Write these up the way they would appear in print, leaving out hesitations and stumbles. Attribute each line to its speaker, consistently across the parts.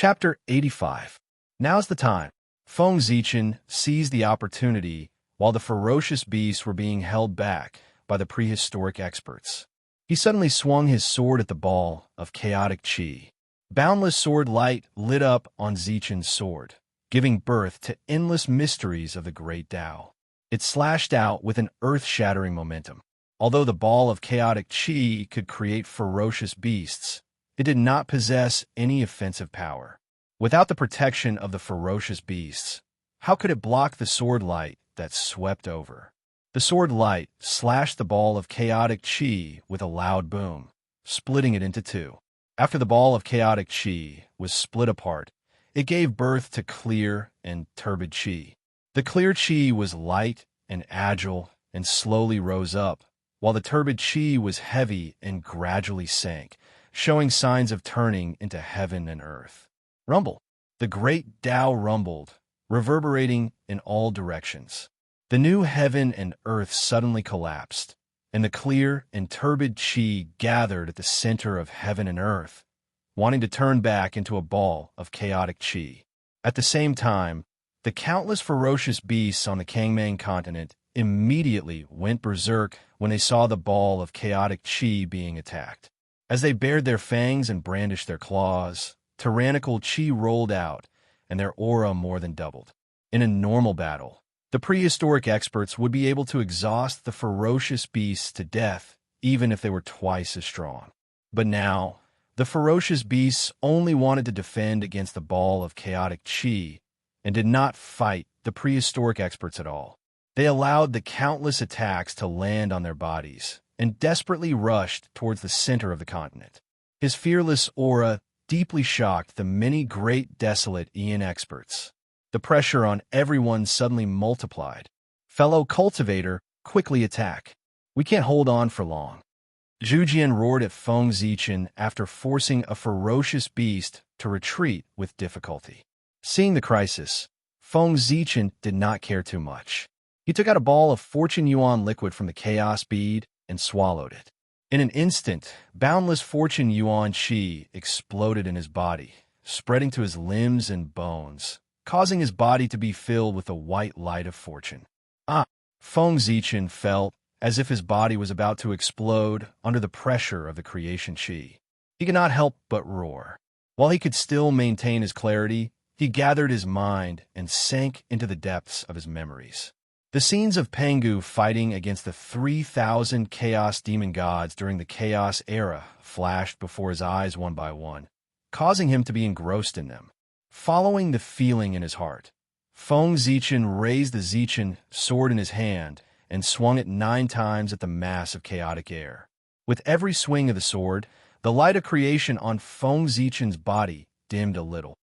Speaker 1: Chapter 85. Now's the time. Feng Zichen seized the opportunity while the ferocious beasts were being held back by the prehistoric experts. He suddenly swung his sword at the ball of chaotic qi. Boundless sword light lit up on Zichen's sword, giving birth to endless mysteries of the great Tao. It slashed out with an earth-shattering momentum. Although the ball of chaotic qi could create ferocious beasts, it did not possess any offensive power. Without the protection of the ferocious beasts, how could it block the sword light that swept over? The sword light slashed the ball of chaotic qi with a loud boom, splitting it into two. After the ball of chaotic qi was split apart, it gave birth to clear and turbid qi. The clear qi was light and agile and slowly rose up, while the turbid qi was heavy and gradually sank, showing signs of turning into heaven and earth. Rumble. The great Tao rumbled, reverberating in all directions. The new heaven and earth suddenly collapsed, and the clear and turbid qi gathered at the center of heaven and earth, wanting to turn back into a ball of chaotic qi. At the same time, the countless ferocious beasts on the Kangmang continent immediately went berserk when they saw the ball of chaotic qi being attacked. As they bared their fangs and brandished their claws, tyrannical qi rolled out, and their aura more than doubled. In a normal battle, the prehistoric experts would be able to exhaust the ferocious beasts to death, even if they were twice as strong. But now, the ferocious beasts only wanted to defend against the ball of chaotic qi and did not fight the prehistoric experts at all. They allowed the countless attacks to land on their bodies and desperately rushed towards the center of the continent. His fearless aura deeply shocked the many great desolate Ian experts. The pressure on everyone suddenly multiplied. Fellow cultivator, quickly attack. We can't hold on for long. Zhu Jian roared at Feng Zichen after forcing a ferocious beast to retreat with difficulty. Seeing the crisis, Feng Zichen did not care too much. He took out a ball of Fortune Yuan liquid from the chaos bead and swallowed it. In an instant, boundless Fortune Yuan qi exploded in his body, spreading to his limbs and bones, causing his body to be filled with the white light of fortune. Feng Zichen felt as if his body was about to explode under the pressure of the creation qi. He could not help but roar. While he could still maintain his clarity, he gathered his mind and sank into the depths of his memories. The scenes of Pengu fighting against the 3,000 chaos demon gods during the chaos era flashed before his eyes one by one, causing him to be engrossed in them. Following the feeling in his heart, Feng Zichen raised the Zichen sword in his hand and swung it 9 times at the mass of chaotic air. With every swing of the sword, the light of creation on Feng Zichen's body dimmed a little.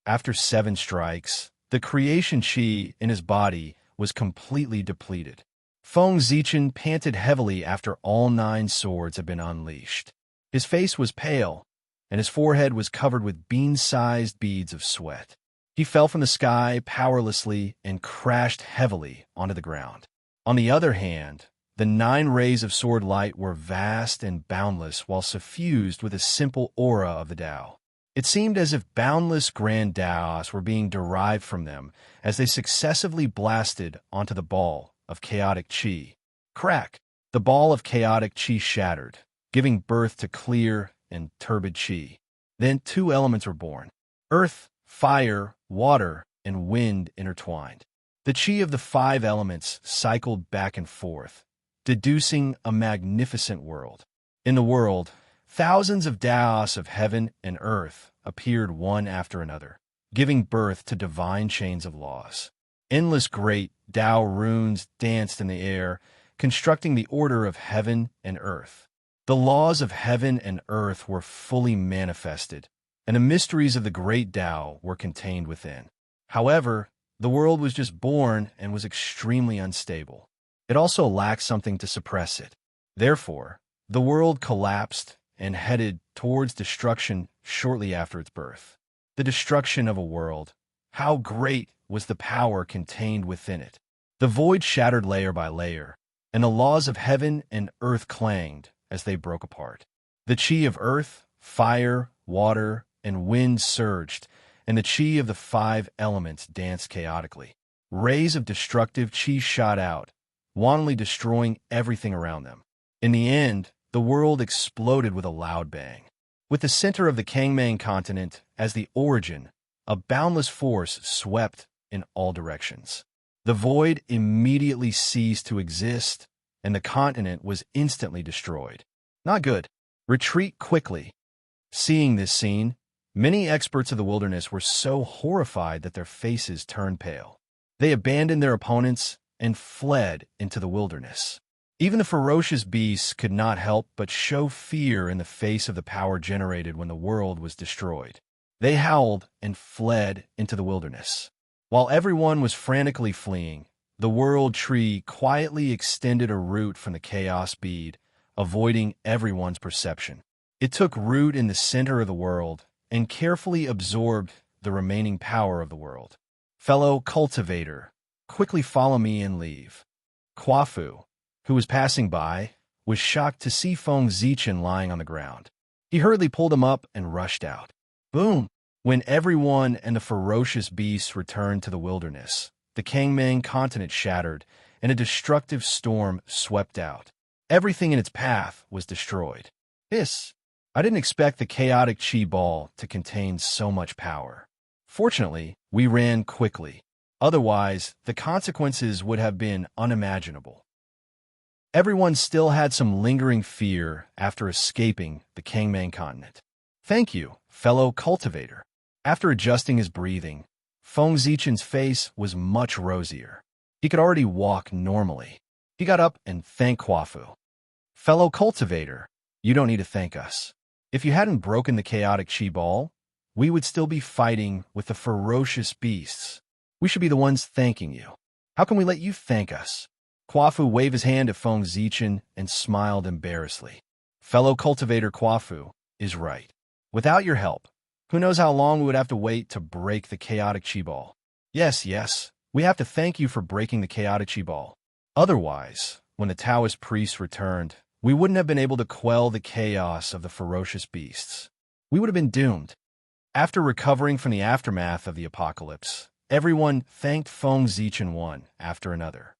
Speaker 1: After 7 strikes, the creation qi in his body was completely depleted. Feng Zichen panted heavily after all 9 swords had been unleashed. His face was pale, and his forehead was covered with bean-sized beads of sweat. He fell from the sky powerlessly and crashed heavily onto the ground. On the other hand, the 9 rays of sword light were vast and boundless while suffused with a simple aura of the Tao. It seemed as if boundless grand Taos were being derived from them as they successively blasted onto the ball of chaotic qi. Crack! The ball of chaotic qi shattered, giving birth to clear and turbid qi. Then 2 elements were born. Earth, fire, water, and wind intertwined. The qi of the 5 elements cycled back and forth, deducing a magnificent world. In the world, thousands of Taos of heaven and earth appeared one after another, giving birth to divine chains of laws. Endless great Tao runes danced in the air, constructing the order of heaven and earth. The laws of heaven and earth were fully manifested, and the mysteries of the great Tao were contained within. However, the world was just born and was extremely unstable. It also lacked something to suppress it. Therefore, the world collapsed and headed towards destruction shortly after its birth. The destruction of a world. How great was the power contained within it? The void shattered layer by layer, and the laws of heaven and earth clanged as they broke apart. The qi of earth, fire, water, and wind surged, and the chi of the five elements danced chaotically. Rays of destructive chi shot out, wantonly destroying everything around them. In the end, the world exploded with a loud bang. With the center of the Kangmang continent as the origin, a boundless force swept in all directions. The void immediately ceased to exist, and the continent was instantly destroyed. Not good. Retreat quickly. Seeing this scene, many experts of the wilderness were so horrified that their faces turned pale. They abandoned their opponents and fled into the wilderness. Even the ferocious beasts could not help but show fear in the face of the power generated when the world was destroyed. They howled and fled into the wilderness. While everyone was frantically fleeing, the world tree quietly extended a root from the chaos bead, avoiding everyone's perception. It took root in the center of the world and carefully absorbed the remaining power of the world. Fellow cultivator, quickly follow me and leave. Kwafu, who was passing by, was shocked to see Feng Zichen lying on the ground. He hurriedly pulled him up and rushed out. Boom! When everyone and the ferocious beasts returned to the wilderness, the Kangmang continent shattered, and a destructive storm swept out. Everything in its path was destroyed. I didn't expect the chaotic chi ball to contain so much power. Fortunately, we ran quickly. Otherwise, the consequences would have been unimaginable. Everyone still had some lingering fear after escaping the Kangmang continent. Thank you, fellow cultivator. After adjusting his breathing, Feng Zichen's face was much rosier. He could already walk normally. He got up and thanked Kwafu. Fellow cultivator, you don't need to thank us. If you hadn't broken the chaotic chi ball, we would still be fighting with the ferocious beasts. We should be the ones thanking you. How can we let you thank us? Kwafu waved his hand at Feng Zichen and smiled embarrassedly. Fellow cultivator Kwafu is right. Without your help, who knows how long we would have to wait to break the chaotic chi ball. Yes, we have to thank you for breaking the chaotic chi ball. Otherwise, when the Taoist priests returned, we wouldn't have been able to quell the chaos of the ferocious beasts. We would have been doomed. After recovering from the aftermath of the apocalypse, everyone thanked Feng Zichen one after another.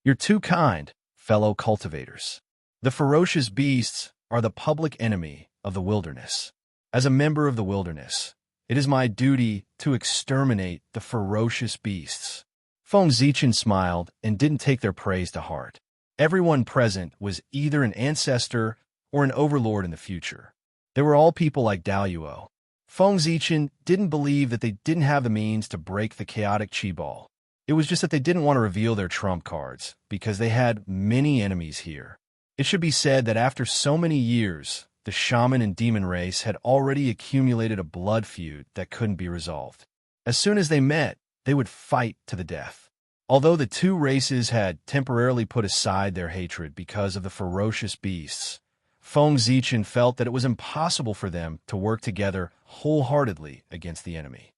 Speaker 1: You're too kind, fellow cultivators. The ferocious beasts are the public enemy of the wilderness. As a member of the wilderness, it is my duty to exterminate the ferocious beasts. Feng Zichen smiled and didn't take their praise to heart. Everyone present was either an ancestor or an overlord in the future. They were all people like Daluo. Feng Zichen didn't believe that they didn't have the means to break the chaotic chi ball. It was just that they didn't want to reveal their trump cards, because they had many enemies here. It should be said that after so many years, the shaman and demon race had already accumulated a blood feud that couldn't be resolved. As soon as they met, they would fight to the death. Although the two races had temporarily put aside their hatred because of the ferocious beasts, Feng Zichen felt that it was impossible for them to work together wholeheartedly against the enemy.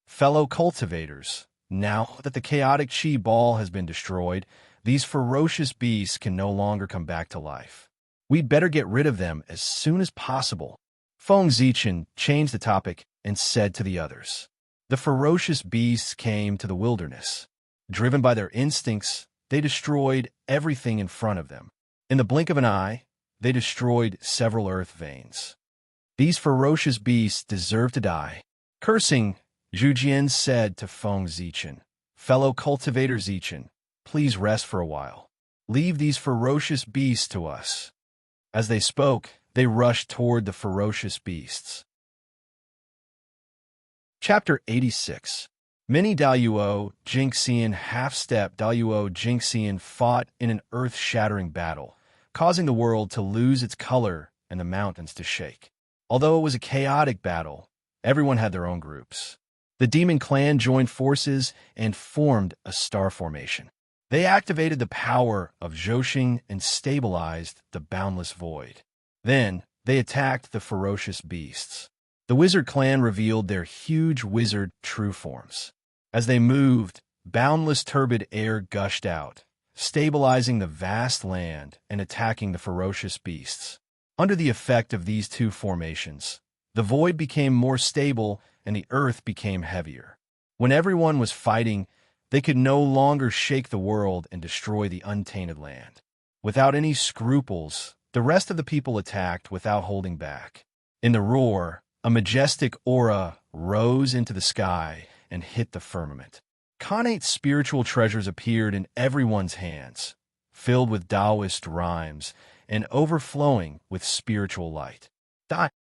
Speaker 1: Fellow cultivators, now that the chaotic chi ball has been destroyed, these ferocious beasts can no longer come back to life. We'd better get rid of them as soon as possible. Feng Zichen changed the topic and said to the others. The ferocious beasts came to the wilderness. Driven by their instincts, they destroyed everything in front of them. In the blink of an eye, they destroyed several earth veins. These ferocious beasts deserve to die. Cursing, Zhu Jian said to Feng Zichen, fellow cultivator Zichen, please rest for a while. Leave these ferocious beasts to us. As they spoke, they rushed toward the ferocious beasts. Chapter 86. Many Daluo Jingxian half-step Daluo Jingxian fought in an earth-shattering battle, causing the world to lose its color and the mountains to shake. Although it was a chaotic battle, everyone had their own groups. The demon clan joined forces and formed a star formation. They activated the power of Zhoxing and stabilized the boundless void. Then, they attacked the ferocious beasts. The wizard clan revealed their huge wizard true forms. As they moved, boundless turbid air gushed out, stabilizing the vast land and attacking the ferocious beasts. Under the effect of these two formations, The void became more stable, and the earth became heavier. When everyone was fighting, they could no longer shake the world and destroy the untainted land. Without any scruples, the rest of the people attacked without holding back. In the roar, a majestic aura rose into the sky and hit the firmament. Connate's spiritual treasures appeared in everyone's hands, filled with Taoist rhymes and overflowing with spiritual light.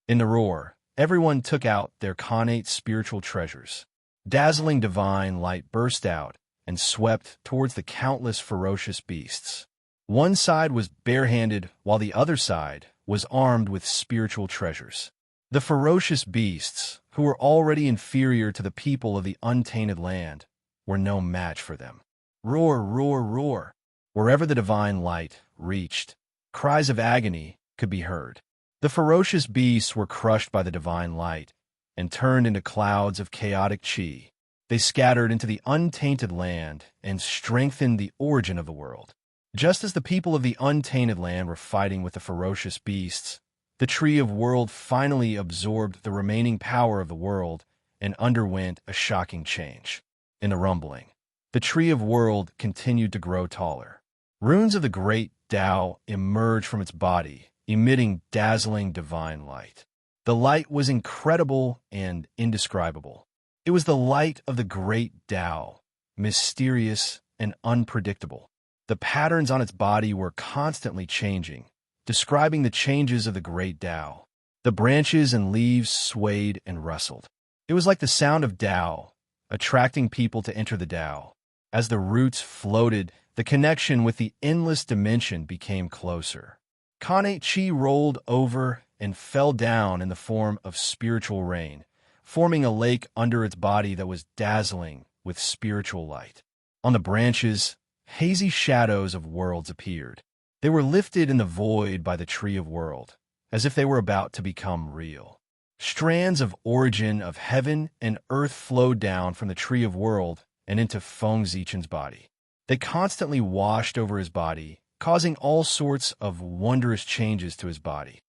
Speaker 1: In the roar, everyone took out their Connate spiritual treasures. Dazzling divine light burst out and swept towards the countless ferocious beasts. One side was barehanded, while the other side was armed with spiritual treasures. The ferocious beasts, who were already inferior to the people of the untainted land, were no match for them. Roar, roar, roar! Wherever the divine light reached, cries of agony could be heard. The ferocious beasts were crushed by the divine light and turned into clouds of chaotic chi. They scattered into the untainted land and strengthened the origin of the world. Just as the people of the untainted land were fighting with the ferocious beasts, the Tree of World finally absorbed the remaining power of the world and underwent a shocking change. In the rumbling, the Tree of World continued to grow taller. Runes of the great Tao emerged from its body, emitting dazzling divine light. The light was incredible and indescribable. It was the light of the great Tao, mysterious and unpredictable. The patterns on its body were constantly changing, describing the changes of the great Tao. The branches and leaves swayed and rustled. It was like the sound of Tao, attracting people to enter the Tao. As the roots floated, the connection with the endless dimension became closer. Connate Chi rolled over and fell down in the form of spiritual rain, forming a lake under its body that was dazzling with spiritual light. On the branches, hazy shadows of worlds appeared. They were lifted in the void by the Tree of World, as if they were about to become real. Strands of origin of heaven and earth flowed down from the Tree of World and into Feng Zichen's body. They constantly washed over his body, causing all sorts of wondrous changes to his body.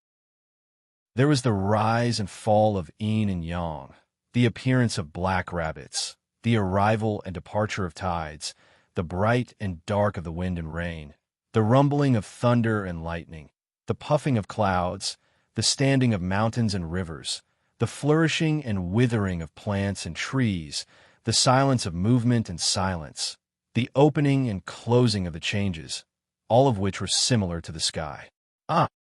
Speaker 1: There was the rise and fall of yin and yang, the appearance of black rabbits, the arrival and departure of tides, the bright and dark of the wind and rain, the rumbling of thunder and lightning, the puffing of clouds, the standing of mountains and rivers, the flourishing and withering of plants and trees, the silence of movement and silence, the opening and closing of the changes, all of which were similar to the sky.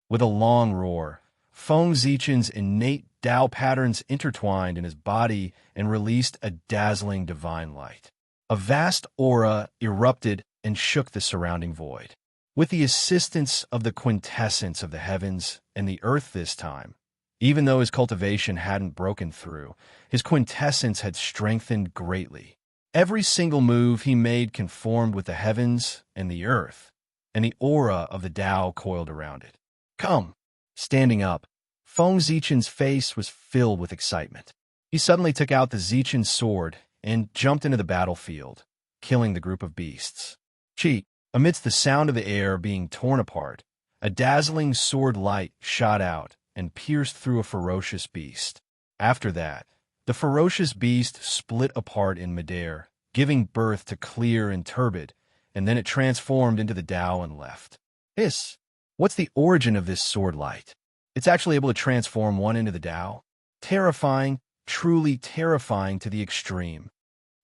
Speaker 1: With a long roar, Feng Zichen's innate Tao patterns intertwined in his body and released a dazzling divine light. A vast aura erupted and shook the surrounding void. With the assistance of the quintessence of the heavens and the earth this time, even though his cultivation hadn't broken through, his quintessence had strengthened greatly. Every single move he made conformed with the heavens and the earth, and the aura of the Tao coiled around it. Come! Standing up, Feng Zichen's face was filled with excitement. He suddenly took out the Zichen sword and jumped into the battlefield, killing the group of beasts. Amidst the sound of the air being torn apart, a dazzling sword light shot out and pierced through a ferocious beast. After that, the ferocious beast split apart in midair, giving birth to clear and turbid, and then it transformed into the Tao and left. What's the origin of this sword light? It's actually able to transform one into the Tao? Terrifying, truly terrifying to the extreme.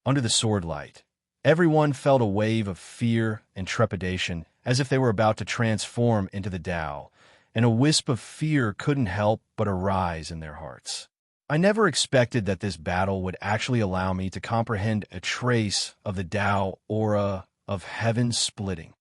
Speaker 1: Under the sword light, everyone felt a wave of fear and trepidation as if they were about to transform into the Tao, and a wisp of fear couldn't help but arise in their hearts. I never expected that this battle would actually allow me to comprehend a trace of the Tao aura of heaven splitting.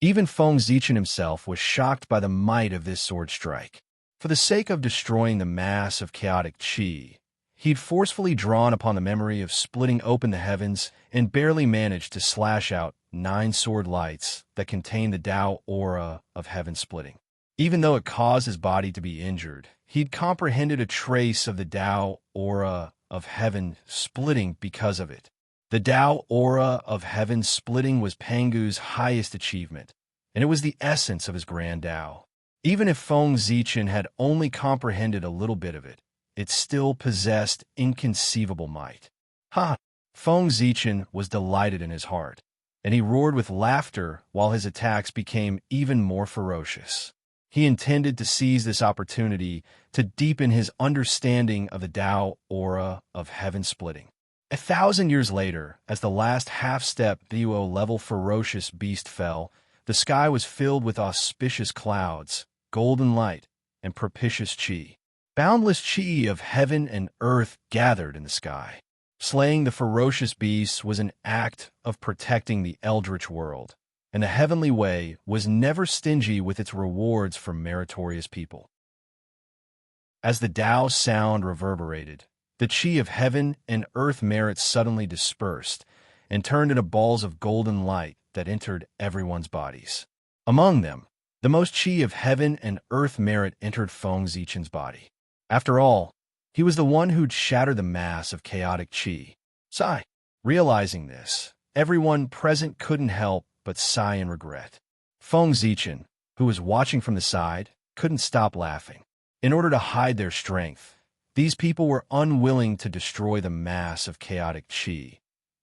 Speaker 1: Even Feng Zichen himself was shocked by the might of this sword strike. For the sake of destroying the mass of chaotic chi, he'd forcefully drawn upon the memory of splitting open the heavens and barely managed to slash out 9 sword lights that contained the Tao aura of heaven splitting. Even though it caused his body to be injured, he'd comprehended a trace of the Tao aura of heaven splitting because of it. The Tao aura of heaven splitting was Pangu's highest achievement, and it was the essence of his grand Tao. Even if Feng Zichen had only comprehended a little bit of it, it still possessed inconceivable might. Ha! Feng Zichen was delighted in his heart, and he roared with laughter while his attacks became even more ferocious. He intended to seize this opportunity to deepen his understanding of the Tao aura of heaven splitting. 1,000 years later, as the last half-step Buo-level ferocious beast fell, the sky was filled with auspicious clouds, golden light, and propitious qi. Boundless qi of heaven and earth gathered in the sky. Slaying the ferocious beasts was an act of protecting the eldritch world, and the heavenly way was never stingy with its rewards for meritorious people. As the Tao sound reverberated, the qi of heaven and earth merits suddenly dispersed and turned into balls of golden light that entered everyone's bodies. Among them, the most qi of heaven and earth merit entered Feng Zichen's body. After all, he was the one who'd shattered the mass of chaotic qi. Sigh. Realizing this, everyone present couldn't help but sigh in regret. Feng Zichen, who was watching from the side, couldn't stop laughing. In order to hide their strength, these people were unwilling to destroy the mass of chaotic qi,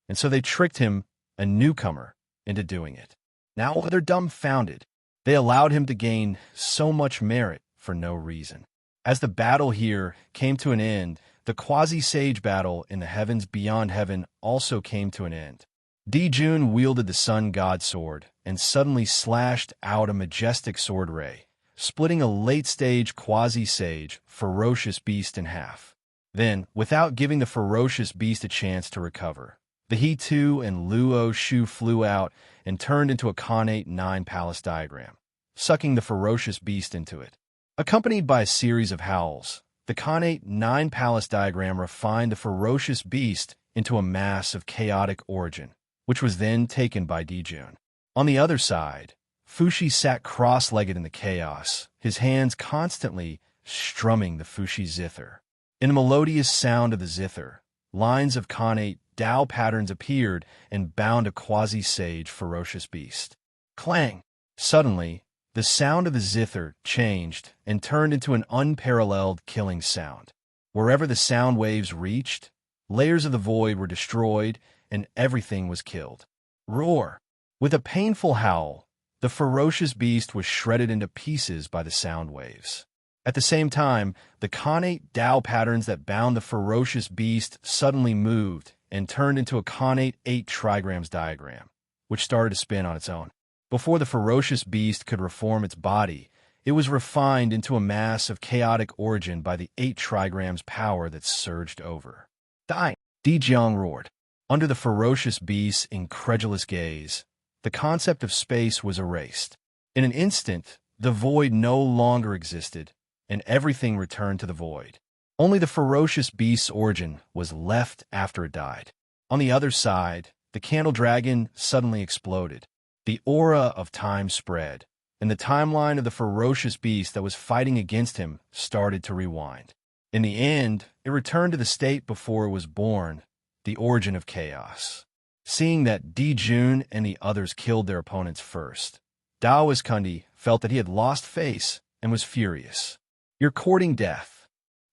Speaker 1: and so they tricked him, a newcomer, into doing it. Now they're dumbfounded. They allowed him to gain so much merit for no reason. As the battle here came to an end, the quasi-sage battle in the heavens beyond heaven also came to an end. Dijun wielded the sun god sword and suddenly slashed out a majestic sword ray, splitting a late-stage quasi-sage ferocious beast in half. Then, without giving the ferocious beast a chance to recover, the He-Tu and Luo Shu flew out and turned into a Khanate 9 palace diagram, sucking the ferocious beast into it. Accompanied by a series of howls, the Khanate 9 palace diagram refined the ferocious beast into a mass of chaotic origin, which was then taken by Dijun. On the other side, Fushi sat cross-legged in the chaos, his hands constantly strumming the Fushi zither. In the melodious sound of the zither, lines of Khanate Tao patterns appeared and bound a quasi-sage ferocious beast. Clang! Suddenly, the sound of the zither changed and turned into an unparalleled killing sound. Wherever the sound waves reached, layers of the void were destroyed and everything was killed. Roar! With a painful howl, the ferocious beast was shredded into pieces by the sound waves. At the same time, the Khanate Tao patterns that bound the ferocious beast suddenly moved and turned into a Khanate 8 trigrams diagram, which started to spin on its own. Before the ferocious beast could reform its body, it was refined into a mass of chaotic origin by the 8 trigrams power that surged over. Die! Dijiang roared. Under the ferocious beast's incredulous gaze, the concept of space was erased. In an instant, the void no longer existed, and everything returned to the void. Only the ferocious beast's origin was left after it died. On the other side, the candle dragon suddenly exploded. The aura of time spread, and the timeline of the ferocious beast that was fighting against him started to rewind. In the end, it returned to the state before it was born, the origin of chaos. Seeing that Dijun and the others killed their opponents first, Daoist Kundi felt that he had lost face and was furious. You're courting death.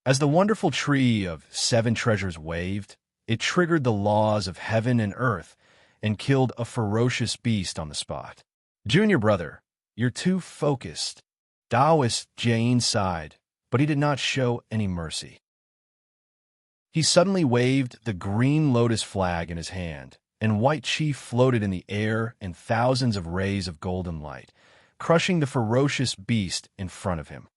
Speaker 1: As the wonderful tree of 7 treasures waved, it triggered the laws of heaven and earth and killed a ferocious beast on the spot. Junior brother, you're too focused. Daoist Jane sighed, but he did not show any mercy. He suddenly waved the green lotus flag in his hand, and white chi floated in the air in thousands of rays of golden light, crushing the ferocious beast in front of him.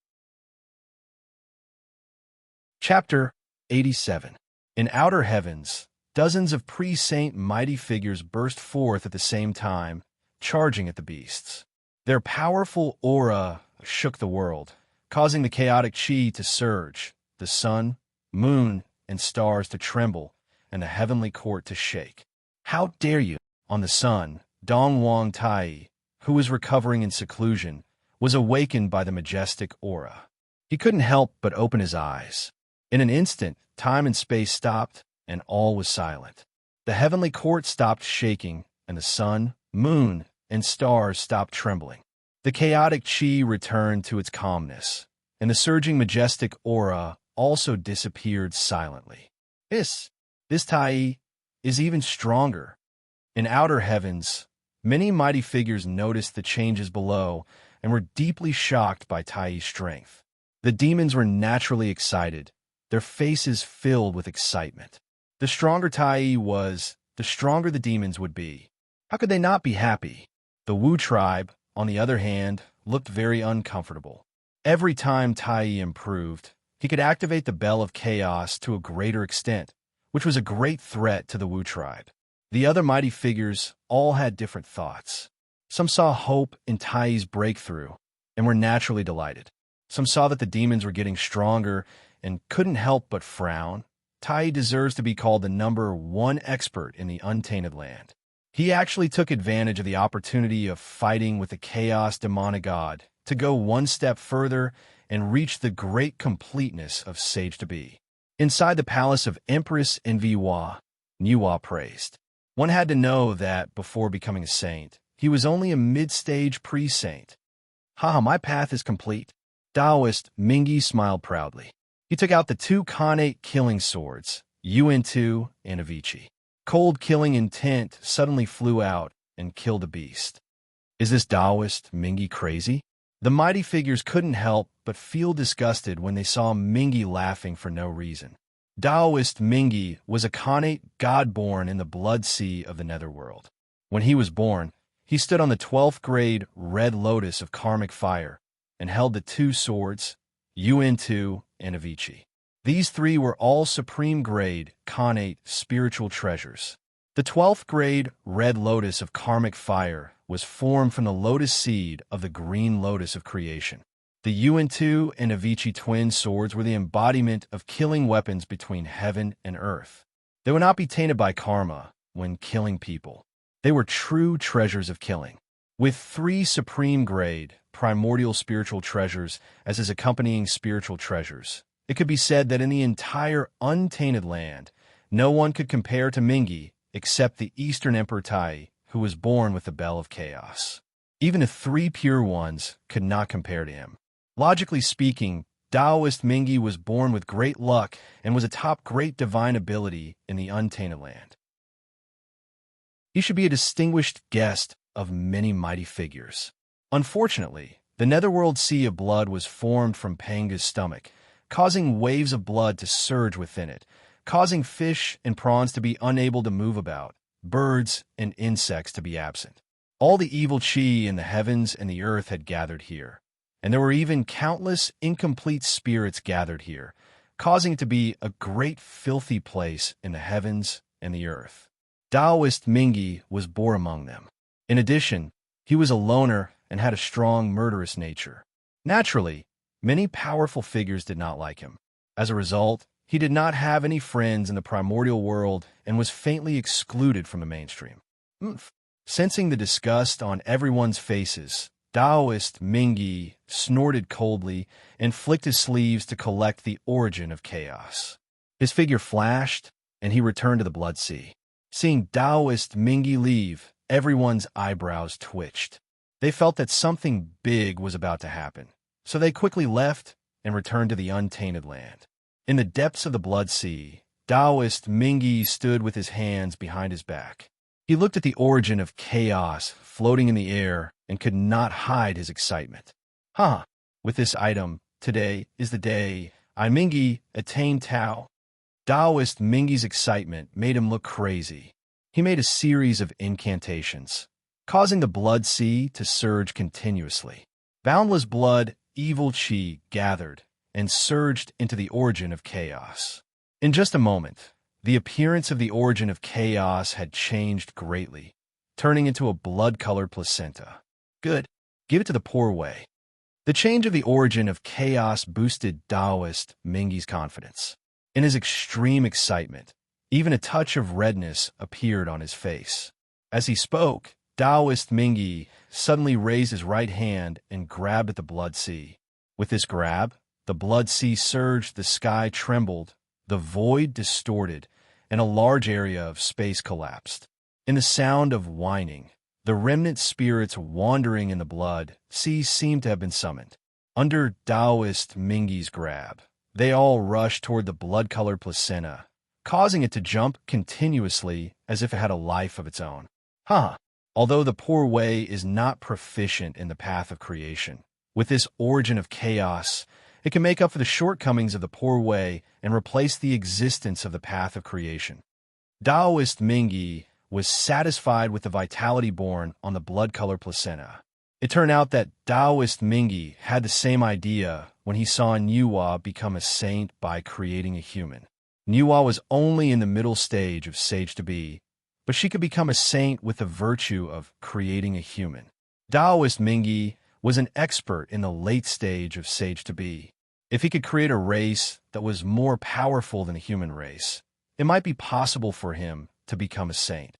Speaker 1: Chapter 87. In outer heavens, dozens of pre-saint mighty figures burst forth at the same time, charging at the beasts. Their powerful aura shook the world, causing the chaotic qi to surge, the sun, moon, and stars to tremble, and the heavenly court to shake. How dare you? On the sun, Dong Wang Tai, who was recovering in seclusion, was awakened by the majestic aura. He couldn't help but open his eyes. In an instant, time and space stopped, and all was silent. The heavenly court stopped shaking, and the sun, moon, and stars stopped trembling. The chaotic qi returned to its calmness, and the surging majestic aura also disappeared silently. This Tai is even stronger. In outer heavens, many mighty figures noticed the changes below and were deeply shocked by Tai's strength. The demons were naturally excited, their faces filled with excitement. The stronger Tai was, the stronger the demons would be. How could they not be happy? The Wu tribe, on the other hand, looked very uncomfortable. Every time Tai improved, he could activate the Bell of Chaos to a greater extent, which was a great threat to the Wu tribe. The other mighty figures all had different thoughts. Some saw hope in Tai's breakthrough and were naturally delighted. Some saw that the demons were getting stronger and couldn't help but frown. Tai deserves to be called the #1 expert in the untainted land. He actually took advantage of the opportunity of fighting with the chaos demonic god to go one step further and reach the great completeness of Sage to be. Inside the palace of Empress Enviwa, Niwa praised. One had to know that before becoming a saint, he was only a mid-stage pre-saint. Haha, my path is complete. Taoist Mingi smiled proudly. He took out the 2 Khanate killing swords, UN2 and Avicii. Cold killing intent suddenly flew out and killed the beast. Is this Taoist Mingi crazy? The mighty figures couldn't help but feel disgusted when they saw Mingi laughing for no reason. Taoist Mingi was a Khanate god born in the blood sea of the netherworld. When he was born, he stood on the 12th grade red lotus of karmic fire and held the 2 swords, UN2 and Avicii. These 3 were all supreme grade Khanate spiritual treasures. The 12th grade red lotus of karmic fire was formed from the lotus seed of the green lotus of creation. The UN2 and Avicii twin swords were the embodiment of killing weapons between heaven and earth. They would not be tainted by karma when killing people. They were true treasures of killing. With 3 supreme grade, primordial spiritual treasures as his accompanying spiritual treasures, it could be said that in the entire untainted land, no one could compare to Mingi except the Eastern Emperor Tai, who was born with the Bell of Chaos. Even the 3 pure ones could not compare to him. Logically speaking, Taoist Mingi was born with great luck and was atop great divine ability in the untainted land. He should be a distinguished guest of many mighty figures. Unfortunately, the netherworld sea of blood was formed from Panga's stomach, causing waves of blood to surge within it, causing fish and prawns to be unable to move about, birds and insects to be absent. All the evil chi in the heavens and the earth had gathered here, and there were even countless incomplete spirits gathered here, causing it to be a great filthy place in the heavens and the earth. Taoist Mingi was born among them. In addition, he was a loner and had a strong murderous nature. Naturally, many powerful figures did not like him. As a result, he did not have any friends in the primordial world and was faintly excluded from the mainstream. Sensing the disgust on everyone's faces, Taoist Mingi snorted coldly and flicked his sleeves to collect the origin of chaos. His figure flashed, and he returned to the blood sea. Seeing Taoist Mingi leave, everyone's eyebrows twitched. They felt that something big was about to happen, so they quickly left and returned to the untainted land. In the depths of the blood sea, Taoist Mingi stood with his hands behind his back. He looked at the origin of chaos floating in the air and could not hide his excitement. With this item, today is the day I Mingi attained Tao. Taoist Mingi's excitement made him look crazy. He made a series of incantations, causing the blood sea to surge continuously. Boundless blood, evil chi gathered and surged into the origin of chaos. In just a moment, the appearance of the origin of chaos had changed greatly, turning into a blood-colored placenta. Good. Give it to the poor way. The change of the origin of chaos boosted Taoist Mingi's confidence. In his extreme excitement, even a touch of redness appeared on his face. As he spoke, Taoist Mingi suddenly raised his right hand and grabbed at the blood sea. With this grab, the blood sea surged, the sky trembled, the void distorted, and a large area of space collapsed. In the sound of whining, the remnant spirits wandering in the blood sea seemed to have been summoned. Under Taoist Mingi's grab, They all rushed toward the blood-colored placenta, causing it to jump continuously as if it had a life of its own. Although the poor way is not proficient in the path of creation, with this origin of chaos, it can make up for the shortcomings of the poor way and replace the existence of the path of creation. Taoist Mingi was satisfied with the vitality born on the blood-colored placenta. It turned out that Taoist Mingi had the same idea when he saw Nuwa become a saint by creating a human. Nuwa was only in the middle stage of sage to be, but she could become a saint with the virtue of creating a human. Taoist Mingi was an expert in the late stage of sage to be. If he could create a race that was more powerful than the human race, it might be possible for him to become a saint.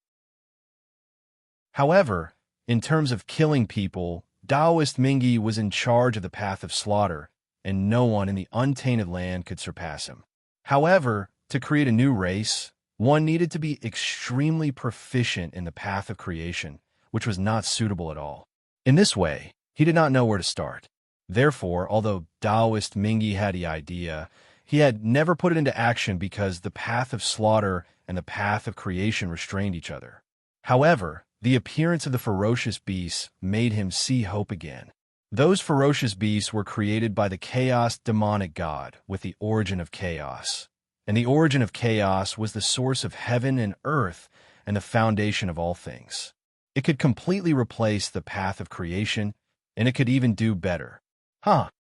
Speaker 1: However, in terms of killing people, Taoist Mingi was in charge of the path of slaughter, and no one in the untainted land could surpass him. However, to create a new race, one needed to be extremely proficient in the path of creation, which was not suitable at all. In this way, he did not know where to start. Therefore, although Taoist Mingi had the idea, he had never put it into action because the path of slaughter and the path of creation restrained each other. However, the appearance of the ferocious beasts made him see hope again. Those ferocious beasts were created by the chaos demonic god with the origin of chaos. And the origin of chaos was the source of heaven and earth and the foundation of all things. It could completely replace the path of creation, and it could even do better.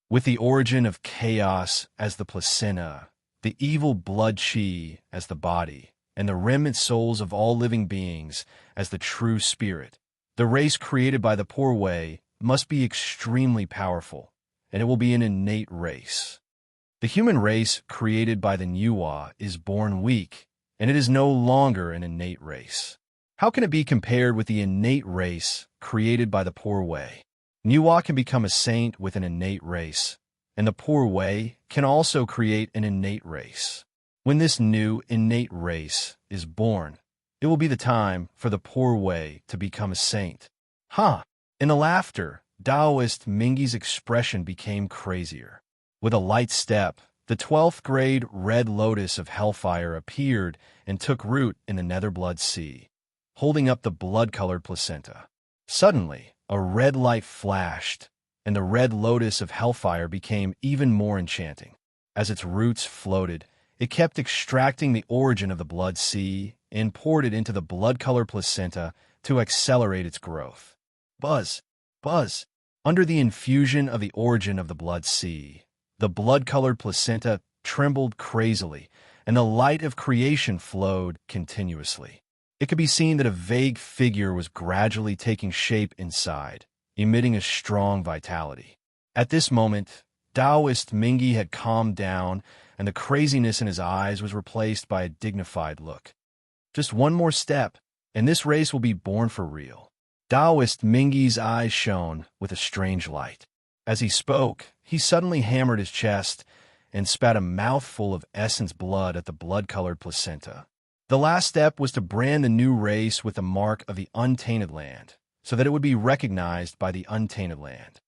Speaker 1: With the origin of chaos as the placenta, the evil blood chi as the body, and the remnant souls of all living beings as the true spirit, the race created by the poor way must be extremely powerful, and it will be an innate race. The human race created by the Nuwa is born weak, and it is no longer an innate race. How can it be compared with the innate race created by the poor way? Nuwa can become a saint with an innate race, and the poor way can also create an innate race. When this new innate race is born, it will be the time for the poor way to become a saint. In the laughter, Taoist Mingi's expression became crazier. With a light step, the 12th grade red lotus of hellfire appeared and took root in the nether blood sea, holding up the blood-colored placenta. Suddenly, a red light flashed, and the red lotus of hellfire became even more enchanting. As its roots floated, it kept extracting the origin of the blood sea and poured it into the blood-colored placenta to accelerate its growth. Buzz, buzz. Under the infusion of the origin of the blood sea, the blood-colored placenta trembled crazily, and the light of creation flowed continuously. It could be seen that a vague figure was gradually taking shape inside, emitting a strong vitality. At this moment, Taoist Mingi had calmed down, and the craziness in his eyes was replaced by a dignified look. Just one more step, and this race will be born for real. Taoist Mingi's eyes shone with a strange light. As he spoke, he suddenly hammered his chest and spat a mouthful of essence blood at the blood-colored placenta. The last step was to brand the new race with the mark of the untainted land, so that it would be recognized by the untainted land.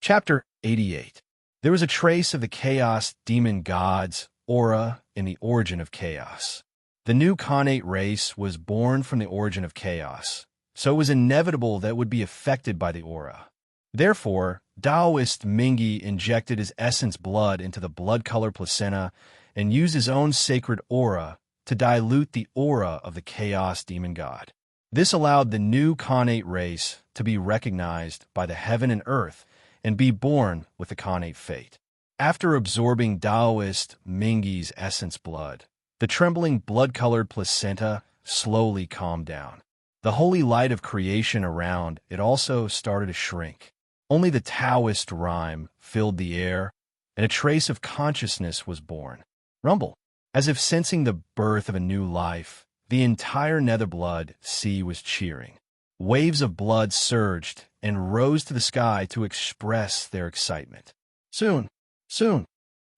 Speaker 1: Chapter 88. There was a trace of the chaos demon god's aura in the origin of chaos. The new Khanate race was born from the origin of chaos, so it was inevitable that it would be affected by the aura. Therefore, Taoist Mingi injected his essence blood into the blood-colored placenta and used his own sacred aura to dilute the aura of the chaos demon god. This allowed the new Khanate race to be recognized by the heaven and earth and be born with the Khanate fate. After absorbing Taoist Mingi's essence blood, the trembling blood-colored placenta slowly calmed down. The holy light of creation around it also started to shrink. Only the Taoist rhyme filled the air, and a trace of consciousness was born. Rumble. As if sensing the birth of a new life, the entire Netherblood sea was cheering. Waves of blood surged and rose to the sky to express their excitement. Soon.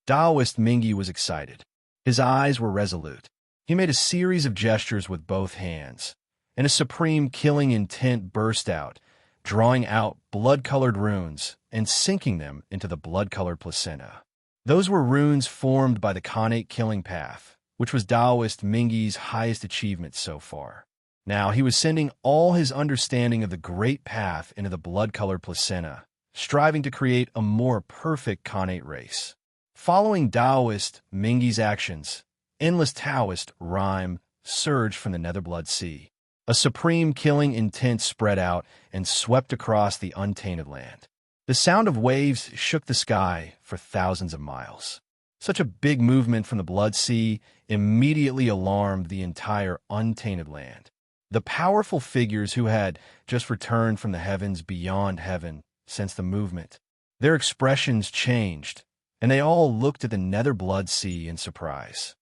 Speaker 1: Taoist Mingi was excited. His eyes were resolute. He made a series of gestures with both hands, and a supreme killing intent burst out, drawing out blood-colored runes and sinking them into the blood-colored placenta. Those were runes formed by the Khanate killing path, which was Taoist Mingy's highest achievement so far. Now he was sending all his understanding of the Great Path into the blood-colored placenta, striving to create a more perfect Khanate race. Following Taoist Mingy's actions, endless Taoist rhyme surged from the Netherblood Sea. A supreme killing intent spread out and swept across the untainted land. The sound of waves shook the sky for thousands of miles. Such a big movement from the Blood Sea immediately alarmed the entire untainted land. The powerful figures who had just returned from the heavens beyond heaven sensed the movement. Their expressions changed, and they all looked at the Nether Blood Sea in surprise.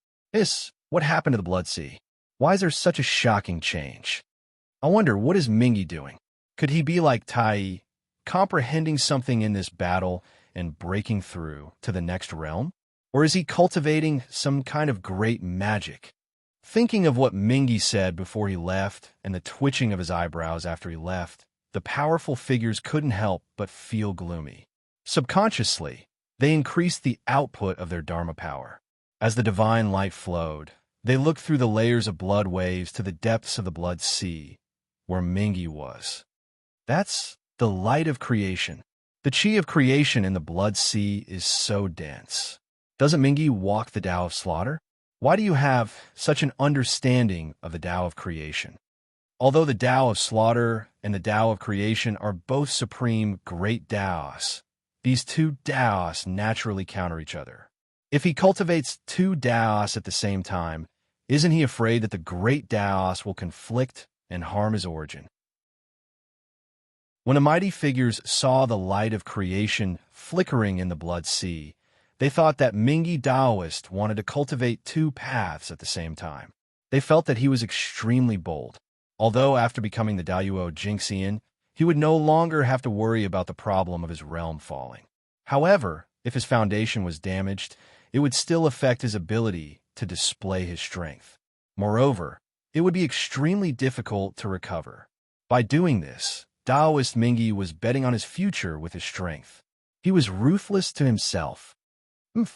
Speaker 1: What happened to the Blood Sea? Why is there such a shocking change? I wonder, what is Mingy doing? Could he be like Tai, comprehending something in this battle and breaking through to the next realm? Or is he cultivating some kind of great magic? Thinking of what Mingy said before he left and the twitching of his eyebrows after he left, the powerful figures couldn't help but feel gloomy. Subconsciously, they increased the output of their Dharma power. As the divine light flowed, they looked through the layers of blood waves to the depths of the Blood Sea, where Mingy was. That's the light of creation. The chi of creation in the Blood Sea is so dense. Doesn't Mingy walk the Tao of slaughter? Why do you have such an understanding of the Tao of creation? Although the Tao of slaughter and the Tao of creation are both supreme great Taos, these two Taos naturally counter each other. If he cultivates two Taos at the same time, isn't he afraid that the great Taos will conflict and harm his origin? When the mighty figures saw the light of creation flickering in the Blood Sea, they thought that Mingy Taoist wanted to cultivate two paths at the same time. They felt that he was extremely bold. Although after becoming the Daoyuo Jingxian, he would no longer have to worry about the problem of his realm falling. However, if his foundation was damaged, it would still affect his ability to display his strength. Moreover, it would be extremely difficult to recover. By doing this, Taoist Mingy was betting on his future with his strength. He was ruthless to himself.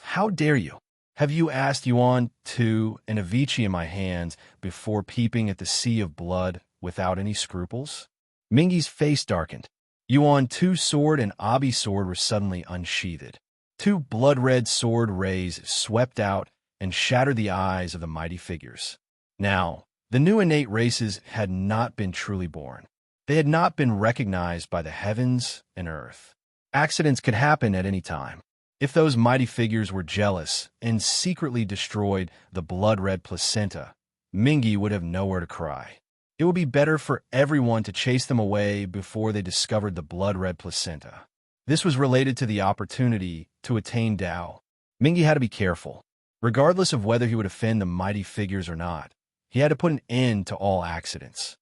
Speaker 1: How dare you? Have you asked Yuan Tu and Avicii in my hands before peeping at the sea of blood without any scruples? Mingy's face darkened. Yuan Tu's sword and Abi's sword were suddenly unsheathed. Two blood-red sword rays swept out and shattered the eyes of the mighty figures. Now, the new innate races had not been truly born. They had not been recognized by the heavens and earth. Accidents could happen at any time. If those mighty figures were jealous and secretly destroyed the blood-red placenta, Mingy would have nowhere to cry. It would be better for everyone to chase them away before they discovered the blood-red placenta. This was related to the opportunity to attain Tao. Mingy had to be careful. Regardless of whether he would offend the mighty figures or not, he had to put an end to all accidents.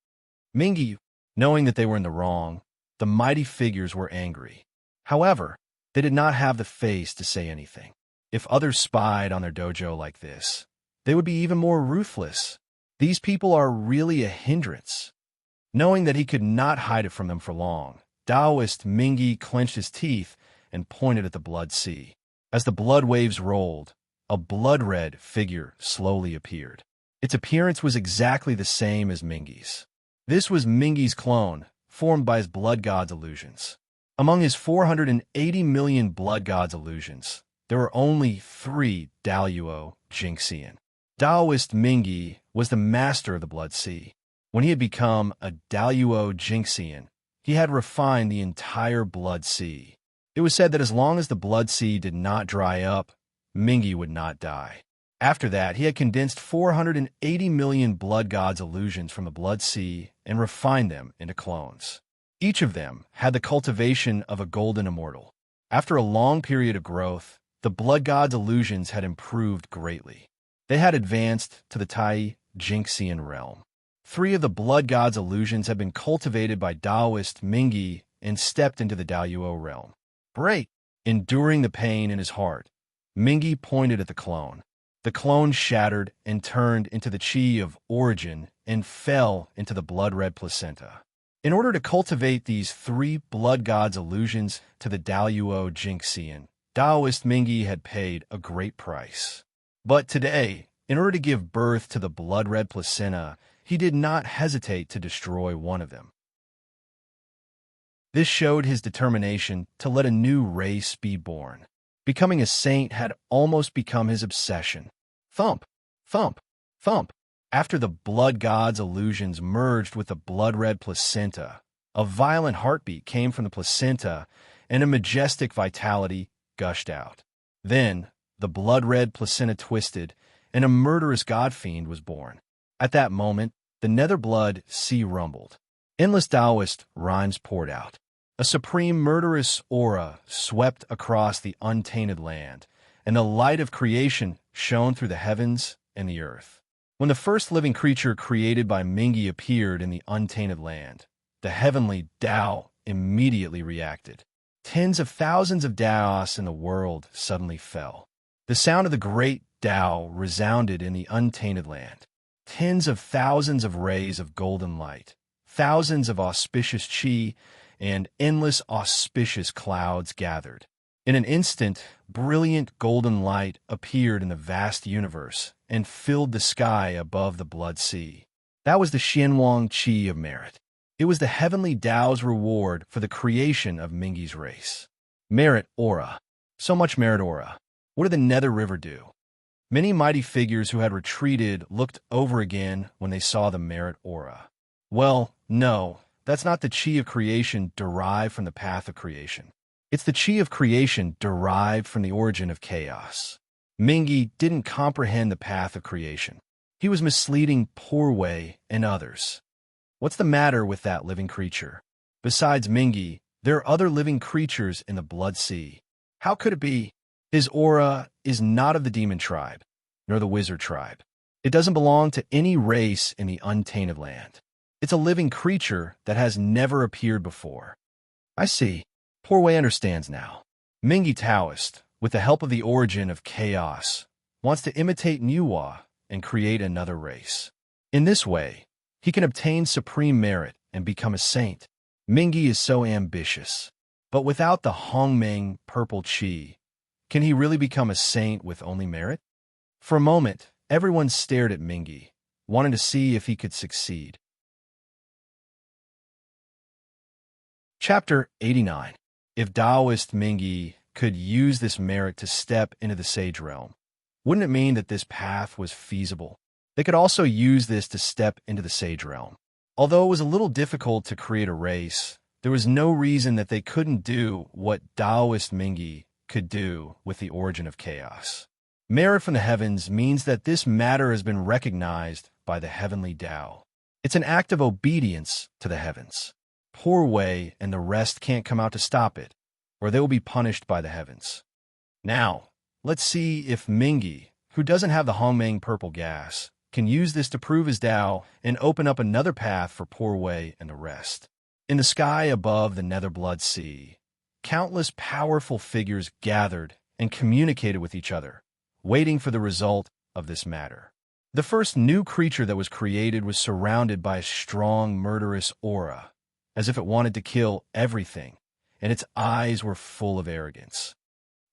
Speaker 1: Mingy, knowing that they were in the wrong, the mighty figures were angry. However, they did not have the face to say anything. If others spied on their dojo like this, they would be even more ruthless. These people are really a hindrance. Knowing that he could not hide it from them for long, Taoist Mingy clenched his teeth and pointed at the Blood Sea. As the blood waves rolled, a blood-red figure slowly appeared. Its appearance was exactly the same as Mingy's. This was Mingy's clone, formed by his blood god's illusions. Among his 480 million blood god's illusions, there were only 3 Daoyuo Jingxian. Taoist Mingy was the master of the Blood Sea. When he had become a Daoyuo Jingxian, he had refined the entire Blood Sea. It was said that as long as the Blood Sea did not dry up, Mingy would not die. After that, he had condensed 480 million blood god's illusions from the Blood Sea and refined them into clones. Each of them had the cultivation of a golden immortal. After a long period of growth, the blood god's illusions had improved greatly. They had advanced to the Tai Jingxian realm. 3 of the blood god's illusions had been cultivated by Taoist Mingy and stepped into the Daoyuo realm. Great! Enduring the pain in his heart, Mingy pointed at the clone. The clone shattered and turned into the chi of origin and fell into the blood-red placenta. In order to cultivate these three blood gods' allusions to the Daoyuo Jingxian, Taoist Mingyi had paid a great price. But today, in order to give birth to the blood-red placenta, he did not hesitate to destroy one of them. This showed his determination to let a new race be born. Becoming a saint had almost become his obsession. Thump, thump, thump. After the blood god's illusions merged with the blood-red placenta, a violent heartbeat came from the placenta, and a majestic vitality gushed out. Then, the blood-red placenta twisted, and a murderous god-fiend was born. At that moment, the nether blood sea rumbled. Endless Taoist rhymes poured out. A supreme murderous aura swept across the untainted land, and the light of creation shone through the heavens and the earth. When the first living creature created by Mingyi appeared in the untainted land, the heavenly Tao immediately reacted. Tens of thousands of Daos in the world suddenly fell. The sound of the great Tao resounded in the untainted land. Tens of thousands of rays of golden light, thousands of auspicious chi, and endless auspicious clouds gathered. In an instant, brilliant golden light appeared in the vast universe and filled the sky above the blood sea. That was the Xianwang Qi of merit. It was the heavenly Tao's reward for the creation of Mingyi's race. Merit aura. So much merit aura. What did the Nether River do? Many mighty figures who had retreated looked over again when they saw the merit aura. Well, no, that's not the Qi of creation derived from the path of creation. It's the Qi of creation derived from the origin of chaos. Mingyi didn't comprehend the path of creation. He was misleading Poor Wei and others. What's the matter with that living creature? Besides Mingyi, there are other living creatures in the blood sea. How could it be? His aura is not of the demon tribe, nor the wizard tribe. It doesn't belong to any race in the untainted land. It's a living creature that has never appeared before. I see. Poor Wei understands now. Mingyi Taoist, with the help of the origin of chaos, wants to imitate Nuwa and create another race. In this way, he can obtain supreme merit and become a saint. Mingyi is so ambitious. But without the Hongmeng purple Qi, can he really become a saint with only merit? For a moment, everyone stared at Mingyi, wanting to see if he could succeed. Chapter 89. If Taoist Mingyi could use this merit to step into the sage realm, wouldn't it mean that this path was feasible? They could also use this to step into the sage realm. Although it was a little difficult to create a race, there was no reason that they couldn't do what Taoist Mingyi could do with the origin of chaos. Merit from the heavens means that this matter has been recognized by the heavenly Tao. It's an act of obedience to the heavens. Poor Wei and the rest can't come out to stop it, or they will be punished by the heavens. Now, let's see if Mingyi, who doesn't have the Hongmeng purple gas, can use this to prove his Tao and open up another path for Poor Wei and the rest. In the sky above the nether blood sea, countless powerful figures gathered and communicated with each other, waiting for the result of this matter. The first new creature that was created was surrounded by a strong, murderous aura, as if it wanted to kill everything, and its eyes were full of arrogance.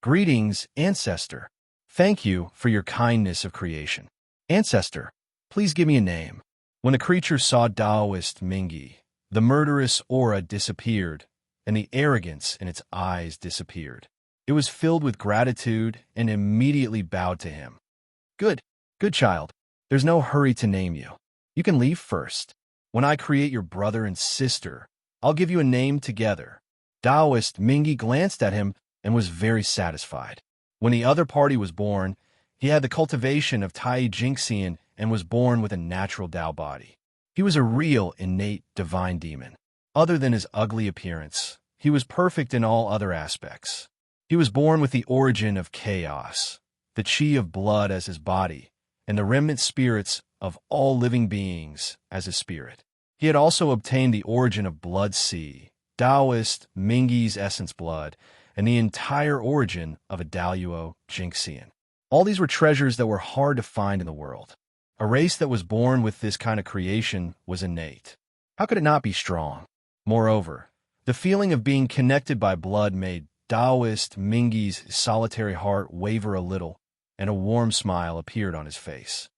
Speaker 1: Greetings, Ancestor. Thank you for your kindness of creation. Ancestor, please give me a name. When the creature saw Taoist Mingyi, the murderous aura disappeared, and the arrogance in its eyes disappeared. It was filled with gratitude and immediately bowed to him. Good child. There's no hurry to name you. You can leave first. When I create your brother and sister, I'll give you a name together. Taoist Mingyi glanced at him and was very satisfied. When the other party was born, he had the cultivation of Tai Jingxian and was born with a natural Tao body. He was a real, innate, divine demon. Other than his ugly appearance, he was perfect in all other aspects. He was born with the origin of chaos, the Qi of blood as his body, and the remnant spirits of all living beings as his spirit. He had also obtained the origin of blood sea, Taoist Mingyi's essence blood, and the entire origin of a Daoyuo Jingxian. All these were treasures that were hard to find in the world. A race that was born with this kind of creation was innate. How could it not be strong? Moreover, the feeling of being connected by blood made Taoist Mingy's solitary heart waver a little, and a warm smile appeared on his face.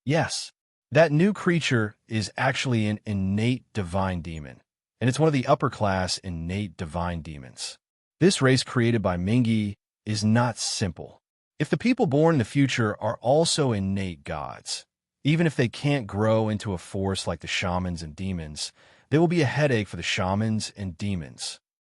Speaker 1: Yes, that new creature is actually an innate divine demon, and it's one of the upper-class innate divine demons. This race created by Mingy is not simple. If the people born in the future are also innate gods, even if they can't grow into a force like the shamans and demons, there will be a headache for the shamans and demons.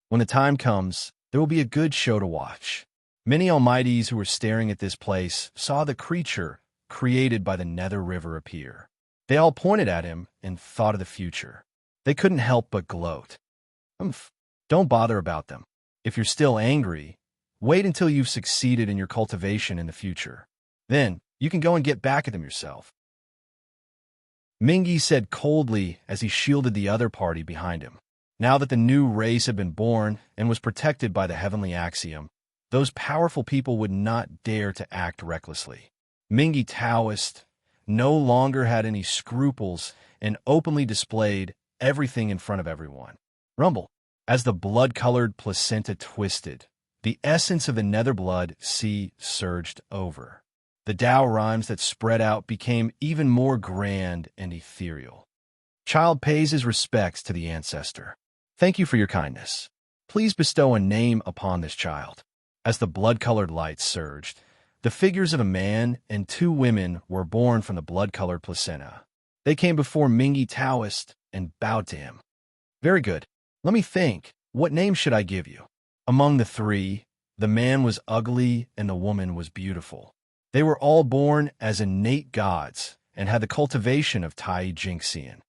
Speaker 1: When the time comes, there will be a good show to watch. Many almighties who were staring at this place saw the creature created by the Nether River appear. They all pointed at him and thought of the future. They couldn't help but gloat. Don't bother about them. If you're still angry, wait until you've succeeded in your cultivation in the future. Then, you can go and get back at them yourself. Mingy said coldly as he shielded the other party behind him. Now that the new race had been born and was protected by the heavenly axiom, those powerful people would not dare to act recklessly. Mingy Taoist no longer had any scruples and openly displayed everything in front of everyone. Rumble. As the blood-colored placenta twisted, the essence of the nether blood sea surged over. The Tao rhymes that spread out became even more grand and ethereal. Child pays his respects to the ancestor. Thank you for your kindness. Please bestow a name upon this child. As the blood-colored light surged, the figures of a man and two women were born from the blood-colored placenta. They came before Mingy Taoist and bowed to him. Very good. Let me think. What name should I give you? Among the three, the man was ugly and the woman was beautiful. They were all born as innate gods and had the cultivation of Tai Jingxian.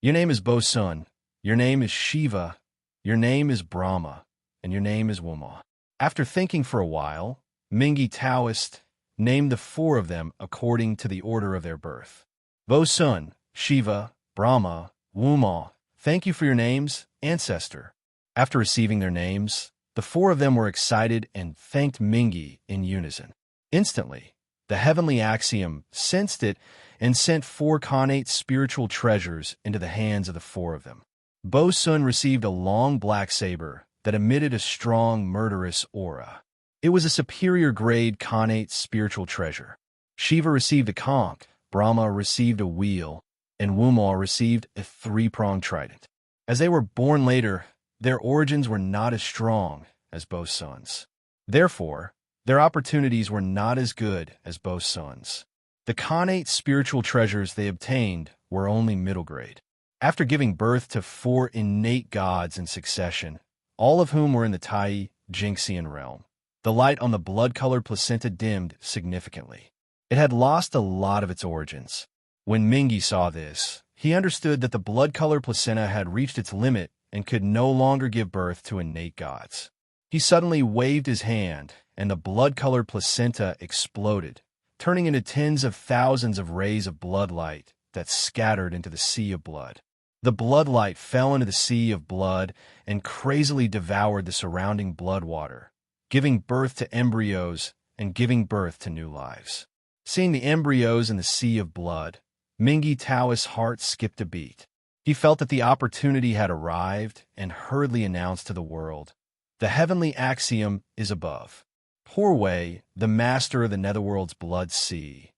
Speaker 1: Your name is Bosun, your name is Shiva, your name is Brahma, and your name is Wuma. After thinking for a while, Mingy Taoist named the four of them according to the order of their birth. Bosun, Shiva, Brahma, Wuma, thank you for your names, ancestor. After receiving their names, the four of them were excited and thanked Mingy in unison. Instantly, the heavenly axiom sensed it and sent four connate spiritual treasures into the hands of the four of them. Bosun received a long black saber that emitted a strong, murderous aura. It was a superior grade connate spiritual treasure. Shiva received a conch, Brahma received a wheel, and Wuma received a three-pronged trident. As they were born later, their origins were not as strong as Bosun's. Therefore, their opportunities were not as good as Bosun's. The connate spiritual treasures they obtained were only middle grade. After giving birth to four innate gods in succession, all of whom were in the Tai Jingxian realm, the light on the blood-colored placenta dimmed significantly. It had lost a lot of its origins. When Mingy saw this, he understood that the blood-colored placenta had reached its limit and could no longer give birth to innate gods. He suddenly waved his hand, and the blood-colored placenta exploded, turning into tens of thousands of rays of blood light that scattered into the sea of blood. The blood light fell into the sea of blood and crazily devoured the surrounding blood water, giving birth to embryos and giving birth to new lives. Seeing the embryos in the sea of blood, Mingy Taoist's heart skipped a beat. He felt that the opportunity had arrived and hurriedly announced to the world, "The heavenly axiom is above." Poor Wei, the master of the netherworld's blood sea.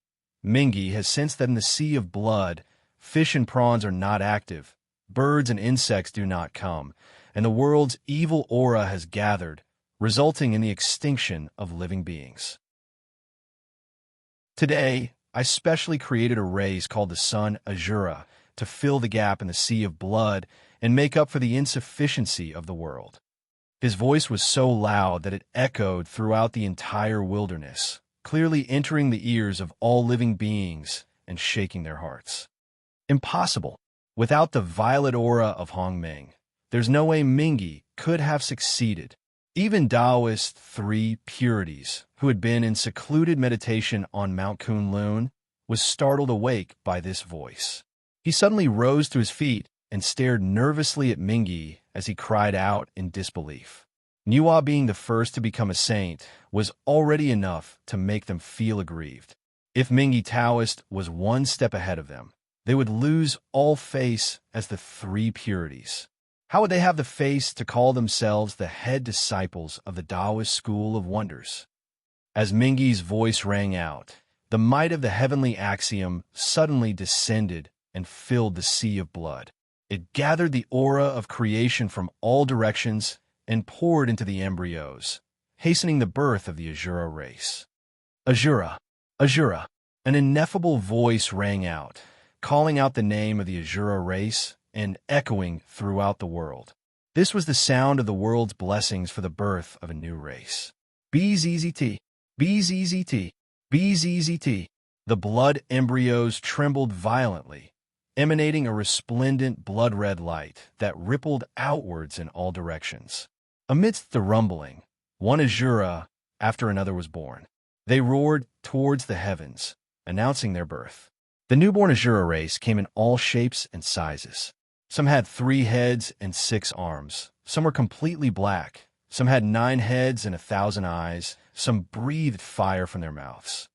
Speaker 1: Mingy has sensed that in the sea of blood, fish and prawns are not active, birds and insects do not come, and the world's evil aura has gathered, resulting in the extinction of living beings. Today, I specially created a race called the Sun Azura to fill the gap in the sea of blood and make up for the insufficiency of the world. His voice was so loud that it echoed throughout the entire wilderness, clearly entering the ears of all living beings and shaking their hearts. Impossible. Without the violet aura of Hongmeng, there's no way Mingy could have succeeded. Even Taoist three purities, who had been in secluded meditation on Mount Kunlun, was startled awake by this voice. He suddenly rose to his feet and stared nervously at Mingy as he cried out in disbelief. Nuwa being the first to become a saint was already enough to make them feel aggrieved. If Mingy Taoist was one step ahead of them, they would lose all face as the three purities. How would they have the face to call themselves the head disciples of the Taoist school of wonders? As Mingy's voice rang out, the might of the heavenly axiom suddenly descended and filled the sea of blood. It gathered the aura of creation from all directions and poured into the embryos, hastening the birth of the Azura race. Azura, Azura. An ineffable voice rang out, calling out the name of the Azura race and echoing throughout the world. This was the sound of the world's blessings for the birth of a new race. BZZT, BZZT, BZZT. The blood embryos trembled violently, emanating a resplendent blood-red light that rippled outwards in all directions. Amidst the rumbling, one Azura after another was born. They roared towards the heavens, announcing their birth. The newborn Azura race came in all shapes and sizes. Some had 3 heads and 6 arms. Some were completely black. Some had 9 heads and 1,000 eyes. Some breathed fire from their mouths.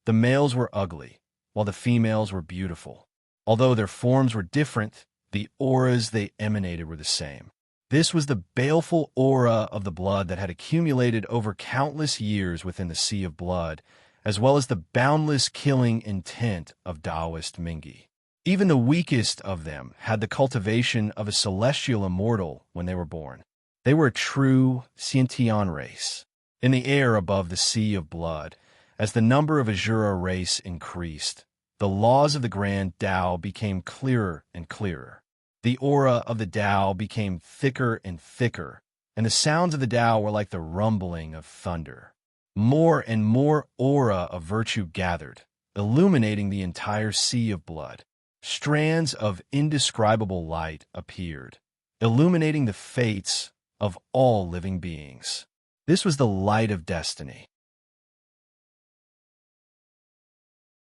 Speaker 1: The males were ugly, while the females were beautiful. Although their forms were different, the auras they emanated were the same. This was the baleful aura of the blood that had accumulated over countless years within the sea of blood, as well as the boundless killing intent of Taoist Mingy. Even the weakest of them had the cultivation of a celestial immortal when they were born. They were a true Xiantian race. In the air above the sea of blood, as the number of Azura race increased, the laws of the grand Tao became clearer and clearer. The aura of the Tao became thicker and thicker, and the sounds of the Tao were like the rumbling of thunder. More and more aura of virtue gathered, illuminating the entire sea of blood. Strands of indescribable light appeared, illuminating the fates of all living beings. This was the light of destiny.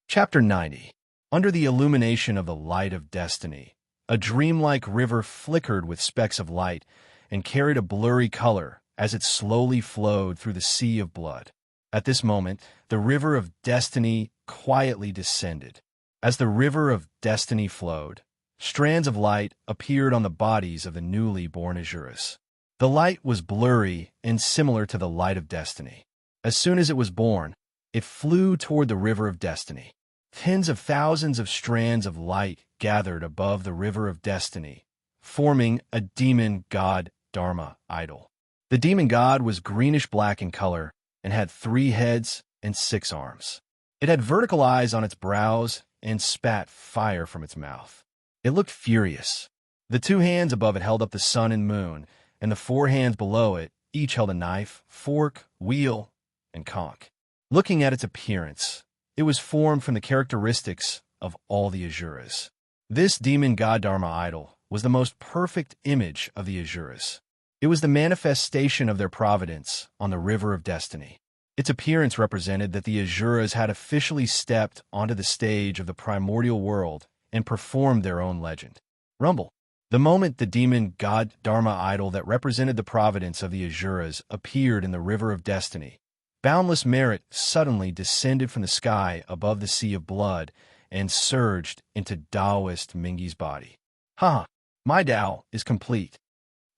Speaker 1: Chapter 90. Under the illumination of the light of destiny, a dreamlike river flickered with specks of light and carried a blurry color as it slowly flowed through the sea of blood. At this moment, the river of destiny quietly descended. As the river of destiny flowed, strands of light appeared on the bodies of the newly born Azuras. The light was blurry and similar to the light of destiny. As soon as it was born, it flew toward the river of destiny. Tens of thousands of strands of light gathered above the river of destiny, forming a demon god Dharma idol. The demon god was greenish-black in color and had 3 heads and 6 arms. It had vertical eyes on its brows and spat fire from its mouth. It looked furious. The 2 hands above it held up the sun and moon, and the 4 hands below it each held a knife, fork, wheel, and conch. Looking at its appearance, it was formed from the characteristics of all the Azuras. This demon god Dharma idol was the most perfect image of the Azuras. It was the manifestation of their providence on the river of destiny. Its appearance represented that the Azuras had officially stepped onto the stage of the primordial world and performed their own legend. Rumble. The moment the demon god Dharma idol that represented the providence of the Azuras appeared in the river of destiny, boundless merit suddenly descended from the sky above the sea of blood and surged into Taoist Mingy's body. Ha! My Tao is complete.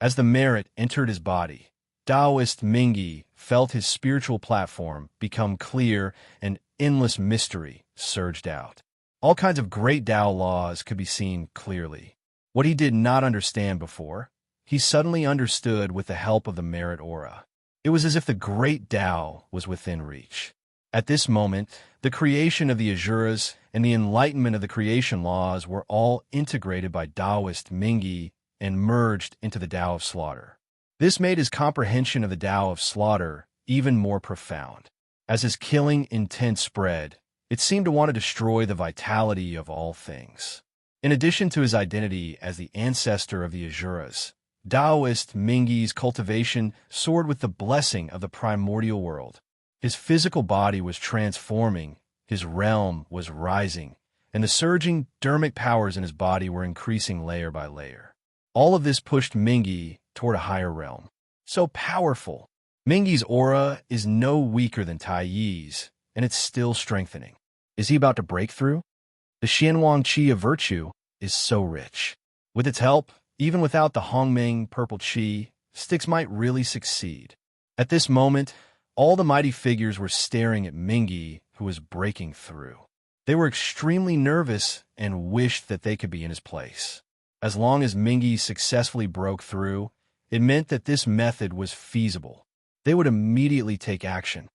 Speaker 1: As the merit entered his body, Taoist Mingy felt his spiritual platform become clear and endless mystery surged out. All kinds of great Tao laws could be seen clearly. What he did not understand before, he suddenly understood with the help of the merit aura. It was as if the great Tao was within reach. At this moment, the creation of the Azuras and the enlightenment of the creation laws were all integrated by Taoist Mingy and merged into the Tao of slaughter. This made his comprehension of the Tao of slaughter even more profound. As his killing intent spread, it seemed to want to destroy the vitality of all things. In addition to his identity as the ancestor of the Azuras, Taoist Mingy's cultivation soared with the blessing of the primordial world. His physical body was transforming, his realm was rising, and the surging dharmic powers in his body were increasing layer by layer. All of this pushed Mingy toward a higher realm. So powerful! Mingy's aura is no weaker than Tai Yi's, and it's still strengthening. Is he about to break through? The Xianwang Qi of virtue is so rich. With its help, even without the Hongmeng purple chi, Styx might really succeed. At this moment, all the mighty figures were staring at Mingy, who was breaking through. They were extremely nervous and wished that they could be in his place. As long as Mingy successfully broke through, it meant that this method was feasible. They would immediately take action.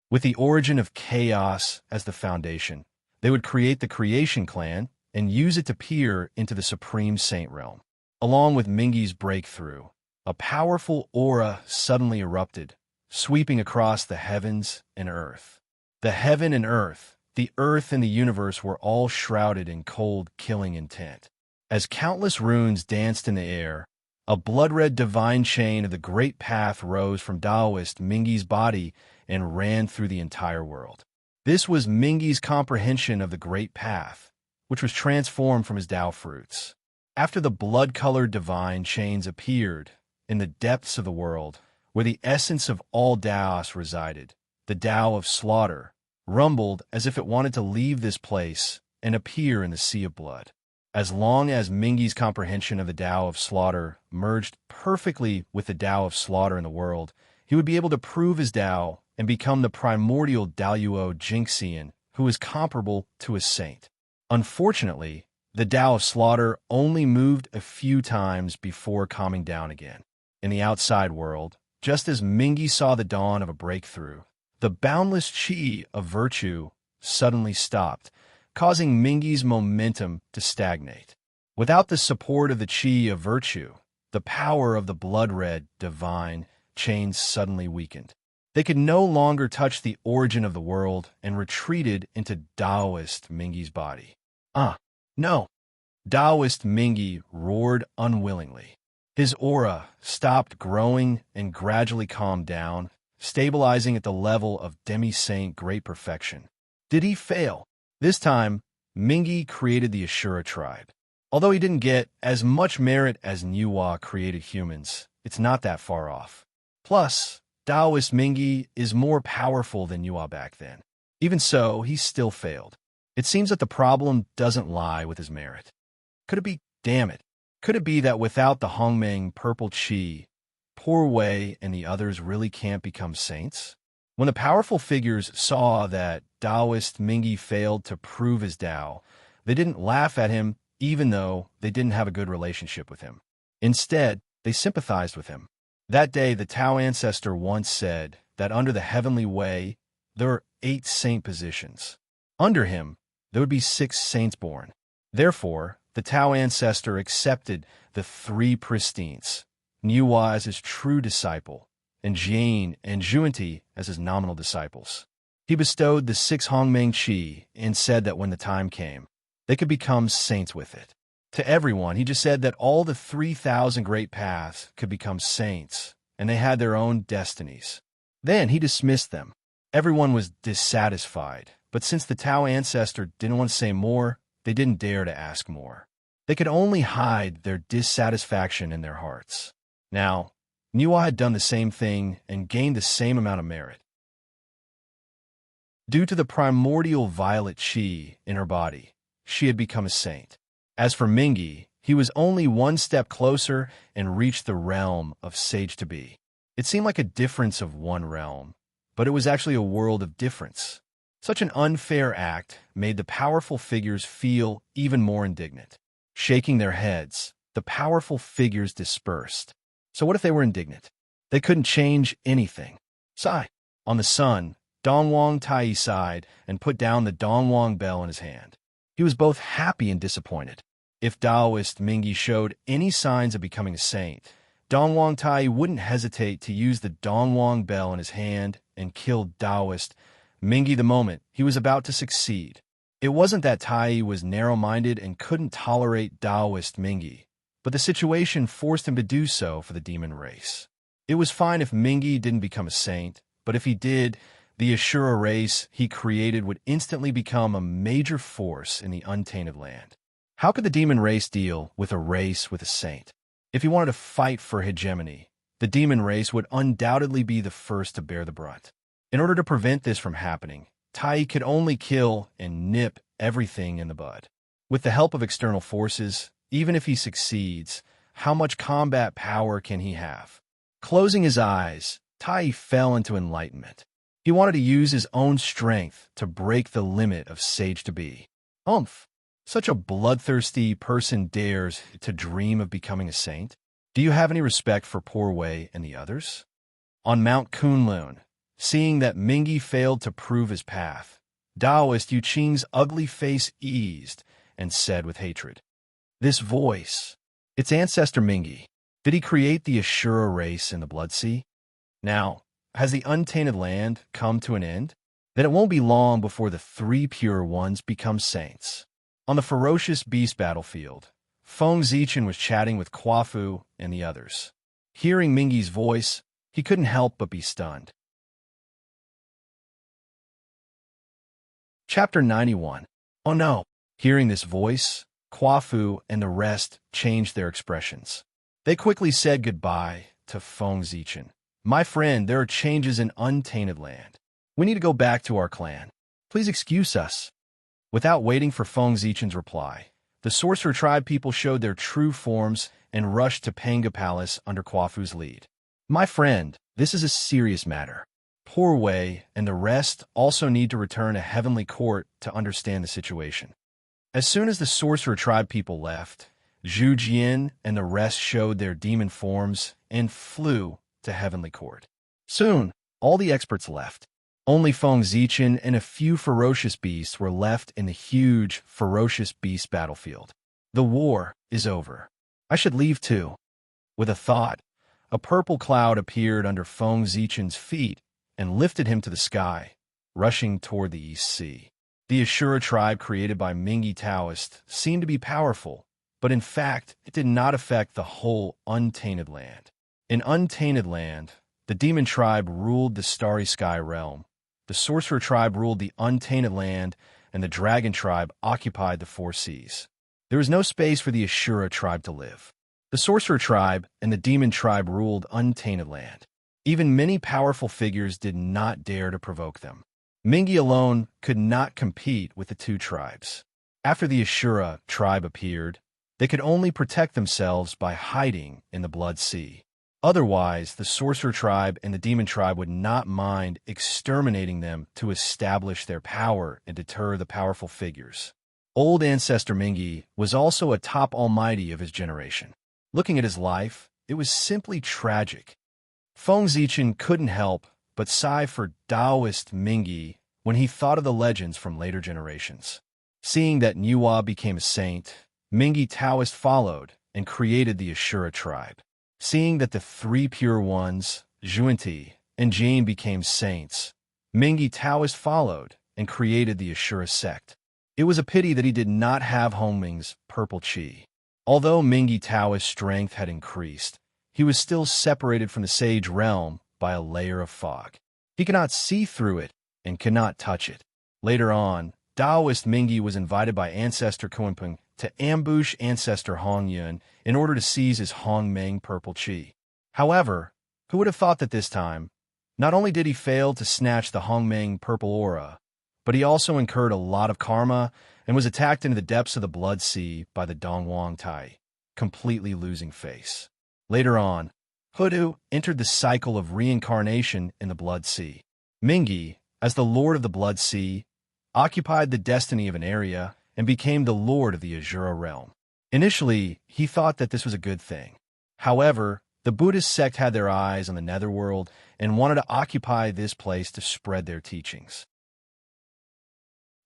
Speaker 1: With the origin of chaos as the foundation, they would create the Creation Clan and use it to peer into the Supreme Saint realm. Along with Mingy's breakthrough, a powerful aura suddenly erupted, sweeping across the heavens and earth. The heaven and earth, the earth and the universe were all shrouded in cold, killing intent. As countless runes danced in the air, a blood-red divine chain of the Great Path rose from Taoist Mingy's body and ran through the entire world. This was Mingy's comprehension of the Great Path, which was transformed from his Tao fruits. After the blood-colored divine chains appeared in the depths of the world, where the essence of all Taos resided, the Tao of slaughter rumbled as if it wanted to leave this place and appear in the sea of blood. As long as Mingy's comprehension of the Tao of slaughter merged perfectly with the Tao of slaughter in the world, he would be able to prove his Tao and become the primordial Daoyuo Jinxian, who is comparable to a saint. Unfortunately, the Tao of slaughter only moved a few times before calming down again. In the outside world, just as Mingy saw the dawn of a breakthrough, the boundless chi of virtue suddenly stopped, causing Mingy's momentum to stagnate. Without the support of the chi of virtue, the power of the blood-red, divine chains suddenly weakened. They could no longer touch the origin of the world and retreated into Taoist Mingy's body. No! Taoist Mingy roared unwillingly. His aura stopped growing and gradually calmed down, stabilizing at the level of demi-saint great perfection. Did he fail? This time, Mingy created the Ashura tribe. Although he didn't get as much merit as Niwa created humans, it's not that far off. Plus, Taoist Mingy is more powerful than Niwa back then. Even so, he still failed. It seems that the problem doesn't lie with his merit. Could it be, damn it, could it be that without the Hongmeng purple chi, Poor Wei and the others really can't become saints? When the powerful figures saw that Taoist Mingy failed to prove his Tao, they didn't laugh at him even though they didn't have a good relationship with him. Instead, they sympathized with him. That day, the Tao ancestor once said that under the heavenly way, there are 8 saint positions. Under him, there would be 6 saints born. Therefore, the Tao ancestor accepted the 3 pristines, Niwa as his true disciple, and Jian and Zhuanti as his nominal disciples. He bestowed the 6 Hongmeng Qi and said that when the time came, they could become saints with it. To everyone, he just said that all the 3,000 great paths could become saints, and they had their own destinies. Then he dismissed them. Everyone was dissatisfied, but since the Tao ancestor didn't want to say more, they didn't dare to ask more. They could only hide their dissatisfaction in their hearts. Now, Niwa had done the same thing and gained the same amount of merit. Due to the primordial violet chi in her body, she had become a saint. As for Mingy, he was only one step closer and reached the realm of sage-to-be. It seemed like a difference of one realm, but it was actually a world of difference. Such an unfair act made the powerful figures feel even more indignant. Shaking their heads, the powerful figures dispersed. So what if they were indignant? They couldn't change anything. Sigh. On the sun, Dongwang Tai sighed and put down the Dongwang bell in his hand. He was both happy and disappointed. If Taoist Mingy showed any signs of becoming a saint, Dongwang Tai wouldn't hesitate to use the Dongwang bell in his hand and kill Taoist Mingy the moment he was about to succeed. It wasn't that Tai was narrow-minded and couldn't tolerate Taoist Mingy, but the situation forced him to do so for the demon race. It was fine if Mingy didn't become a saint, but if he did, the Ashura race he created would instantly become a major force in the untainted land. How could the demon race deal with a race with a saint? If he wanted to fight for hegemony, the demon race would undoubtedly be the first to bear the brunt. In order to prevent this from happening, Tai could only kill and nip everything in the bud. With the help of external forces, even if he succeeds, how much combat power can he have? Closing his eyes, Tai fell into enlightenment. He wanted to use his own strength to break the limit of sage to be. Umph! Such a bloodthirsty person dares to dream of becoming a saint? Do you have any respect for Poor Wei and the others? On Mount Kunlun, seeing that Mingi failed to prove his path, Taoist Yu Qing's ugly face eased and said with hatred, "This voice, its ancestor Mingi. Did he create the Ashura race in the Blood Sea? Now, has the untainted land come to an end? Then it won't be long before the three pure ones become saints." On the ferocious beast battlefield, Feng Zichen was chatting with Quafu and the others. Hearing Mingi's voice, he couldn't help but be stunned. Chapter 91. Oh no! Hearing this voice, Quafu and the rest changed their expressions. They quickly said goodbye to Feng Zichen. "My friend, there are changes in untainted land. We need to go back to our clan. Please excuse us." Without waiting for Feng Zichen's reply, the Sorcerer Tribe people showed their true forms and rushed to Panga Palace under Quafu's lead. "My friend, this is a serious matter. Poor Wei and the rest also need to return to Heavenly Court to understand the situation." As soon as the Sorcerer Tribe people left, Zhu Jian and the rest showed their demon forms and flew to Heavenly Court. Soon, all the experts left. Only Feng Zichen and a few ferocious beasts were left in the huge, ferocious beast battlefield. The war is over. I should leave too. With a thought, a purple cloud appeared under Feng Zichen's feet and lifted him to the sky, rushing toward the East Sea. The Ashura tribe created by Mingi Taoist seemed to be powerful, but in fact, it did not affect the whole untainted land. In untainted land, the demon tribe ruled the starry sky realm, the sorcerer tribe ruled the untainted land, and the dragon tribe occupied the four seas. There was no space for the Ashura tribe to live. The sorcerer tribe and the demon tribe ruled untainted land. Even many powerful figures did not dare to provoke them. Mingi alone could not compete with the two tribes. After the Ashura tribe appeared, they could only protect themselves by hiding in the Blood Sea. Otherwise, the sorcerer tribe and the demon tribe would not mind exterminating them to establish their power and deter the powerful figures. Old Ancestor Mingi was also a top almighty of his generation. Looking at his life, it was simply tragic. Feng Zichen couldn't help but sigh for Taoist Mingi when he thought of the legends from later generations. Seeing that Nuwa became a saint, Mingi Taoist followed and created the Ashura tribe. Seeing that the three pure ones, Zhuanti and Jane, became saints, Mingi Taoist followed and created the Ashura sect. It was a pity that he did not have Hongming's purple chi. Although Mingi Taoist's strength had increased, he was still separated from the sage realm by a layer of fog. He could not see through it and could not touch it. Later on, Taoist Mingi was invited by Ancestor Kuanping to ambush Ancestor Hongyun in order to seize his Hongmeng purple chi. However, who would have thought that this time, not only did he fail to snatch the Hongmeng purple aura, but he also incurred a lot of karma and was attacked into the depths of the Blood Sea by the Dongwang Tai, completely losing face. Later on, Hoodoo entered the cycle of reincarnation in the Blood Sea. Mingi, as the Lord of the Blood Sea, occupied the destiny of an area and became the Lord of the Ashura realm. Initially, he thought that this was a good thing. However, the Buddhist sect had their eyes on the netherworld and wanted to occupy this place to spread their teachings.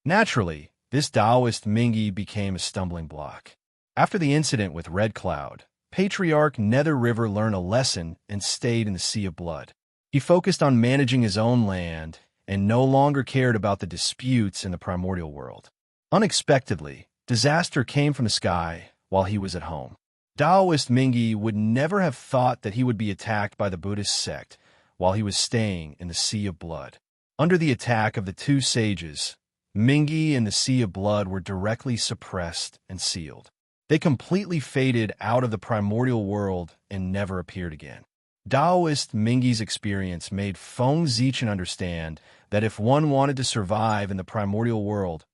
Speaker 1: Naturally, this Taoist Mingi became a stumbling block. After the incident with Red Cloud, Patriarch Nether River learned a lesson and stayed in the Sea of Blood. He focused on managing his own land and no longer cared about the disputes in the primordial world. Unexpectedly, disaster came from the sky while he was at home. Taoist Mingi would never have thought that he would be attacked by the Buddhist sect while he was staying in the Sea of Blood. Under the attack of the two sages, Mingi and the Sea of Blood were directly suppressed and sealed. They completely faded out of the primordial world and never appeared again. Taoist Mingi's experience made Feng Zichen understand that if one wanted to survive in the primordial world,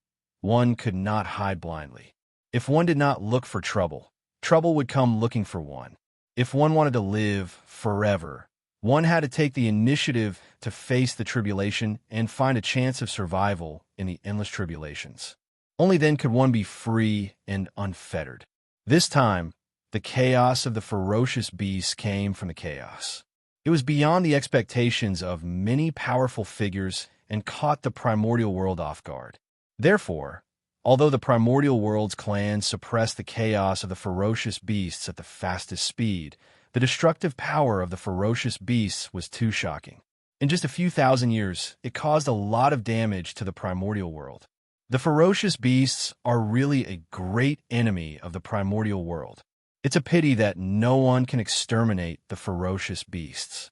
Speaker 1: one could not hide blindly. If one did not look for trouble, trouble would come looking for one. If one wanted to live forever, one had to take the initiative to face the tribulation and find a chance of survival in the endless tribulations. Only then could one be free and unfettered. This time, the chaos of the ferocious beast came from the chaos. It was beyond the expectations of many powerful figures and caught the primordial world off guard. Therefore, although the primordial world's clans suppressed the chaos of the ferocious beasts at the fastest speed, the destructive power of the ferocious beasts was too shocking. In just a few thousand years, it caused a lot of damage to the primordial world. The ferocious beasts are really a great enemy of the primordial world. It's a pity that no one can exterminate the ferocious beasts.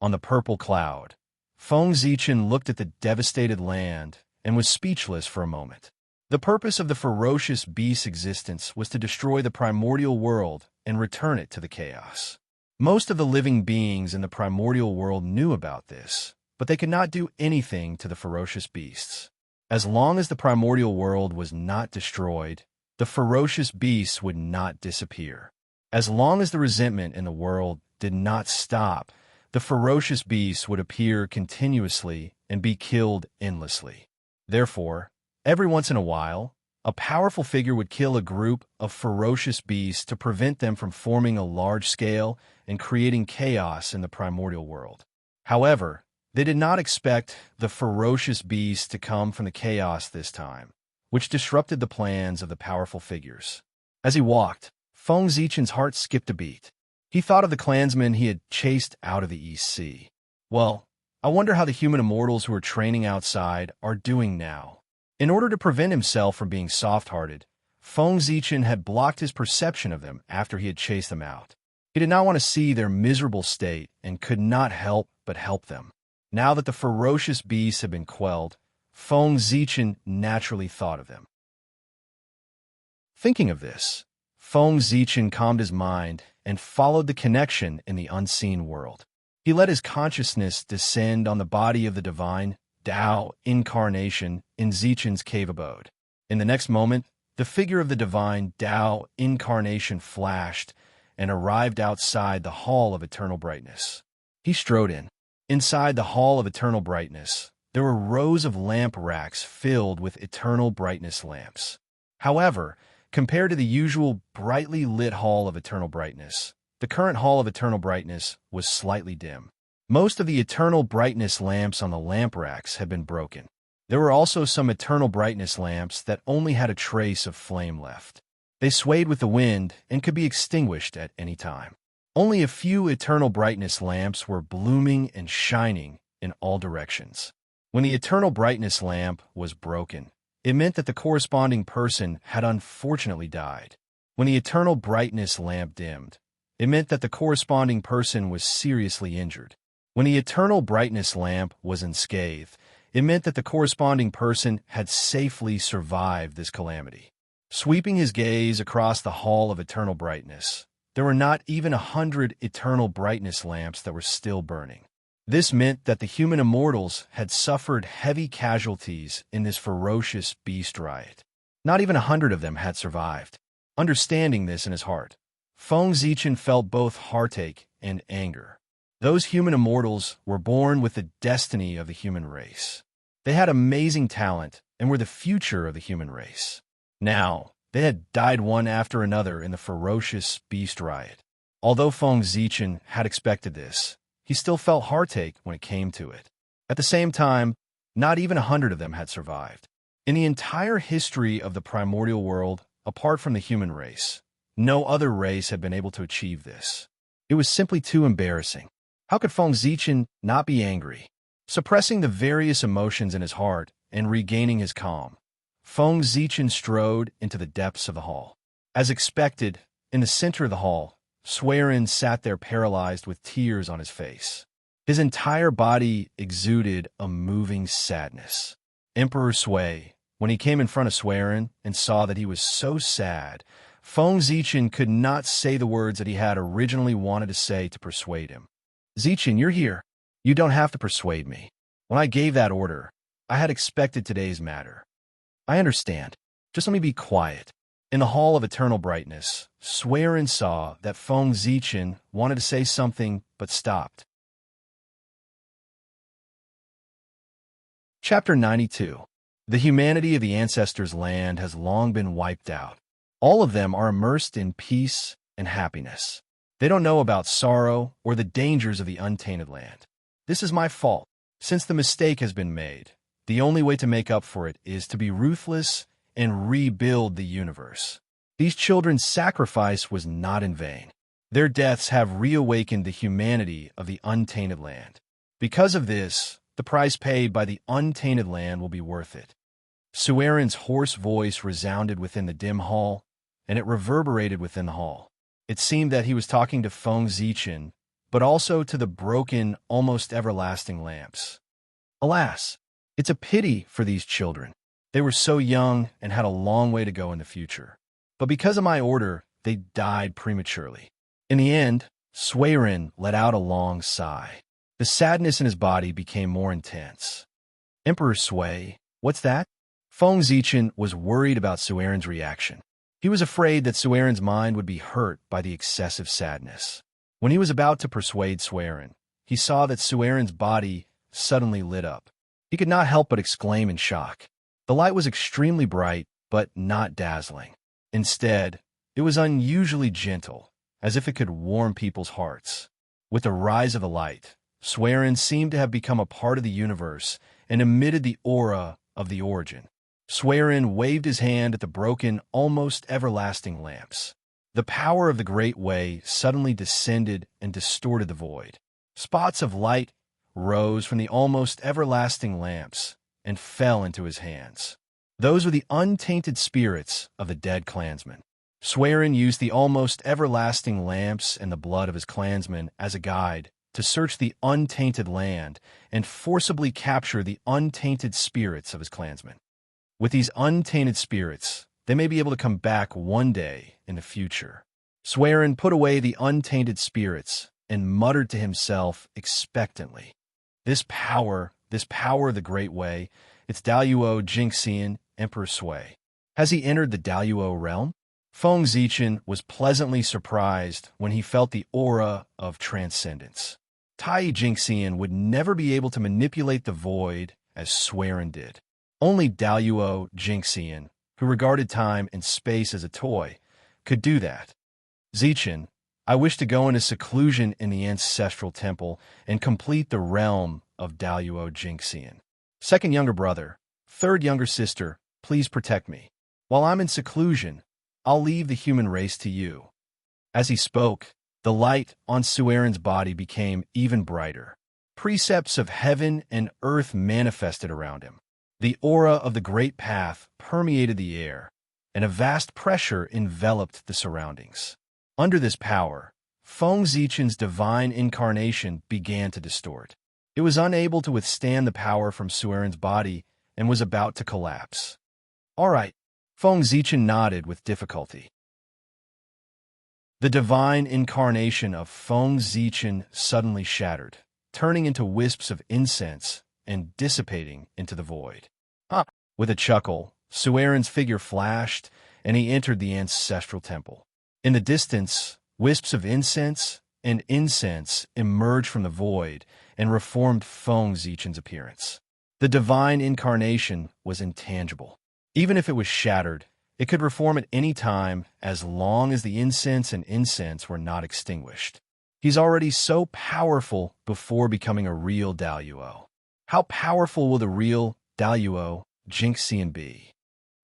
Speaker 1: On the purple cloud, Feng Zichen looked at the devastated land and was speechless for a moment. The purpose of the ferocious beast's existence was to destroy the primordial world and return it to the chaos. Most of the living beings in the primordial world knew about this, but they could not do anything to the ferocious beasts. As long as the primordial world was not destroyed, the ferocious beasts would not disappear. As long as the resentment in the world did not stop, the ferocious beasts would appear continuously and be killed endlessly. Therefore, every once in a while, a powerful figure would kill a group of ferocious beasts to prevent them from forming a large scale and creating chaos in the primordial world. However, they did not expect the ferocious beasts to come from the chaos this time, which disrupted the plans of the powerful figures. As he walked, Feng Zichen's heart skipped a beat. He thought of the clansmen he had chased out of the East Sea. Well, I wonder how the human immortals who are training outside are doing now. In order to prevent himself from being soft-hearted, Feng Zichen had blocked his perception of them after he had chased them out. He did not want to see their miserable state and could not help but help them. Now that the ferocious beasts had been quelled, Feng Zichen naturally thought of them. Thinking of this, Feng Zichen calmed his mind and followed the connection in the unseen world. He let his consciousness descend on the body of the divine Tao incarnation in Zichen's cave abode. In the next moment, the figure of the divine Tao incarnation flashed and arrived outside the Hall of Eternal Brightness. He strode in. Inside the Hall of Eternal Brightness, there were rows of lamp racks filled with eternal brightness lamps. However, compared to the usual brightly lit Hall of Eternal Brightness, the current Hall of Eternal Brightness was slightly dim. Most of the eternal brightness lamps on the lamp racks had been broken. There were also some eternal brightness lamps that only had a trace of flame left. They swayed with the wind and could be extinguished at any time. Only a few eternal brightness lamps were blooming and shining in all directions. When the eternal brightness lamp was broken, it meant that the corresponding person had unfortunately died. When the eternal brightness lamp dimmed, it meant that the corresponding person was seriously injured. When the eternal brightness lamp was unscathed, it meant that the corresponding person had safely survived this calamity. Sweeping his gaze across the Hall of Eternal Brightness, there were not even 100 eternal brightness lamps that were still burning. This meant that the human immortals had suffered heavy casualties in this ferocious beast riot. Not even 100 of them had survived. Understanding this in his heart, Feng Zichen felt both heartache and anger. Those human immortals were born with the destiny of the human race. They had amazing talent and were the future of the human race. Now, they had died one after another in the ferocious beast riot. Although Feng Zichen had expected this, he still felt heartache when it came to it. At the same time, not even 100 of them had survived. In the entire history of the primordial world, apart from the human race, no other race had been able to achieve this. It was simply too embarrassing. How could Feng Zichen not be angry? Suppressing the various emotions in his heart and regaining his calm, Feng Zichen strode into the depths of the hall. As expected, in the center of the hall, Serene sat there paralyzed with tears on his face. His entire body exuded a moving sadness. Emperor Sui, when he came in front of Serene and saw that he was so sad, Feng Zichen could not say the words that he had originally wanted to say to persuade him. Zichen, you're here. You don't have to persuade me. When I gave that order, I had expected today's matter. I understand. Just let me be quiet. In the Hall of Eternal Brightness, Suiren saw that Feng Zichen wanted to say something but stopped. Chapter 92. The humanity of the ancestors' land has long been wiped out. All of them are immersed in peace and happiness. They don't know about sorrow or the dangers of the untainted land. This is my fault. Since the mistake has been made, the only way to make up for it is to be ruthless and rebuild the universe. These children's sacrifice was not in vain. Their deaths have reawakened the humanity of the untainted land. Because of this, the price paid by the untainted land will be worth it. Suiren's hoarse voice resounded within the dim hall, and it reverberated within the hall. It seemed that he was talking to Feng Zichen, but also to the broken, almost everlasting lamps. Alas, it's a pity for these children. They were so young and had a long way to go in the future. But because of my order, they died prematurely. In the end, Suiren let out a long sigh. The sadness in his body became more intense. Emperor Sui, what's that? Feng Zichen was worried about Suiren's reaction. He was afraid that Suiren's mind would be hurt by the excessive sadness. When he was about to persuade Suiren, he saw that Suiren's body suddenly lit up. He could not help but exclaim in shock. The light was extremely bright, but not dazzling. Instead, it was unusually gentle, as if it could warm people's hearts. With the rise of the light, Suiren seemed to have become a part of the universe and emitted the aura of the origin. Suiren waved his hand at the broken, almost everlasting lamps. The power of the Great Way suddenly descended and distorted the void. Spots of light rose from the almost everlasting lamps and fell into his hands. Those were the untainted spirits of the dead clansmen. Suiren used the almost everlasting lamps and the blood of his clansmen as a guide to search the untainted land and forcibly capture the untainted spirits of his clansmen. With these untainted spirits, they may be able to come back one day in the future. Suiren put away the untainted spirits and muttered to himself expectantly. This power of the Great Way, it's Daluo Jingxian, Emperor Sui. Has he entered the Daluo realm? Feng Zichen was pleasantly surprised when he felt the aura of transcendence. Tai Jingxian would never be able to manipulate the void as Suiren did. Only Daluo Jingxian, who regarded time and space as a toy, could do that. Zichen, I wish to go into seclusion in the ancestral temple and complete the realm of Daluo Jingxian. Second younger brother, third younger sister, please protect me. While I'm in seclusion, I'll leave the human race to you. As he spoke, the light on Suiren's body became even brighter. Precepts of heaven and earth manifested around him. The aura of the great path permeated the air, and a vast pressure enveloped the surroundings. Under this power, Feng Zichen's divine incarnation began to distort. It was unable to withstand the power from Suiren's body and was about to collapse. All right, Feng Zichen nodded with difficulty. The divine incarnation of Feng Zichen suddenly shattered, turning into wisps of incense and dissipating into the void. With a chuckle, Suiren's figure flashed, and he entered the ancestral temple. In the distance, wisps of incense and incense emerged from the void and reformed Feng Zichen's appearance. The divine incarnation was intangible. Even if it was shattered, it could reform at any time as long as the incense and incense were not extinguished. He's already so powerful before becoming a real Daluo. How powerful will the real Daluo Jingxian be?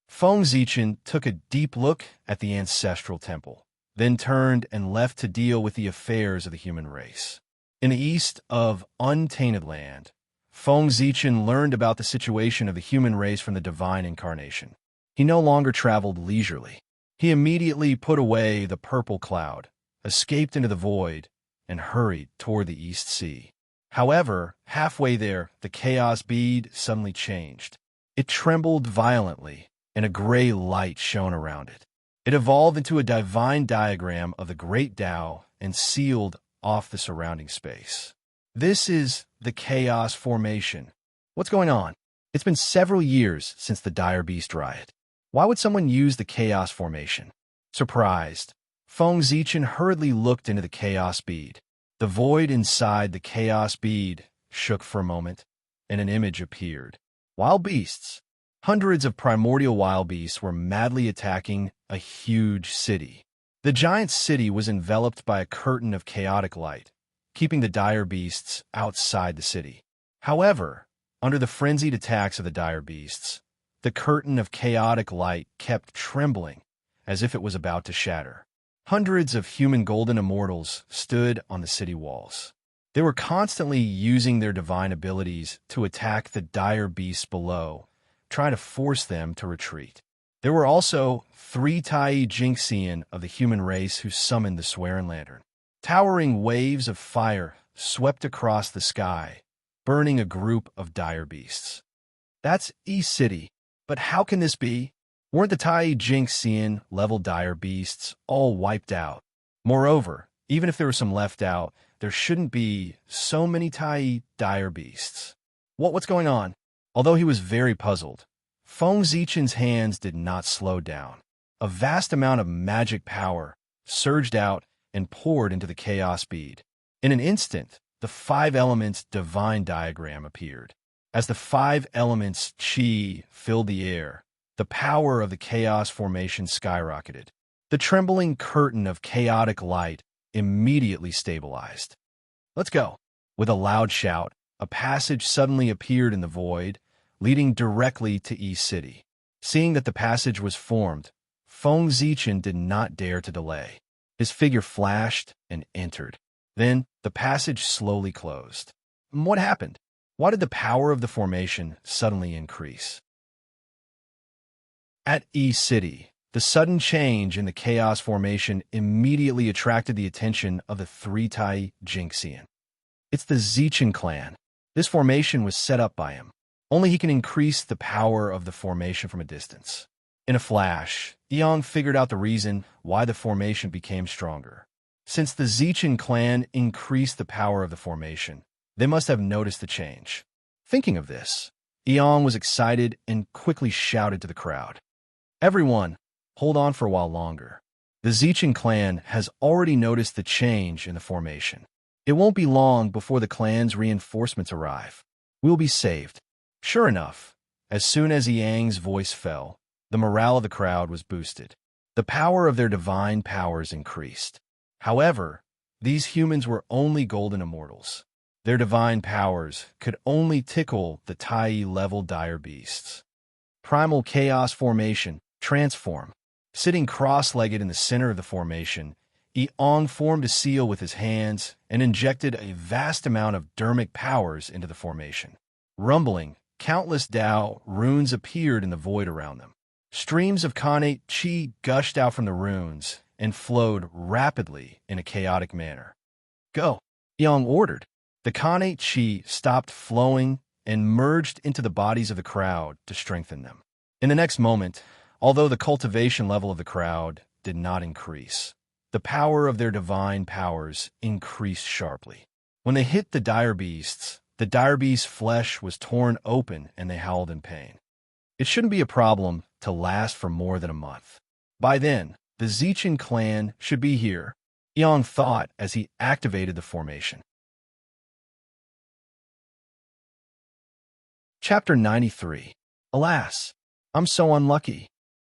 Speaker 1: Feng Zichen took a deep look at the ancestral temple, then turned and left to deal with the affairs of the human race. In the east of Untainted Land, Feng Zichen learned about the situation of the human race from the divine incarnation. He no longer traveled leisurely. He immediately put away the purple cloud, escaped into the void, and hurried toward the East Sea. However, halfway there, the chaos bead suddenly changed. It trembled violently, and a gray light shone around it. It evolved into a divine diagram of the Great Tao and sealed off the surrounding space. This is the Chaos Formation. What's going on? It's been several years since the Dire Beast riot. Why would someone use the chaos formation? Surprised, Feng Zichen hurriedly looked into the chaos bead. The void inside the chaos bead shook for a moment, and an image appeared. Wild beasts. Hundreds of primordial wild beasts were madly attacking a huge city. The giant city was enveloped by a curtain of chaotic light, keeping the dire beasts outside the city. However, under the frenzied attacks of the dire beasts, the curtain of chaotic light kept trembling as if it was about to shatter. Hundreds of human golden immortals stood on the city walls. They were constantly using their divine abilities to attack the dire beasts below, trying to force them to retreat. There were also 3 Tai Jinxian of the human race who summoned the Swearing Lantern. Towering waves of fire swept across the sky, burning a group of dire beasts. That's East City, but how can this be? Weren't the Tai Jinxian level dire beasts all wiped out? Moreover, even if there were some left out, there shouldn't be so many Tai dire beasts. What's going on? Although he was very puzzled, Feng Zichen's hands did not slow down. A vast amount of magic power surged out and poured into the chaos bead. In an instant, the 5 elements divine diagram appeared. As the 5 elements chi filled the air, the power of the chaos formation skyrocketed. The trembling curtain of chaotic light immediately stabilized. Let's go. With a loud shout, a passage suddenly appeared in the void, leading directly to East City. Seeing that the passage was formed, Feng Zichen did not dare to delay. His figure flashed and entered. Then, the passage slowly closed. What happened? Why did the power of the formation suddenly increase? At East City, the sudden change in the chaos formation immediately attracted the attention of the 3 Tai Jinxian. It's the Zichen clan. This formation was set up by him. Only he can increase the power of the formation from a distance. In a flash, Yang figured out the reason why the formation became stronger. Since the Zichen clan increased the power of the formation, they must have noticed the change. Thinking of this, Yang was excited and quickly shouted to the crowd. Everyone, hold on for a while longer. The Zichen clan has already noticed the change in the formation. It won't be long before the clan's reinforcements arrive. We'll be saved. Sure enough, as soon as Yang's voice fell, the morale of the crowd was boosted. The power of their divine powers increased. However, these humans were only golden immortals. Their divine powers could only tickle the Tai-level dire beasts. Primal chaos formation, transform. Sitting cross-legged in the center of the formation, Eong formed a seal with his hands and injected a vast amount of dermic powers into the formation. Rumbling, countless Dao runes appeared in the void around them. Streams of Khanate Chi gushed out from the runes and flowed rapidly in a chaotic manner. Go, Eong ordered. The Khanate Chi stopped flowing and merged into the bodies of the crowd to strengthen them. In the next moment, although the cultivation level of the crowd did not increase, the power of their divine powers increased sharply. When they hit the dire beasts' flesh was torn open and they howled in pain. It shouldn't be a problem to last for more than a month. By then, the Zichen clan should be here, Eong thought as he activated the formation. Chapter 93. Alas, I'm so unlucky.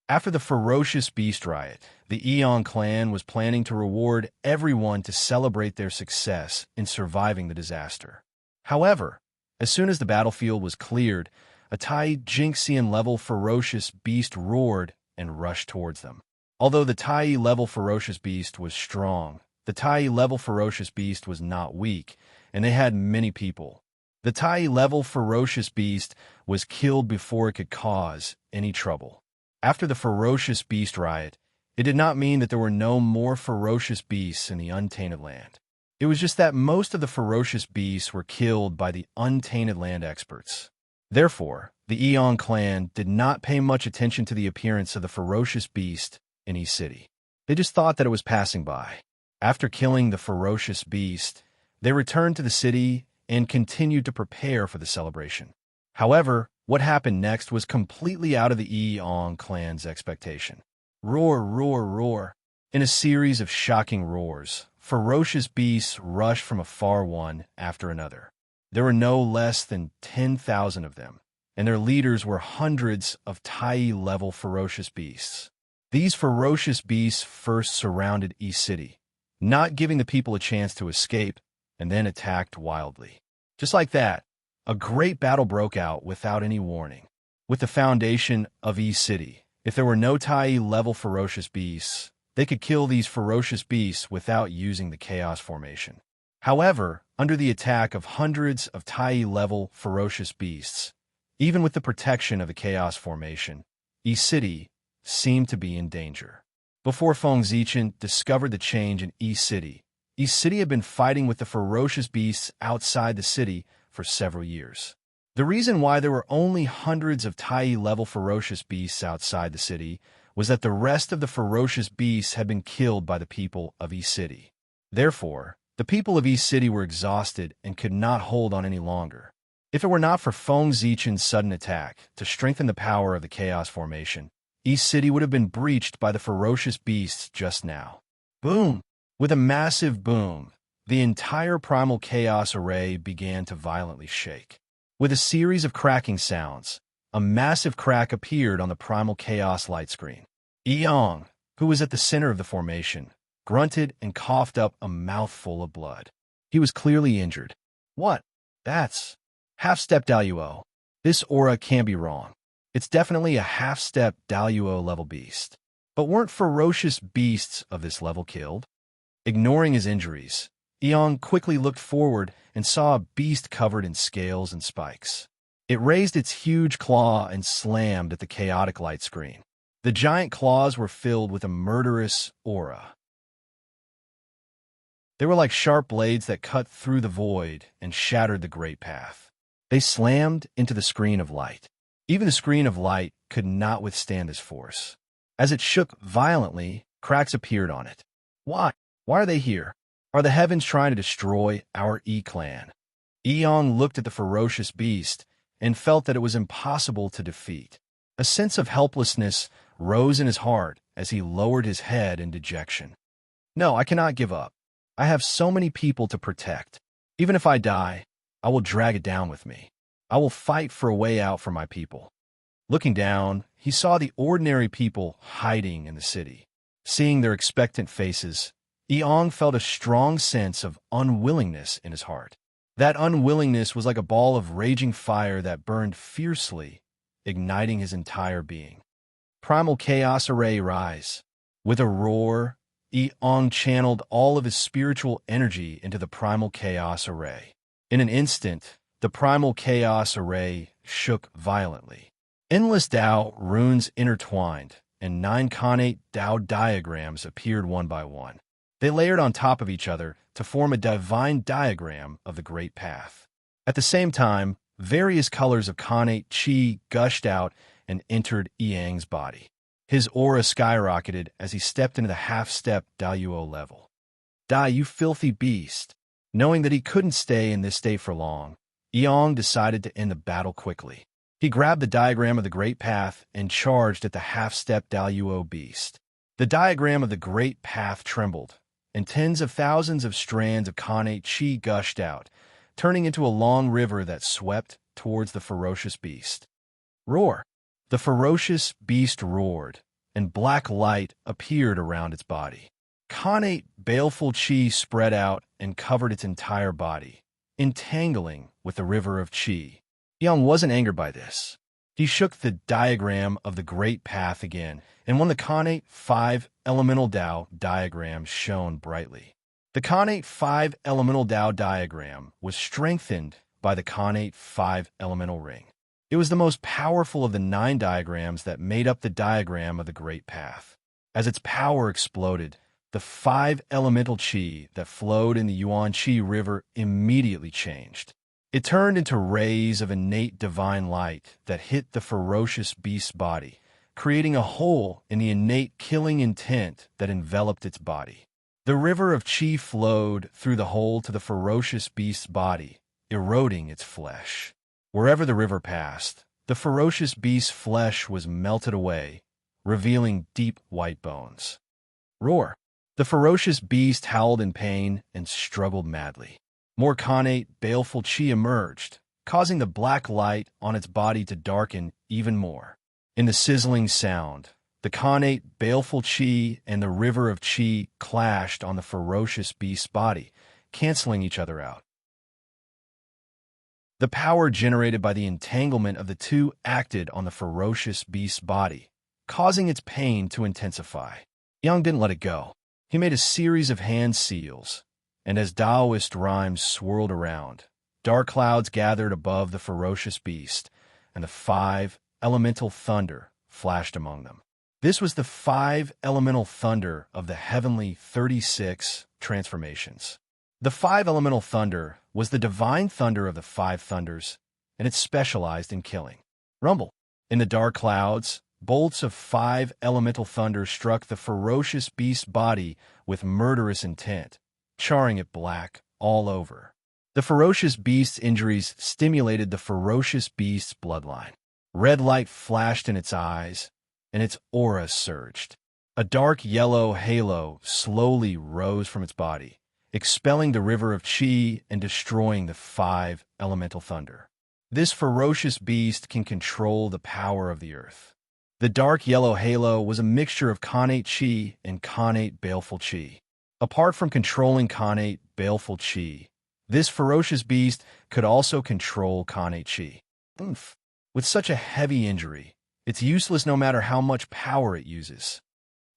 Speaker 1: After the ferocious beast riot, the Eong clan was planning to reward everyone to celebrate their success in surviving the disaster. However, as soon as the battlefield was cleared, a Tai Jinxian-level ferocious beast roared and rushed towards them. Although the Tai-level ferocious beast was strong, the Tai-level ferocious beast was not weak, and they had many people. The Tai-level ferocious beast was killed before it could cause any trouble. After the ferocious beast riot, it did not mean that there were no more ferocious beasts in the Untainted Land. It was just that most of the ferocious beasts were killed by the Untainted Land experts. Therefore, the Eong clan did not pay much attention to the appearance of the ferocious beast in East City. They just thought that it was passing by. After killing the ferocious beast, they returned to the city and continued to prepare for the celebration. However, What happened next was completely out of the Eong clan's expectation. Roar, roar, roar. In a series of shocking roars, ferocious beasts rushed from afar one after another. There were no less than 10,000 of them, and their leaders were hundreds of Tai-level ferocious beasts. These ferocious beasts first surrounded East City, not giving the people a chance to escape, and then attacked wildly. Just like that, a great battle broke out without any warning. With the foundation of East City, if there were no Tai-level ferocious beasts, they could kill these ferocious beasts without using the Chaos Formation. However, under the attack of hundreds of Tai-level ferocious beasts, even with the protection of the Chaos Formation, East City seemed to be in danger. Before Feng Zichen discovered the change in East City had been fighting with the ferocious beasts outside the city for several years. The reason why there were only hundreds of Tai-level ferocious beasts outside the city was that the rest of the ferocious beasts had been killed by the people of East City. Therefore, the people of East City were exhausted and could not hold on any longer. If it were not for Feng Zichen's sudden attack to strengthen the power of the Chaos Formation, East City would have been breached by the ferocious beasts just now. Boom! With a massive boom, the entire primal chaos array began to violently shake. With a series of cracking sounds, a massive crack appeared on the primal chaos light screen. Eong, who was at the center of the formation, grunted and coughed up a mouthful of blood. He was clearly injured. What? That's half-step Daluo. This aura can't be wrong. It's definitely a half-step Daluo level beast. But weren't ferocious beasts of this level killed? Ignoring his injuries, Eong quickly looked forward and saw a beast covered in scales and spikes. It raised its huge claw and slammed at the chaotic light screen. The giant claws were filled with a murderous aura. They were like sharp blades that cut through the void and shattered the great path. They slammed into the screen of light. Even the screen of light could not withstand this force. As it shook violently, cracks appeared on it. Why? Why are they here? Are the heavens trying to destroy our E-clan? Eong looked at the ferocious beast and felt that it was impossible to defeat. A sense of helplessness rose in his heart as he lowered his head in dejection. No, I cannot give up. I have so many people to protect. Even if I die, I will drag it down with me. I will fight for a way out for my people. Looking down, he saw the ordinary people hiding in the city. Seeing their expectant faces, Eong felt a strong sense of unwillingness in his heart. That unwillingness was like a ball of raging fire that burned fiercely, igniting his entire being. Primal Chaos Array rise. With a roar, Eong channeled all of his spiritual energy into the Primal Chaos Array. In an instant, the Primal Chaos Array shook violently. Endless Tao runes intertwined, and 9 connate Tao diagrams appeared one by one. They layered on top of each other to form a divine diagram of the Great Path. At the same time, various colors of connate chi gushed out and entered Eong's body. His aura skyrocketed as he stepped into the half-step Daluo level. Die, you filthy beast! Knowing that he couldn't stay in this state for long, Eong decided to end the battle quickly. He grabbed the diagram of the Great Path and charged at the half-step Daluo beast. The diagram of the Great Path trembled, and tens of thousands of strands of connate chi gushed out, turning into a long river that swept towards the ferocious beast. Roar! The ferocious beast roared, and black light appeared around its body. Connate baleful chi spread out and covered its entire body, entangling with the river of chi. Eong wasn't angered by this. He shook the diagram of the Great Path again, and one of the connate 5 elemental Tao diagrams shone brightly. The connate 5 elemental Tao diagram was strengthened by the connate 5 elemental ring. It was the most powerful of the 9 diagrams that made up the diagram of the Great Path. As its power exploded, the 5 elemental chi that flowed in the Yuan Chi River immediately changed. It turned into rays of innate divine light that hit the ferocious beast's body, creating a hole in the innate killing intent that enveloped its body. The river of chi flowed through the hole to the ferocious beast's body, eroding its flesh. Wherever the river passed, the ferocious beast's flesh was melted away, revealing deep white bones. Roar! The ferocious beast howled in pain and struggled madly. More connate, baleful chi emerged, causing the black light on its body to darken even more. In the sizzling sound, the connate, baleful chi and the river of chi clashed on the ferocious beast's body, canceling each other out. The power generated by the entanglement of the two acted on the ferocious beast's body, causing its pain to intensify. Yang didn't let it go. He made a series of hand seals, and as Taoist rhymes swirled around, dark clouds gathered above the ferocious beast, and the 5 elemental thunder flashed among them. This was the 5 elemental thunder of the heavenly 36 transformations. The 5 elemental thunder was the divine thunder of the 5 thunders, and it specialized in killing. Rumble. In the dark clouds, bolts of 5 elemental thunder struck the ferocious beast's body with murderous intent, charring it black all over. The ferocious beast's injuries stimulated the ferocious beast's bloodline. Red light flashed in its eyes, and its aura surged. A dark yellow halo slowly rose from its body, expelling the river of chi and destroying the 5 elemental thunder. This ferocious beast can control the power of the earth. The dark yellow halo was a mixture of connate chi and connate baleful chi. Apart from controlling connate baleful chi, this ferocious beast could also control connate chi. Oomph. With such a heavy injury, it's useless no matter how much power it uses.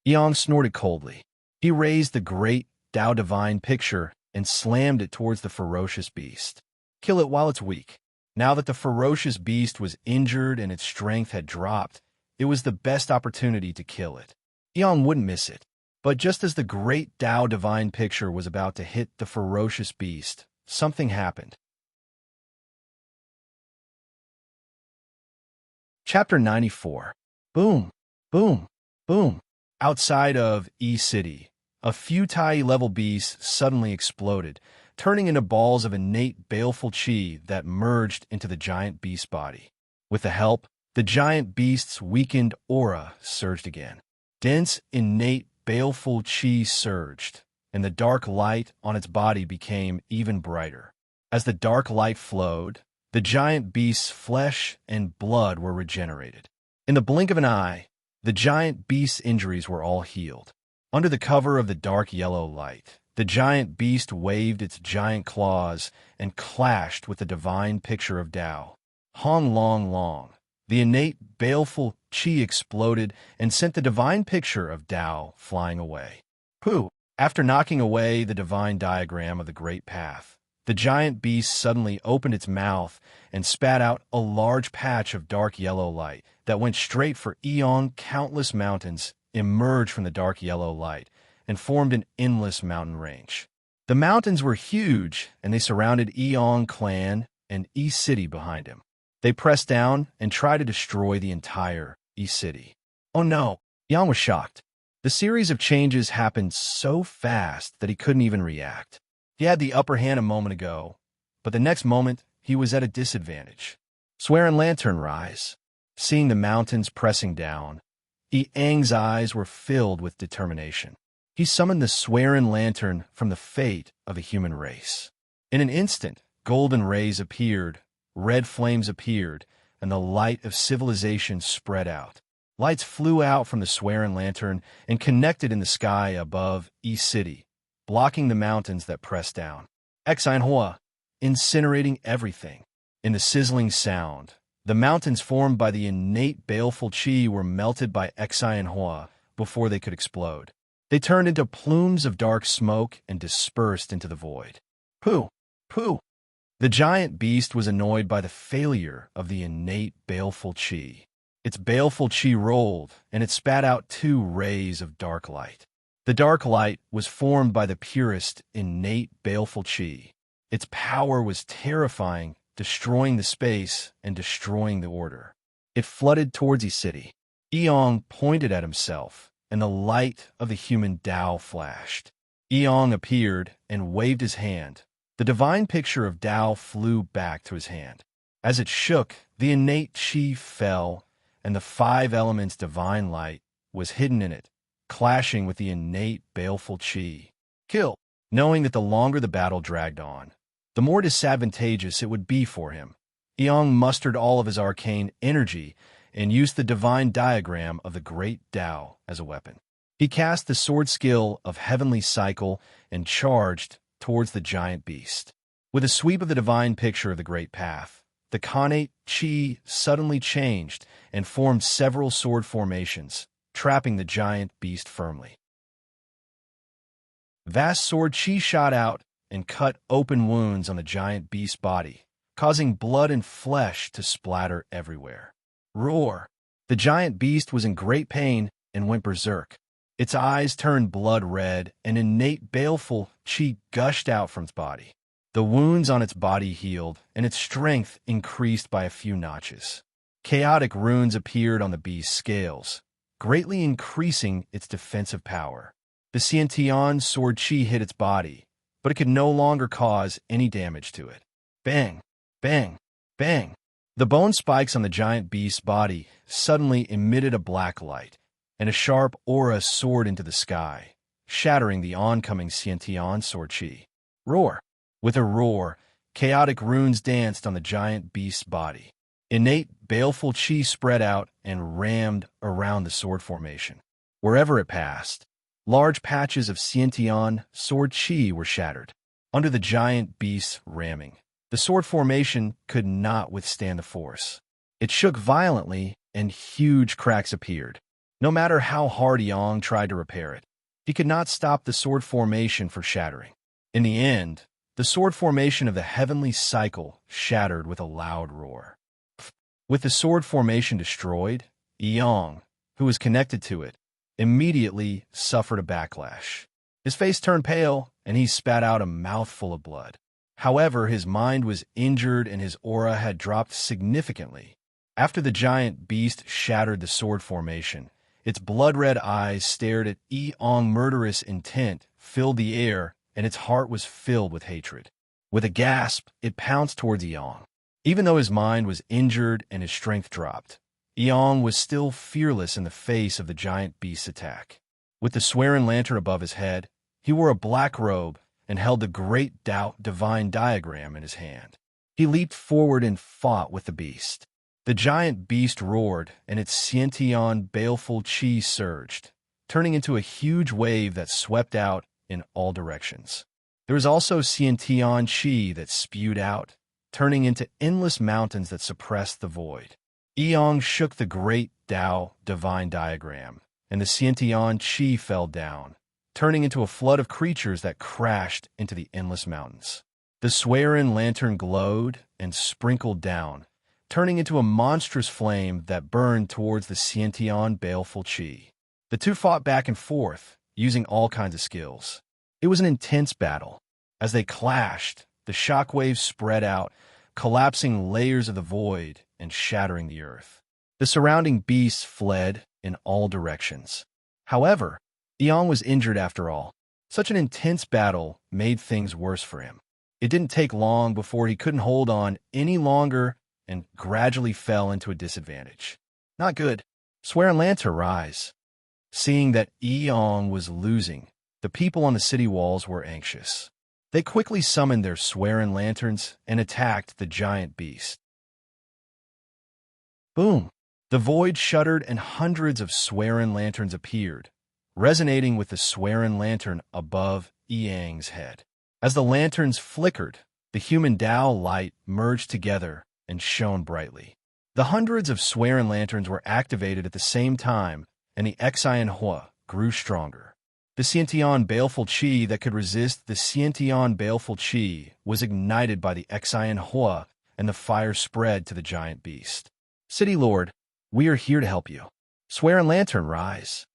Speaker 1: Yang snorted coldly. He raised the great Tao Divine picture and slammed it towards the ferocious beast. Kill it while it's weak. Now that the ferocious beast was injured and its strength had dropped, it was the best opportunity to kill it. Yang wouldn't miss it. But just as the great Tao Divine picture was about to hit the ferocious beast, something happened. Chapter 94. Boom, boom, boom. Outside of E-City, a few Tai-level beasts suddenly exploded, turning into balls of innate baleful chi that merged into the giant beast's body. With the help, the giant beast's weakened aura surged again. Dense, innate baleful chi surged, and the dark light on its body became even brighter. As the dark light flowed, the giant beast's flesh and blood were regenerated. In the blink of an eye, the giant beast's injuries were all healed. Under the cover of the dark yellow light, the giant beast waved its giant claws and clashed with the divine picture of Tao. Hong Long Long. The innate baleful chi exploded and sent the divine picture of Tao flying away. Pooh! After knocking away the divine diagram of the Great Path, the giant beast suddenly opened its mouth and spat out a large patch of dark yellow light that went straight for Eon. Countless mountains emerged from the dark yellow light and formed an endless mountain range. The mountains were huge, and they surrounded Eon clan and E-City behind him. They pressed down and tried to destroy the entire E-City. Oh no! Yang was shocked. The series of changes happened so fast that he couldn't even react. He had the upper hand a moment ago, but the next moment he was at a disadvantage. Swearing lantern rise. Seeing the mountains pressing down, Yang's eyes were filled with determination. He summoned the swearing lantern from the fate of the human race. In an instant, golden rays appeared, red flames appeared, and the light of civilization spread out. Lights flew out from the swearing lantern and connected in the sky above E-City, blocking the mountains that pressed down. Exinhua, incinerating everything. In the sizzling sound, the mountains formed by the innate baleful chi were melted by Exinhua before they could explode. They turned into plumes of dark smoke and dispersed into the void. Pooh! Pooh! The giant beast was annoyed by the failure of the innate baleful chi. Its baleful chi rolled, and it spat out 2 rays of dark light. The dark light was formed by the purest innate baleful chi. Its power was terrifying, destroying the space and destroying the order. It flooded towards E-City. Eong pointed at himself, and the light of the human Tao flashed. Eong appeared and waved his hand. The divine picture of Tao flew back to his hand. As it shook, The innate chi fell, and the five elements' divine light was hidden in it, clashing with the innate baleful chi. Kill, knowing that the longer the battle dragged on, the more disadvantageous it would be for him. Eong mustered all of his arcane energy and used the divine diagram of the great Tao as a weapon. He cast the sword skill of heavenly cycle and charged towards the giant beast. With a sweep of the divine picture of the great path, the Khanate chi suddenly changed and formed several sword formations, trapping the giant beast firmly. Vast sword chi shot out and cut open wounds on the giant beast's body, causing blood and flesh to splatter everywhere. Roar! The giant beast was in great pain and went berserk. Its eyes turned blood red, and innate baleful chi gushed out from its body. The wounds on its body healed, and its strength increased by a few notches. Chaotic runes appeared on the beast's scales, greatly increasing its defensive power. The Xiantian sword chi hit its body, but it could no longer cause any damage to it. Bang! Bang! Bang! The bone spikes on the giant beast's body suddenly emitted a black light, and a sharp aura soared into the sky, shattering the oncoming Xiantian sword chi. Roar! With a roar, chaotic runes danced on the giant beast's body. Innate, baleful chi spread out and rammed around the sword formation. Wherever it passed, large patches of Xiantian sword chi were shattered. Under the giant beast's ramming, the sword formation could not withstand the force. It shook violently, and huge cracks appeared. No matter how hard Eong tried to repair it, he could not stop the sword formation from shattering. In the end, the sword formation of the heavenly cycle shattered with a loud roar. With the sword formation destroyed, Eong, who was connected to it, immediately suffered a backlash. His face turned pale, and he spat out a mouthful of blood. However, his mind was injured and his aura had dropped significantly. After the giant beast shattered the sword formation, its blood-red eyes stared at Eong. Murderous intent filled the air, and its heart was filled with hatred. With a gasp, it pounced towards Eong. Even though his mind was injured and his strength dropped, Eong was still fearless in the face of the giant beast's attack. With the swearing lantern above his head, he wore a black robe and held the great Tao divine diagram in his hand. He leaped forward and fought with the beast. The giant beast roared, and its Xiantian baleful chi surged, turning into a huge wave that swept out in all directions. There was also Xiantian chi that spewed out, turning into endless mountains that suppressed the void. Eong shook the great Tao divine diagram, and the Xiantian chi fell down, turning into a flood of creatures that crashed into the endless mountains. The swearing lantern glowed and sprinkled down, turning into a monstrous flame that burned towards the Xiantian baleful chi. The two fought back and forth, using all kinds of skills. It was an intense battle. As they clashed, the shockwaves spread out, collapsing layers of the void and shattering the earth. The surrounding beasts fled in all directions. However, Eong was injured after all. Such an intense battle made things worse for him. It didn't take long before he couldn't hold on any longer and gradually fell into a disadvantage. Not good. Swearing Lantern rise. Seeing that Eong was losing, the people on the city walls were anxious. They quickly summoned their swearing lanterns and attacked the giant beast. Boom! The void shuddered and hundreds of swearing lanterns appeared, resonating with the swearing lantern above Eong's head. As the lanterns flickered, the human Tao light merged together and shone brightly. The hundreds of swearing lanterns were activated at the same time, and the Xian Hua grew stronger. The Xiantian baleful chi that could resist the Xiantian baleful chi was ignited by the Xian Hua, and the fire spread to the giant beast. City Lord, we are here to help you. Swearing Lantern, rise.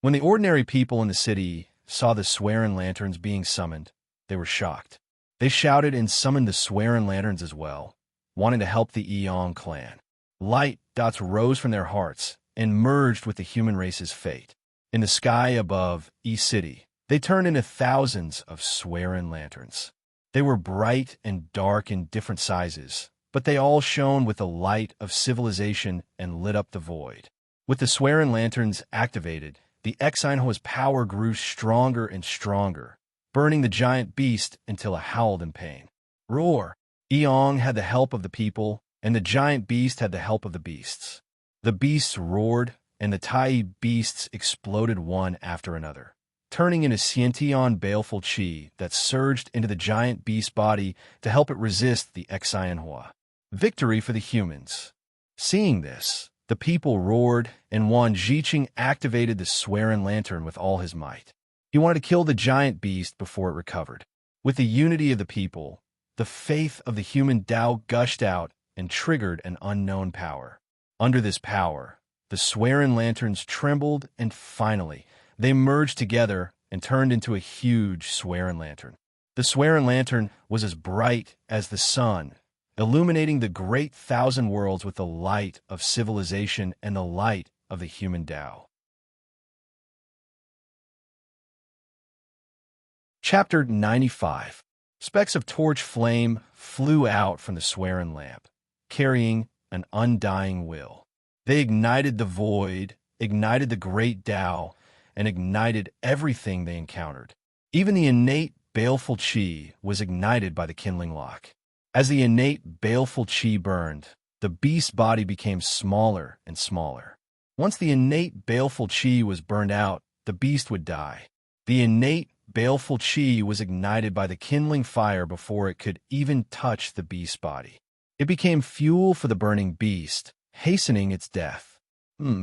Speaker 1: When the ordinary people in the city saw the swearing lanterns being summoned, they were shocked. They shouted and summoned the swearing lanterns as well, wanting to help the Eong clan. Light dots rose from their hearts and merged with the human race's fate. In the sky above E-City, they turned into thousands of swearing lanterns. They were bright and dark in different sizes, but they all shone with the light of civilization and lit up the void. With the swearing lanterns activated, the Exinhua's power grew stronger and stronger, burning the giant beast until it howled in pain. Roar! Eong had the help of the people, and the giant beast had the help of the beasts. The beasts roared, and the Tai beasts exploded one after another, turning into Sciention baleful chi that surged into the giant beast body to help it resist the Exinhua. Victory for the humans. Seeing this, the people roared, and Wan Zhiqing activated the swearing lantern with all his might. He wanted to kill the giant beast before it recovered. With the unity of the people, the faith of the human Tao gushed out and triggered an unknown power. Under this power, the swearing lanterns trembled, and finally, they merged together and turned into a huge swearing lantern. The swearing lantern was as bright as the sun, illuminating the great thousand worlds with the light of civilization and the light of the human Tao. Chapter 95. Specks of torch flame flew out from the swearing lamp, carrying an undying will. They ignited the void, ignited the great Tao, and ignited everything they encountered. Even the innate baleful chi was ignited by the kindling lock. As the innate baleful chi burned, the beast's body became smaller and smaller. Once the innate baleful chi was burned out, the beast would die. The innate baleful chi was ignited by the kindling fire before it could even touch the beast's body. It became fuel for the burning beast, hastening its death.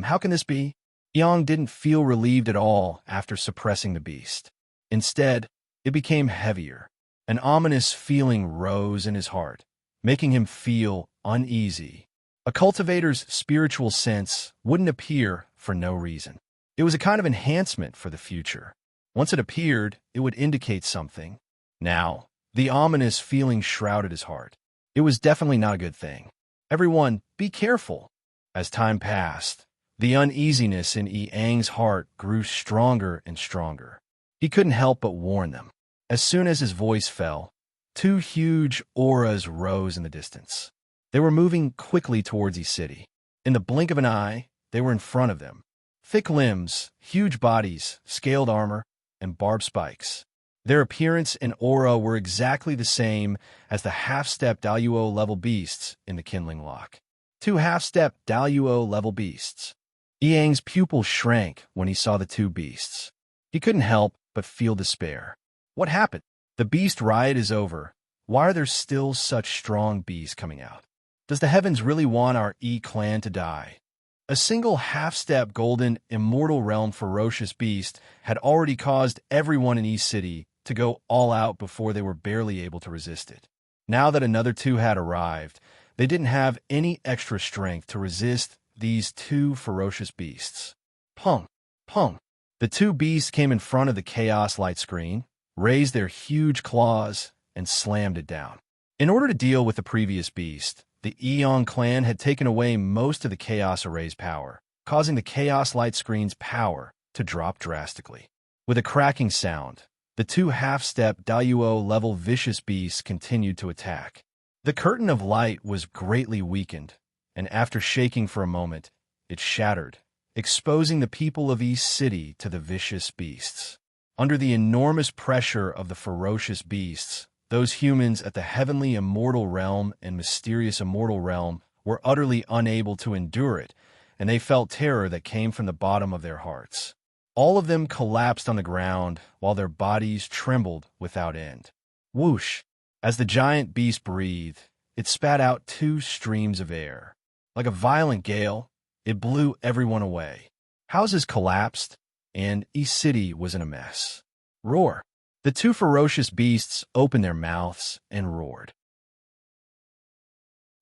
Speaker 1: How can this be? Yang didn't feel relieved at all after suppressing the beast. Instead, it became heavier. An ominous feeling rose in his heart, making him feel uneasy. A cultivator's spiritual sense wouldn't appear for no reason. It was a kind of enhancement for the future. Once it appeared, it would indicate something. Now, the ominous feeling shrouded his heart. It was definitely not a good thing. Everyone, be careful. As time passed, the uneasiness in Yang's heart grew stronger and stronger. He couldn't help but warn them. As soon as his voice fell, two huge auras rose in the distance. They were moving quickly towards the city. In the blink of an eye, they were in front of them. Thick limbs, huge bodies, scaled armor, and barbed spikes. Their appearance and aura were exactly the same as the half-step Daluo level beasts in the kindling lock. Two half-step Daluo level beasts. Yang's pupil shrank when he saw the two beasts. He couldn't help but feel despair. What happened? The beast riot is over. Why are there still such strong beasts coming out? Does the heavens really want our clan to die? A single half-step golden immortal realm ferocious beast had already caused everyone in East City to go all out before they were barely able to resist it. Now that another two had arrived, they didn't have any extra strength to resist these two ferocious beasts. Pung! Pung! The two beasts came in front of the chaos light screen, raised their huge claws, and slammed it down. In order to deal with the previous beast, the Eon clan had taken away most of the Chaos Array's power, causing the Chaos Light Screen's power to drop drastically. With a cracking sound, the two half-step Daluo-level vicious beasts continued to attack. The curtain of light was greatly weakened, and after shaking for a moment, it shattered, exposing the people of East City to the vicious beasts. Under the enormous pressure of the ferocious beasts, those humans at the heavenly immortal realm and mysterious immortal realm were utterly unable to endure it, and they felt terror that came from the bottom of their hearts. All of them collapsed on the ground while their bodies trembled without end. Whoosh! As the giant beast breathed, it spat out two streams of air. Like a violent gale, it blew everyone away. Houses collapsed, and East City was in a mess. Roar! The two ferocious beasts opened their mouths and roared.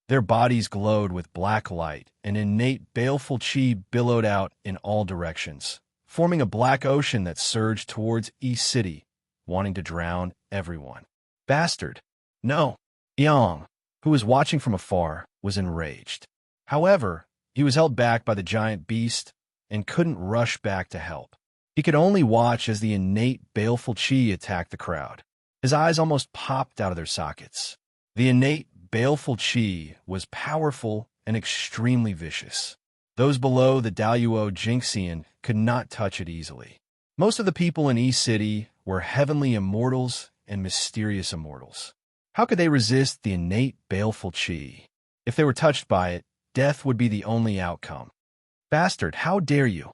Speaker 1: Their bodies glowed with black light, and innate baleful chi billowed out in all directions, forming a black ocean that surged towards East City, wanting to drown everyone. Bastard! No! Yang, who was watching from afar, was enraged. However, he was held back by the giant beast and couldn't rush back to help. He could only watch as the innate baleful chi attacked the crowd. His eyes almost popped out of their sockets. The innate baleful qi was powerful and extremely vicious. Those below the Daluo Jinxian could not touch it easily. Most of the people in East City were heavenly immortals and mysterious immortals. How could they resist the innate baleful qi? If they were touched by it, death would be the only outcome. Bastard, how dare you?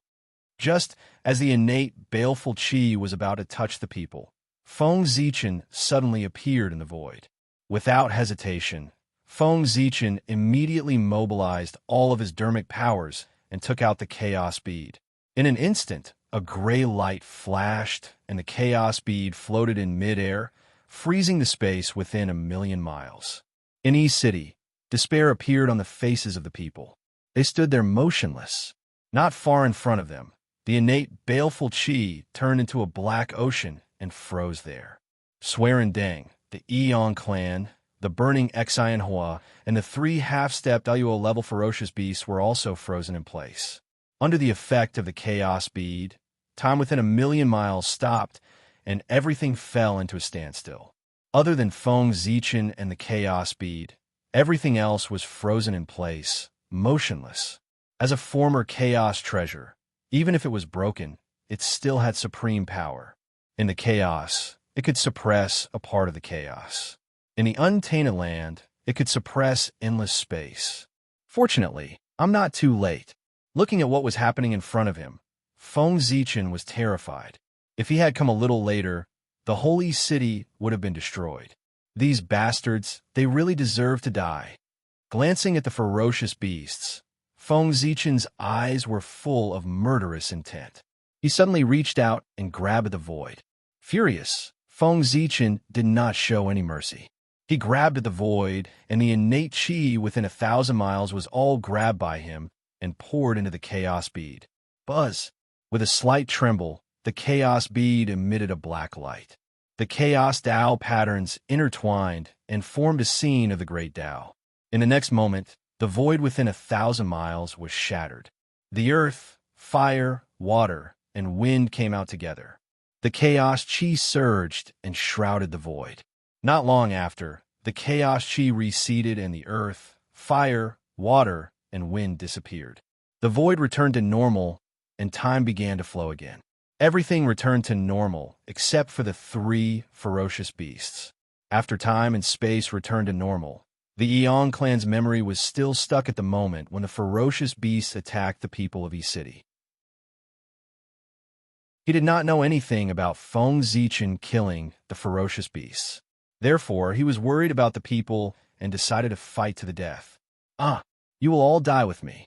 Speaker 1: Just as the innate baleful qi was about to touch the people, Feng Zichen suddenly appeared in the void. Without hesitation, Feng Zichen immediately mobilized all of his dermic powers and took out the chaos bead. In an instant, a gray light flashed, and the chaos bead floated in midair, freezing the space within 1,000,000 miles. In East City, despair appeared on the faces of the people. They stood there motionless. Not far in front of them, the innate baleful qi turned into a black ocean and froze there. Swearin Deng, the Eon clan, the burning Xianhua, and the 3 half-step Daluo-level ferocious beasts were also frozen in place. Under the effect of the chaos bead, time within 1,000,000 miles stopped, and everything fell into a standstill. Other than Feng Zichen and the chaos bead, everything else was frozen in place, motionless. As a former chaos treasure, even if it was broken, it still had supreme power. In the chaos, it could suppress a part of the chaos. In the untainted land, it could suppress endless space. Fortunately, I'm not too late. Looking at what was happening in front of him, Feng Zichen was terrified. If he had come a little later, the holy city would have been destroyed. These bastards, they really deserve to die. Glancing at the ferocious beasts, Feng Zichen's eyes were full of murderous intent. He suddenly reached out and grabbed at the void. Furious, Feng Zichen did not show any mercy. He grabbed at the void, and the innate qi within 1,000 miles was all grabbed by him and poured into the chaos bead. Buzz! With a slight tremble, the chaos bead emitted a black light. The chaos Tao patterns intertwined and formed a scene of the great Tao. In the next moment, the void within 1,000 miles was shattered. The earth, fire, water, and wind came out together. The chaos qi surged and shrouded the void. Not long after, the chaos qi receded and the earth, fire, water, and wind disappeared. The void returned to normal, and time began to flow again. Everything returned to normal except for the 3 ferocious beasts. After time and space returned to normal, the Eon clan's memory was still stuck at the moment when the ferocious beasts attacked the people of East City. He did not know anything about Feng Zichen killing the ferocious beasts. Therefore, he was worried about the people and decided to fight to the death. You will all die with me.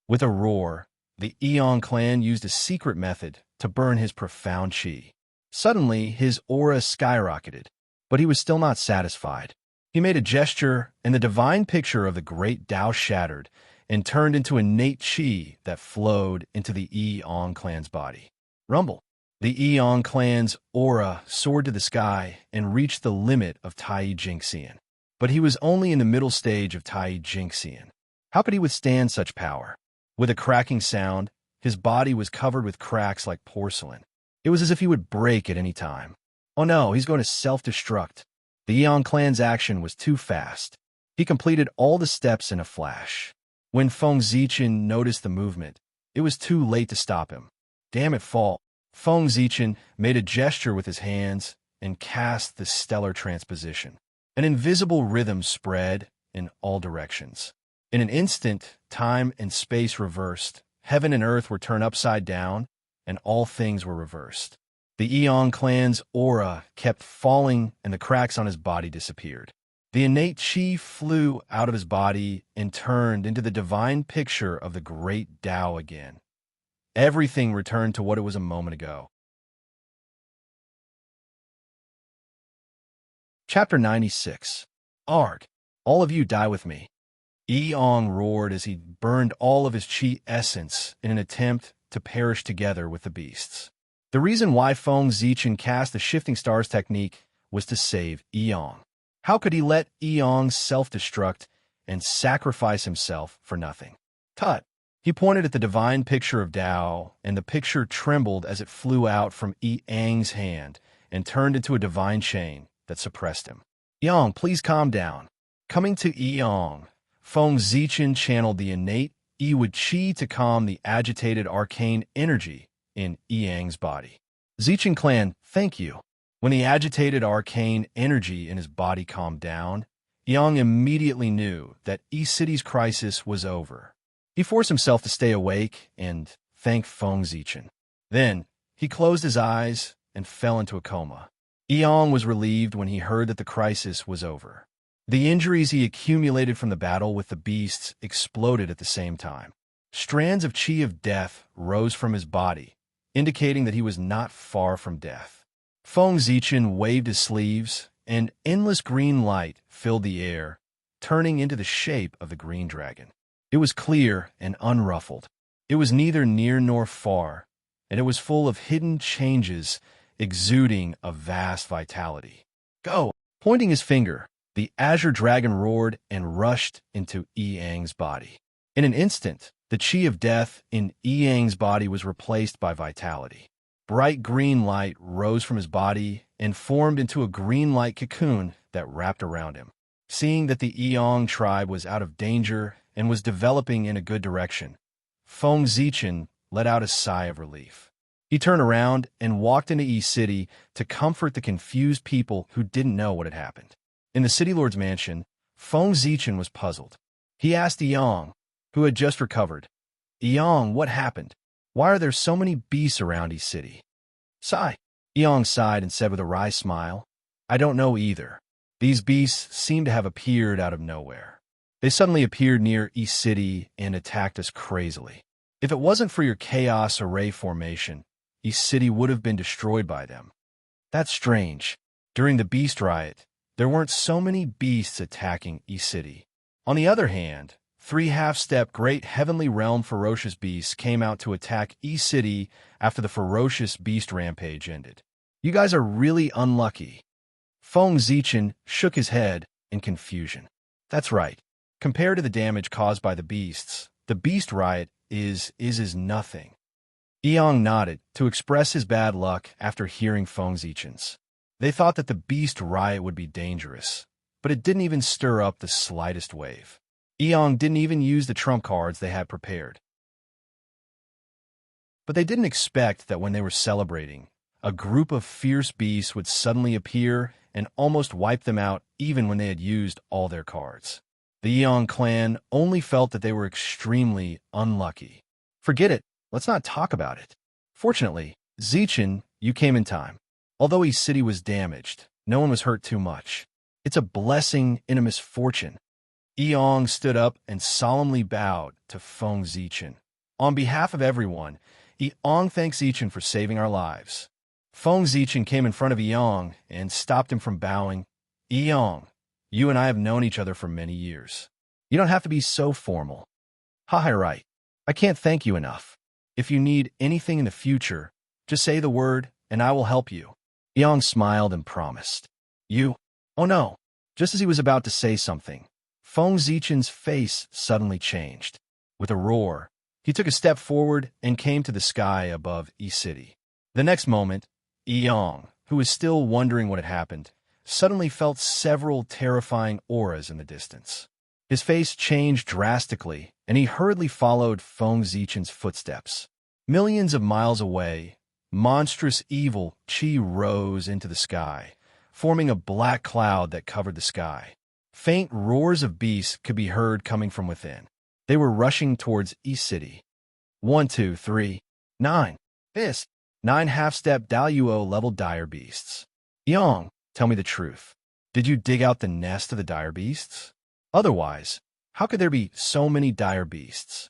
Speaker 1: With a roar, the Eon clan used a secret method to burn his profound qi. Suddenly, his aura skyrocketed, but he was still not satisfied. He made a gesture, and the divine picture of the great Tao shattered and turned into innate qi that flowed into the Eon clan's body. Rumble! The Eon clan's aura soared to the sky and reached the limit of Tai Jinxian. But he was only in the middle stage of Tai Jinxian. How could he withstand such power? With a cracking sound, his body was covered with cracks like porcelain. It was as if he would break at any time. Oh no, he's going to self-destruct. The Eon clan's action was too fast. He completed all the steps in a flash. When Feng Zichen noticed the movement, it was too late to stop him. Damn it, fall. Feng Zichen made a gesture with his hands and cast the stellar transposition. An invisible rhythm spread in all directions. In an instant, time and space reversed, heaven and earth were turned upside down, and all things were reversed. The Eon clan's aura kept falling, and the cracks on his body disappeared. The innate qi flew out of his body and turned into the divine picture of the great Tao again. Everything returned to what it was a moment ago. Chapter 96. Arg! All of you die with me. Eon roared as he burned all of his qi essence in an attempt to perish together with the beasts. The reason why Feng Zichen cast the Shifting Stars technique was to save Eon. How could he let Eon self-destruct and sacrifice himself for nothing? Tut! He pointed at the divine picture of Tao, and the picture trembled as it flew out from Yang's hand and turned into a divine chain that suppressed him. Yang, please calm down. Coming to Eong, Feng Zichen channeled the innate Ewood Qi to calm the agitated arcane energy in Yang's body. Zichen clan, thank you. When the agitated arcane energy in his body calmed down, Yang immediately knew that E-City's crisis was over. He forced himself to stay awake and thank Feng Zichen. Then, he closed his eyes and fell into a coma. Yang was relieved when he heard that the crisis was over. The injuries he accumulated from the battle with the beasts exploded at the same time. Strands of qi of death rose from his body, indicating that he was not far from death. Feng Zichen waved his sleeves, and endless green light filled the air, turning into the shape of the green dragon. It was clear and unruffled. It was neither near nor far, and it was full of hidden changes, exuding a vast vitality. Go! Pointing his finger, the azure dragon roared and rushed into Yang's body. In an instant, the qi of death in Yang's body was replaced by vitality. Bright green light rose from his body and formed into a green light cocoon that wrapped around him. Seeing that the Eong tribe was out of danger and was developing in a good direction, Feng Zichen let out a sigh of relief. He turned around and walked into E-City to comfort the confused people who didn't know what had happened. In the City Lord's mansion, Feng Zichen was puzzled. He asked Eong, who had just recovered, "Eong, what happened? Why are there so many beasts around E-City?" Sigh. Eong sighed and said with a wry smile, "I don't know either. These beasts seem to have appeared out of nowhere. They suddenly appeared near E-City and attacked us crazily. If it wasn't for your chaos array formation, E-City would have been destroyed by them. That's strange. During the beast riot, there weren't so many beasts attacking E-City. On the other hand, 3 half-step great heavenly realm ferocious beasts came out to attack E-City after the ferocious beast rampage ended. You guys are really unlucky." Feng Zichen shook his head in confusion. "That's right. Compared to the damage caused by the beasts, the beast riot is nothing." Eong nodded to express his bad luck after hearing Feng Zichen's. They thought that the beast riot would be dangerous, but it didn't even stir up the slightest wave. Eong didn't even use the trump cards they had prepared. But they didn't expect that when they were celebrating, a group of fierce beasts would suddenly appear and almost wipe them out even when they had used all their cards. The Eong clan only felt that they were extremely unlucky. "Forget it. Let's not talk about it." Fortunately, Zichen, you came in time. Although E-City was damaged, no one was hurt too much. It's a blessing in a misfortune. Eong stood up and solemnly bowed to Feng Zichen. "On behalf of everyone, Eong thanks Zichen for saving our lives." Feng Zichen came in front of Eong and stopped him from bowing. "Eong, you and I have known each other for many years. You don't have to be so formal." "Hi, right. I can't thank you enough. If you need anything in the future, just say the word and I will help you." Eong smiled and promised. "You?" "Oh no." Just as he was about to say something, Feng Zichen's face suddenly changed. With a roar, he took a step forward and came to the sky above E-City. The next moment, Eong, who was still wondering what had happened, suddenly felt several terrifying auras in the distance. His face changed drastically, and he hurriedly followed Feng Zichen's footsteps. Millions of miles away, monstrous evil qi rose into the sky, forming a black cloud that covered the sky. Faint roars of beasts could be heard coming from within. They were rushing towards E-City. 1, 2, 3, 9. This 9 half-step Daluo level dire beasts. Eong, tell me the truth. Did you dig out the nest of the dire beasts? Otherwise, how could there be so many dire beasts?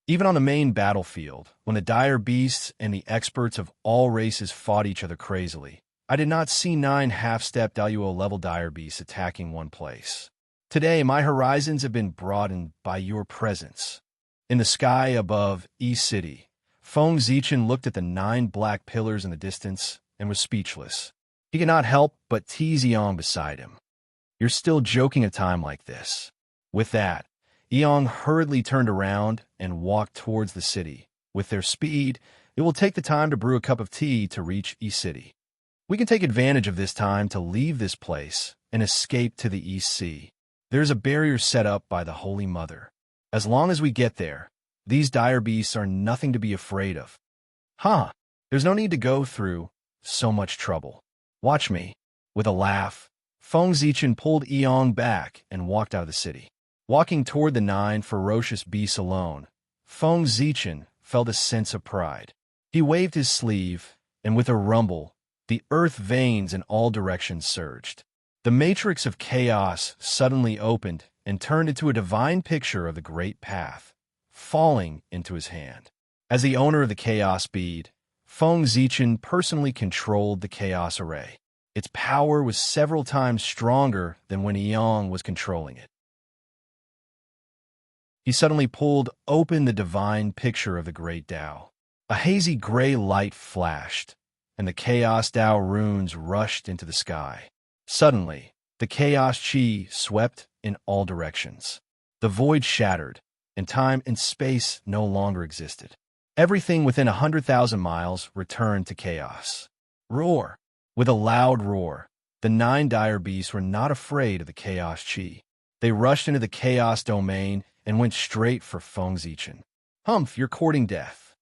Speaker 1: Even on the main battlefield, when the dire beasts and the experts of all races fought each other crazily, I did not see 9 half-step Daluo level dire beasts attacking one place. Today, my horizons have been broadened by your presence. In the sky above E-City, Feng Zichen looked at the 9 black pillars in the distance and was speechless. He could not help but tease Eong beside him. "You're still joking a time like this." With that, Eong hurriedly turned around and walked towards the city. With their speed, it will take the time to brew a cup of tea to reach E-City. We can take advantage of this time to leave this place and escape to the East Sea. There's a barrier set up by the Holy Mother. As long as we get there, these dire beasts are nothing to be afraid of. Huh, there's no need to go through so much trouble. Watch me. With a laugh, Feng Zichen pulled Eong back and walked out of the city. Walking toward the 9 ferocious beasts alone, Feng Zichen felt a sense of pride. He waved his sleeve, and with a rumble, the earth veins in all directions surged. The matrix of chaos suddenly opened and turned into a divine picture of the great path, falling into his hand. As the owner of the chaos bead, Feng Zichen personally controlled the chaos array. Its power was several times stronger than when Eong was controlling it. He suddenly pulled open the divine picture of the great Tao. A hazy gray light flashed, and the Chaos Tao runes rushed into the sky. Suddenly, the Chaos Chi swept in all directions. The void shattered, and time and space no longer existed. Everything within 100,000 miles returned to chaos. Roar! With a loud roar, the 9 dire beasts were not afraid of the Chaos Chi. They rushed into the Chaos domain and went straight for Feng Zichen. Humph, you're courting death.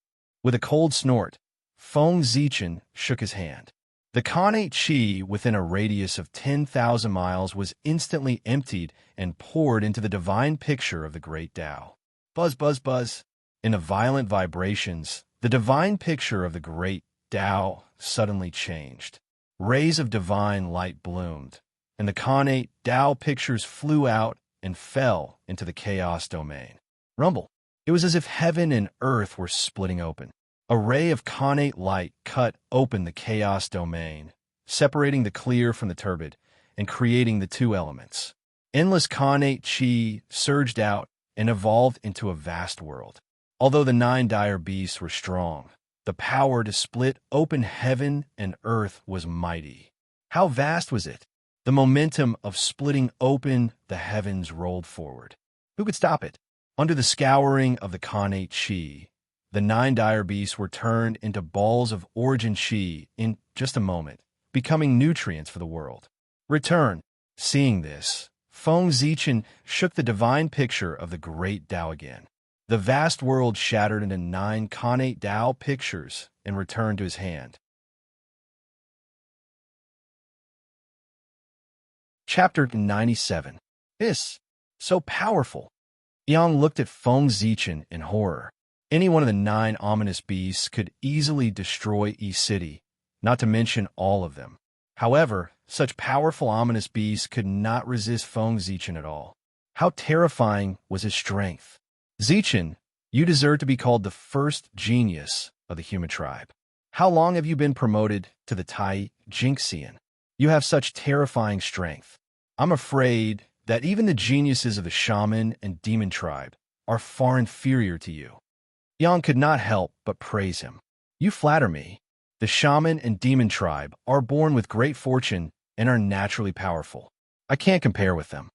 Speaker 1: With a cold snort, Feng Zichen shook his hand. The Khanate Chi within a radius of 10,000 miles was instantly emptied and poured into the divine picture of the great Tao. Buzz, buzz, buzz. In the violent vibrations, the divine picture of the great Tao suddenly changed. Rays of divine light bloomed, and the Khanate Tao pictures flew out and fell into the chaos domain. Rumble. It was as if heaven and earth were splitting open. A ray of Khanate light cut open the chaos domain, separating the clear from the turbid and creating the 2 elements. Endless Khanate Chi surged out and evolved into a vast world. Although the 9 dire beasts were strong, the power to split open heaven and earth was mighty. How vast was it? The momentum of splitting open the heavens rolled forward. Who could stop it? Under the scouring of the Khanate Chi, the 9 dire beasts were turned into balls of origin Chi in just a moment, becoming nutrients for the world. Return. Seeing this, Feng Zichen shook the divine picture of the great Tao again. The vast world shattered into 9 Khanate Tao pictures and returned to his hand. Chapter 97. This, so powerful. Eong looked at Feng Zichen in horror. Any one of the 9 ominous beasts could easily destroy East City, not to mention all of them. However, such powerful ominous beasts could not resist Feng Zichen at all. How terrifying was his strength! Zichen, you deserve to be called the first genius of the human tribe. How long have you been promoted to the Tai Jinxian? You have such terrifying strength. I'm afraid that even the geniuses of the shaman and demon tribe are far inferior to you. Yang could not help but praise him. You flatter me. The shaman and demon tribe are born with great fortune and are naturally powerful. I can't compare with them.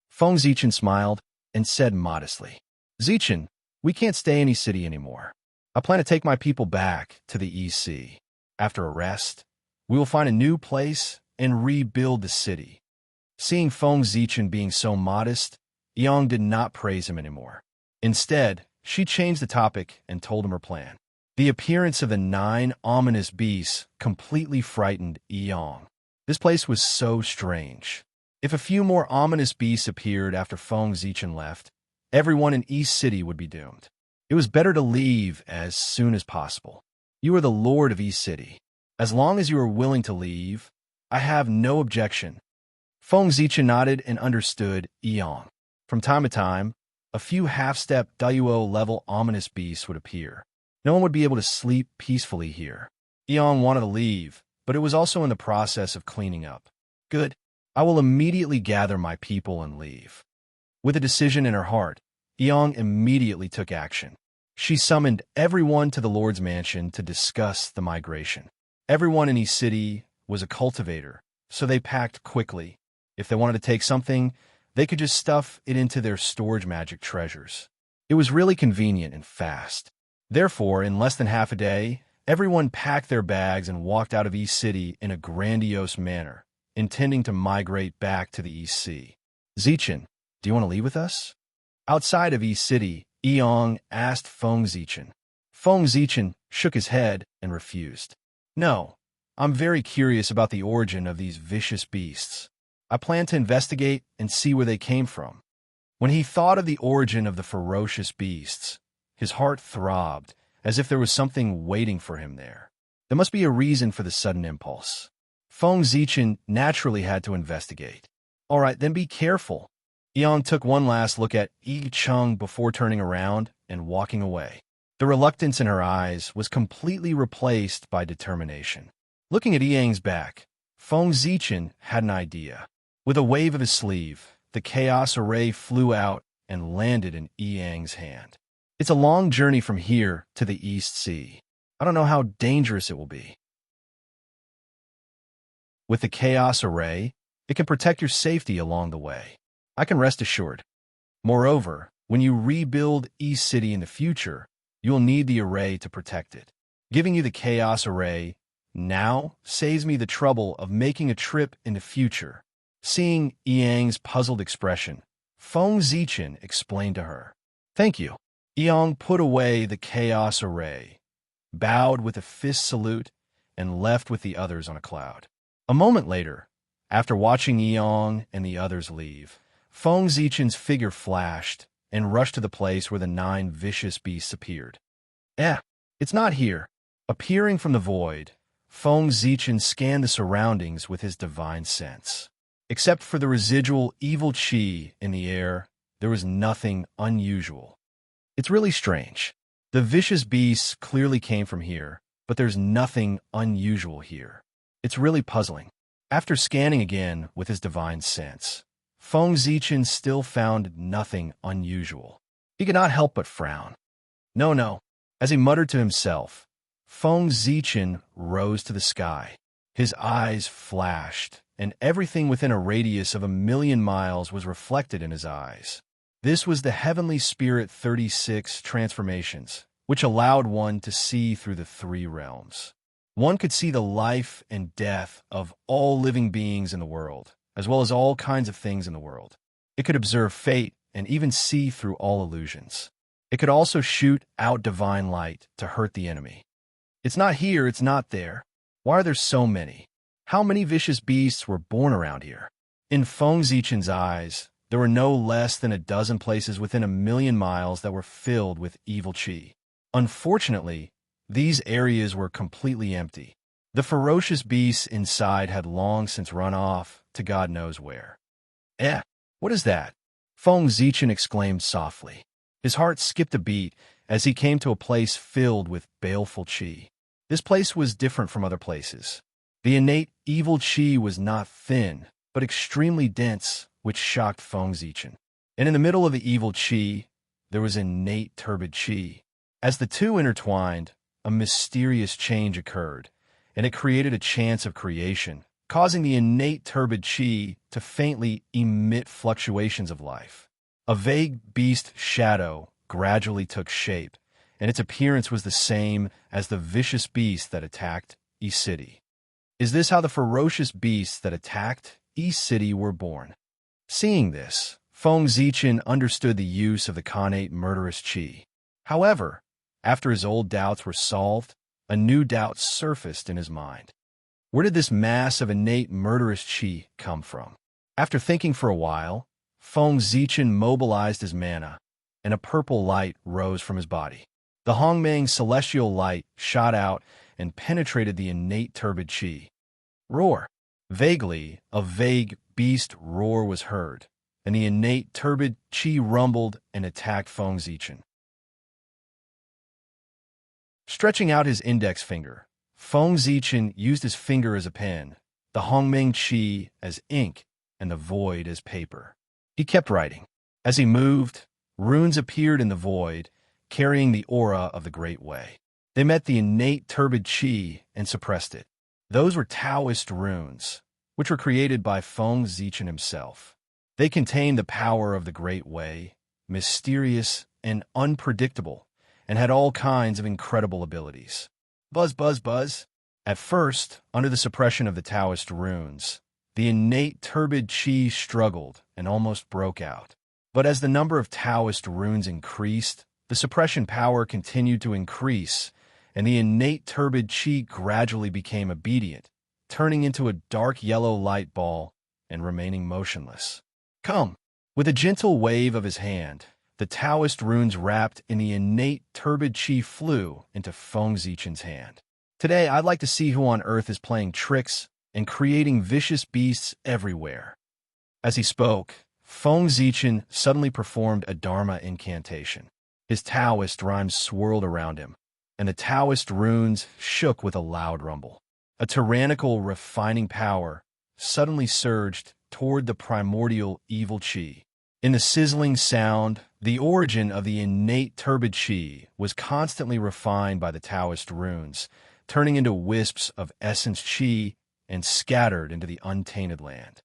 Speaker 1: Feng Zichen smiled and said modestly, Zichen, we can't stay in East City anymore. I plan to take my people back to the East Sea. After a rest, we will find a new place and rebuild the city. Seeing Feng Zichen being so modest, Eong did not praise him anymore. Instead, she changed the topic and told him her plan. The appearance of the 9 ominous beasts completely frightened Eong. This place was so strange. If a few more ominous beasts appeared after Feng Zichen left, everyone in East City would be doomed. It was better to leave as soon as possible. You are the lord of East City. As long as you are willing to leave, I have no objection. Feng Zichen nodded and understood Eong. From time to time, a few half-step Dayuo-level ominous beasts would appear. No one would be able to sleep peacefully here. Eong wanted to leave, but it was also in the process of cleaning up. Good. I will immediately gather my people and leave. With a decision in her heart, Eong immediately took action. She summoned everyone to the Lord's mansion to discuss the migration. Everyone in East City was a cultivator, so they packed quickly. If they wanted to take something, they could just stuff it into their storage magic treasures. It was really convenient and fast. Therefore, in less than half a day, everyone packed their bags and walked out of East City in a grandiose manner, intending to migrate back to the East Sea. Zichen, Do you want to leave with us? Outside of East City, Eong asked Feng Zichen. Feng Zichen shook his head and refused. No, I'm very curious about the origin of these vicious beasts. I plan to investigate and see where they came from. When he thought of the origin of the ferocious beasts, his heart throbbed as if there was something waiting for him there. There must be a reason for the sudden impulse. Feng Zichen naturally had to investigate. All right, then be careful. Eong took one last look at Yi Chung before turning around and walking away. The reluctance in her eyes was completely replaced by determination. Looking at Eong's back, Feng Zichen had an idea. With a wave of his sleeve, the chaos array flew out and landed in Eong's hand. It's a long journey from here to the East Sea. I don't know how dangerous it will be. With the chaos array, it can protect your safety along the way. I can rest assured. Moreover, when you rebuild East City in the future, you'll need the array to protect it. Giving you the chaos array now saves me the trouble of making a trip in the future. Seeing Eong's puzzled expression, Feng Zichen explained to her. Thank you. Eong put away the chaos array, bowed with a fist salute, and left with the others on a cloud. A moment later, after watching Eong and the others leave, Feng Zichen's figure flashed and rushed to the place where the 9 vicious beasts appeared. It's not here. Appearing from the void, Feng Zichen scanned the surroundings with his divine sense. Except for the residual evil qi in the air, there was nothing unusual. It's really strange. The vicious beasts clearly came from here, but there's nothing unusual here. It's really puzzling. After scanning again with his divine sense, Feng Zichen still found nothing unusual. He could not help but frown. No. As he muttered to himself, Feng Zichen rose to the sky. His eyes flashed, and everything within a radius of 1,000,000 miles was reflected in his eyes. This was the Heavenly Spirit 36 transformations, which allowed one to see through the 3 realms. One could see the life and death of all living beings in the world, as well as all kinds of things in the world. It could observe fate and even see through all illusions. It could also shoot out divine light to hurt the enemy. It's not here, it's not there. Why are there so many? How many vicious beasts were born around here? In Feng Zichen's eyes, there were no less than a dozen places within 1,000,000 miles that were filled with evil qi. Unfortunately, these areas were completely empty. The ferocious beasts inside had long since run off to God knows where. What is that? Feng Zichen exclaimed softly. His heart skipped a beat as he came to a place filled with baleful qi. This place was different from other places. The innate evil qi was not thin, but extremely dense, which shocked Feng Zichen. And in the middle of the evil qi, there was innate turbid qi. As the two intertwined, a mysterious change occurred, and it created a chance of creation, causing the innate turbid qi to faintly emit fluctuations of life. A vague beast shadow gradually took shape, and its appearance was the same as the vicious beast that attacked East City. Is this how the ferocious beasts that attacked East City were born? Seeing this, Feng Zichen understood the use of the connate murderous qi. However, after his old doubts were solved, a new doubt surfaced in his mind. Where did this mass of innate murderous qi come from? After thinking for a while, Feng Zichen mobilized his mana, and a purple light rose from his body. The Hongmeng celestial light shot out and penetrated the innate turbid qi. Roar! Vaguely, a vague beast roar was heard, and the innate turbid qi rumbled and attacked Feng Zichen. Stretching out his index finger, Feng Zichen used his finger as a pen, the Hongmeng qi as ink, and the void as paper. He kept writing. As he moved, runes appeared in the void, carrying the aura of the Great Way. They met the innate turbid qi and suppressed it. Those were Taoist runes, which were created by Feng Zichen himself. They contained the power of the Great Way, mysterious and unpredictable, and had all kinds of incredible abilities. Buzz, buzz, buzz. At first, under the suppression of the Taoist runes, the innate turbid qi struggled and almost broke out. But as the number of Taoist runes increased, the suppression power continued to increase, and the innate turbid chi gradually became obedient, turning into a dark yellow light ball and remaining motionless. Come! With a gentle wave of his hand, the Taoist runes wrapped in the innate turbid chi flew into Feng Zichen's hand. Today, I'd like to see who on earth is playing tricks and creating vicious beasts everywhere. As he spoke, Feng Zichen suddenly performed a Dharma incantation. His Taoist rhymes swirled around him, and the Taoist runes shook with a loud rumble. A tyrannical, refining power suddenly surged toward the primordial evil chi. In the sizzling sound, the origin of the innate turbid chi was constantly refined by the Taoist runes, turning into wisps of essence chi and scattered into the untainted land.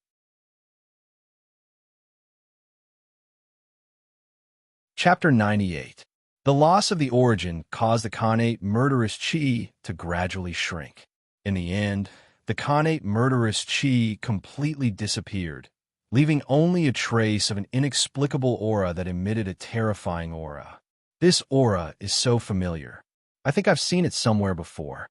Speaker 1: Chapter 98. The loss of the origin caused the Khanate murderous chi to gradually shrink. In the end, the Khanate murderous chi completely disappeared, leaving only a trace of an inexplicable aura that emitted a terrifying aura. This aura is so familiar. I think I've seen it somewhere before.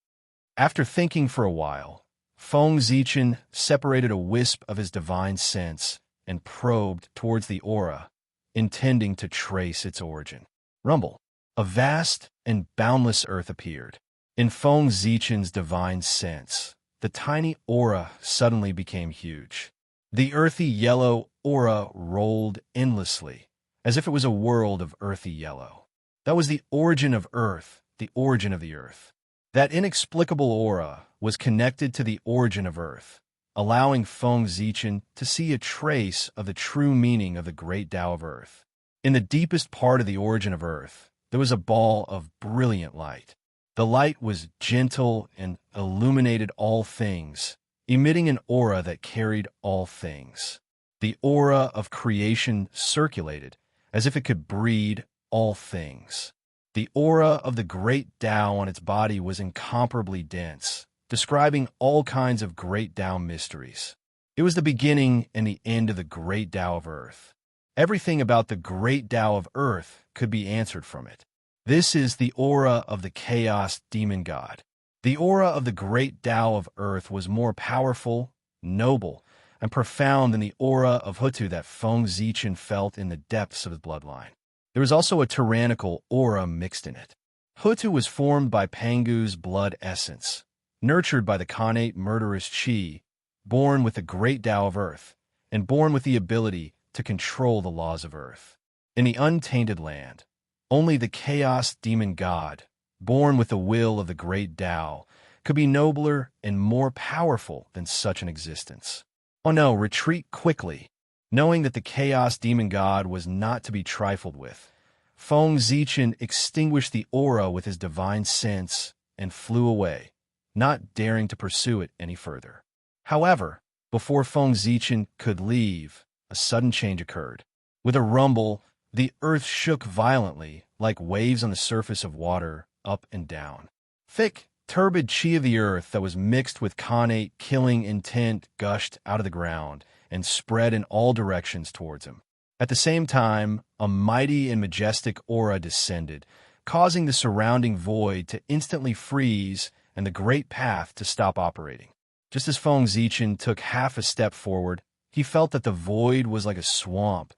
Speaker 1: After thinking for a while, Feng Zichen separated a wisp of his divine sense and probed towards the aura, intending to trace its origin. Rumble. A vast and boundless earth appeared. In Feng Zichen's divine sense, the tiny aura suddenly became huge. The earthy yellow aura rolled endlessly, as if it was a world of earthy yellow. That was the origin of Earth, the origin of the Earth. That inexplicable aura was connected to the origin of Earth, allowing Feng Zichen to see a trace of the true meaning of the great Tao of Earth. In the deepest part of the origin of Earth, there was a ball of brilliant light. The light was gentle and illuminated all things, emitting an aura that carried all things. The aura of creation circulated, as if it could breed all things. The aura of the great Tao on its body was incomparably dense, describing all kinds of great Tao mysteries. It was the beginning and the end of the great Tao of Earth. Everything about the great Tao of Earth could be answered from it. This is the aura of the chaos demon god. The aura of the great Tao of Earth was more powerful, noble, and profound than the aura of Hutu that Feng Zichen felt in the depths of his bloodline. There was also a tyrannical aura mixed in it. Hutu was formed by Pangu's blood essence, nurtured by the Khanate murderous chi, born with the great Tao of Earth, and born with the ability to control the laws of Earth. In the untainted land, only the chaos demon god, born with the will of the great Tao, could be nobler and more powerful than such an existence. Oh no, retreat quickly. Knowing that the chaos demon god was not to be trifled with, Feng Zichen extinguished the aura with his divine sense and flew away, not daring to pursue it any further. However, before Feng Zichen could leave, a sudden change occurred. With a rumble, the earth shook violently, like waves on the surface of water, up and down. Thick, turbid chi of the earth that was mixed with Khanate killing intent gushed out of the ground and spread in all directions towards him. At the same time, a mighty and majestic aura descended, causing the surrounding void to instantly freeze and the great path to stop operating. Just as Feng Zichen took half a step forward, he felt that the void was like a swamp,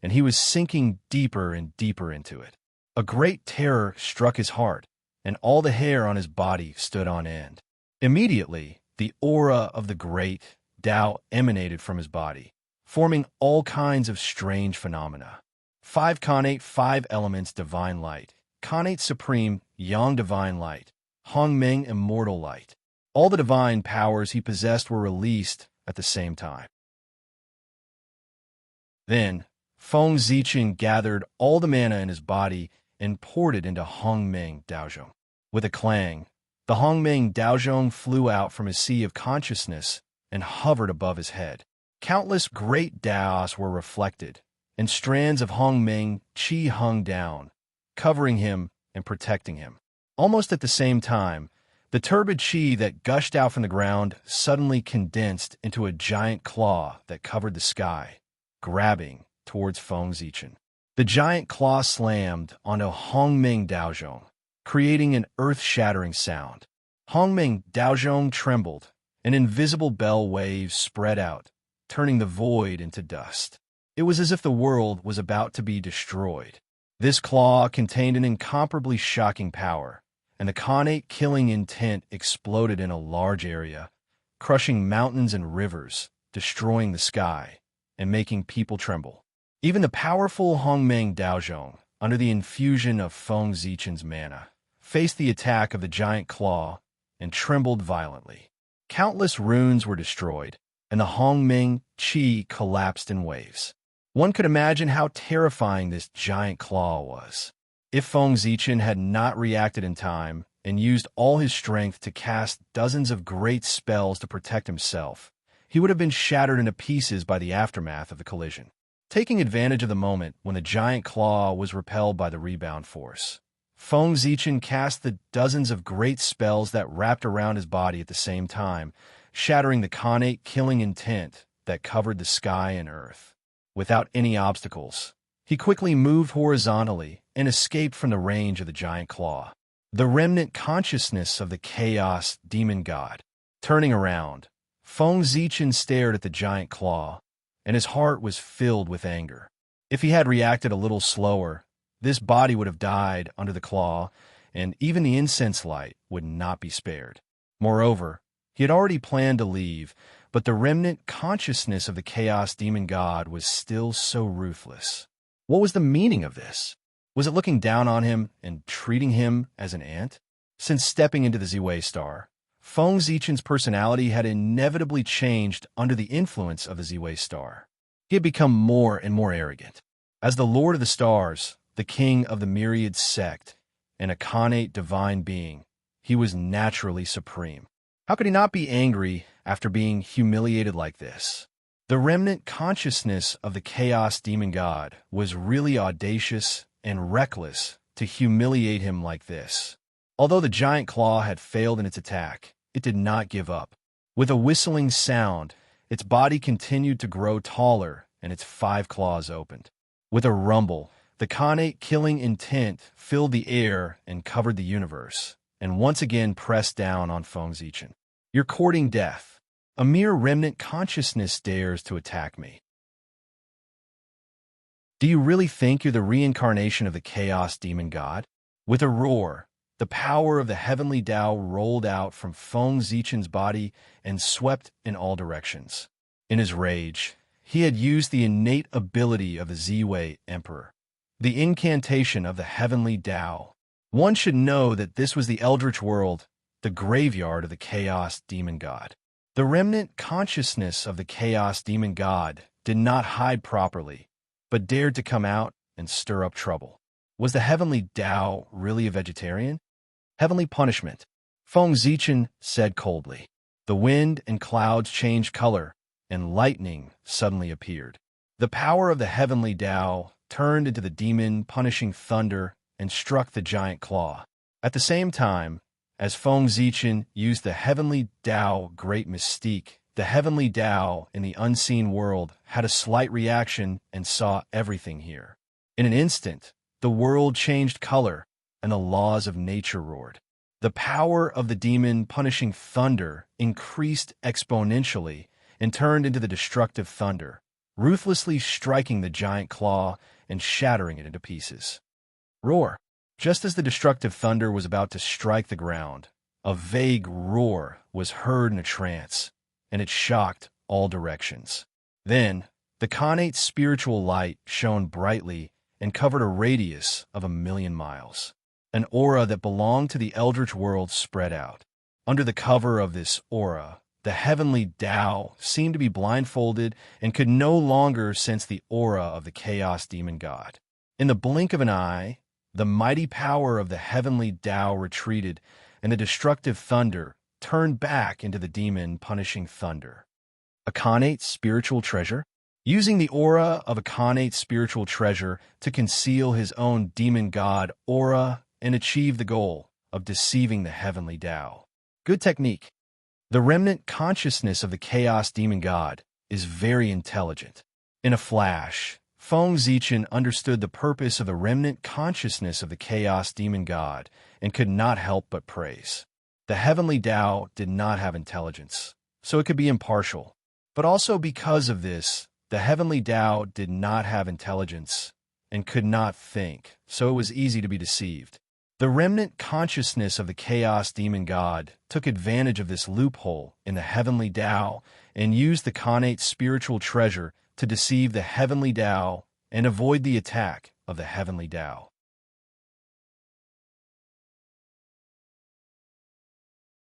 Speaker 1: and he was sinking deeper and deeper into it. A great terror struck his heart, and all the hair on his body stood on end. Immediately, the aura of the great Tao emanated from his body, forming all kinds of strange phenomena. 5 Khanate, 5 elements divine light, Khanate supreme, Yang divine light, Hongmeng immortal light. All the divine powers he possessed were released at the same time. Then, Feng Zichen gathered all the mana in his body and poured it into Hongmeng Daozhong. With a clang, the Hongmeng Daozhong flew out from his sea of consciousness and hovered above his head. Countless great Daos were reflected, and strands of Hongmeng Qi hung down, covering him and protecting him. Almost at the same time, the turbid Qi that gushed out from the ground suddenly condensed into a giant claw that covered the sky, grabbing towards Feng Zichen. The giant claw slammed onto Hongmeng Daozhong, creating an earth-shattering sound. Hongmeng Daozhong trembled. An invisible bell wave spread out, turning the void into dust. It was as if the world was about to be destroyed. This claw contained an incomparably shocking power, and the Khanate killing intent exploded in a large area, crushing mountains and rivers, destroying the sky, and making people tremble. Even the powerful Hongmeng Daozhong, under the infusion of Feng Zichen's mana, faced the attack of the giant claw and trembled violently. Countless runes were destroyed, and the Hongmeng Qi collapsed in waves. One could imagine how terrifying this giant claw was. If Feng Zichen had not reacted in time and used all his strength to cast dozens of great spells to protect himself, he would have been shattered into pieces by the aftermath of the collision. Taking advantage of the moment when the giant claw was repelled by the rebound force, Feng Zichen cast the dozens of great spells that wrapped around his body at the same time, shattering the Khanate killing intent that covered the sky and earth. Without any obstacles, he quickly moved horizontally and escaped from the range of the giant claw. The remnant consciousness of the chaos demon god. Turning around, Feng Zichen stared at the giant claw, and his heart was filled with anger. If he had reacted a little slower, this body would have died under the claw, and even the incense light would not be spared. Moreover, he had already planned to leave, but the remnant consciousness of the chaos demon god was still so ruthless. What was the meaning of this? Was it looking down on him and treating him as an ant? Since stepping into the Ziwei star, Feng Zichen's personality had inevitably changed under the influence of the Ziwei star. He had become more and more arrogant. As the Lord of the Stars, the king of the myriad sect, and a Khanate divine being, he was naturally supreme. How could he not be angry after being humiliated like this? The remnant consciousness of the chaos demon god was really audacious and reckless to humiliate him like this. Although the giant claw had failed in its attack, it did not give up. With a whistling sound, its body continued to grow taller and its 5 claws opened. With a rumble, the Khanate killing intent filled the air and covered the universe, and once again pressed down on Feng Zichen. You're courting death. A mere remnant consciousness dares to attack me. Do you really think you're the reincarnation of the chaos demon god? With a roar, the power of the heavenly Tao rolled out from Feng Zichen's body and swept in all directions. In his rage, he had used the innate ability of the Ziwei Emperor, the incantation of the heavenly Tao. One should know that this was the Eldritch world, the graveyard of the chaos demon god. The remnant consciousness of the chaos demon god did not hide properly, but dared to come out and stir up trouble. Was the heavenly Tao really a vegetarian? Heavenly punishment, Feng Zichen said coldly. The wind and clouds changed color, and lightning suddenly appeared. The power of the heavenly Tao turned into the demon-punishing thunder and struck the giant claw. At the same time, as Feng Zichen used the heavenly Tao great mystique, the heavenly Tao in the unseen world had a slight reaction and saw everything here. In an instant, the world changed color, and the laws of nature roared. The power of the demon-punishing thunder increased exponentially and turned into the destructive thunder, ruthlessly striking the giant claw and shattering it into pieces. Roar! Just as the destructive thunder was about to strike the ground, a vague roar was heard in a trance, and it shocked all directions. Then, the Khanate's spiritual light shone brightly and covered a radius of 1,000,000 miles. An aura that belonged to the Eldritch world spread out. Under the cover of this aura, the heavenly Tao seemed to be blindfolded and could no longer sense the aura of the chaos demon god. In the blink of an eye, the mighty power of the heavenly Tao retreated, and the destructive thunder turned back into the demon-punishing thunder. A Khanate's spiritual treasure? Using the aura of a Khanate's spiritual treasure to conceal his own demon god aura and achieve the goal of deceiving the heavenly Tao. Good technique. The remnant consciousness of the chaos demon god is very intelligent. In a flash, Feng Zichen understood the purpose of the remnant consciousness of the chaos demon god and could not help but praise. The heavenly Tao did not have intelligence, so it could be impartial. But also because of this, the heavenly Tao did not have intelligence and could not think, so it was easy to be deceived. The remnant consciousness of the chaos demon god took advantage of this loophole in the heavenly Tao and used the connate spiritual treasure to deceive the heavenly Tao and avoid the attack of the heavenly Tao.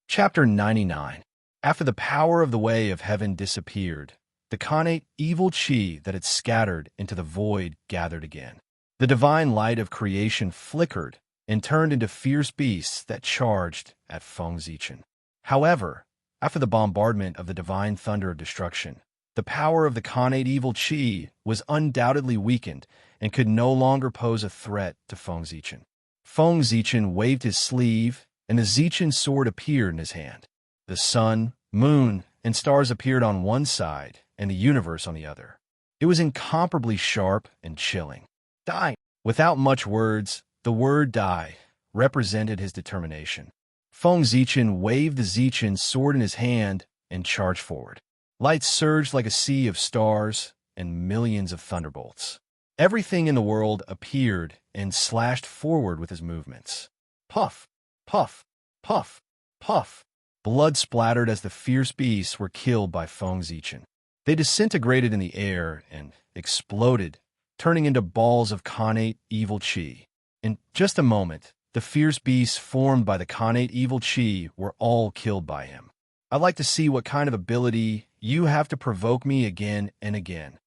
Speaker 1: Chapter 99. After the power of the way of heaven disappeared, the connate evil chi that had scattered into the void gathered again. The divine light of creation flickered and turned into fierce beasts that charged at Feng Zichen. However, after the bombardment of the divine thunder of destruction, the power of the connate evil chi was undoubtedly weakened and could no longer pose a threat to Feng Zichen. Feng Zichen waved his sleeve, and the Zichen sword appeared in his hand. The sun, moon, and stars appeared on one side, and the universe on the other. It was incomparably sharp and chilling. Die! Without much words, the word die represented his determination. Feng Zichen waved the Zichen sword in his hand and charged forward. Light surged like a sea of stars and millions of thunderbolts. Everything in the world appeared and slashed forward with his movements. Puff, puff, puff, puff. Blood splattered as the fierce beasts were killed by Feng Zichen. They disintegrated in the air and exploded, turning into balls of connate evil chi. In just a moment, the fierce beasts formed by the connate evil chi were all killed by him. I'd like to see what kind of ability you have to provoke me again and again.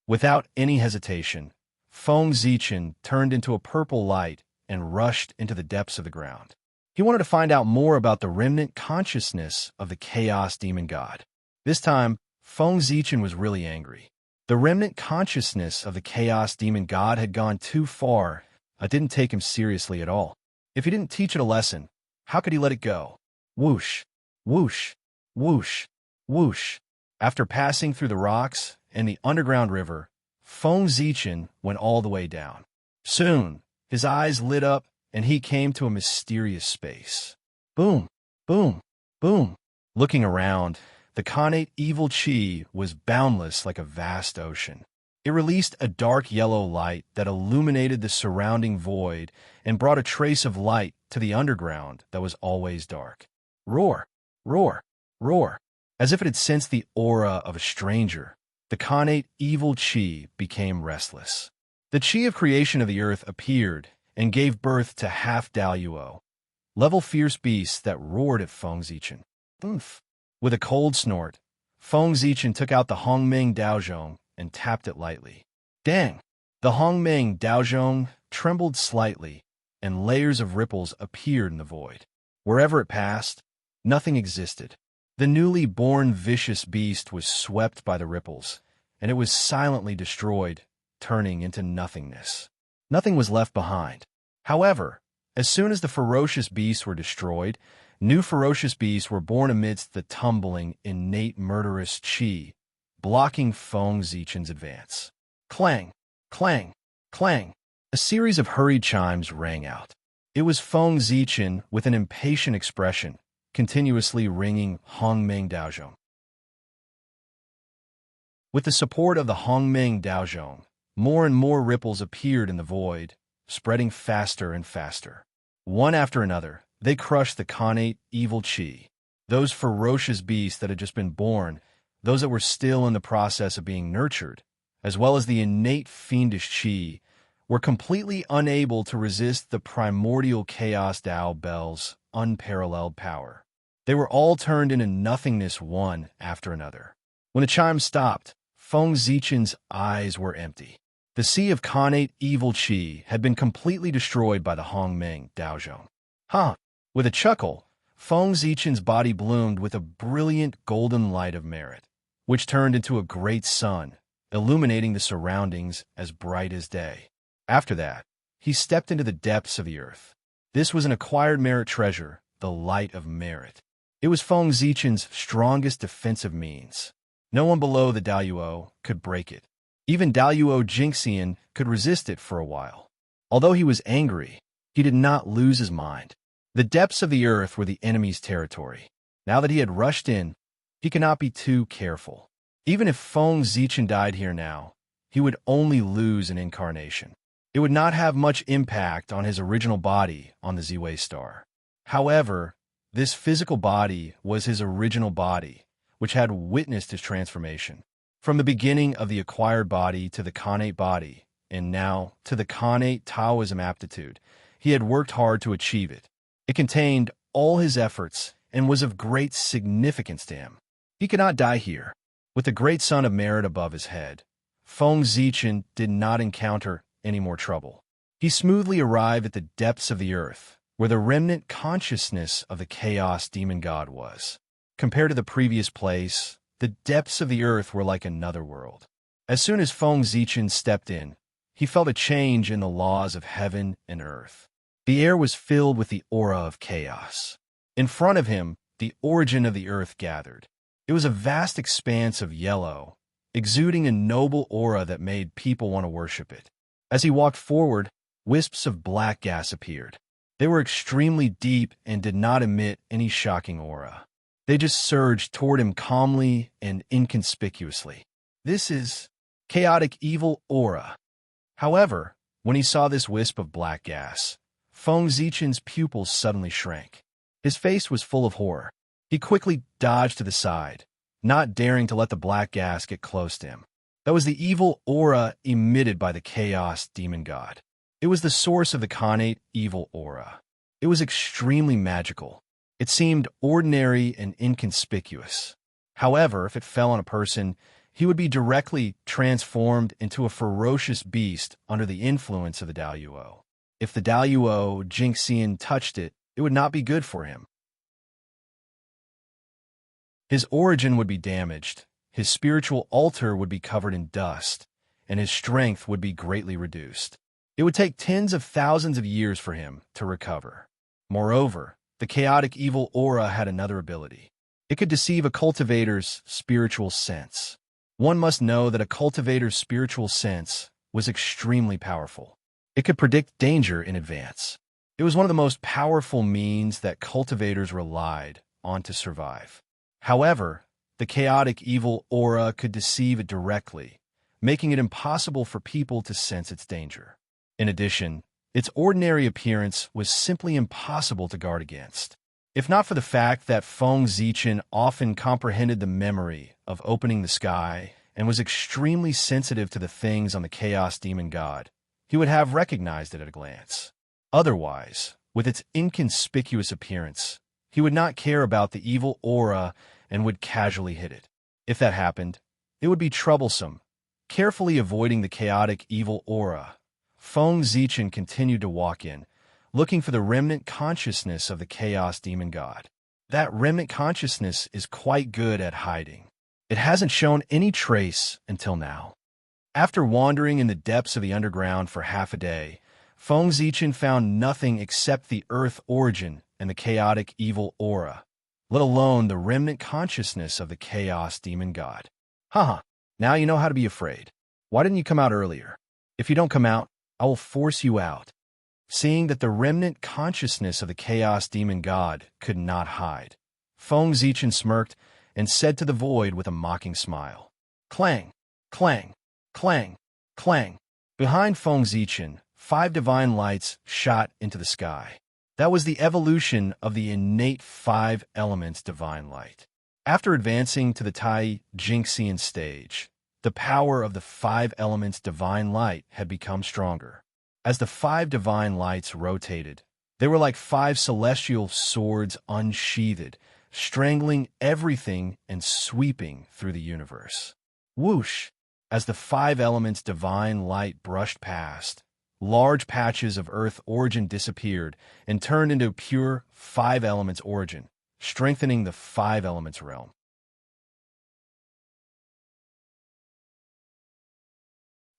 Speaker 1: Without any hesitation, Feng Zichen turned into a purple light and rushed into the depths of the ground. He wanted to find out more about the remnant consciousness of the chaos demon god. This time, Feng Zichen was really angry. The remnant consciousness of the chaos demon god had gone too far. It didn't take him seriously at all. If he didn't teach it a lesson, how could he let it go? Whoosh, whoosh, whoosh, whoosh. After passing through the rocks and the underground river, Feng Zichen went all the way down. Soon, his eyes lit up and he came to a mysterious space. Boom, boom, boom. Looking around, the connate evil chi was boundless like a vast ocean. It released a dark yellow light that illuminated the surrounding void and brought a trace of light to the underground that was always dark. Roar, roar, roar. As if it had sensed the aura of a stranger, the connate evil chi became restless. The chi of creation of the earth appeared and gave birth to half Daluo, level fierce beasts that roared at Feng Zichen. Oomph! With a cold snort, Feng Zichen took out the Hongmeng Daozhong and tapped it lightly. Dang! The Hongmeng Daozhong trembled slightly, and layers of ripples appeared in the void. Wherever it passed, nothing existed. The newly born vicious beast was swept by the ripples, and it was silently destroyed, turning into nothingness. Nothing was left behind. However, as soon as the ferocious beasts were destroyed, new ferocious beasts were born amidst the tumbling, innate murderous chi, blocking Feng Zichen's advance. Clang, clang, clang. A series of hurried chimes rang out. It was Feng Zichen with an impatient expression, continuously ringing Hongmeng Daozhong. With the support of the Hongmeng Daozhong, more and more ripples appeared in the void, spreading faster and faster. One after another, they crushed the connate evil chi. Those ferocious beasts that had just been born, those that were still in the process of being nurtured, as well as the innate fiendish chi, were completely unable to resist the primordial chaos Tao Bell's unparalleled power. They were all turned into nothingness one after another. When the chimes stopped, Feng Zichen's eyes were empty. The sea of connate evil chi had been completely destroyed by the Hongmeng Daozhong. Huh! With a chuckle, Feng Zichen's body bloomed with a brilliant golden light of merit, which turned into a great sun, illuminating the surroundings as bright as day. After that, he stepped into the depths of the earth. This was an acquired merit treasure, the light of merit. It was Feng Zichen's strongest defensive means. No one below the Daluo could break it. Even Daluo Jinxian could resist it for a while. Although he was angry, he did not lose his mind. The depths of the earth were the enemy's territory. Now that he had rushed in, he could not be too careful. Even if Feng Zichen died here now, he would only lose an incarnation. It would not have much impact on his original body on the Ziwei star. However, this physical body was his original body, which had witnessed his transformation. From the beginning of the acquired body to the Khanate body, and now to the Khanate Taoism aptitude, he had worked hard to achieve it. It contained all his efforts and was of great significance to him. He could not die here. With the great sun of merit above his head, Feng Zichen did not encounter any more trouble. He smoothly arrived at the depths of the earth, where the remnant consciousness of the chaos demon god was. Compared to the previous place, the depths of the earth were like another world. As soon as Feng Zichen stepped in, he felt a change in the laws of heaven and earth. The air was filled with the aura of chaos. In front of him, the origin of the earth gathered. It was a vast expanse of yellow, exuding a noble aura that made people want to worship it. As he walked forward, wisps of black gas appeared. They were extremely deep and did not emit any shocking aura. They just surged toward him calmly and inconspicuously. This is chaotic evil aura. However, when he saw this wisp of black gas, Feng Zichen's pupils suddenly shrank. His face was full of horror. He quickly dodged to the side, not daring to let the black gas get close to him. That was the evil aura emitted by the chaos demon god. It was the source of the Khanate evil aura. It was extremely magical. It seemed ordinary and inconspicuous. However, if it fell on a person, he would be directly transformed into a ferocious beast under the influence of the Daluo. If the Daluo Jinxian touched it, it would not be good for him. His origin would be damaged, his spiritual altar would be covered in dust, and his strength would be greatly reduced. It would take tens of thousands of years for him to recover. Moreover, the chaotic evil aura had another ability. It could deceive a cultivator's spiritual sense. One must know that a cultivator's spiritual sense was extremely powerful. It could predict danger in advance. It was one of the most powerful means that cultivators relied on to survive. However, the chaotic evil aura could deceive it directly, making it impossible for people to sense its danger. In addition, its ordinary appearance was simply impossible to guard against. If not for the fact that Feng Zichen often comprehended the memory of opening the sky and was extremely sensitive to the things on the chaos demon god, he would have recognized it at a glance. Otherwise, with its inconspicuous appearance, he would not care about the evil aura and would casually hit it. If that happened, it would be troublesome. Carefully avoiding the chaotic evil aura, Feng Zichen continued to walk in, looking for the remnant consciousness of the chaos demon god. That remnant consciousness is quite good at hiding. It hasn't shown any trace until now. After wandering in the depths of the underground for half a day, Feng Zichen found nothing except the earth origin and the chaotic evil aura, let alone the remnant consciousness of the chaos demon god. Haha, now you know how to be afraid. Why didn't you come out earlier? If you don't come out, I will force you out. Seeing that the remnant consciousness of the chaos demon god could not hide, Feng Zichen smirked and said to the void with a mocking smile. Clang, clang, clang, clang. Behind Feng Zichen, 5 divine lights shot into the sky. That was the evolution of the innate 5 elements divine light. After advancing to the Tai Jinxian stage, the power of the 5 elements divine light had become stronger. As the 5 divine lights rotated, they were like 5 celestial swords unsheathed, strangling everything and sweeping through the universe. Whoosh! As the 5 elements divine light brushed past, large patches of earth origin disappeared and turned into pure 5 elements origin, strengthening the 5 elements realm.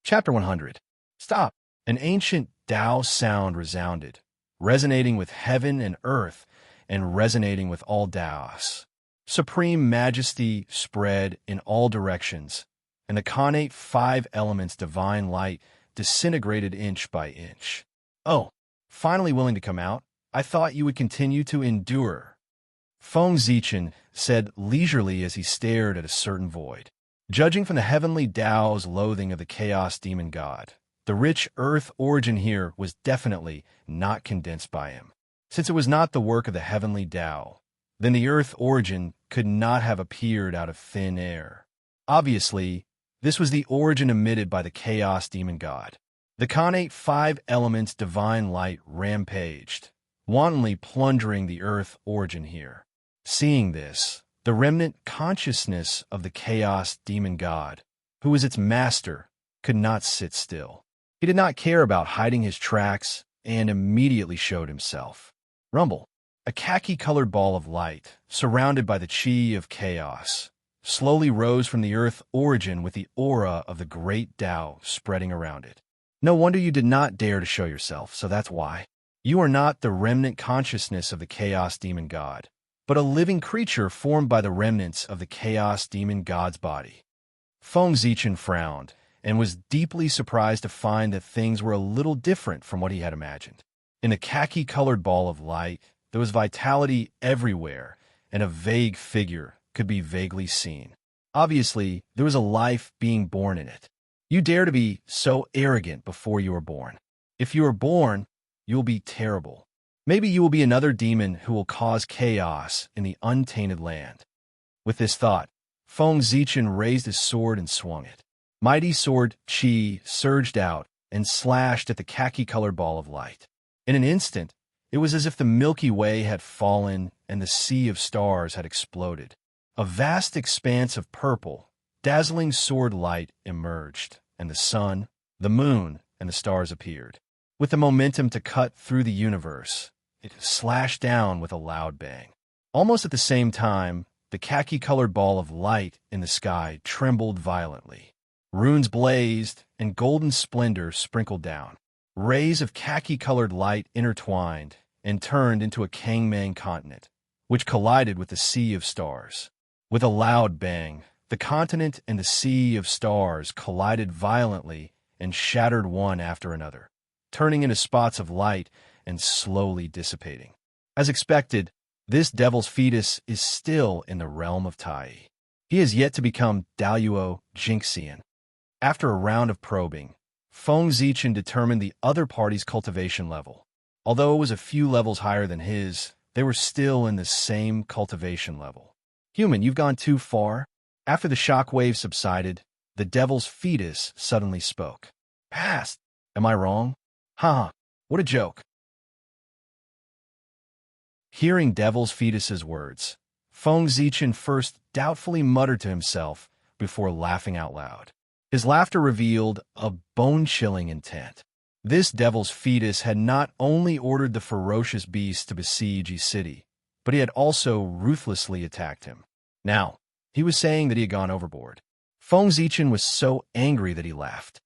Speaker 1: Chapter 100. Stop! An ancient Tao sound resounded, resonating with heaven and earth and resonating with all Taos. Supreme majesty spread in all directions, and the connate 5 elements divine light disintegrated inch by inch. "Oh, finally willing to come out? I thought you would continue to endure," Feng Zichen said leisurely as he stared at a certain void. Judging from the heavenly Tao's loathing of the chaos demon god, the rich earth origin here was definitely not condensed by him. Since it was not the work of the heavenly Tao, then the earth origin could not have appeared out of thin air. Obviously, this was the origin emitted by the chaos demon god. The connate 5 elements divine light rampaged, wantonly plundering the earth origin here. Seeing this, the remnant consciousness of the chaos demon god, who was its master, could not sit still. He did not care about hiding his tracks and immediately showed himself. Rumble, a khaki-colored ball of light, surrounded by the chi of chaos, slowly rose from the earth origin with the aura of the great Tao spreading around it. No wonder you did not dare to show yourself, so that's why. You are not the remnant consciousness of the chaos demon god, but a living creature formed by the remnants of the chaos demon god's body. Feng Zichen frowned and was deeply surprised to find that things were a little different from what he had imagined. In the khaki-colored ball of light, there was vitality everywhere, and a vague figure could be vaguely seen. Obviously, there was a life being born in it. You dare to be so arrogant before you were born. If you are born, you will be terrible. Maybe you will be another demon who will cause chaos in the untainted land. With this thought, Feng Zichen raised his sword and swung it. Mighty sword chi surged out and slashed at the khaki-colored ball of light. In an instant, it was as if the Milky Way had fallen and the sea of stars had exploded. A vast expanse of purple, dazzling sword light emerged, and the sun, the moon, and the stars appeared. With the momentum to cut through the universe, it slashed down with a loud bang. Almost at the same time, the khaki-colored ball of light in the sky trembled violently. Runes blazed, and golden splendor sprinkled down. Rays of khaki-colored light intertwined and turned into a Kangmang continent, which collided with the sea of stars. With a loud bang, the continent and the sea of stars collided violently and shattered one after another, turning into spots of light and slowly dissipating. As expected, this devil's fetus is still in the realm of Tai. He has yet to become Daluo Jinxian. After a round of probing, Feng Zichen determined the other party's cultivation level. Although it was a few levels higher than his, they were still in the same cultivation level. "Human, you've gone too far." After the shockwave subsided, the devil's fetus suddenly spoke. "Past. Am I wrong? Haha, what a joke." Hearing devil's fetus's words, Feng Zichen first doubtfully muttered to himself before laughing out loud. His laughter revealed a bone-chilling intent. This devil's fetus had not only ordered the ferocious beast to besiege Yi City, but he had also ruthlessly attacked him. Now, he was saying that he had gone overboard. Feng Zichen was so angry that he laughed.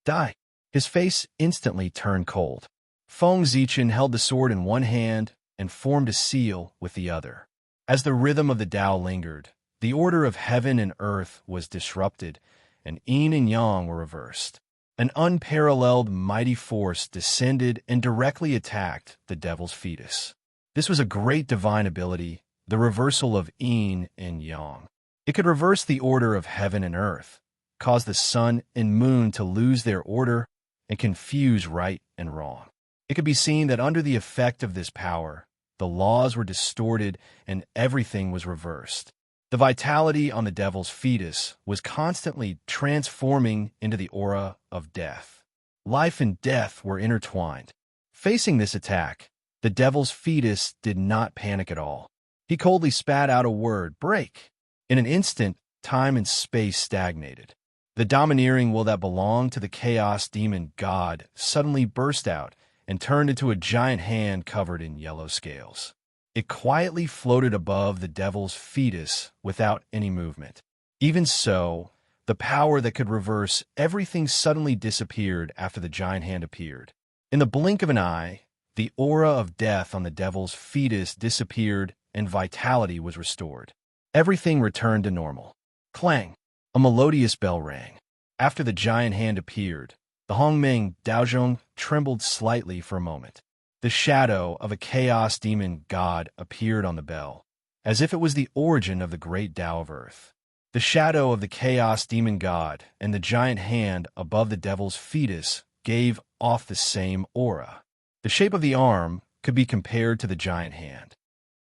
Speaker 1: "Die." His face instantly turned cold. Feng Zichen held the sword in one hand and formed a seal with the other. As the rhythm of the Tao lingered, the order of heaven and earth was disrupted, and yin and yang were reversed. An unparalleled mighty force descended and directly attacked the devil's fetus. This was a great divine ability, the reversal of yin and yang. It could reverse the order of heaven and earth, cause the sun and moon to lose their order, and confuse right and wrong. It could be seen that under the effect of this power, the laws were distorted and everything was reversed. The vitality on the devil's fetus was constantly transforming into the aura of death. Life and death were intertwined. Facing this attack, the devil's fetus did not panic at all. He coldly spat out a word, "Break." In an instant, time and space stagnated. The domineering will that belonged to the chaos demon god suddenly burst out and turned into a giant hand covered in yellow scales. It quietly floated above the devil's fetus without any movement. Even so, the power that could reverse everything suddenly disappeared after the giant hand appeared. In the blink of an eye, the aura of death on the devil's fetus disappeared and vitality was restored. Everything returned to normal. Clang! A melodious bell rang. After the giant hand appeared, the Hongmeng Daozhong trembled slightly for a moment. The shadow of a chaos demon god appeared on the bell, as if it was the origin of the great Tao of Earth. The shadow of the chaos demon god and the giant hand above the devil's fetus gave off the same aura. The shape of the arm could be compared to the giant hand.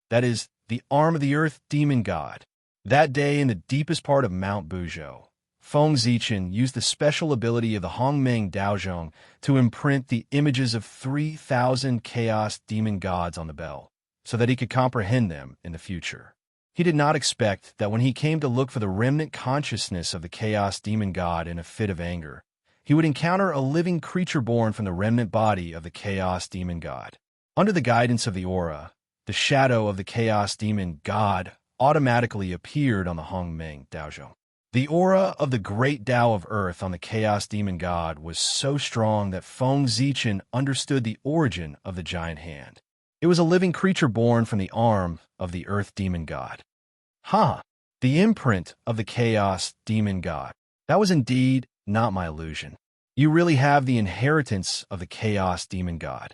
Speaker 1: That is, the arm of the earth demon god. That day, in the deepest part of Mount Buzhou, Feng Zichen used the special ability of the Hongmeng Daozhong to imprint the images of 3,000 chaos demon gods on the bell, so that he could comprehend them in the future. He did not expect that when he came to look for the remnant consciousness of the chaos demon god in a fit of anger, he would encounter a living creature born from the remnant body of the chaos demon god. Under the guidance of the aura, the shadow of the chaos demon god automatically appeared on the Hongmeng Daozhong. The aura of the great Tao of Earth on the chaos demon god was so strong that Feng Zichen understood the origin of the giant hand. It was a living creature born from the arm of the earth demon god. The imprint of the chaos demon god. That was indeed not my illusion. You really have the inheritance of the chaos demon god.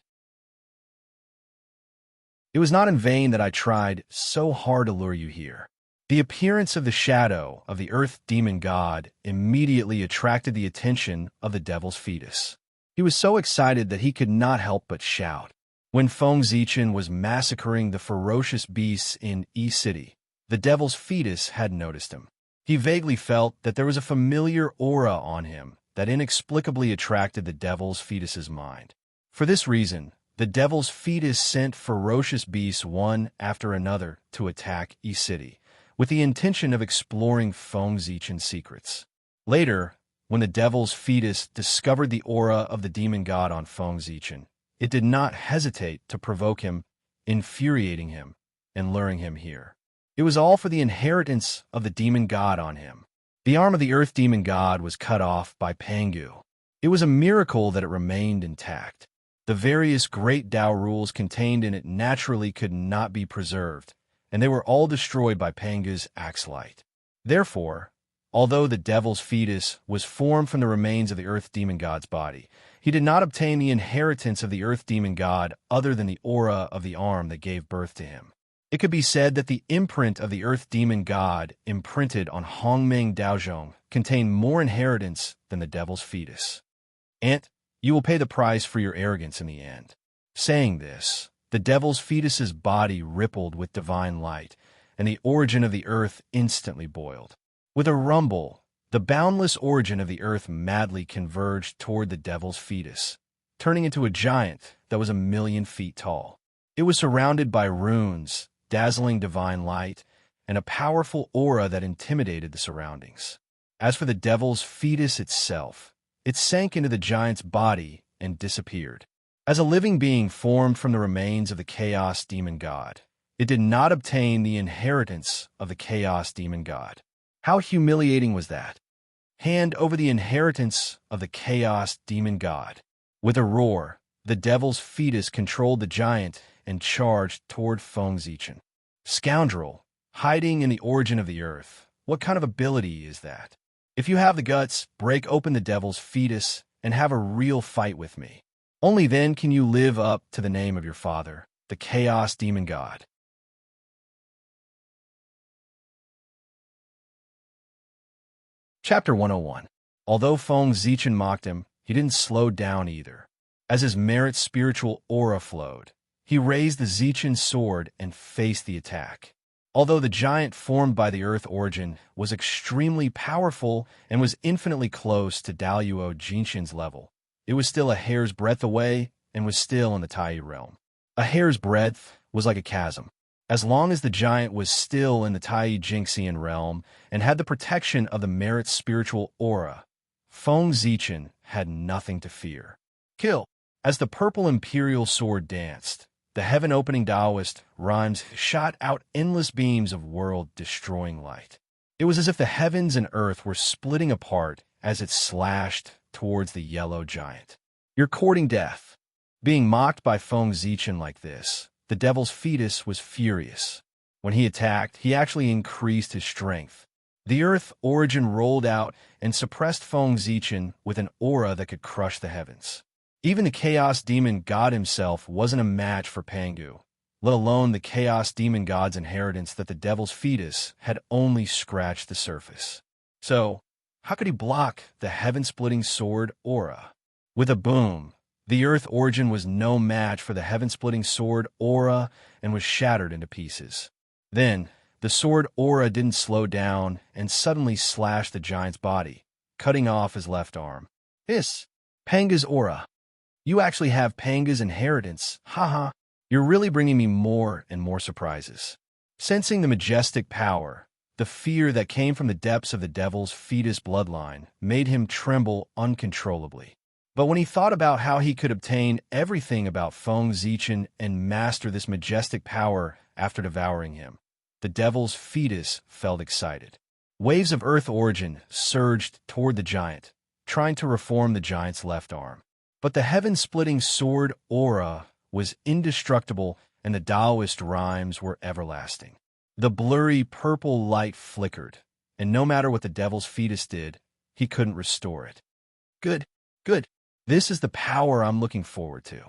Speaker 1: It was not in vain that I tried so hard to lure you here. The appearance of the shadow of the earth demon god immediately attracted the attention of the devil's fetus. He was so excited that he could not help but shout. When Feng Zichen was massacring the ferocious beasts in E City, the devil's fetus had noticed him. He vaguely felt that there was a familiar aura on him that inexplicably attracted the devil's fetus's mind. For this reason, the devil's fetus sent ferocious beasts one after another to attack E City, with the intention of exploring Feng Zichen's secrets. Later, when the devil's fetus discovered the aura of the demon god on Feng Zichen, it did not hesitate to provoke him, infuriating him, and luring him here. It was all for the inheritance of the demon god on him. The arm of the earth demon god was cut off by Pangu. It was a miracle that it remained intact. The various great Tao rules contained in it naturally could not be preserved, and they were all destroyed by Pangu's axelite. Therefore, although the devil's fetus was formed from the remains of the earth demon god's body, he did not obtain the inheritance of the earth demon god other than the aura of the arm that gave birth to him. It could be said that the imprint of the earth demon god imprinted on Hongmeng Daozhong contained more inheritance than the devil's fetus. Ant, you will pay the price for your arrogance in the end. Saying this, the devil's fetus's body rippled with divine light, and the origin of the earth instantly boiled. With a rumble, the boundless origin of the earth madly converged toward the devil's fetus, turning into a giant that was 1,000,000 feet tall. It was surrounded by runes, dazzling divine light, and a powerful aura that intimidated the surroundings. As for the devil's fetus itself, it sank into the giant's body and disappeared. As a living being formed from the remains of the chaos demon god, it did not obtain the inheritance of the chaos demon god. How humiliating was that? Hand over the inheritance of the chaos demon god. With a roar, the devil's fetus controlled the giant and charged toward Feng Zichen. Scoundrel, hiding in the origin of the earth, what kind of ability is that? If you have the guts, break open the devil's fetus and have a real fight with me. Only then can you live up to the name of your father, the chaos demon god. Chapter 101. Although Feng Zichen mocked him, he didn't slow down either. As his merit's spiritual aura flowed, he raised the Zichen sword and faced the attack. Although the giant formed by the earth origin was extremely powerful and was infinitely close to Daluo Jinshin's level, it was still a hair's breadth away and was still in the Tai realm. A hair's breadth was like a chasm. As long as the giant was still in the Tai Jinxian realm and had the protection of the merit's spiritual aura, Feng Zichen had nothing to fear. Kill! As the purple imperial sword danced, the heaven-opening Taoist rhymes shot out endless beams of world-destroying light. It was as if the heavens and earth were splitting apart as it slashed towards the yellow giant. You're courting death. Being mocked by Feng Zichen like this, the devil's fetus was furious. When he attacked, he actually increased his strength. The Earth Origin rolled out and suppressed Feng Zichen with an aura that could crush the heavens. Even the Chaos Demon God himself wasn't a match for Pangu, let alone the Chaos Demon God's inheritance that the Devil's Fetus had only scratched the surface. So, how could he block the heaven-splitting sword aura? With a boom, the Earth Origin was no match for the heaven-splitting sword aura and was shattered into pieces. Then, the sword aura didn't slow down and suddenly slashed the giant's body, cutting off his left arm. Hiss! Panga's aura. You actually have Panga's inheritance. Haha. You're really bringing me more and more surprises. Sensing the majestic power, the fear that came from the depths of the Devil's Fetus bloodline made him tremble uncontrollably. But when he thought about how he could obtain everything about Feng Zichen and master this majestic power after devouring him, the Devil's Fetus felt excited. Waves of Earth Origin surged toward the giant, trying to reform the giant's left arm. But the heaven-splitting sword aura was indestructible and the Taoist rhymes were everlasting. The blurry purple light flickered, and no matter what the Devil's Fetus did, he couldn't restore it. Good, good. This is the power I'm looking forward to.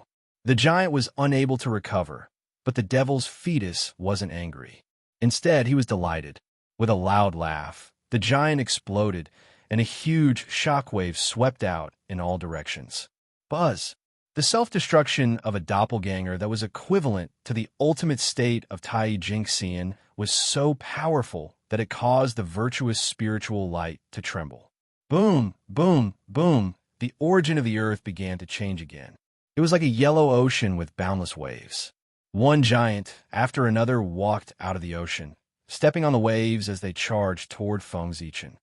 Speaker 1: The giant was unable to recover, but the Devil's Fetus wasn't angry. Instead, he was delighted. With a loud laugh, the giant exploded, and a huge shockwave swept out in all directions. Buzz! The self-destruction of a doppelganger that was equivalent to the ultimate state of Tai Jinxian was so powerful that it caused the virtuous spiritual light to tremble. Boom, boom, boom, the origin of the earth began to change again. It was like a yellow ocean with boundless waves. One giant after another walked out of the ocean, stepping on the waves as they charged toward Feng Zichen.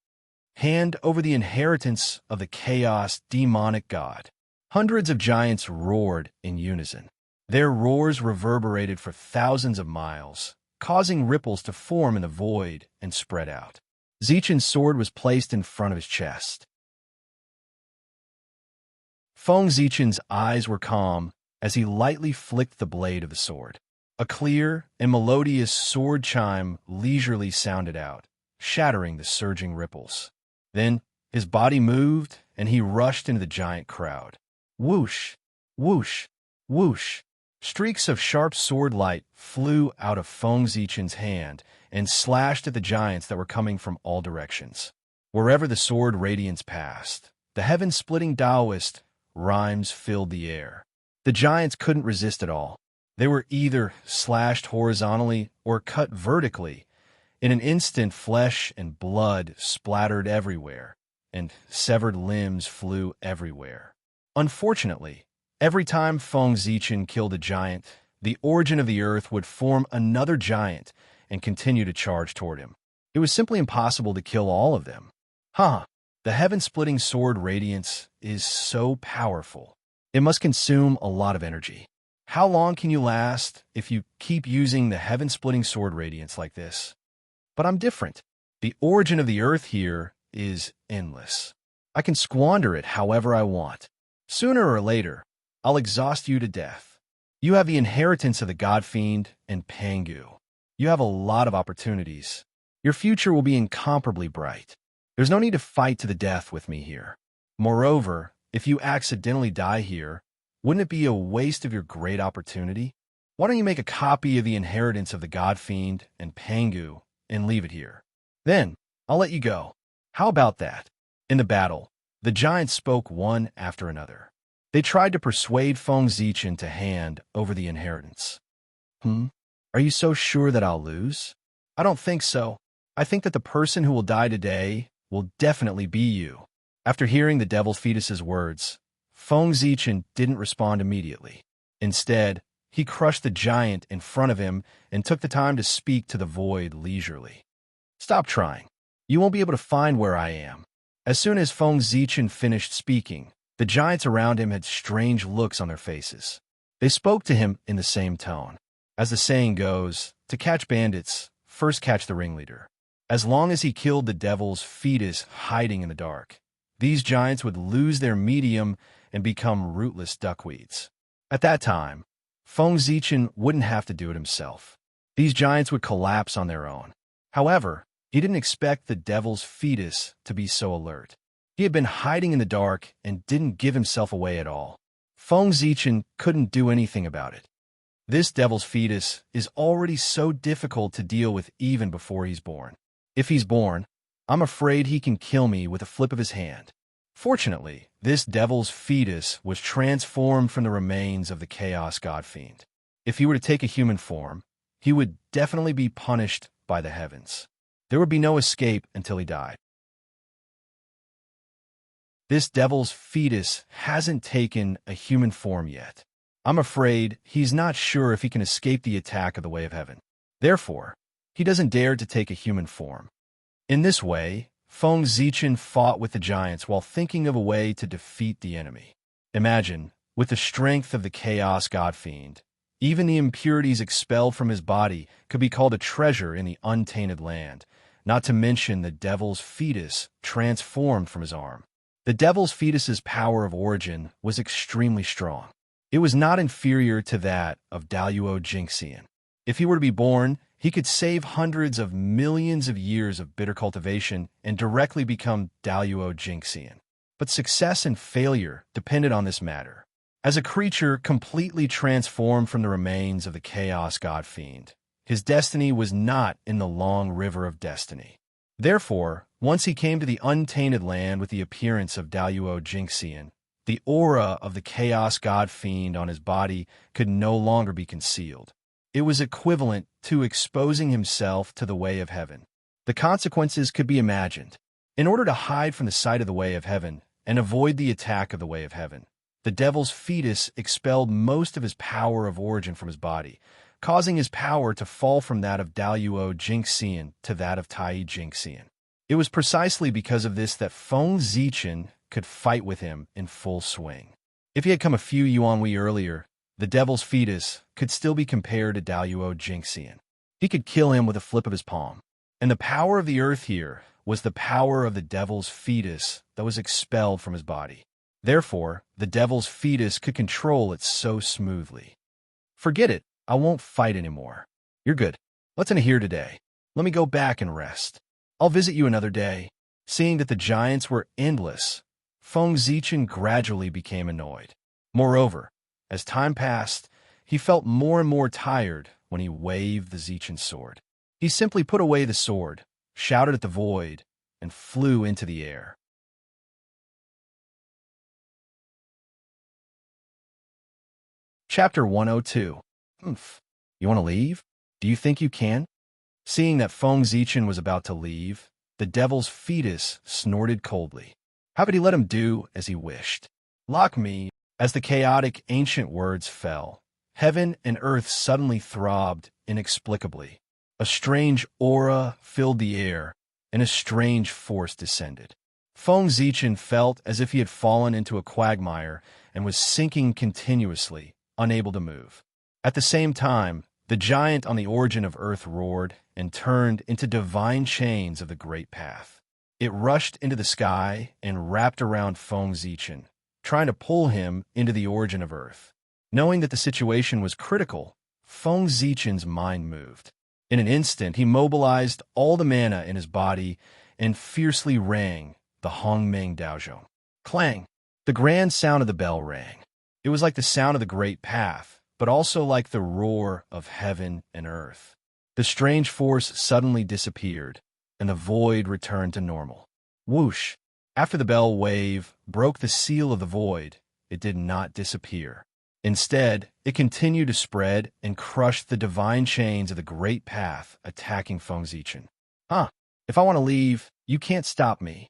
Speaker 1: Hand over the inheritance of the chaos demonic god. Hundreds of giants roared in unison. Their roars reverberated for thousands of miles, causing ripples to form in the void and spread out. Zichen's sword was placed in front of his chest. Feng Zichen's eyes were calm as he lightly flicked the blade of the sword. A clear and melodious sword chime leisurely sounded out, shattering the surging ripples. Then his body moved and he rushed into the giant crowd. Whoosh, whoosh, whoosh. Streaks of sharp sword light flew out of Feng Zichen's hand and slashed at the giants that were coming from all directions. Wherever the sword radiance passed, the heaven-splitting Taoist rhymes filled the air. The giants couldn't resist at all. They were either slashed horizontally or cut vertically. In an instant, flesh and blood splattered everywhere, and severed limbs flew everywhere. Unfortunately, every time Feng Zichen killed a giant, the origin of the earth would form another giant and continue to charge toward him. It was simply impossible to kill all of them. The heaven-splitting sword radiance is so powerful. It must consume a lot of energy. How long can you last if you keep using the heaven-splitting sword radiance like this? But I'm different. The origin of the earth here is endless. I can squander it however I want. Sooner or later, I'll exhaust you to death. You have the inheritance of the God Fiend and Pangu. You have a lot of opportunities. Your future will be incomparably bright. There's no need to fight to the death with me here. Moreover, if you accidentally die here, wouldn't it be a waste of your great opportunity? Why don't you make a copy of the inheritance of the God Fiend and Pangu and leave it here? Then, I'll let you go. How about that? In the battle, the giants spoke one after another. They tried to persuade Feng Zichen to hand over the inheritance. Are you so sure that I'll lose? I don't think so. I think that the person who will die today will definitely be you. After hearing the Devil's Fetus's words, Feng Zichen didn't respond immediately. Instead, he crushed the giant in front of him and took the time to speak to the void leisurely. Stop trying. You won't be able to find where I am. As soon as Feng Zichen finished speaking, the giants around him had strange looks on their faces. They spoke to him in the same tone. As the saying goes, to catch bandits, first catch the ringleader. As long as he killed the Devil's Fetus hiding in the dark, these giants would lose their medium and become rootless duckweeds. At that time, Feng Zichen wouldn't have to do it himself. These giants would collapse on their own. However, He didn't expect the devil's fetus to be so alert. He had been hiding in the dark and didn't give himself away at all. Feng Zichen couldn't do anything about it. This devil's fetus is already so difficult to deal with even before he's born. If he's born, I'm afraid he can kill me with a flip of his hand. Fortunately, this devil's fetus was transformed from the remains of the Chaos God Fiend. If he were to take a human form, he would definitely be punished by the heavens. There would be no escape until he died. This devil's fetus hasn't taken a human form yet. I'm afraid he's not sure if he can escape the attack of the Way of Heaven. Therefore, he doesn't dare to take a human form. In this way, Feng Zichen fought with the giants while thinking of a way to defeat the enemy. Imagine, with the strength of the Chaos God Fiend, even the impurities expelled from his body could be called a treasure in the untainted land, not to mention the devil's fetus transformed from his arm. The devil's fetus's power of origin was extremely strong. It was not inferior to that of Daluo Jingxian. If he were to be born, he could save hundreds of millions of years of bitter cultivation and directly become Daluo Jingxian. But success and failure depended on this matter. As a creature completely transformed from the remains of the Chaos God Fiend, his destiny was not in the long river of destiny. Therefore, once he came to the untainted land with the appearance of Daluo Jingxian, the aura of the Chaos God Fiend on his body could no longer be concealed. It was equivalent to exposing himself to the Way of Heaven. The consequences could be imagined. In order to hide from the sight of the Way of Heaven and avoid the attack of the Way of Heaven, the devil's fetus expelled most of his power of origin from his body, causing his power to fall from that of Daluo Jingxian to that of Tai Jingxian. It was precisely because of this that Feng Zichen could fight with him in full swing. If he had come a few yuanhui earlier, the devil's fetus could still be compared to Daluo Jingxian. He could kill him with a flip of his palm. And the power of the earth here was the power of the devil's fetus that was expelled from his body. Therefore, the devil's fetus could control it so smoothly. Forget it. I won't fight anymore. You're good. Let's end here today. Let me go back and rest. I'll visit you another day. Seeing that the giants were endless, Feng Zichen gradually became annoyed. Moreover, as time passed, he felt more and more tired when he waved the Zichen sword. He simply put away the sword, shouted at the void, and flew into the air. Chapter 102. You want to leave? Do you think you can? Seeing that Feng Zichen was about to leave, the devil's fetus snorted coldly. How could he let him do as he wished? Lock me. As the chaotic ancient words fell, heaven and earth suddenly throbbed inexplicably. A strange aura filled the air, and a strange force descended. Feng Zichen felt as if he had fallen into a quagmire and was sinking continuously, unable to move. At the same time, the giant on the origin of earth roared and turned into divine chains of the great path. It rushed into the sky and wrapped around Feng Zichen, trying to pull him into the origin of earth. Knowing that the situation was critical, Feng Zichen's mind moved. In an instant, he mobilized all the mana in his body and fiercely rang the Hongmeng Daozhong. Clang! The grand sound of the bell rang. It was like the sound of the great path, but also like the roar of heaven and earth. The strange force suddenly disappeared, and the void returned to normal. Whoosh! After the bell wave broke the seal of the void, it did not disappear. Instead, it continued to spread and crush the divine chains of the great path, attacking Feng Zichen. If I want to leave, you can't stop me.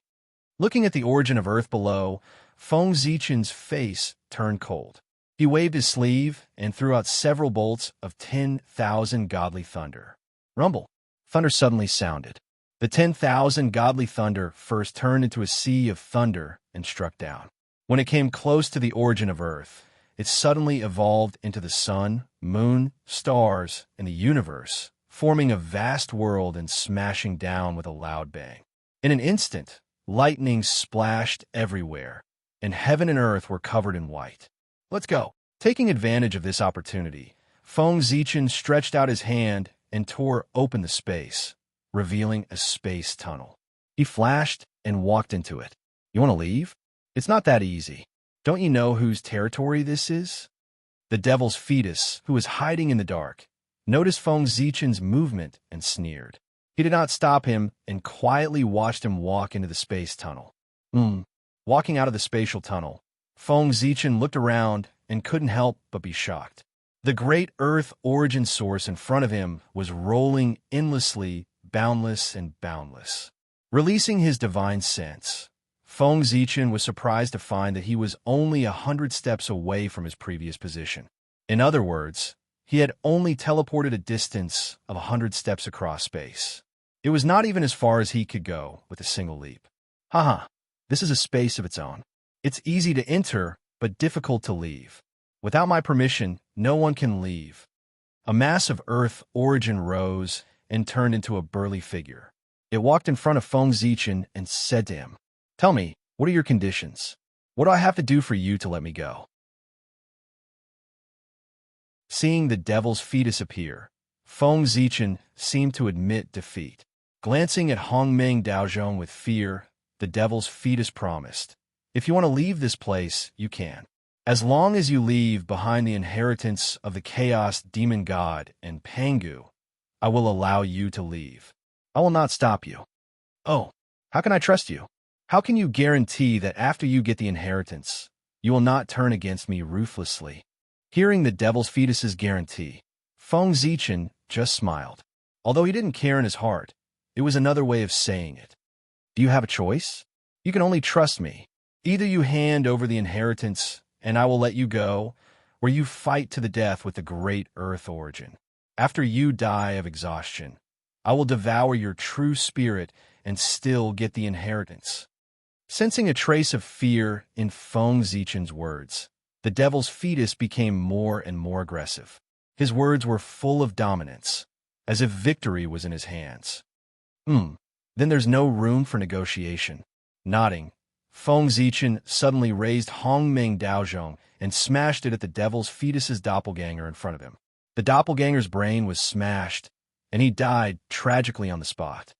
Speaker 1: Looking at the origin of earth below, Feng Zichen's face turned cold. He waved his sleeve and threw out several bolts of 10,000 godly thunder. Rumble! Thunder suddenly sounded. The 10,000 godly thunder first turned into a sea of thunder and struck down. When it came close to the origin of Earth, it suddenly evolved into the sun, moon, stars, and the universe, forming a vast world and smashing down with a loud bang. In an instant, lightning splashed everywhere, and heaven and earth were covered in white. Let's go. Taking advantage of this opportunity, Feng Zichen stretched out his hand and tore open the space, revealing a space tunnel. He flashed and walked into it. You want to leave? It's not that easy. Don't you know whose territory this is? The devil's fetus, who was hiding in the dark, noticed Feng Zichen's movement and sneered. He did not stop him and quietly watched him walk into the space tunnel. Walking out of the spatial tunnel, Feng Zichen looked around and couldn't help but be shocked. The great Earth origin source in front of him was rolling endlessly, boundless and boundless. Releasing his divine sense, Feng Zichen was surprised to find that he was only 100 steps away from his previous position. In other words, he had only teleported a distance of 100 steps across space. It was not even as far as he could go with a single leap. Haha, this is a space of its own. It's easy to enter, but difficult to leave. Without my permission, no one can leave. A mass of Earth origin rose and turned into a burly figure. It walked in front of Feng Zichen and said to him, "Tell me, what are your conditions? What do I have to do for you to let me go?" Seeing the devil's fetus appear, Feng Zichen seemed to admit defeat. Glancing at Hongmeng Daozhong with fear, the devil's fetus promised, "If you want to leave this place, you can. As long as you leave behind the inheritance of the Chaos Demon God and Pangu, I will allow you to leave. I will not stop you." "Oh, how can I trust you? How can you guarantee that after you get the inheritance, you will not turn against me ruthlessly?" Hearing the devil's fetus's guarantee, Feng Zichen just smiled. Although he didn't care in his heart, it was another way of saying it. "Do you have a choice? You can only trust me. Either you hand over the inheritance and I will let you go, or you fight to the death with the great Earth origin. After you die of exhaustion, I will devour your true spirit and still get the inheritance." Sensing a trace of fear in Feng Zichen's words, the devil's fetus became more and more aggressive. His words were full of dominance, as if victory was in his hands. Then there's no room for negotiation." Nodding, Feng Zichen suddenly raised Hongmeng Daozhong and smashed it at the devil's fetus's doppelganger in front of him. The doppelganger's brain was smashed, and he died tragically on the spot.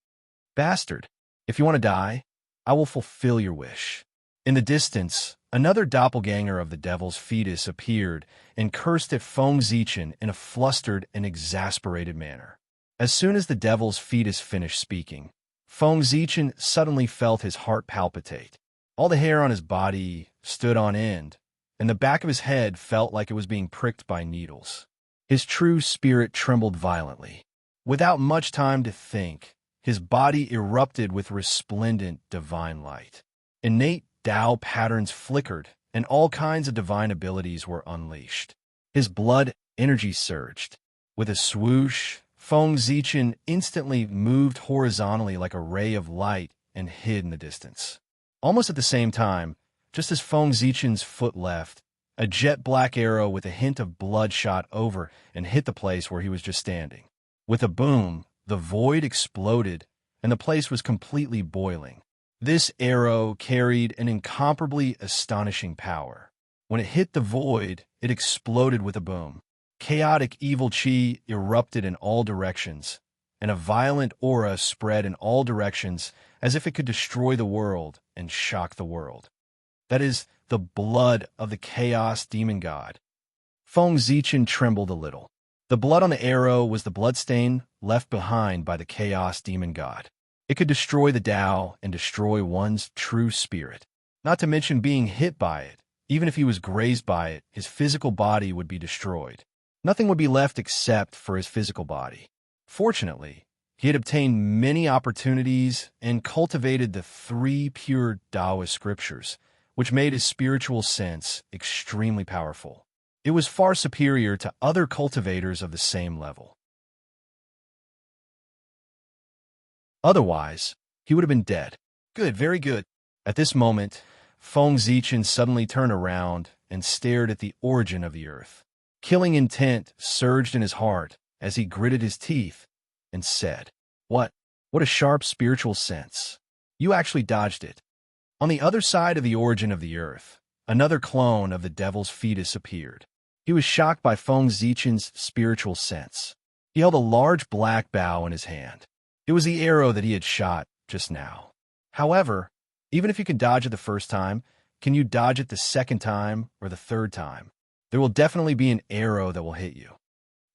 Speaker 1: "Bastard, if you want to die, I will fulfill your wish." In the distance, another doppelganger of the devil's fetus appeared and cursed at Feng Zichen in a flustered and exasperated manner. As soon as the devil's fetus finished speaking, Feng Zichen suddenly felt his heart palpitate. All the hair on his body stood on end, and the back of his head felt like it was being pricked by needles. His true spirit trembled violently. Without much time to think, his body erupted with resplendent divine light. Innate Tao patterns flickered, and all kinds of divine abilities were unleashed. His blood energy surged. With a swoosh, Feng Zichen instantly moved horizontally like a ray of light and hid in the distance. Almost at the same time, just as Feng Zichen's foot left, a jet-black arrow with a hint of blood shot over and hit the place where he was just standing. With a boom, the void exploded, and the place was completely boiling. This arrow carried an incomparably astonishing power. When it hit the void, it exploded with a boom. Chaotic evil chi erupted in all directions, and a violent aura spread in all directions as if it could destroy the world and shock the world. That is the blood of the Chaos Demon God. Feng Zichen trembled a little. The blood on the arrow was the bloodstain left behind by the Chaos Demon God. It could destroy the Tao and destroy one's true spirit. Not to mention being hit by it. Even if he was grazed by it, his physical body would be destroyed. Nothing would be left except for his physical body. Fortunately, he had obtained many opportunities and cultivated the 3 pure Taoist scriptures, which made his spiritual sense extremely powerful. It was far superior to other cultivators of the same level. Otherwise, he would have been dead. Good, very good. At this moment, Feng Zichen suddenly turned around and stared at the origin of the earth. Killing intent surged in his heart as he gritted his teeth and said, What a sharp spiritual sense. You actually dodged it." On the other side of the origin of the earth, another clone of the devil's fetus appeared. He was shocked by Feng Zichen's spiritual sense. He held a large black bow in his hand. It was the arrow that he had shot just now. However, even if you can dodge it the first time, can you dodge it the second time or the third time? There will definitely be an arrow that will hit you.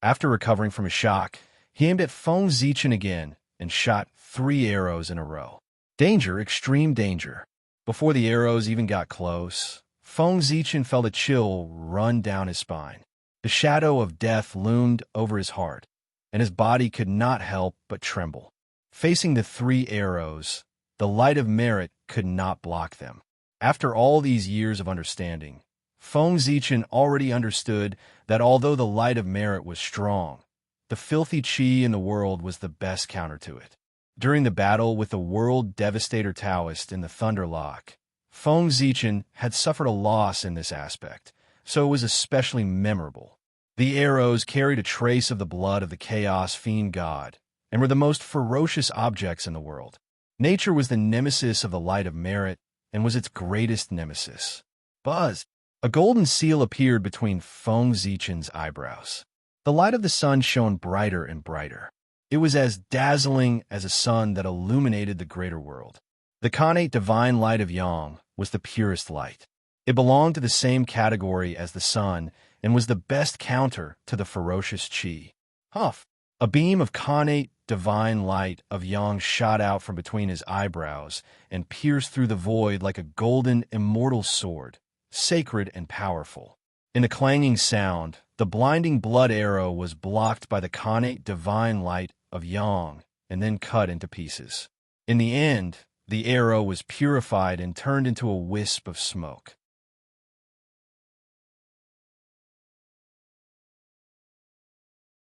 Speaker 1: After recovering from his shock, he aimed at Feng Zichen again and shot 3 arrows in a row. Danger, extreme danger. Before the arrows even got close, Feng Zichen felt a chill run down his spine. The shadow of death loomed over his heart, and his body could not help but tremble. Facing the 3 arrows, the light of merit could not block them. After all these years of understanding, Feng Zichen already understood that although the light of merit was strong, the filthy qi in the world was the best counter to it. During the battle with the world devastator Taoist in the Thunderlock, Feng Zichen had suffered a loss in this aspect, so it was especially memorable. The arrows carried a trace of the blood of the chaos fiend god, and were the most ferocious objects in the world. Nature was the nemesis of the light of merit, and was its greatest nemesis. Buzz! A golden seal appeared between Feng Zichen's eyebrows. The light of the sun shone brighter and brighter. It was as dazzling as a sun that illuminated the greater world. The connate divine light of Yang was the purest light. It belonged to the same category as the sun and was the best counter to the ferocious qi. Huff! A beam of connate divine light of Yang shot out from between his eyebrows and pierced through the void like a golden immortal sword, sacred and powerful. In a clanging sound, the blinding blood arrow was blocked by the connate divine light of Yang and then cut into pieces. In the end, the arrow was purified and turned into a wisp of smoke.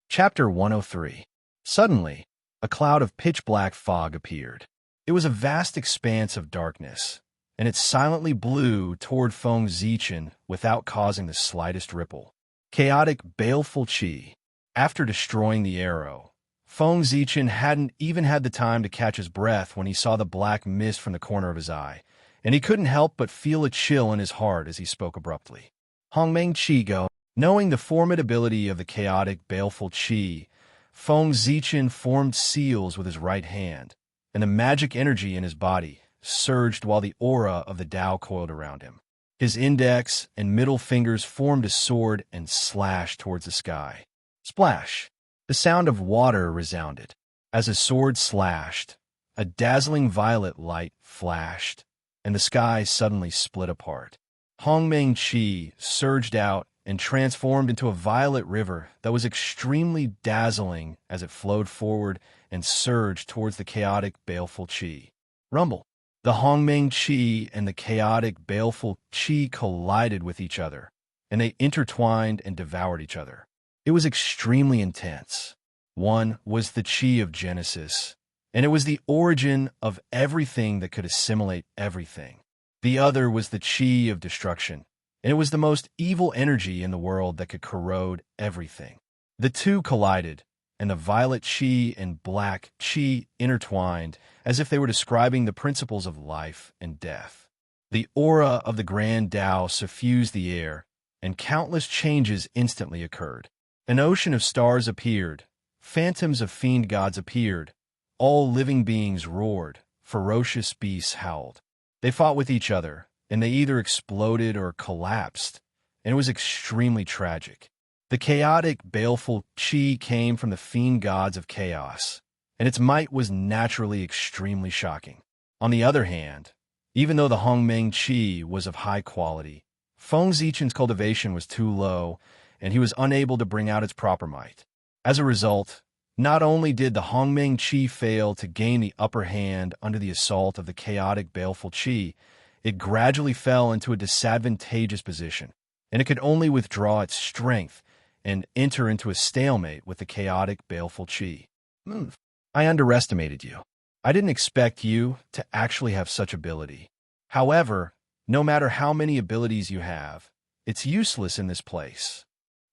Speaker 1: Chapter 103. Suddenly, a cloud of pitch-black fog appeared. It was a vast expanse of darkness, and it silently blew toward Feng Zichen without causing the slightest ripple. Chaotic, baleful qi. After destroying the arrow, Feng Zichen hadn't even had the time to catch his breath when he saw the black mist from the corner of his eye, and he couldn't help but feel a chill in his heart as he spoke abruptly. Hongmeng Qi Go. Knowing the formidability of the chaotic, baleful qi, Feng Zichen formed seals with his right hand, and the magic energy in his body surged while the aura of the Tao coiled around him. His index and middle fingers formed a sword and slashed towards the sky. Splash! The sound of water resounded. As his sword slashed, a dazzling violet light flashed, and the sky suddenly split apart. Hongmeng Qi surged out and transformed into a violet river that was extremely dazzling as it flowed forward and surged towards the chaotic, baleful qi. Rumble! The Hongmeng qi and the chaotic, baleful qi collided with each other, and they intertwined and devoured each other. It was extremely intense. One was the qi of Genesis, and it was the origin of everything that could assimilate everything. The other was the qi of destruction, and it was the most evil energy in the world that could corrode everything. The two collided, and the violet qi and black qi intertwined as if they were describing the principles of life and death. The aura of the grand Tao suffused the air, and countless changes instantly occurred. An ocean of stars appeared, phantoms of fiend gods appeared, all living beings roared, ferocious beasts howled. They fought with each other, and they either exploded or collapsed, and it was extremely tragic. The chaotic, baleful qi came from the fiend gods of chaos, and its might was naturally extremely shocking. On the other hand, even though the Hongmeng qi was of high quality, Feng Zichen's cultivation was too low, and he was unable to bring out its proper might. As a result, not only did the Hongmeng qi fail to gain the upper hand under the assault of the chaotic, baleful qi, it gradually fell into a disadvantageous position, and it could only withdraw its strength and enter into a stalemate with the chaotic, baleful qi. I underestimated you. I didn't expect you to actually have such ability. However, no matter how many abilities you have, it's useless in this place.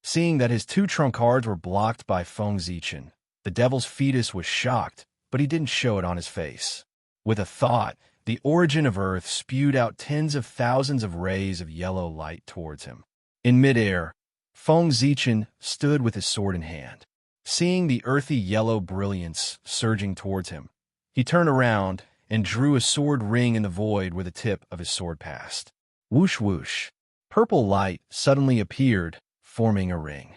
Speaker 1: Seeing that his 2 trump cards were blocked by Feng Zichen, the devil's fetus was shocked, but he didn't show it on his face. With a thought, the origin of Earth spewed out tens of thousands of rays of yellow light towards him. In midair, Feng Zichen stood with his sword in hand. Seeing the earthy yellow brilliance surging towards him, he turned around and drew a sword ring in the void where the tip of his sword passed. Whoosh whoosh. Purple light suddenly appeared, forming a ring.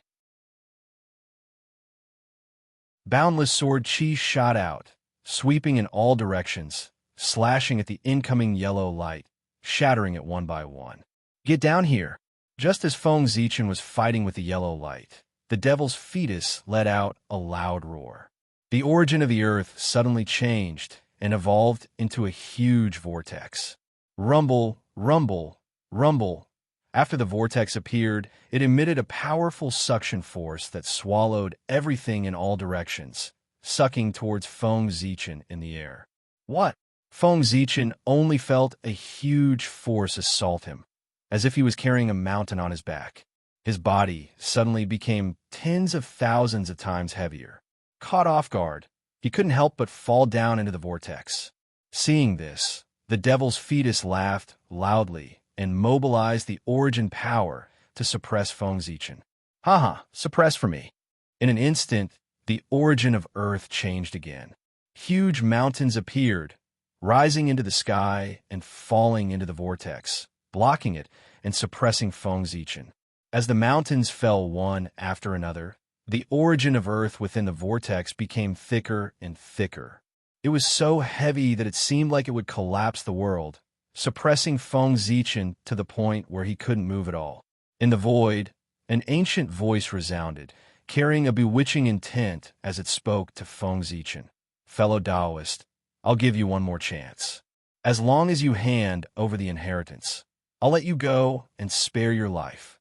Speaker 1: Boundless sword chi shot out, sweeping in all directions, slashing at the incoming yellow light, shattering it one by one. Get down here! Just as Feng Zichen was fighting with the yellow light, the devil's fetus let out a loud roar. The origin of the earth suddenly changed and evolved into a huge vortex. Rumble, rumble, rumble. After the vortex appeared, it emitted a powerful suction force that swallowed everything in all directions, sucking towards Feng Zichen in the air. What? Feng Zichen only felt a huge force assault him, as if he was carrying a mountain on his back. His body suddenly became tens of thousands of times heavier. Caught off guard, he couldn't help but fall down into the vortex. Seeing this, the devil's fetus laughed loudly and mobilized the origin power to suppress Feng Zichen. Haha, suppress for me. In an instant, the origin of Earth changed again. Huge mountains appeared, rising into the sky and falling into the vortex, blocking it and suppressing Feng Zichen. As the mountains fell one after another, the origin of Earth within the vortex became thicker and thicker. It was so heavy that it seemed like it would collapse the world, suppressing Feng Zichen to the point where he couldn't move at all. In the void, an ancient voice resounded, carrying a bewitching intent as it spoke to Feng Zichen. Fellow Taoist, I'll give you one more chance. As long as you hand over the inheritance, I'll let you go and spare your life.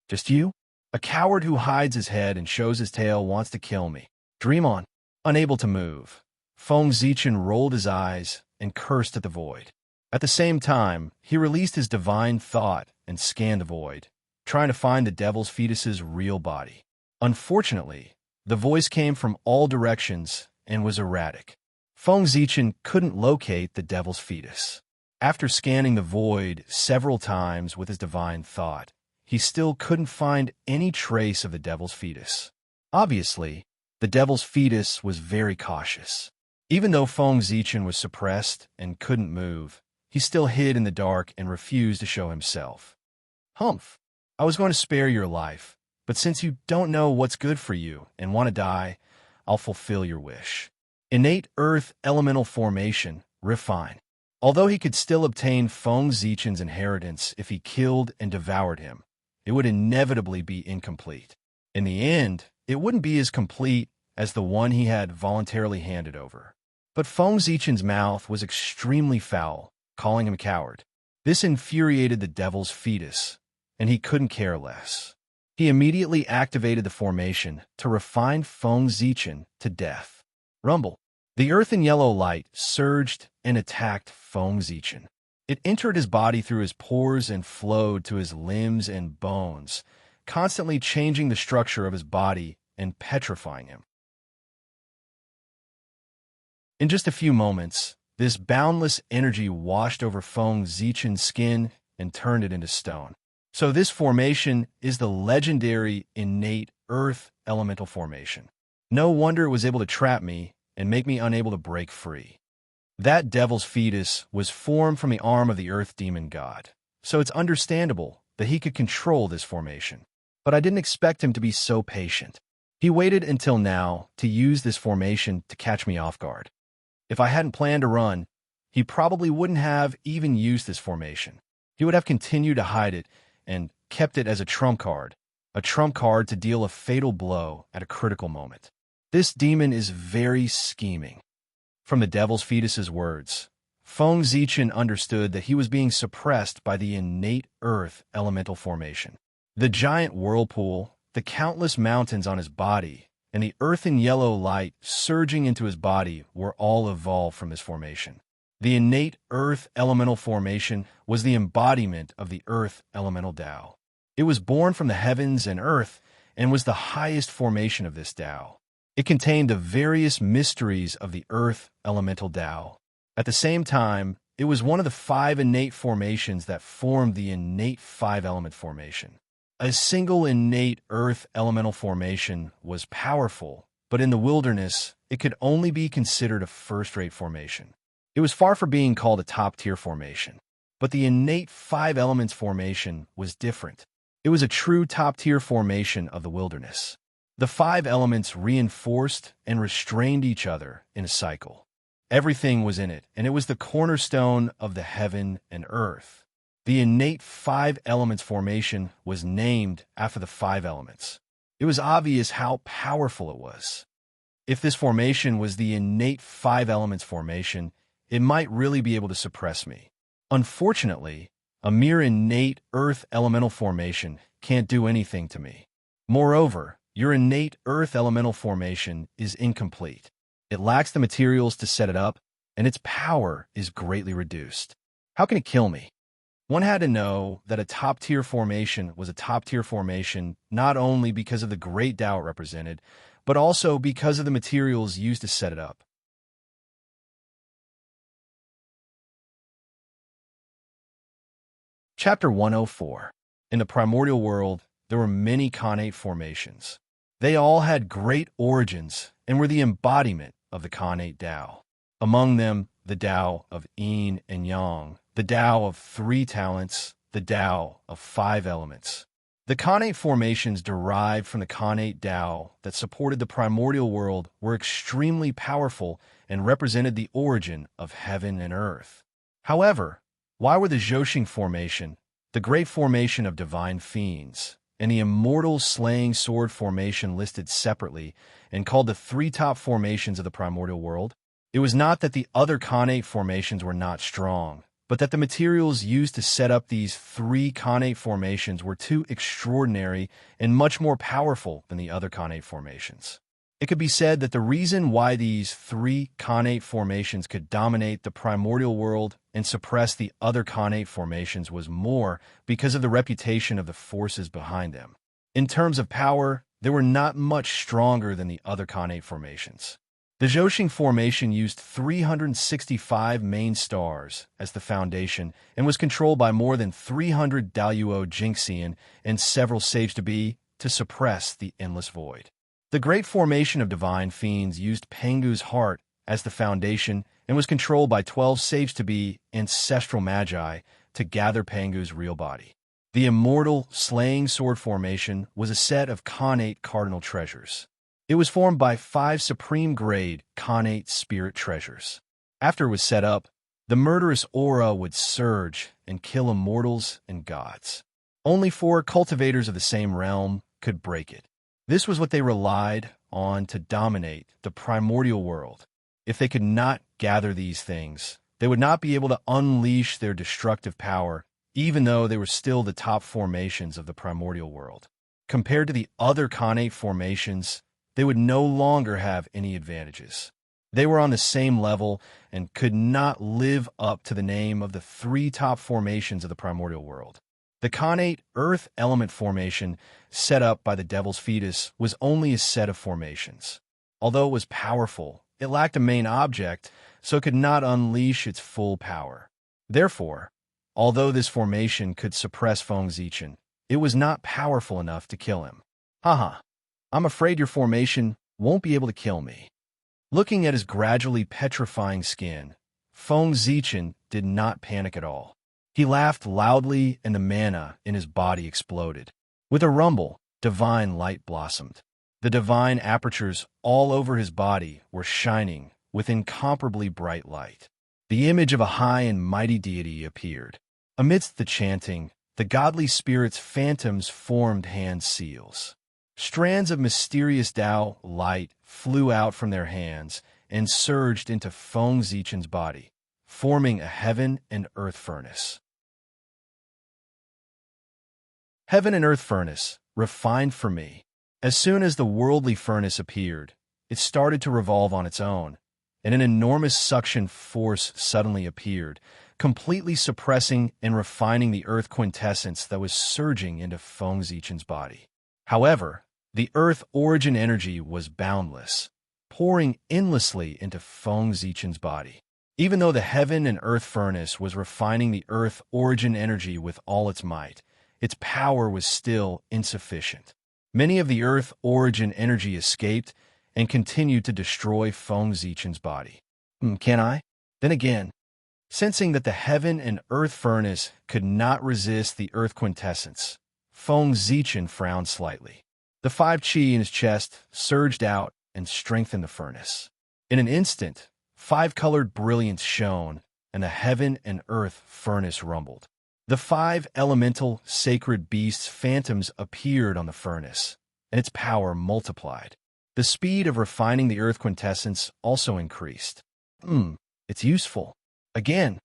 Speaker 1: Just you? A coward who hides his head and shows his tail wants to kill me. Dream on. Unable to move, Feng Zichen rolled his eyes and cursed at the void. At the same time, he released his divine thought and scanned the void, trying to find the devil's fetus's real body. Unfortunately, the voice came from all directions and was erratic. Feng Zichen couldn't locate the devil's fetus. After scanning the void several times with his divine thought, he still couldn't find any trace of the devil's fetus. Obviously, the devil's fetus was very cautious. Even though Feng Zichen was suppressed and couldn't move, he still hid in the dark and refused to show himself. Humph, I was going to spare your life, but since you don't know what's good for you and want to die, I'll fulfill your wish. Innate Earth Elemental Formation, Refine. Although he could still obtain Feng Zichen's inheritance if he killed and devoured him, it would inevitably be incomplete. In the end, it wouldn't be as complete as the one he had voluntarily handed over. But Feng Zichen's mouth was extremely foul, calling him a coward. This infuriated the devil's fetus, and he couldn't care less. He immediately activated the formation to refine Feng Zichen to death. Rumble. The earth and yellow light surged and attacked Feng Zichen. It entered his body through his pores and flowed to his limbs and bones, constantly changing the structure of his body and petrifying him. In just a few moments, this boundless energy washed over Feng Zichen's skin and turned it into stone. So this formation is the legendary innate Earth Elemental Formation. No wonder it was able to trap me and make me unable to break free. That devil's fetus was formed from the arm of the Earth Demon God, so it's understandable that he could control this formation. But I didn't expect him to be so patient. He waited until now to use this formation to catch me off guard. If I hadn't planned to run, he probably wouldn't have even used this formation. He would have continued to hide it and kept it as a trump card to deal a fatal blow at a critical moment. This demon is very scheming. From the devil's fetus's words, Feng Zichen understood that he was being suppressed by the innate Earth Elemental Formation. The giant whirlpool, the countless mountains on his body, and the earth and yellow light surging into his body were all evolved from this formation. The innate Earth Elemental Formation was the embodiment of the Earth Elemental Tao. It was born from the heavens and earth and was the highest formation of this Tao. It contained the various mysteries of the Earth Elemental Tao. At the same time, it was one of the 5 innate formations that formed the innate 5-element formation. A single innate Earth Elemental Formation was powerful but in the wilderness, it could only be considered a first-rate formation. It was far from being called a top-tier formation. But the innate five elements formation was different. It was a true top-tier formation of the wilderness. The five elements reinforced and restrained each other in a cycle. Everything was in it, and it was the cornerstone of the heaven and earth. The innate five elements formation was named after the five elements. It was obvious how powerful it was. If this formation was the innate five elements formation, it might really be able to suppress me. Unfortunately, a mere innate earth elemental formation can't do anything to me. Moreover, your innate earth elemental formation is incomplete. It lacks the materials to set it up, and its power is greatly reduced. How can it kill me? One had to know that a top-tier formation was a top-tier formation not only because of the great Tao it represented, but also because of the materials used to set it up. Chapter 104. In the primordial world, there were many connate formations. They all had great origins and were the embodiment of the connate Tao. Among them, the Tao of yin and yang, the Tao of three talents, the Tao of five elements. The connate formations derived from the connate Tao that supported the primordial world were extremely powerful and represented the origin of heaven and earth. However, why were the Zhoshing formation, the great formation of divine fiends, and the immortal slaying sword formation listed separately and called the three top formations of the primordial world? It was not that the other connate formations were not strong, but that the materials used to set up these three connate formations were too extraordinary and much more powerful than the other connate formations. It could be said that the reason why these three connate formations could dominate the primordial world and suppress the other connate formations was more because of the reputation of the forces behind them. In terms of power, they were not much stronger than the other connate formations. The Zhoshing formation used 365 main stars as the foundation and was controlled by more than 300 Daluo Jinxian and several sages to suppress the endless void. The great formation of divine fiends used Pengu's heart as the foundation and was controlled by 12 sages ancestral magi to gather Pengu's real body. The immortal slaying sword formation was a set of connate cardinal treasures. It was formed by 5 supreme-grade connate spirit treasures. After it was set up, the murderous aura would surge and kill immortals and gods. Only 4 cultivators of the same realm could break it. This was what they relied on to dominate the primordial world. If they could not gather these things, they would not be able to unleash their destructive power, even though they were still the top formations of the primordial world. Compared to the other connate formations, they would no longer have any advantages. They were on the same level and could not live up to the name of the 3 top formations of the primordial world. The connate earth element formation set up by the devil's fetus was only a set of formations. Although it was powerful, it lacked a main object, so it could not unleash its full power. Therefore, although this formation could suppress Feng Zichen, it was not powerful enough to kill him. Haha, I'm afraid your formation won't be able to kill me. Looking at his gradually petrifying skin, Feng Zichen did not panic at all. He laughed loudly and the mana in his body exploded. With a rumble, divine light blossomed. The divine apertures all over his body were shining with incomparably bright light. The image of a high and mighty deity appeared. Amidst the chanting, the godly spirit's phantoms formed hand seals. Strands of mysterious Tao light flew out from their hands and surged into Feng Zichen's body, forming a heaven and earth furnace. Heaven and earth furnace, refined for me. As soon as the worldly furnace appeared, it started to revolve on its own, and an enormous suction force suddenly appeared, completely suppressing and refining the earth quintessence that was surging into Feng Zichen's body. However, the earth origin energy was boundless, pouring endlessly into Feng Zichen's body. Even though the heaven and earth furnace was refining the earth origin energy with all its might, its power was still insufficient. Many of the earth origin energy escaped, and continued to destroy Feng Zichen's body. Can I? Then again, sensing that the heaven and earth furnace could not resist the earth quintessence, Feng Zichen frowned slightly. The 5 qi in his chest surged out and strengthened the furnace. In an instant, 5 colored brilliance shone, and the heaven and earth furnace rumbled. The 5 elemental sacred beasts phantoms appeared on the furnace, and its power multiplied. The speed of refining the earth quintessence also increased. It's useful. Again,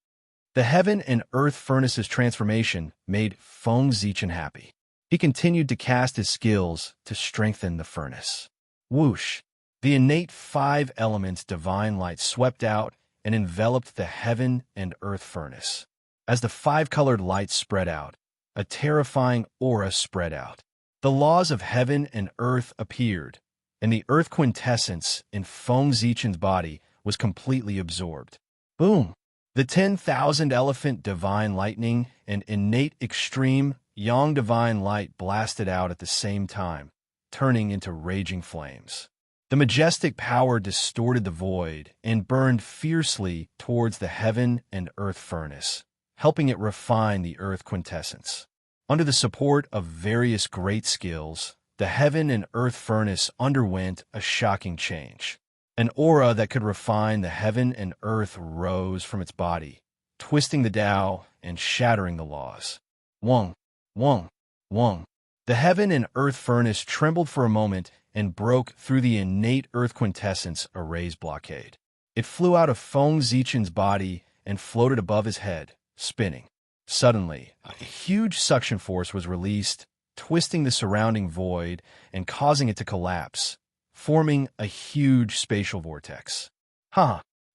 Speaker 1: the heaven and earth furnace's transformation made Feng Zichen happy. He continued to cast his skills to strengthen the furnace. Whoosh! The innate 5 elements divine light swept out and enveloped the heaven and earth furnace. As the 5-colored light spread out, a terrifying aura spread out. The laws of heaven and earth appeared, and the earth quintessence in Feng Zichen's body was completely absorbed. Boom! The 10,000 elephant divine lightning and innate extreme yang divine light blasted out at the same time, turning into raging flames. The majestic power distorted the void and burned fiercely towards the heaven and earth furnace, helping it refine the earth quintessence. Under the support of various great skills, the heaven and earth furnace underwent a shocking change. An aura that could refine the heaven and earth rose from its body, twisting the Tao and shattering the laws. Wong, Wong, Wong. The heaven and earth furnace trembled for a moment and broke through the innate earth quintessence array's blockade. It flew out of Feng Zichen's body and floated above his head, spinning. Suddenly, a huge suction force was released, twisting the surrounding void and causing it to collapse, forming a huge spatial vortex.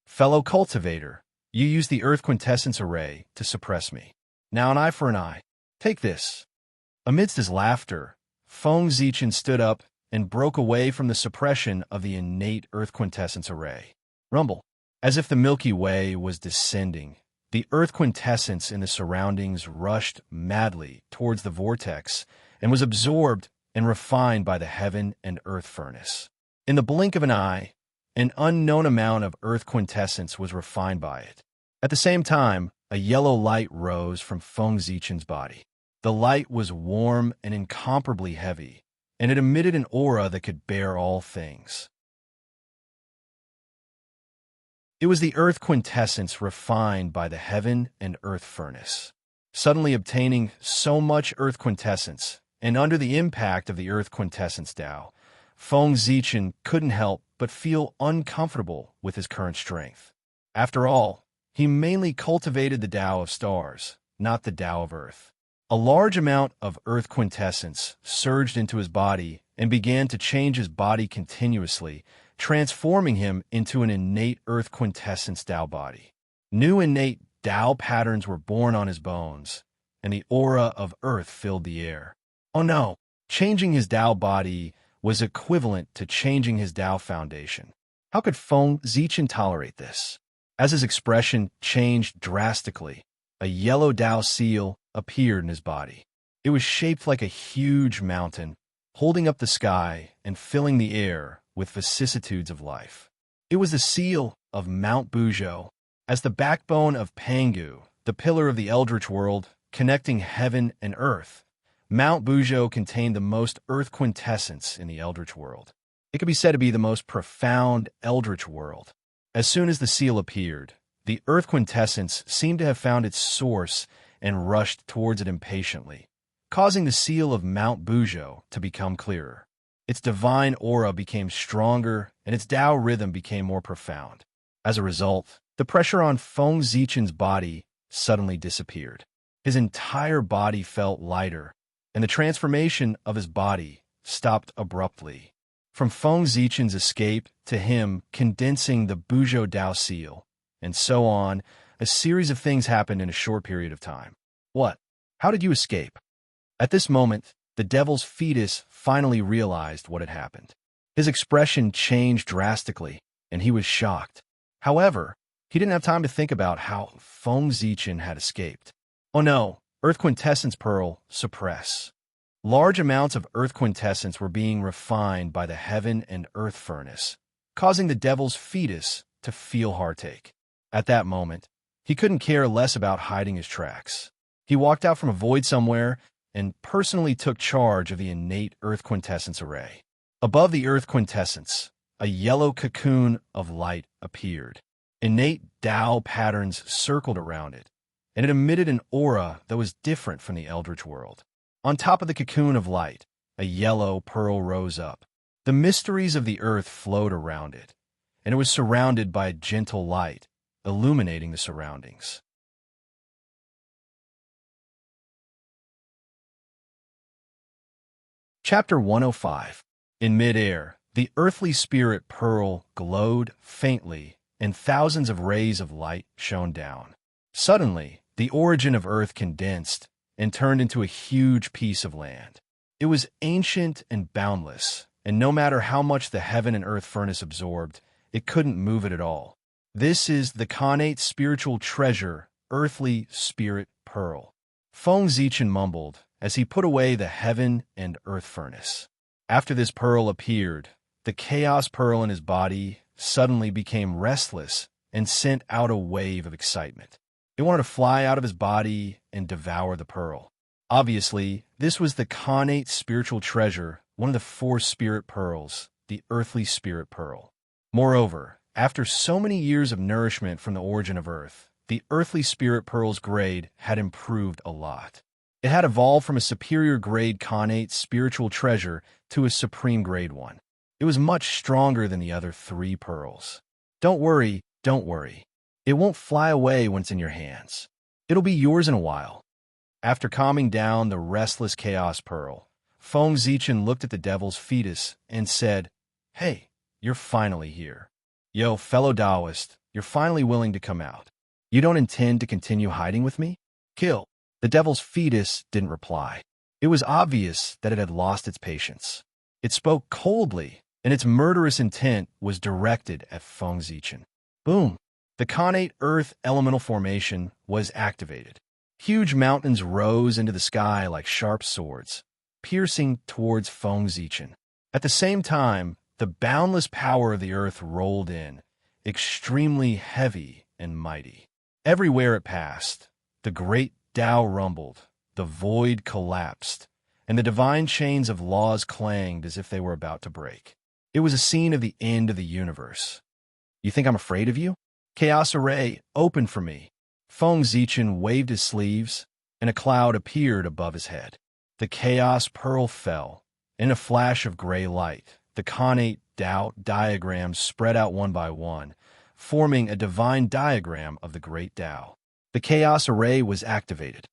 Speaker 1: Fellow cultivator, you used the earth quintessence array to suppress me. Now an eye for an eye. Take this. Amidst his laughter, Feng Zichen stood up and broke away from the suppression of the innate earth quintessence array. Rumble. As if the Milky Way was descending, the earth quintessence in the surroundings rushed madly towards the vortex and was absorbed and refined by the heaven and earth furnace. In the blink of an eye, an unknown amount of earth quintessence was refined by it. At the same time, a yellow light rose from Feng Zichen's body. The light was warm and incomparably heavy, and it emitted an aura that could bear all things. It was the earth quintessence refined by the heaven and earth furnace. Suddenly obtaining so much earth quintessence, and under the impact of the earth quintessence Tao, Feng Zichen couldn't help but feel uncomfortable with his current strength. After all, he mainly cultivated the Tao of stars, not the Tao of earth. A large amount of earth quintessence surged into his body and began to change his body continuously, transforming him into an innate earth quintessence Tao body. New innate Tao patterns were born on his bones, and the aura of earth filled the air. Oh no! Changing his Tao body was equivalent to changing his Tao foundation. How could Feng Zichen tolerate this? As his expression changed drastically, a yellow Tao seal appeared in his body. It was shaped like a huge mountain, holding up the sky and filling the air with vicissitudes of life. It was the seal of Mount Buzhou. As the backbone of Pangu, the pillar of the Eldritch world, connecting heaven and earth, Mount Buzhou contained the most earth quintessence in the Eldritch world. It could be said to be the most profound Eldritch world. As soon as the seal appeared, the earth quintessence seemed to have found its source and rushed towards it impatiently, causing the seal of Mount Buzhou to become clearer. Its divine aura became stronger, and its Tao rhythm became more profound. As a result, the pressure on Feng Zichen's body suddenly disappeared. His entire body felt lighter, and the transformation of his body stopped abruptly. From Feng Zichen's escape to him condensing the Buzhou Tao seal, and so on, a series of things happened in a short period of time. What? How did you escape? At this moment, the devil's fetus finally realized what had happened. His expression changed drastically, and he was shocked. However, he didn't have time to think about how Feng Zichen had escaped. Oh no, Earth Quintessence Pearl, suppress. Large amounts of earth quintessence were being refined by the heaven and earth furnace, causing the devil's fetus to feel heartache. At that moment, he couldn't care less about hiding his tracks. He walked out from a void somewhere and personally took charge of the innate earth quintessence array. Above the earth quintessence, a yellow cocoon of light appeared. Innate Tao patterns circled around it, and it emitted an aura that was different from the eldritch world. On top of the cocoon of light, a yellow pearl rose up. The mysteries of the earth flowed around it, and it was surrounded by a gentle light, illuminating the surroundings. Chapter 105. In midair, the earthly spirit pearl glowed faintly, and thousands of rays of light shone down. Suddenly, the origin of Earth condensed and turned into a huge piece of land. It was ancient and boundless, and no matter how much the heaven and earth furnace absorbed, it couldn't move it at all. This is the connate spiritual treasure, earthly spirit pearl. Feng Zichen mumbled as he put away the heaven and earth furnace. After this pearl appeared, the chaos pearl in his body suddenly became restless and sent out a wave of excitement. It wanted to fly out of his body and devour the pearl. Obviously, this was the connate spiritual treasure, one of the 4 spirit pearls, the earthly spirit pearl. Moreover, after so many years of nourishment from the origin of Earth, the earthly spirit pearl's grade had improved a lot. It had evolved from a superior grade connate spiritual treasure to a supreme grade one. It was much stronger than the other 3 pearls. Don't worry. It won't fly away when it's in your hands. It'll be yours in a while. After calming down the restless chaos pearl, Feng Zichen looked at the devil's fetus and said, "Hey, you're finally here. Yo, fellow Taoist, you're finally willing to come out. You don't intend to continue hiding with me? Kill." The devil's fetus didn't reply. It was obvious that it had lost its patience. It spoke coldly, and its murderous intent was directed at Feng Zichen. Boom! The connate earth elemental formation was activated. Huge mountains rose into the sky like sharp swords, piercing towards Feng Zichen. At the same time, the boundless power of the earth rolled in, extremely heavy and mighty. Everywhere it passed, the great Tao rumbled, the void collapsed, and the divine chains of laws clanged as if they were about to break. It was a scene of the end of the universe. You think I'm afraid of you? Chaos Array, open for me. Feng Zichen waved his sleeves, and a cloud appeared above his head. The chaos pearl fell. In a flash of gray light, the connate Tao diagrams spread out one by one, forming a divine diagram of the great Tao. The chaos array was activated.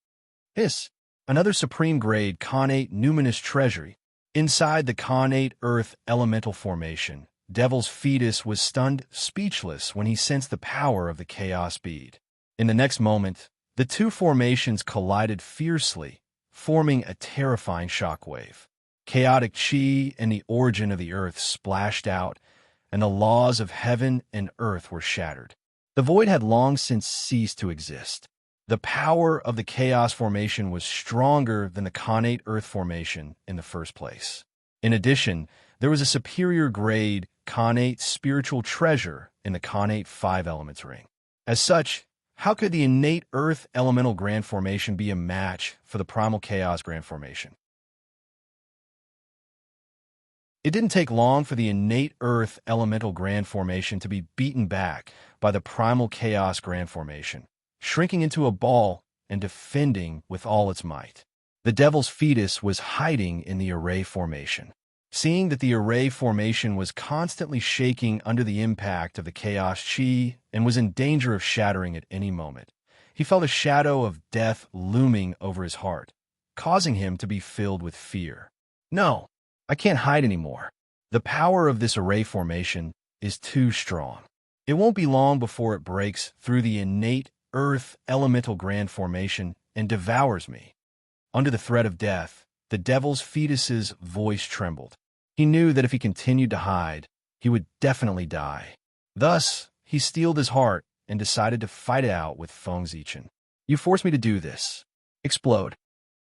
Speaker 1: Hiss! Another supreme grade connate numinous treasury. Inside the connate earth elemental formation, Devil's fetus was stunned speechless when he sensed the power of the chaos bead. In the next moment, the 2 formations collided fiercely, forming a terrifying shockwave. Chaotic chi and the origin of the earth splashed out, and the laws of heaven and earth were shattered. The void had long since ceased to exist. The power of the chaos formation was stronger than the connate earth formation in the first place. In addition, there was a superior grade connate spiritual treasure in the connate 5 elements ring. As such, how could the innate earth elemental grand formation be a match for the primal chaos grand formation? It didn't take long for the innate earth elemental grand formation to be beaten back by the primal chaos grand formation, shrinking into a ball and defending with all its might. The devil's fetus was hiding in the array formation. Seeing that the array formation was constantly shaking under the impact of the chaos chi and was in danger of shattering at any moment, he felt a shadow of death looming over his heart, causing him to be filled with fear. No, I can't hide anymore. The power of this array formation is too strong. It won't be long before it breaks through the innate earth elemental grand formation and devours me. Under the threat of death, the devil's fetus's voice trembled. He knew that if he continued to hide, he would definitely die. Thus, he steeled his heart and decided to fight it out with Feng Zichen. You forced me to do this. Explode.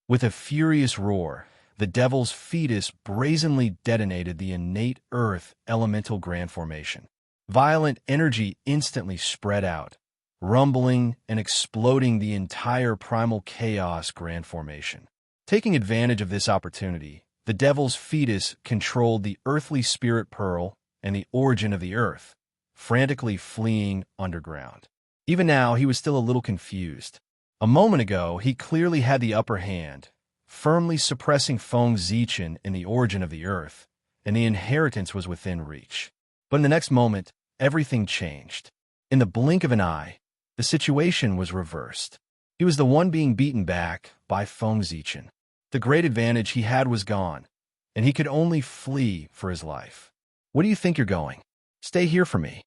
Speaker 1: With a furious roar, the devil's fetus brazenly detonated the innate earth elemental grand formation. Violent energy instantly spread out, rumbling and exploding the entire primal chaos grand formation. Taking advantage of this opportunity, the devil's fetus controlled the earthly spirit pearl and the origin of the earth, frantically fleeing underground. Even now, he was still a little confused. A moment ago, he clearly had the upper hand, firmly suppressing Feng Zichen in the origin of the earth, and the inheritance was within reach. But in the next moment, everything changed. In the blink of an eye, the situation was reversed. He was the one being beaten back by Feng Zichen. The great advantage he had was gone, and he could only flee for his life. "Where do you think you're going? Stay here for me."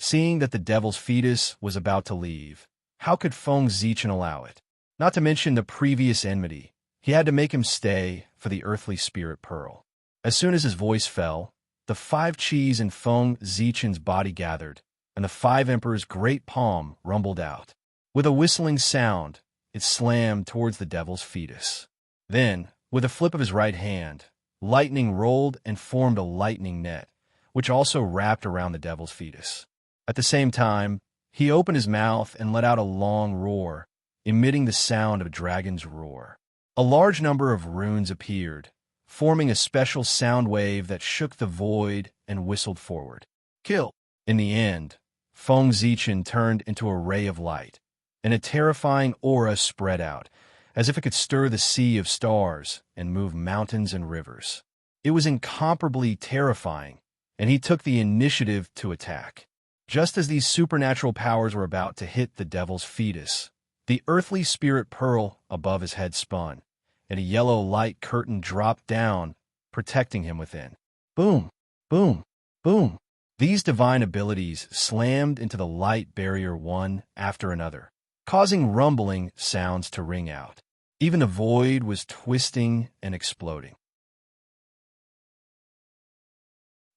Speaker 1: Seeing that the devil's fetus was about to leave, how could Feng Zichen allow it? Not to mention the previous enmity, he had to make him stay for the earthly spirit pearl. As soon as his voice fell, the 5 Qis in Feng Zichen's body gathered, and the 5 Emperor's great palm rumbled out. With a whistling sound, it slammed towards the devil's fetus. Then, with a flip of his right hand, lightning rolled and formed a lightning net, which also wrapped around the devil's fetus. At the same time, he opened his mouth and let out a long roar, emitting the sound of a dragon's roar. A large number of runes appeared, forming a special sound wave that shook the void and whistled forward. Kill! In the end, Feng Zichen turned into a ray of light, and a terrifying aura spread out, as if it could stir the sea of stars and move mountains and rivers. It was incomparably terrifying, and he took the initiative to attack. Just as these supernatural powers were about to hit the devil's fetus, the earthly spirit pearl above his head spun, and a yellow light curtain dropped down, protecting him within. Boom! Boom! Boom! These divine abilities slammed into the light barrier one after another, causing rumbling sounds to ring out. Even the void was twisting and exploding.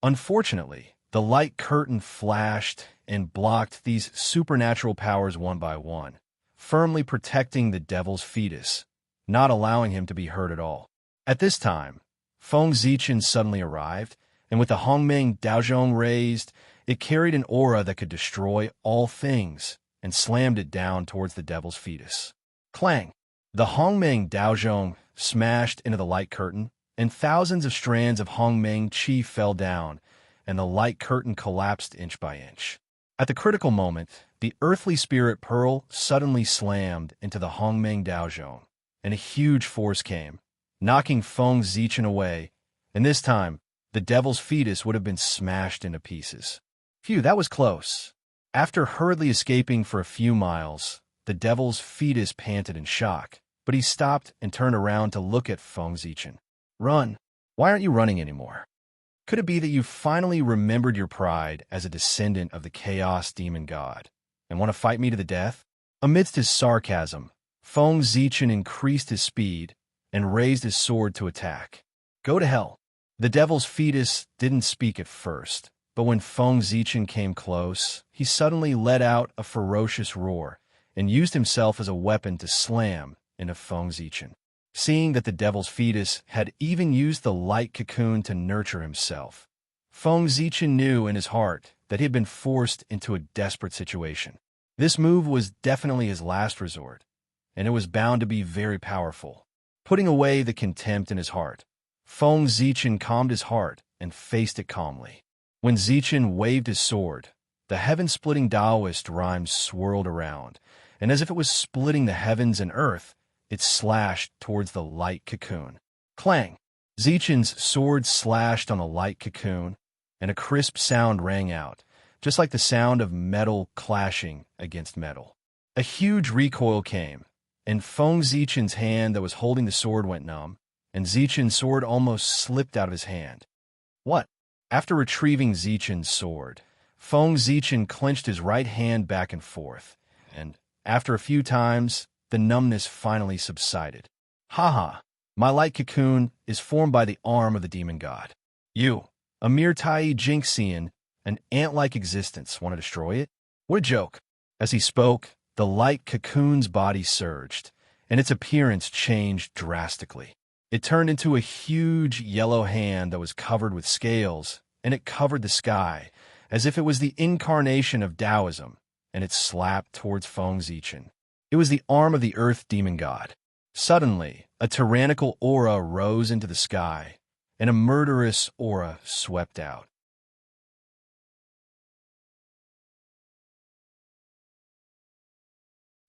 Speaker 1: Unfortunately, the light curtain flashed and blocked these supernatural powers one by one, firmly protecting the devil's fetus, not allowing him to be hurt at all. At this time, Feng Zichen suddenly arrived, and with the Hongmeng Daozhong raised, it carried an aura that could destroy all things, and slammed it down towards the devil's fetus. Clang! The Hongmeng Daozhong smashed into the light curtain, and thousands of strands of Hongmeng Qi fell down, and the light curtain collapsed inch by inch. At the critical moment, the earthly spirit pearl suddenly slammed into the Hongmeng Daozhong, and a huge force came, knocking Feng Zichen away, and this time, the devil's fetus would have been smashed into pieces. Phew, that was close. After hurriedly escaping for a few miles, the devil's fetus panted in shock, but he stopped and turned around to look at Feng Zichen. Run! Why aren't you running anymore? Could it be that you finally remembered your pride as a descendant of the Chaos Demon God, and want to fight me to the death? Amidst his sarcasm, Feng Zichen increased his speed and raised his sword to attack. Go to hell! The devil's fetus didn't speak at first, but when Feng Zichen came close, he suddenly let out a ferocious roar and used himself as a weapon to slam into Feng Zichen. Seeing that the devil's fetus had even used the light cocoon to nurture himself, Feng Zichen knew in his heart that he had been forced into a desperate situation. This move was definitely his last resort, and it was bound to be very powerful. Putting away the contempt in his heart, Feng Zichen calmed his heart and faced it calmly. When Zichen waved his sword, the heaven-splitting Taoist rhymes swirled around, and as if it was splitting the heavens and earth, it slashed towards the light cocoon. Clang! Zichen's sword slashed on the light cocoon, and a crisp sound rang out, just like the sound of metal clashing against metal. A huge recoil came, and Feng Zichen's hand that was holding the sword went numb, and Zichen's sword almost slipped out of his hand. What? After retrieving Zichen's sword, Feng Zichen clenched his right hand back and forth, and, after a few times, the numbness finally subsided. Haha, my light cocoon is formed by the arm of the demon god. You, a mere Tai Jinxian, an ant-like existence, want to destroy it? What a joke. As he spoke, the light cocoon's body surged, and its appearance changed drastically. It turned into a huge yellow hand that was covered with scales, and it covered the sky, as if it was the incarnation of Taoism, and it slapped towards Feng Zichen. It was the arm of the earth demon god. Suddenly, a tyrannical aura rose into the sky, and a murderous aura swept out.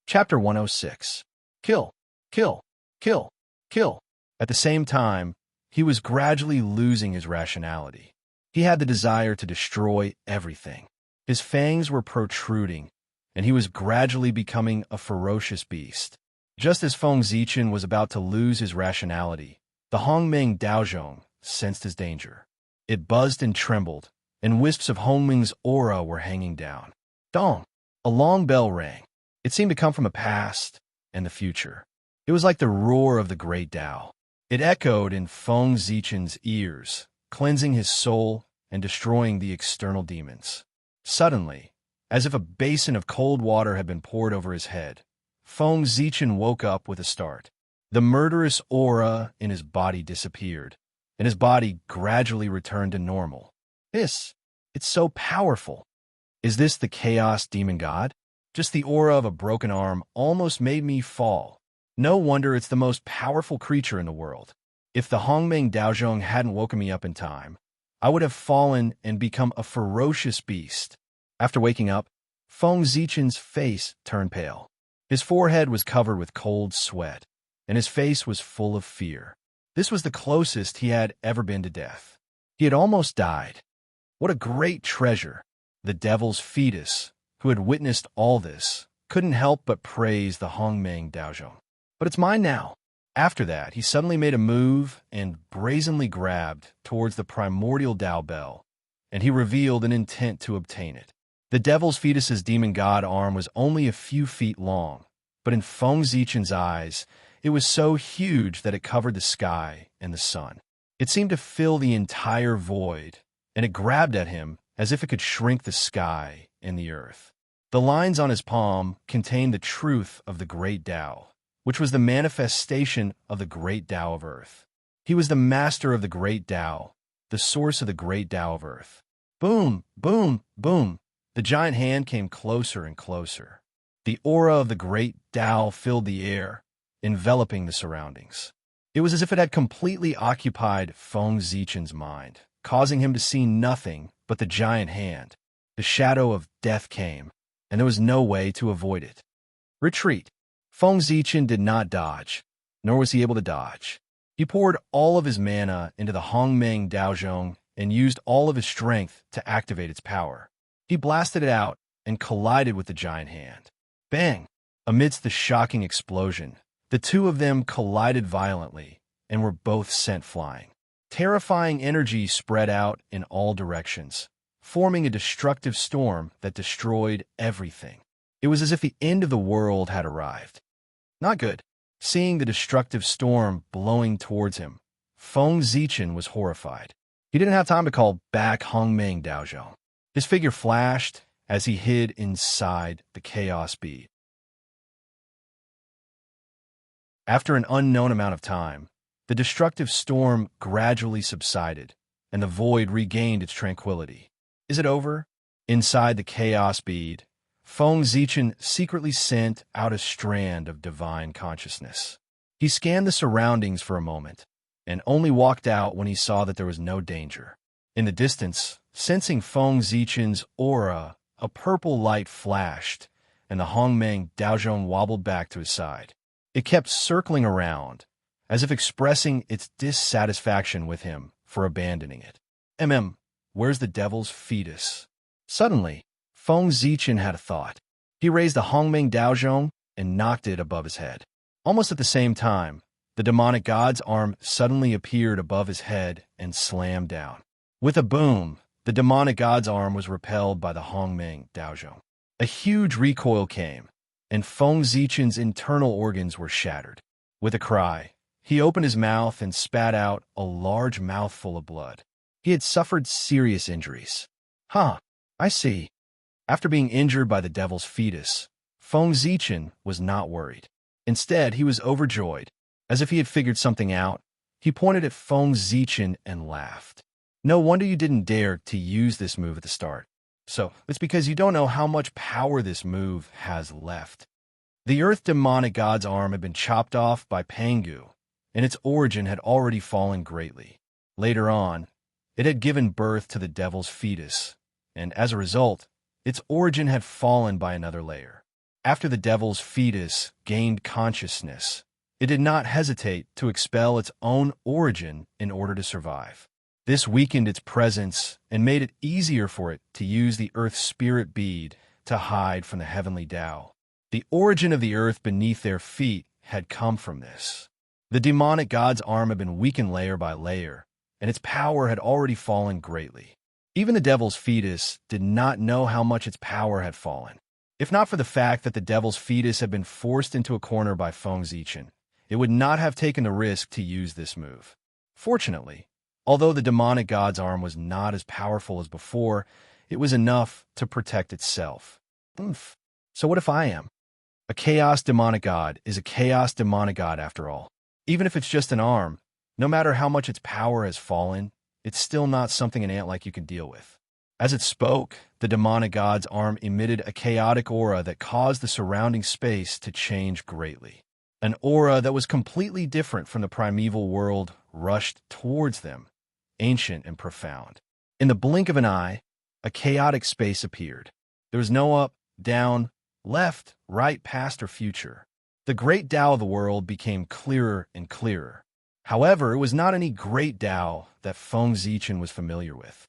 Speaker 1: Chapter 106. Kill, kill, kill, kill. At the same time, he was gradually losing his rationality. He had the desire to destroy everything. His fangs were protruding, and he was gradually becoming a ferocious beast. Just as Feng Zichen was about to lose his rationality, the Hongmeng Daozhong sensed his danger. It buzzed and trembled, and wisps of Hongmeng's aura were hanging down. Dong! A long bell rang. It seemed to come from the past and the future. It was like the roar of the great Tao. It echoed in Feng Zichen's ears, cleansing his soul and destroying the external demons. Suddenly, as if a basin of cold water had been poured over his head, Feng Zichen woke up with a start. The murderous aura in his body disappeared, and his body gradually returned to normal. It's so powerful. Is this the chaos demon god? Just the aura of a broken arm almost made me fall. No wonder it's the most powerful creature in the world. If the Hongmeng Daozhong hadn't woken me up in time, I would have fallen and become a ferocious beast. After waking up, Feng Zichen's face turned pale. His forehead was covered with cold sweat, and his face was full of fear. This was the closest he had ever been to death. He had almost died. What a great treasure! The devil's fetus, who had witnessed all this, couldn't help but praise the Hongmeng Daozhong. But it's mine now. After that, he suddenly made a move and brazenly grabbed towards the primordial Tao Bell, and he revealed an intent to obtain it. The devil's fetus's demon god arm was only a few feet long, but in Feng Zichen's eyes, it was so huge that it covered the sky and the sun. It seemed to fill the entire void, and it grabbed at him as if it could shrink the sky and the earth. The lines on his palm contained the truth of the great Tao, which was the manifestation of the great Tao of earth. He was the master of the great Tao, the source of the great Tao of earth. Boom, boom, boom. The giant hand came closer and closer. The aura of the great Tao filled the air, enveloping the surroundings. It was as if it had completely occupied Feng Zichen's mind, causing him to see nothing but the giant hand. The shadow of death came, and there was no way to avoid it. Retreat. Feng Zichen did not dodge, nor was he able to dodge. He poured all of his mana into the Hongmeng Daozhong and used all of his strength to activate its power. He blasted it out and collided with the giant hand. Bang! Amidst the shocking explosion, the two of them collided violently and were both sent flying. Terrifying energy spread out in all directions, forming a destructive storm that destroyed everything. It was as if the end of the world had arrived. Not good. Seeing the destructive storm blowing towards him, Feng Zichen was horrified. He didn't have time to call back Hongmeng Daozhong. His figure flashed as he hid inside the chaos bead. After an unknown amount of time, the destructive storm gradually subsided, and the void regained its tranquility. Is it over? Inside the chaos bead, Feng Zichen secretly sent out a strand of divine consciousness. He scanned the surroundings for a moment, and only walked out when he saw that there was no danger. In the distance, sensing Feng Zichen's aura, a purple light flashed, and the Hongmeng Daozhong wobbled back to his side. It kept circling around, as if expressing its dissatisfaction with him for abandoning it. Where's the devil's fetus? Suddenly, Feng Zichen had a thought. He raised the Hongmeng Daozhong and knocked it above his head. Almost at the same time, the demonic god's arm suddenly appeared above his head and slammed down. With a boom, the demonic god's arm was repelled by the Hongmeng Daozhong. A huge recoil came, and Feng Zichen's internal organs were shattered. With a cry, he opened his mouth and spat out a large mouthful of blood. He had suffered serious injuries. I see. After being injured by the devil's fetus, Feng Zichen was not worried. Instead, he was overjoyed. As if he had figured something out, He pointed at Feng Zichen and laughed. No wonder you didn't dare to use this move at the start. So, it's because you don't know how much power this move has left. The Earth Demonic God's arm had been chopped off by Pangu, and its origin had already fallen greatly. Later on, it had given birth to the Devil's fetus, and as a result, its origin had fallen by another layer. After the Devil's fetus gained consciousness, it did not hesitate to expel its own origin in order to survive. This weakened its presence and made it easier for it to use the Earth's spirit bead to hide from the heavenly Tao. The origin of the Earth beneath their feet had come from this. The demonic god's arm had been weakened layer by layer, and its power had already fallen greatly. Even the Devil's fetus did not know how much its power had fallen. If not for the fact that the Devil's fetus had been forced into a corner by Feng Zichen, it would not have taken the risk to use this move. Fortunately, although the demonic god's arm was not as powerful as before, it was enough to protect itself. So what if I am? A chaos demonic god is a chaos demonic god after all. Even if it's just an arm, no matter how much its power has fallen, it's still not something an ant like you can deal with. As it spoke, the demonic god's arm emitted a chaotic aura that caused the surrounding space to change greatly. An aura that was completely different from the primeval world rushed towards them, ancient and profound. In the blink of an eye, a chaotic space appeared. There was no up, down, left, right, past, or future. The great Tao of the world became clearer and clearer. However, it was not any great Tao that Feng Zichen was familiar with.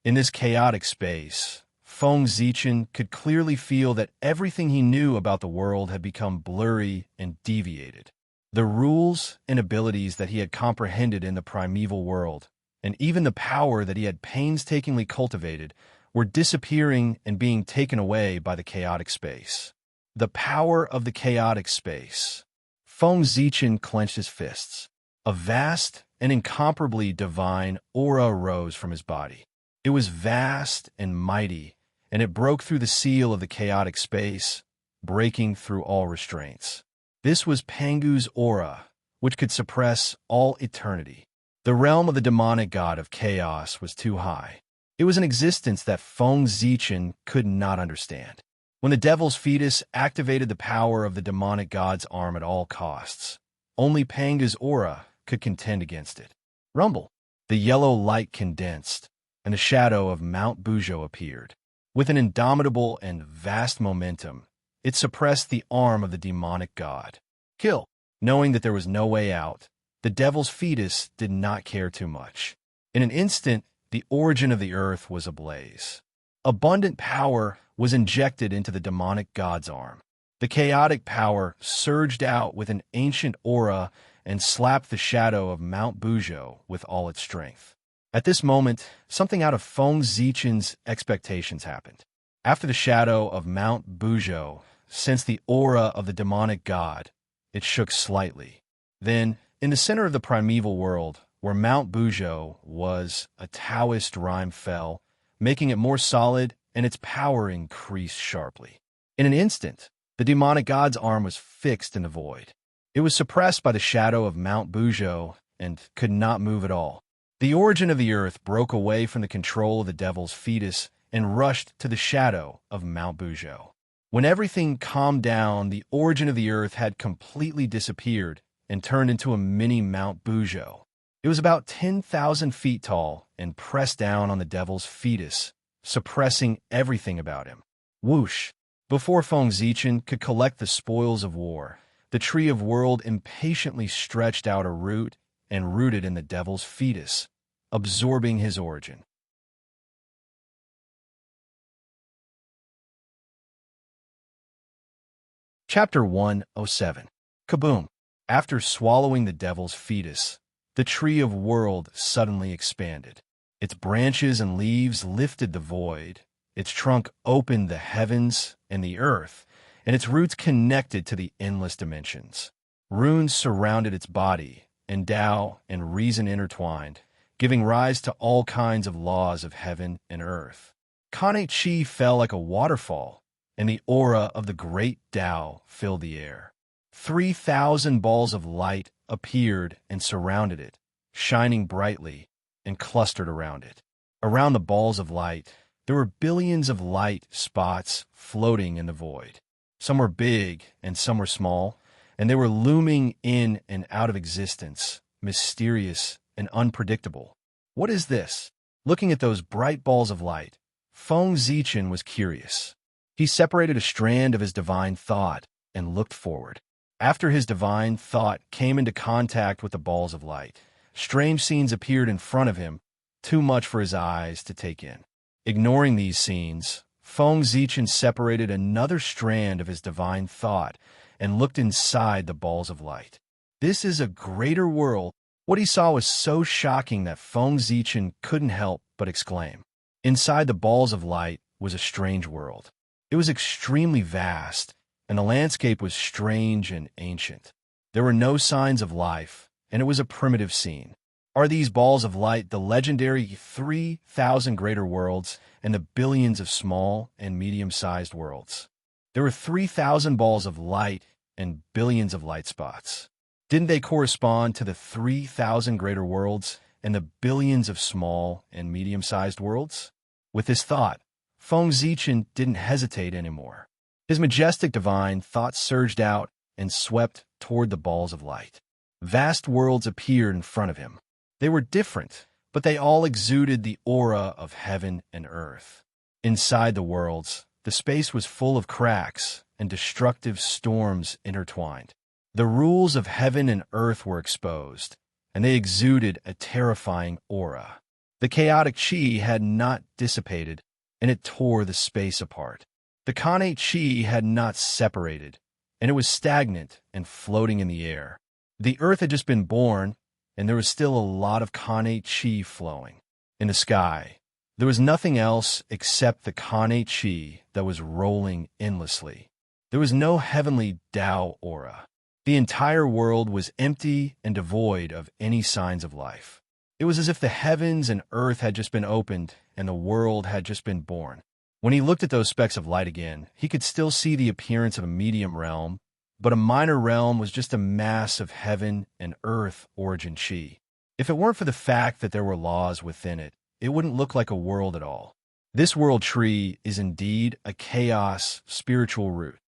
Speaker 1: In this chaotic space, Feng Zichen could clearly feel that everything he knew about the world had become blurry and deviated. The rules and abilities that he had comprehended in the primeval world, and even the power that he had painstakingly cultivated, were disappearing and being taken away by the chaotic space. The power of the chaotic space. Feng Zichen clenched his fists. A vast and incomparably divine aura rose from his body. It was vast and mighty, and it broke through the seal of the chaotic space, breaking through all restraints. This was Pangu's aura, which could suppress all eternity. The realm of the demonic god of chaos was too high. It was an existence that Feng Zichen could not understand. When the Devil's fetus activated the power of the demonic god's arm at all costs, only Pangu's aura could contend against it. Rumble. The yellow light condensed, and the shadow of Mount Buzhou appeared. With an indomitable and vast momentum, it suppressed the arm of the demonic god. Kill. Knowing that there was no way out, the Devil's fetus did not care too much. In an instant, the origin of the earth was ablaze. Abundant power was injected into the demonic god's arm. The chaotic power surged out with an ancient aura and slapped the shadow of Mount Buzhou with all its strength. At this moment, something out of Feng Zichen's expectations happened. After the shadow of Mount Buzhou sensed the aura of the demonic god, it shook slightly. Then, in the center of the primeval world, where Mount Buzhou was, a Taoist rime fell, making it more solid, and its power increased sharply. In an instant, the demonic god's arm was fixed in the void. It was suppressed by the shadow of Mount Buzhou and could not move at all. The origin of the earth broke away from the control of the Devil's fetus and rushed to the shadow of Mount Buzhou. When everything calmed down, the origin of the earth had completely disappeared and turned into a mini Mount Buzhou. It was about 10,000 feet tall and pressed down on the Devil's fetus, suppressing everything about him. Whoosh! Before Feng Zichen could collect the spoils of war, the tree of world impatiently stretched out a root and rooted in the Devil's fetus, absorbing his origin. Chapter 107. Kaboom! After swallowing the Devil's fetus, the tree of world suddenly expanded. Its branches and leaves lifted the void, its trunk opened the heavens and the earth, and its roots connected to the endless dimensions. Runes surrounded its body, and Tao and reason intertwined, giving rise to all kinds of laws of heaven and earth. Kane Chi fell like a waterfall, and the aura of the great Tao filled the air. 3,000 balls of light appeared and surrounded it, shining brightly and clustered around it. Around the balls of light, there were billions of light spots floating in the void. Some were big and some were small, and they were looming in and out of existence, mysterious and unpredictable. What is this? Looking at those bright balls of light, Feng Zichen was curious. He separated a strand of his divine thought and looked forward. After his divine thought came into contact with the balls of light, strange scenes appeared in front of him, too much for his eyes to take in. Ignoring these scenes, Feng Zichen separated another strand of his divine thought and looked inside the balls of light. This is a greater world. What he saw was so shocking that Feng Zichen couldn't help but exclaim. Inside the balls of light was a strange world. It was extremely vast, and the landscape was strange and ancient. There were no signs of life, and it was a primitive scene. Are these balls of light the legendary 3,000 greater worlds and the billions of small and medium-sized worlds? There were 3,000 balls of light and billions of light spots. Didn't they correspond to the 3,000 greater worlds and the billions of small and medium-sized worlds? With this thought, Feng Zichen didn't hesitate anymore. His majestic divine thought surged out and swept toward the balls of light. Vast worlds appeared in front of him. They were different, but they all exuded the aura of heaven and earth. Inside the worlds, the space was full of cracks and destructive storms intertwined. The rules of heaven and earth were exposed, and they exuded a terrifying aura. The chaotic chi had not dissipated, and it tore the space apart. The Khanate chi had not separated, and it was stagnant and floating in the air. The earth had just been born, and there was still a lot of Khanate chi flowing. In the sky, there was nothing else except the Khanate chi that was rolling endlessly. There was no heavenly Tao aura. The entire world was empty and devoid of any signs of life. It was as if the heavens and earth had just been opened and the world had just been born. When he looked at those specks of light again, he could still see the appearance of a medium realm, but a minor realm was just a mass of heaven and earth origin chi. If it weren't for the fact that there were laws within it, it wouldn't look like a world at all. This world tree is indeed a chaos spiritual root.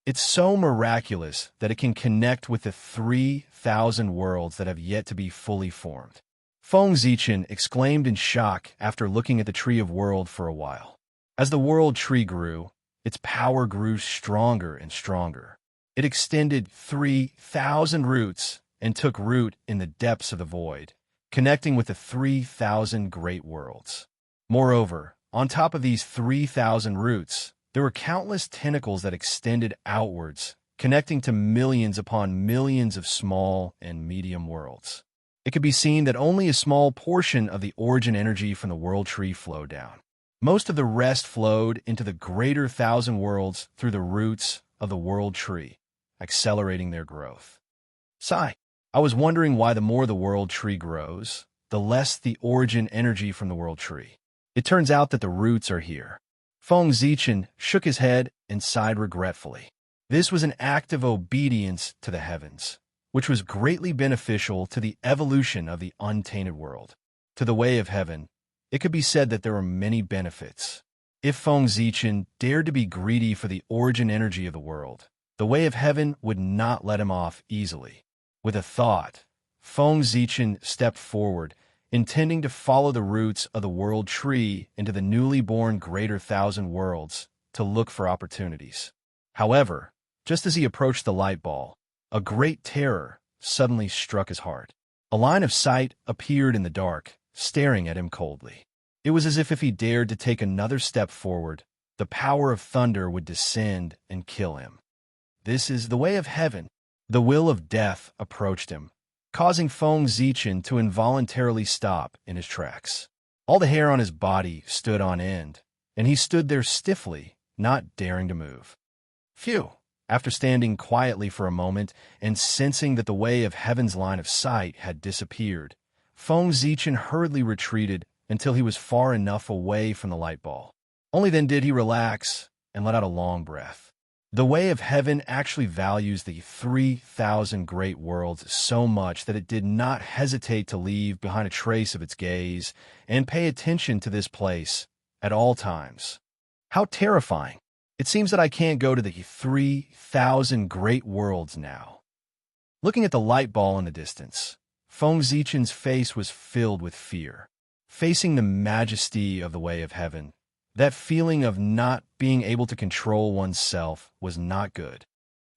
Speaker 1: It's so miraculous that it can connect with the 3,000 worlds that have yet to be fully formed. Feng Zichen exclaimed in shock after looking at the Tree of World for a while. As the world tree grew, its power grew stronger and stronger. It extended 3,000 roots and took root in the depths of the void, connecting with the 3,000 great worlds. Moreover, on top of these 3,000 roots, there were countless tentacles that extended outwards, connecting to millions upon millions of small and medium worlds. It could be seen that only a small portion of the origin energy from the world tree flowed down. Most of the rest flowed into the greater 1,000 worlds through the roots of the world tree, accelerating their growth. Sigh. I was wondering why the more the world tree grows, the less the origin energy from the world tree. It turns out that the roots are here. Feng Zichen shook his head and sighed regretfully. This was an act of obedience to the heavens, which was greatly beneficial to the evolution of the untainted world. To the way of heaven, it could be said that there were many benefits. If Feng Zichen dared to be greedy for the origin energy of the world, the way of heaven would not let him off easily. With a thought, Feng Zichen stepped forward, intending to follow the roots of the world tree into the newly born greater 1,000 worlds to look for opportunities. However, just as he approached the light ball, a great terror suddenly struck his heart. A line of sight appeared in the dark, staring at him coldly. It was as if he dared to take another step forward, the power of thunder would descend and kill him. This is the way of heaven. The will of death approached him, causing Feng Zichen to involuntarily stop in his tracks. All the hair on his body stood on end, and he stood there stiffly, not daring to move. Phew! After standing quietly for a moment and sensing that the way of heaven's line of sight had disappeared, Feng Zichen hurriedly retreated until he was far enough away from the light ball. Only then did he relax and let out a long breath. The way of heaven actually values the 3,000 great worlds so much that it did not hesitate to leave behind a trace of its gaze and pay attention to this place at all times. How terrifying! It seems that I can't go to the 3,000 great worlds now. Looking at the light ball in the distance, Feng Zichen's face was filled with fear. Facing the majesty of the way of heaven, that feeling of not being able to control oneself was not good.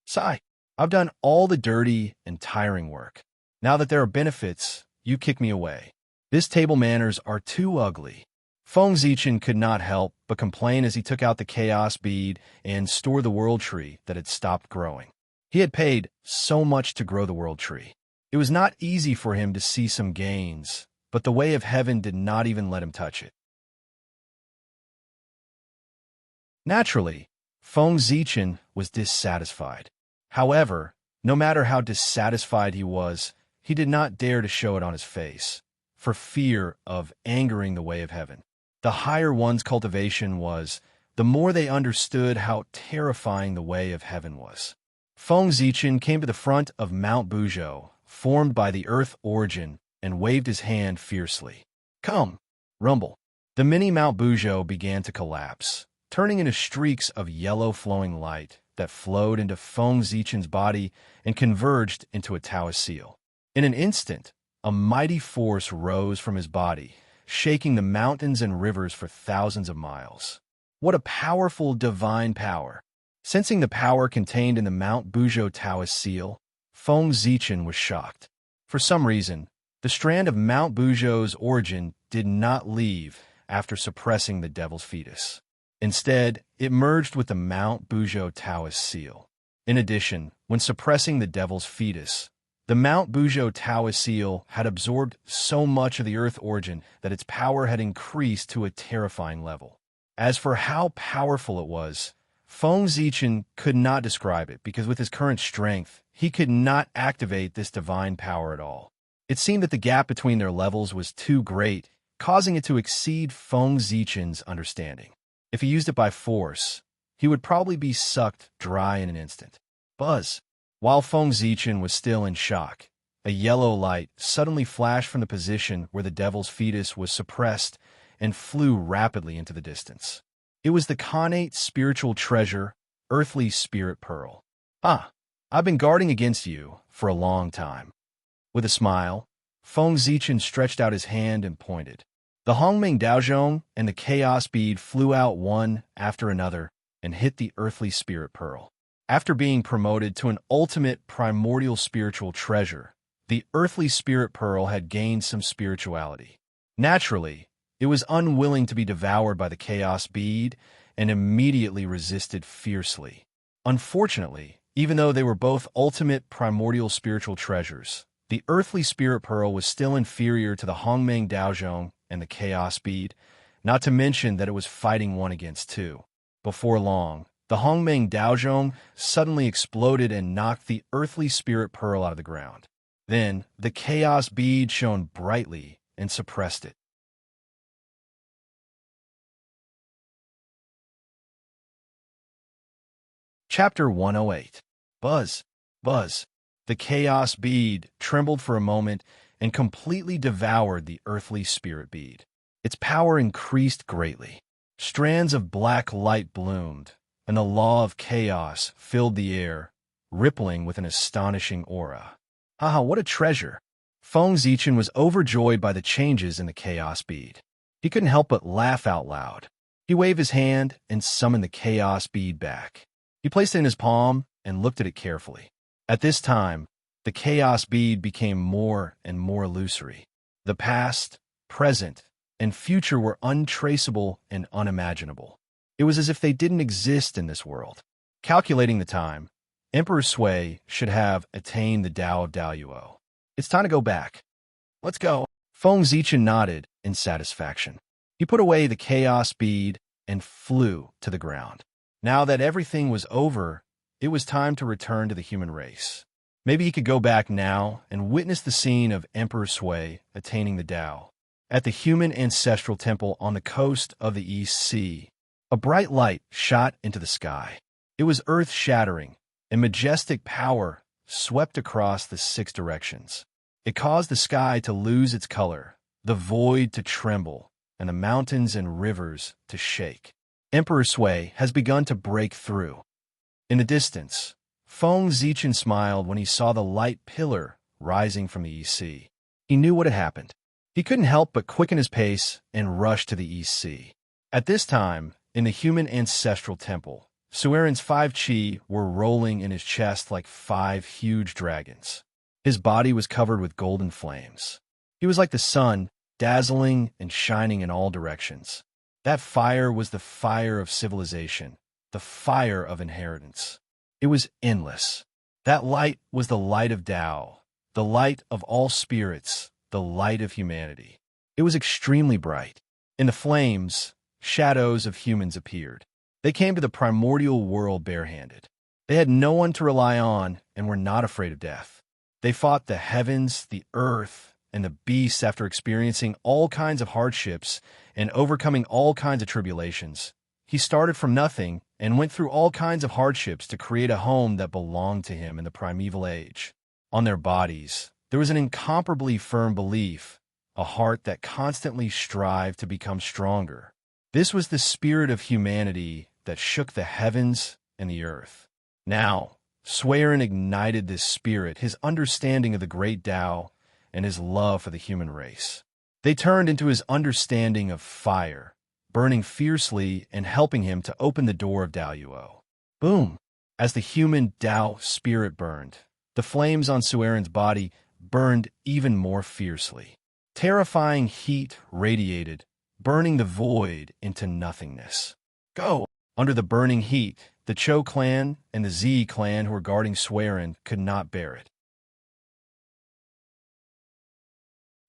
Speaker 1: Sigh, I've done all the dirty and tiring work. Now that there are benefits, you kick me away. This table manners are too ugly. Feng Zichen could not help but complain as he took out the chaos bead and stored the world tree that had stopped growing. He had paid so much to grow the world tree. It was not easy for him to see some gains, but the way of heaven did not even let him touch it. Naturally, Feng Zichen was dissatisfied. However, no matter how dissatisfied he did not dare to show it on his face, for fear of angering the way of heaven. The higher one's cultivation was, the more they understood how terrifying the way of heaven was. Feng Zichen came to the front of Mount Buzhou, formed by the earth origin, and waved his hand fiercely. Come! Rumble! The mini Mount Buzhou began to collapse, turning into streaks of yellow flowing light that flowed into Feng Zichen's body and converged into a Taoist seal. In an instant, a mighty force rose from his body, shaking the mountains and rivers for thousands of miles. What a powerful divine power! Sensing the power contained in the Mount Buzhou Taoist seal, Feng Zichen was shocked. For some reason, the strand of Mount Buzhou's origin did not leave after suppressing the devil's fetus. Instead, it merged with the Mount Buzhou Taoist seal. In addition, when suppressing the devil's fetus, the Mount Buzhou Taoist seal had absorbed so much of the earth origin that its power had increased to a terrifying level. As for how powerful it was, Feng Zichen could not describe it because with his current strength, he could not activate this divine power at all. It seemed that the gap between their levels was too great, causing it to exceed Feng Zichen's understanding. If he used it by force, he would probably be sucked dry in an instant. Buzz! While Feng Zichen was still in shock, a yellow light suddenly flashed from the position where the devil's fetus was suppressed and flew rapidly into the distance. It was the connate spiritual treasure, earthly spirit pearl. Ah, I've been guarding against you for a long time. With a smile, Feng Zichen stretched out his hand and pointed. The Hongming Daozhong and the chaos bead flew out one after another and hit the earthly spirit pearl. After being promoted to an ultimate primordial spiritual treasure, the earthly spirit pearl had gained some spirituality. Naturally, it was unwilling to be devoured by the chaos bead and immediately resisted fiercely. Unfortunately, even though they were both ultimate primordial spiritual treasures, the earthly spirit pearl was still inferior to the Hongmeng Daozhong and the chaos bead, not to mention that it was fighting one against two. Before long, the Hongmeng Daozhong suddenly exploded and knocked the earthly spirit pearl out of the ground. Then, the chaos bead shone brightly and suppressed it. Chapter 108. Buzz! Buzz! The chaos bead trembled for a moment and completely devoured the earthly spirit bead. Its power increased greatly. Strands of black light bloomed, and the law of chaos filled the air, rippling with an astonishing aura. Haha, what a treasure! Feng Zichen was overjoyed by the changes in the chaos bead. He couldn't help but laugh out loud. He waved his hand and summoned the chaos bead back. He placed it in his palm and looked at it carefully. At this time, the chaos bead became more and more illusory. The past, present, and future were untraceable and unimaginable. It was as if they didn't exist in this world. Calculating the time, Emperor Sui should have attained the Tao of Daoyuo. It's time to go back. Let's go. Feng Zichen nodded in satisfaction. He put away the chaos bead and flew to the ground. Now that everything was over, it was time to return to the human race. Maybe he could go back now and witness the scene of Emperor Sui attaining the Tao. At the human ancestral temple on the coast of the East Sea, a bright light shot into the sky. It was earth-shattering, and majestic power swept across the 6 directions. It caused the sky to lose its color, the void to tremble, and the mountains and rivers to shake. Emperor Sui has begun to break through. In the distance, Feng Zichen smiled when he saw the light pillar rising from the East Sea. He knew what had happened. He couldn't help but quicken his pace and rush to the East Sea. At this time, in the human ancestral temple, Sueren's 5 chi were rolling in his chest like 5 huge dragons. His body was covered with golden flames. He was like the sun, dazzling and shining in all directions. That fire was the fire of civilization, the fire of inheritance. It was endless. That light was the light of Tao, the light of all spirits, the light of humanity. It was extremely bright. In the flames, shadows of humans appeared. They came to the primordial world barehanded. They had no one to rely on and were not afraid of death. They fought the heavens, the earth, and the beasts after experiencing all kinds of hardships and overcoming all kinds of tribulations. He started from nothing and went through all kinds of hardships to create a home that belonged to him in the primeval age. On their bodies, there was an incomparably firm belief, a heart that constantly strived to become stronger. This was the spirit of humanity that shook the heavens and the earth. Now, Sueren ignited this spirit, his understanding of the great Tao, and his love for the human race. They turned into his understanding of fire, burning fiercely and helping him to open the door of Daoyuo. Boom! As the human Tao spirit burned, the flames on Sueren's body burned even more fiercely. Terrifying heat radiated, burning the void into nothingness. Go! Under the burning heat, the Cho clan and the Z clan who were guarding Sueren could not bear it.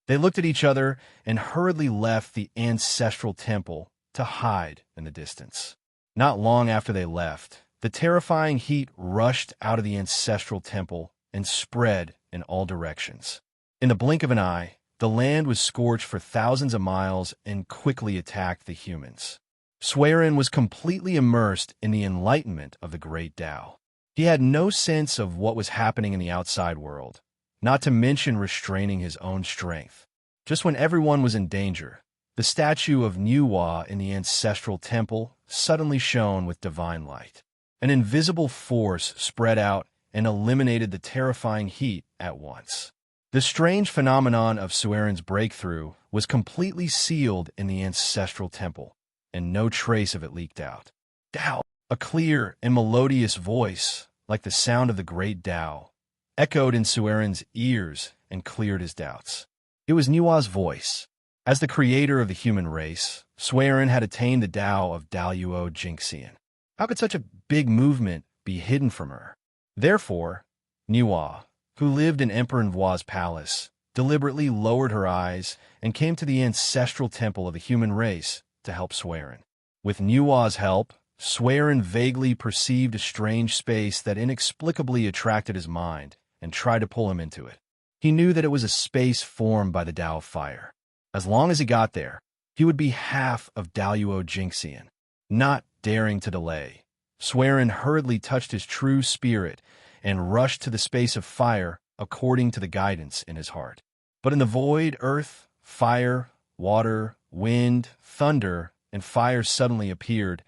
Speaker 1: They looked at each other and hurriedly left the ancestral temple to hide in the distance. Not long after they left, the terrifying heat rushed out of the ancestral temple and spread in all directions. In the blink of an eye, the land was scorched for thousands of miles and quickly attacked the humans. Sueren was completely immersed in the enlightenment of the great Tao. He had no sense of what was happening in the outside world, not to mention restraining his own strength. Just when everyone was in danger, the statue of Nuwa in the ancestral temple suddenly shone with divine light. An invisible force spread out and eliminated the terrifying heat at once. The strange phenomenon of Sueren's breakthrough was completely sealed in the ancestral temple, and no trace of it leaked out. Tao, a clear and melodious voice, like the sound of the great Tao, echoed in Sueren's ears and cleared his doubts. It was Nua's voice. As the creator of the human race, Sueren had attained the Tao of Daoyuo Jingxian. How could such a big movement be hidden from her? Therefore, Nua, who lived in Emperor Nvua's palace, deliberately lowered her eyes and came to the ancestral temple of the human race to help Sueren. With Nua's help, Sueren vaguely perceived a strange space that inexplicably attracted his mind and tried to pull him into it. He knew that it was a space formed by the Tao of Fire. As long as he got there, he would be half of Daoyuo Jingxian. Not daring to delay, Sueren hurriedly touched his true spirit and rushed to the space of fire according to the guidance in his heart. But in the void, earth, fire, water, wind, thunder, and fire suddenly appeared.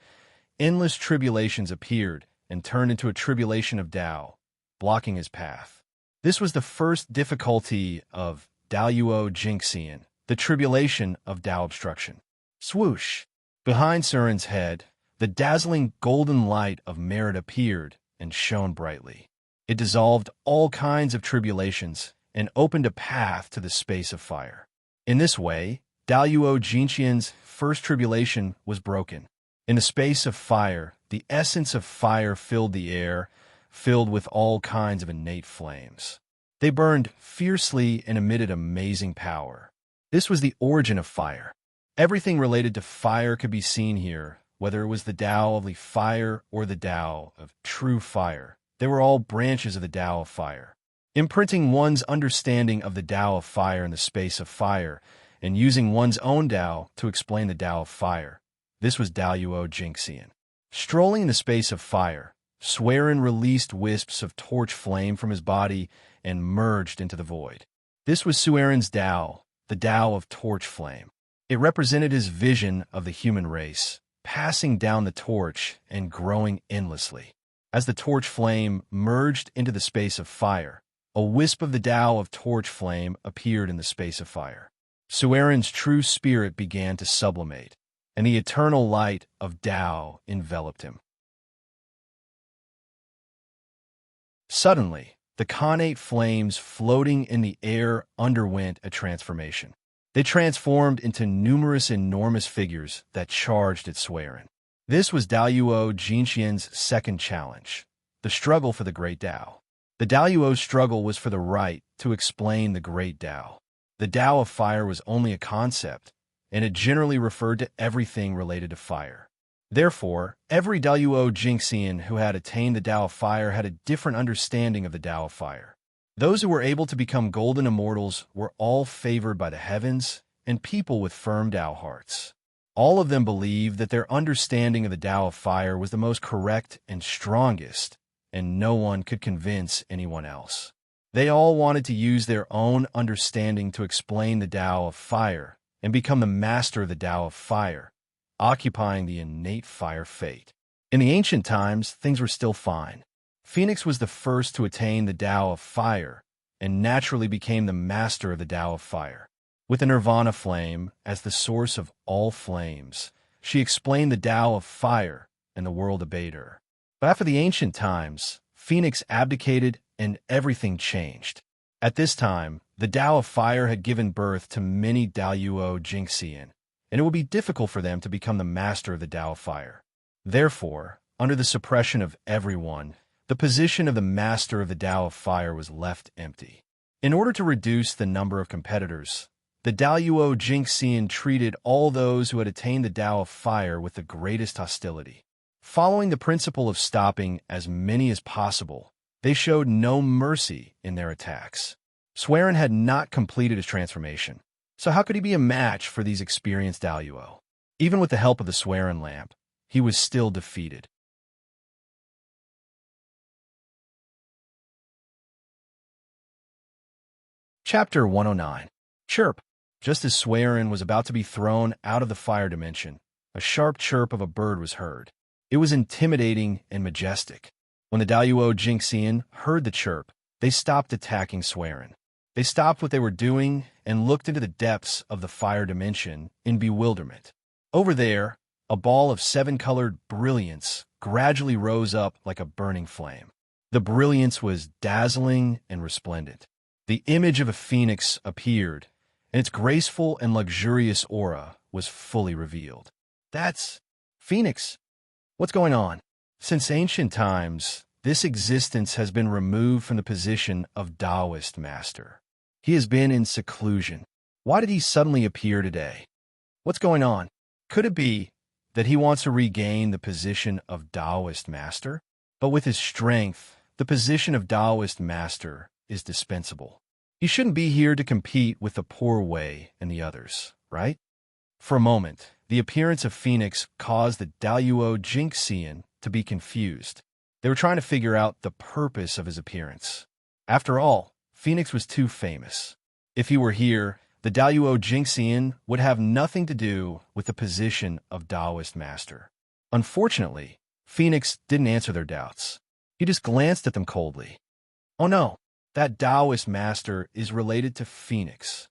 Speaker 1: Endless tribulations appeared and turned into a tribulation of Tao, blocking his path. This was the first difficulty of Daoyuo Jingxian, the tribulation of Tao obstruction. Swoosh! Behind Suren's head, the dazzling golden light of merit appeared and shone brightly. It dissolved all kinds of tribulations and opened a path to the space of fire. In this way, Daoyuo Jingxian's first tribulation was broken. In the space of fire, the essence of fire filled the air, filled with all kinds of innate flames. They burned fiercely and emitted amazing power. This was the origin of fire. Everything related to fire could be seen here, whether it was the Tao of fire or the Tao of true fire. They were all branches of the Tao of fire. Imprinting one's understanding of the Tao of fire in the space of fire, and using one's own Tao to explain the Tao of fire. This was Daoyuo Jingxian. Strolling in the space of fire, Swearin released wisps of torch flame from his body and merged into the void. This was Suerin's Tao, the Tao of torch flame. It represented his vision of the human race, passing down the torch and growing endlessly. As the torch flame merged into the space of fire, a wisp of the Tao of torch flame appeared in the space of fire. Suerin's true spirit began to sublimate, and the eternal light of Tao enveloped him. Suddenly, the connate flames floating in the air underwent a transformation. They transformed into numerous enormous figures that charged at Suerin. This was Daoyuo Jinxian's second challenge, the struggle for the Great Tao. The Daoyuo's struggle was for the right to explain the Great Tao. The Tao of fire was only a concept, and it generally referred to everything related to fire. Therefore, every Daoyuo Jinxian who had attained the Tao of fire had a different understanding of the Tao of fire. Those who were able to become golden immortals were all favored by the heavens and people with firm Tao hearts. All of them believed that their understanding of the Tao of fire was the most correct and strongest, and no one could convince anyone else. They all wanted to use their own understanding to explain the Tao of fire and become the master of the Tao of fire, occupying the innate fire fate. In the ancient times, things were still fine. Phoenix was the first to attain the Tao of fire and naturally became the master of the Tao of fire. With the nirvana flame as the source of all flames, she explained the Tao of fire and the world obeyed her. But after the ancient times, Phoenix abdicated and everything changed. At this time, the Tao of fire had given birth to many Daoyuo Jinxian, and it would be difficult for them to become the master of the Tao of fire. Therefore, under the suppression of everyone, the position of the master of the Tao of fire was left empty. In order to reduce the number of competitors, the Daoyuo Jinxian treated all those who had attained the Tao of fire with the greatest hostility. Following the principle of stopping as many as possible, they showed no mercy in their attacks. Suerin had not completed his transformation, so how could he be a match for these experienced Daoyuo? Even with the help of the Suerin lamp, he was still defeated. Chapter 109. Chirp. Just as Suerin was about to be thrown out of the fire dimension, a sharp chirp of a bird was heard. It was intimidating and majestic. When the Daoyuo Jinxian heard the chirp, they stopped attacking Suerin. They stopped what they were doing and looked into the depths of the fire dimension in bewilderment. Over there, a ball of seven-colored brilliance gradually rose up like a burning flame. The brilliance was dazzling and resplendent. The image of a phoenix appeared, and its graceful and luxurious aura was fully revealed. That's Phoenix. What's going on? Since ancient times, this existence has been removed from the position of Taoist master. He has been in seclusion. Why did he suddenly appear today? What's going on? Could it be that he wants to regain the position of Taoist master? But with his strength, the position of Taoist master is dispensable. He shouldn't be here to compete with the Poor Wei and the others, right? For a moment, the appearance of Phoenix caused the Daoyuo Jinxian to be confused. They were trying to figure out the purpose of his appearance. After all, Phoenix was too famous. If he were here, the Daoyuo Jinxian would have nothing to do with the position of Taoist master. Unfortunately, Phoenix didn't answer their doubts. He just glanced at them coldly. Oh no, that Taoist master is related to Phoenix.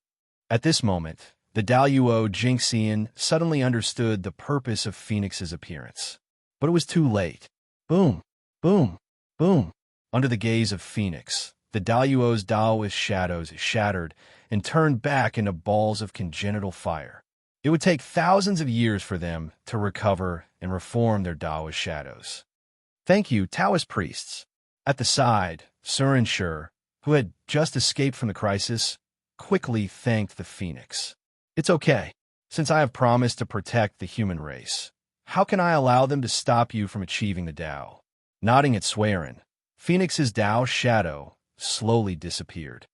Speaker 1: At this moment, the Daoyuo Jinxian suddenly understood the purpose of Phoenix's appearance. But it was too late. Boom, boom, boom. Under the gaze of Phoenix, the Daoyuo's Taoist shadows shattered and turned back into balls of congenital fire. It would take thousands of years for them to recover and reform their Taoist shadows. Thank you, Taoist priests. At the side, serene, who had just escaped from the crisis, quickly thanked the Phoenix. It's okay. Since I have promised to protect the human race, how can I allow them to stop you from achieving the Tao? Nodding at Suerin, Phoenix's Tao shadow slowly disappeared.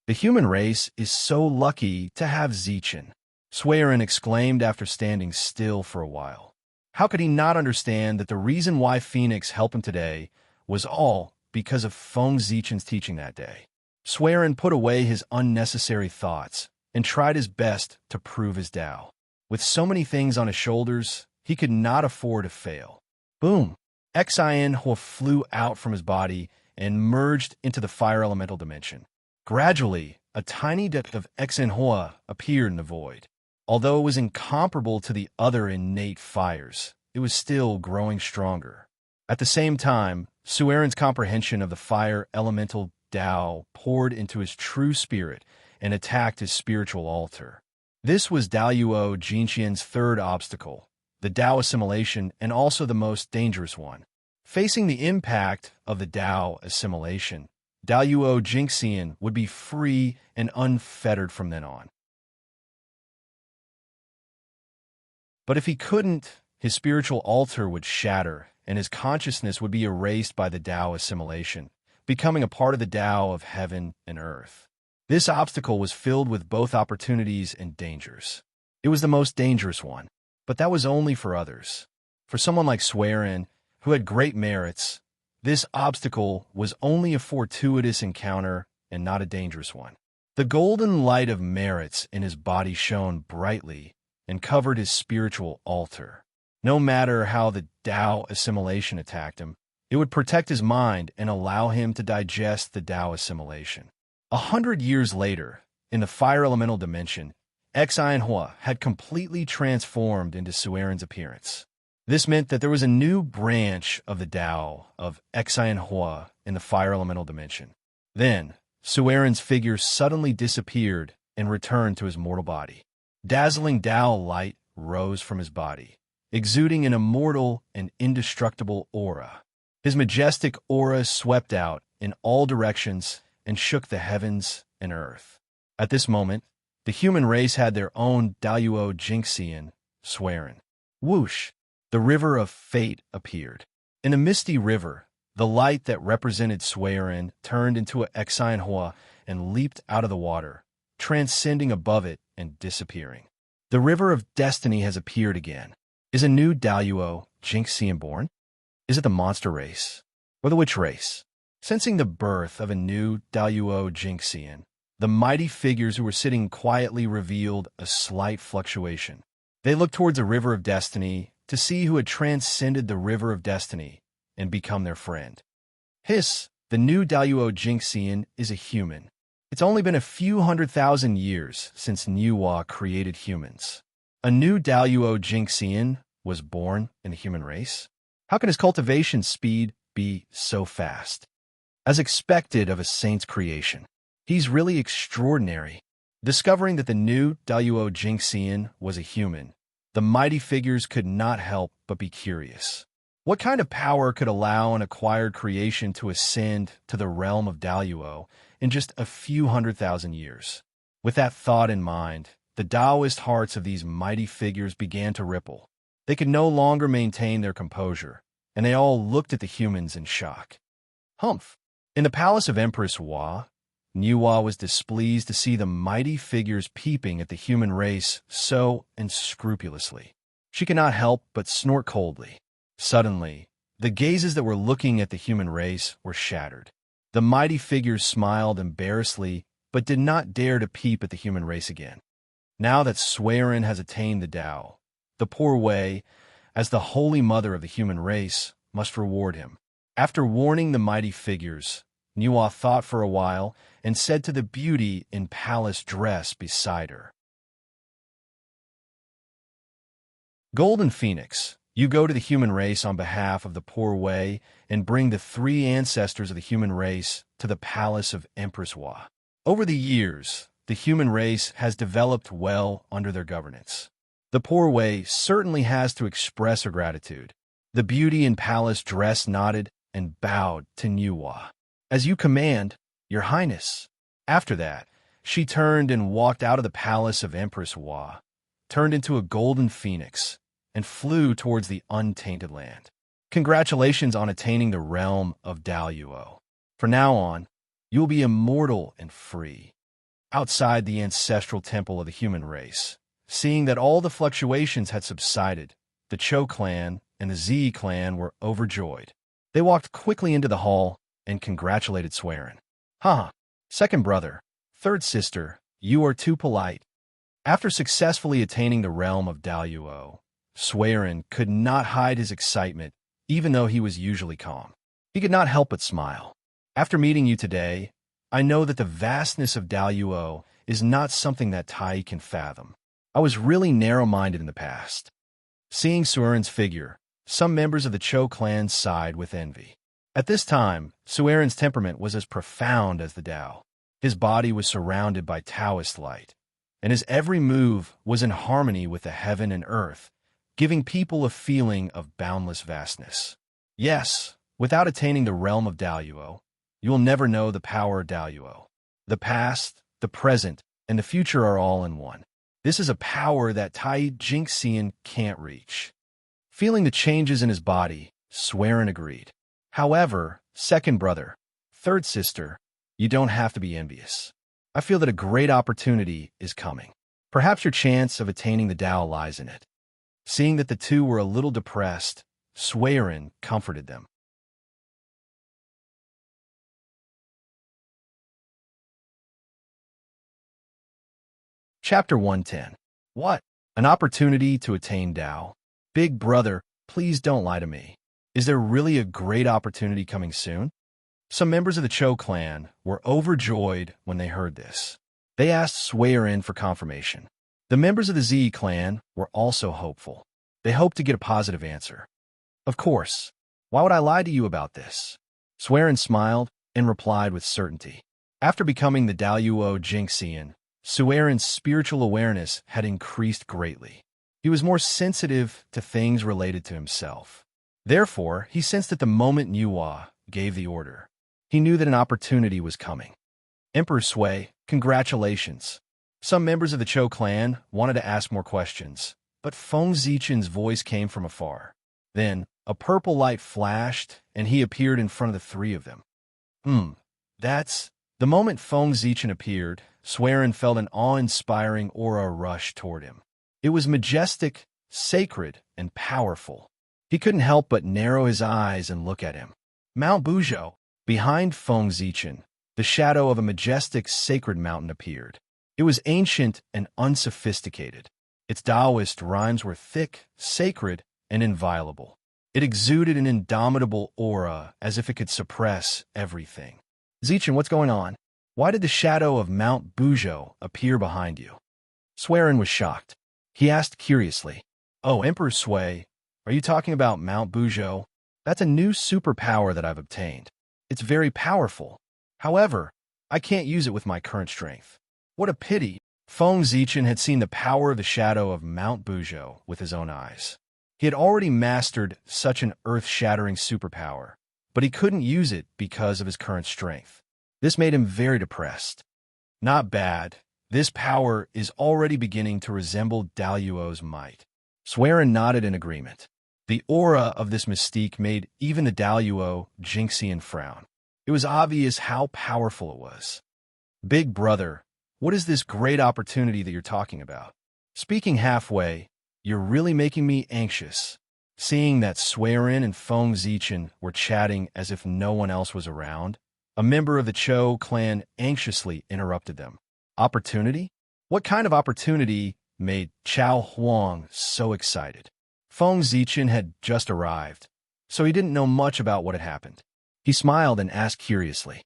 Speaker 1: The human race is so lucky to have Zichen, Suerin exclaimed after standing still for a while. How could he not understand that the reason why Phoenix helped him today was all because of Feng Zichen's teaching that day. Swearin put away his unnecessary thoughts and tried his best to prove his Tao. With so many things on his shoulders, he could not afford to fail. Boom! Xianhua flew out from his body and merged into the fire elemental dimension. Gradually, a tiny depth of Xianhua appeared in the void. Although it was incomparable to the other innate fires, it was still growing stronger. At the same time, Suerin's comprehension of the fire elemental Tao poured into his true spirit and attacked his spiritual altar. This was Daoyuo Jinqian's third obstacle, the Tao assimilation, and also the most dangerous one. Facing the impact of the Tao assimilation, Daoyuo Jinqian would be free and unfettered from then on. But if he couldn't, his spiritual altar would shatter, and his consciousness would be erased by the Tao assimilation, becoming a part of the Tao of heaven and earth. This obstacle was filled with both opportunities and dangers. It was the most dangerous one, but that was only for others. For someone like Suerin, who had great merits, this obstacle was only a fortuitous encounter and not a dangerous one. The golden light of merits in his body shone brightly and covered his spiritual altar. No matter how the Tao assimilation attacked him, it would protect his mind and allow him to digest the Tao assimilation. 100 years later, in the fire elemental dimension, Xianhua had completely transformed into Suerin's appearance. This meant that there was a new branch of the Tao of Xianhua in the fire elemental dimension. Then, Suerin's figure suddenly disappeared and returned to his mortal body. Dazzling Tao light rose from his body, exuding an immortal and indestructible aura. His majestic aura swept out in all directions and shook the heavens and earth. At this moment, the human race had their own Daoyuo Jinqian, Suerin. Whoosh! The river of fate appeared. In a misty river, the light that represented Suerin turned into a Xianhua and leaped out of the water, transcending above it and disappearing. The river of destiny has appeared again. Is a new Daoyuo Jinqian born? Is it the monster race or the witch race? Sensing the birth of a new Daoyuo Jinqian, the mighty figures who were sitting quietly revealed a slight fluctuation. They looked towards the river of destiny to see who had transcended the river of destiny and become their friend. Hiss, the new Daoyuo Jinqian is a human. It's only been a few 100,000 years since Niwa created humans. A new Daoyuo Jinqian was born in the human race? How can his cultivation speed be so fast? As expected of a saint's creation, he's really extraordinary. Discovering that the new Daoyuo Jinqian was a human, the mighty figures could not help but be curious. What kind of power could allow an acquired creation to ascend to the realm of Daoyuo in just a few 100,000 years? With that thought in mind, the Taoist hearts of these mighty figures began to ripple. They could no longer maintain their composure, and they all looked at the humans in shock. Humph! In the palace of Empress Hua, Niwa was displeased to see the mighty figures peeping at the human race so unscrupulously. She could not help but snort coldly. Suddenly, the gazes that were looking at the human race were shattered. The mighty figures smiled embarrassedly, but did not dare to peep at the human race again. Now that Suerin has attained the Tao, the poor Wei, as the holy mother of the human race, must reward him. After warning the mighty figures, Niwa thought for a while and said to the beauty in palace dress beside her, Golden Phoenix, you go to the human race on behalf of the poor Wei and bring the 3 ancestors of the human race to the palace of Empress Hua. Over the years, the human race has developed well under their governance. The poor Wei certainly has to express her gratitude. The beauty in palace dress nodded and bowed to Niwa. As you command, Your Highness. After that, she turned and walked out of the palace of Empress Hua, turned into a golden phoenix, and flew towards the untainted land. Congratulations on attaining the realm of Daoyuo. From now on, you will be immortal and free. Outside the ancestral temple of the human race, seeing that all the fluctuations had subsided, the Cho clan and the Z clan were overjoyed. They walked quickly into the hall and congratulated Swearin. Haha, second brother, third sister, you are too polite. After successfully attaining the realm of Daluo, Swearin could not hide his excitement, even though he was usually calm. He could not help but smile. After meeting you today, I know that the vastness of Daluo is not something that Tai can fathom. I was really narrow-minded in the past. Seeing Suerin's figure, some members of the Cho clan sighed with envy. At this time, Suerin's temperament was as profound as the Tao. His body was surrounded by Taoist light, and his every move was in harmony with the heaven and earth, giving people a feeling of boundless vastness. Yes, without attaining the realm of Daluo, you will never know the power of Daluo. The past, the present, and the future are all in one. This is a power that Tai Jingxian can't reach. Feeling the changes in his body, Swearin agreed. However, second brother, third sister, you don't have to be envious. I feel that a great opportunity is coming. Perhaps your chance of attaining the Tao lies in it. Seeing that the two were a little depressed, Swearin comforted them. Chapter 110. What? An opportunity to attain Tao? Big brother, please don't lie to me. Is there really a great opportunity coming soon? Some members of the Cho clan were overjoyed when they heard this. They asked Swearin for confirmation. The members of the Z clan were also hopeful. They hoped to get a positive answer. Of course. Why would I lie to you about this? Swearin smiled and replied with certainty. After becoming the Daluo Jingxian, Suerin's spiritual awareness had increased greatly. He was more sensitive to things related to himself. Therefore, he sensed that the moment Nuwa gave the order, he knew that an opportunity was coming. Emperor Sui, congratulations. Some members of the Cho clan wanted to ask more questions, but Feng Zichen's voice came from afar. Then, a purple light flashed, and he appeared in front of the three of them. That's... The moment Feng Zichen appeared, Swearin felt an awe-inspiring aura rush toward him. It was majestic, sacred, and powerful. He couldn't help but narrow his eyes and look at him. Mount Buzhou. Behind Feng Zichen, the shadow of a majestic, sacred mountain appeared. It was ancient and unsophisticated. Its Taoist rhymes were thick, sacred, and inviolable. It exuded an indomitable aura as if it could suppress everything. Zichen, what's going on? Why did the shadow of Mount Buzhou appear behind you? Swearin was shocked. He asked curiously, Oh, Emperor Sui, are you talking about Mount Buzhou? That's a new superpower that I've obtained. It's very powerful. However, I can't use it with my current strength. What a pity. Feng Zichen had seen the power of the shadow of Mount Buzhou with his own eyes. He had already mastered such an earth-shattering superpower, but he couldn't use it because of his current strength. This made him very depressed. Not bad. This power is already beginning to resemble Daluo's might. Swearin nodded in agreement. The aura of this mystique made even the Daluo Jingxian frown. It was obvious how powerful it was. Big brother, what is this great opportunity that you're talking about? Speaking halfway, you're really making me anxious. Seeing that Swearin and Feng Zichen were chatting as if no one else was around, a member of the Cho clan anxiously interrupted them. Opportunity? What kind of opportunity made Chao Huang so excited? Feng Zichen had just arrived, so he didn't know much about what had happened. He smiled and asked curiously,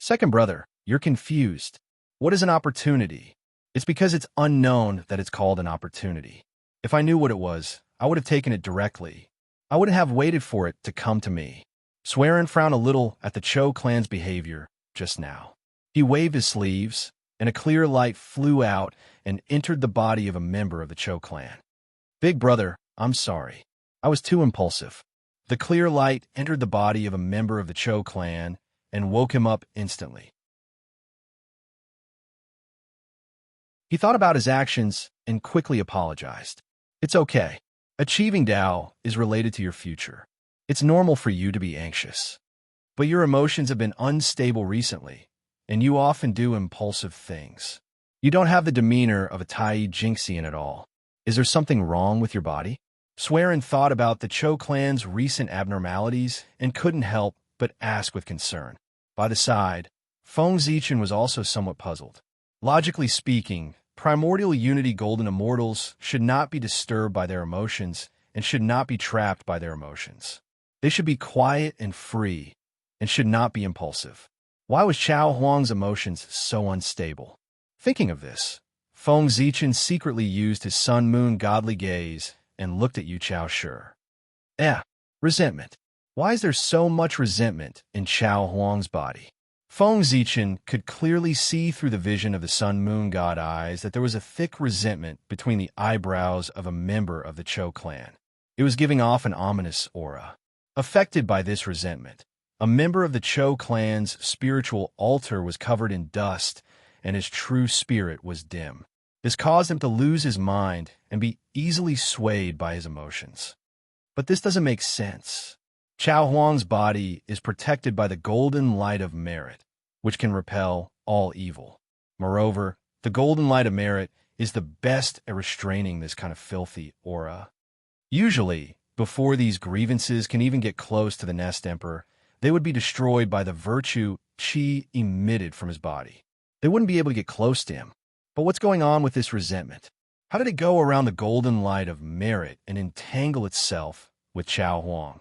Speaker 1: Second brother, you're confused. What is an opportunity? It's because it's unknown that it's called an opportunity. If I knew what it was, I would have taken it directly. I wouldn't have waited for it to come to me. Swearin frowned a little at the Cho clan's behavior just now. He waved his sleeves, and a clear light flew out and entered the body of a member of the Cho clan. Big brother, I'm sorry. I was too impulsive. The clear light entered the body of a member of the Cho clan and woke him up instantly. He thought about his actions and quickly apologized. It's okay. Achieving Tao is related to your future. It's normal for you to be anxious. But your emotions have been unstable recently, and you often do impulsive things. You don't have the demeanor of a Tai Jingxian at all. Is there something wrong with your body? Swearin thought about the Cho clan's recent abnormalities and couldn't help but ask with concern. By the side, Feng Zichen was also somewhat puzzled. Logically speaking, primordial unity golden immortals should not be disturbed by their emotions and should not be trapped by their emotions. They should be quiet and free and should not be impulsive. Why was Chao Huang's emotions so unstable? Thinking of this, Feng Zichen secretly used his sun-moon godly gaze and looked at Yu Chao Shi. Resentment. Why is there so much resentment in Chao Huang's body? Feng Zichen could clearly see through the vision of the sun-moon god eyes that there was a thick resentment between the eyebrows of a member of the Cho clan. It was giving off an ominous aura. Affected by this resentment, a member of the Cho clan's spiritual altar was covered in dust, and his true spirit was dim. This caused him to lose his mind and be easily swayed by his emotions. But this doesn't make sense. Chao Huang's body is protected by the golden light of merit, which can repel all evil. Moreover, the golden light of merit is the best at restraining this kind of filthy aura. Usually, before these grievances can even get close to the Nest Emperor, they would be destroyed by the virtue qi emitted from his body. They wouldn't be able to get close to him. But what's going on with this resentment? How did it go around the golden light of merit and entangle itself with Chao Huang?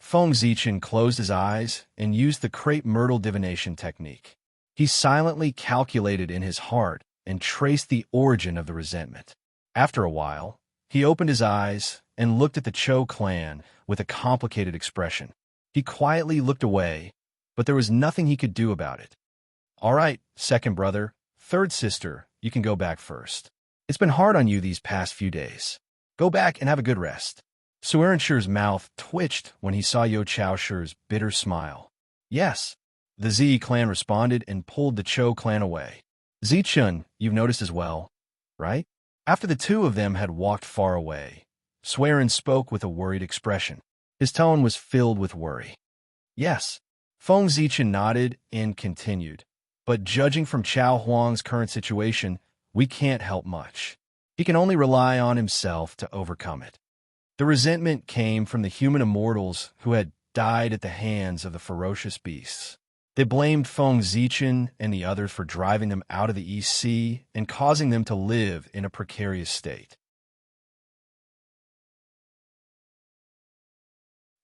Speaker 1: Feng Zichen closed his eyes and used the crepe myrtle divination technique. He silently calculated in his heart and traced the origin of the resentment. After a while, he opened his eyes and looked at the Cho clan with a complicated expression. He quietly looked away, but there was nothing he could do about it. All right, second brother, third sister, you can go back first. It's been hard on you these past few days. Go back and have a good rest. Sueren Shi's mouth twitched when he saw Yu Chao Shi's bitter smile. Yes, the Zi clan responded and pulled the Cho clan away. Zichun, you've noticed as well, right? After the two of them had walked far away, Sueren spoke with a worried expression. His tone was filled with worry. Yes, Feng Zichen nodded and continued. But judging from Chao Huang's current situation, we can't help much. He can only rely on himself to overcome it. The resentment came from the human immortals who had died at the hands of the ferocious beasts. They blamed Feng Zichen and the others for driving them out of the East Sea and causing them to live in a precarious state.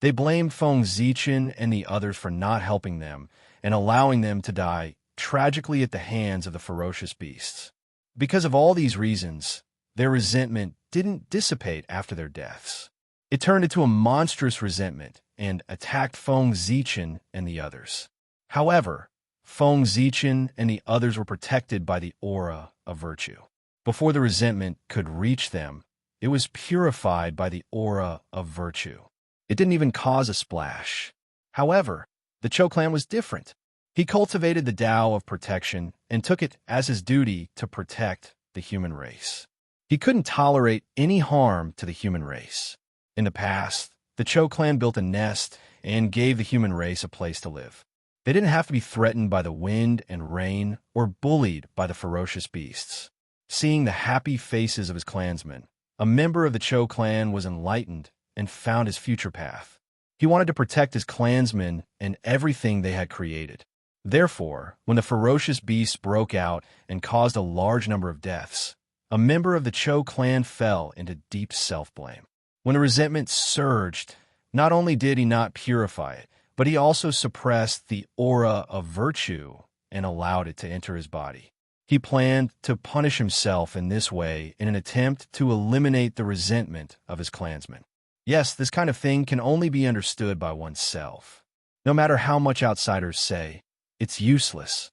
Speaker 1: They blamed Feng Zichen and the others for not helping them and allowing them to die tragically at the hands of the ferocious beasts. Because of all these reasons, their resentment didn't dissipate after their deaths. It turned into a monstrous resentment and attacked Feng Zichen and the others. However, Feng Zichen and the others were protected by the aura of virtue. Before the resentment could reach them, it was purified by the aura of virtue. It didn't even cause a splash. However, the Cho clan was different. He cultivated the Tao of protection and took it as his duty to protect the human race. He couldn't tolerate any harm to the human race. In the past, the Cho clan built a nest and gave the human race a place to live. They didn't have to be threatened by the wind and rain or bullied by the ferocious beasts. Seeing the happy faces of his clansmen, a member of the Cho clan was enlightened and found his future path. He wanted to protect his clansmen and everything they had created. Therefore, when the ferocious beasts broke out and caused a large number of deaths, a member of the Cho clan fell into deep self-blame. When the resentment surged, not only did he not purify it, but he also suppressed the aura of virtue and allowed it to enter his body. He planned to punish himself in this way in an attempt to eliminate the resentment of his clansmen. Yes, this kind of thing can only be understood by oneself. No matter how much outsiders say, it's useless.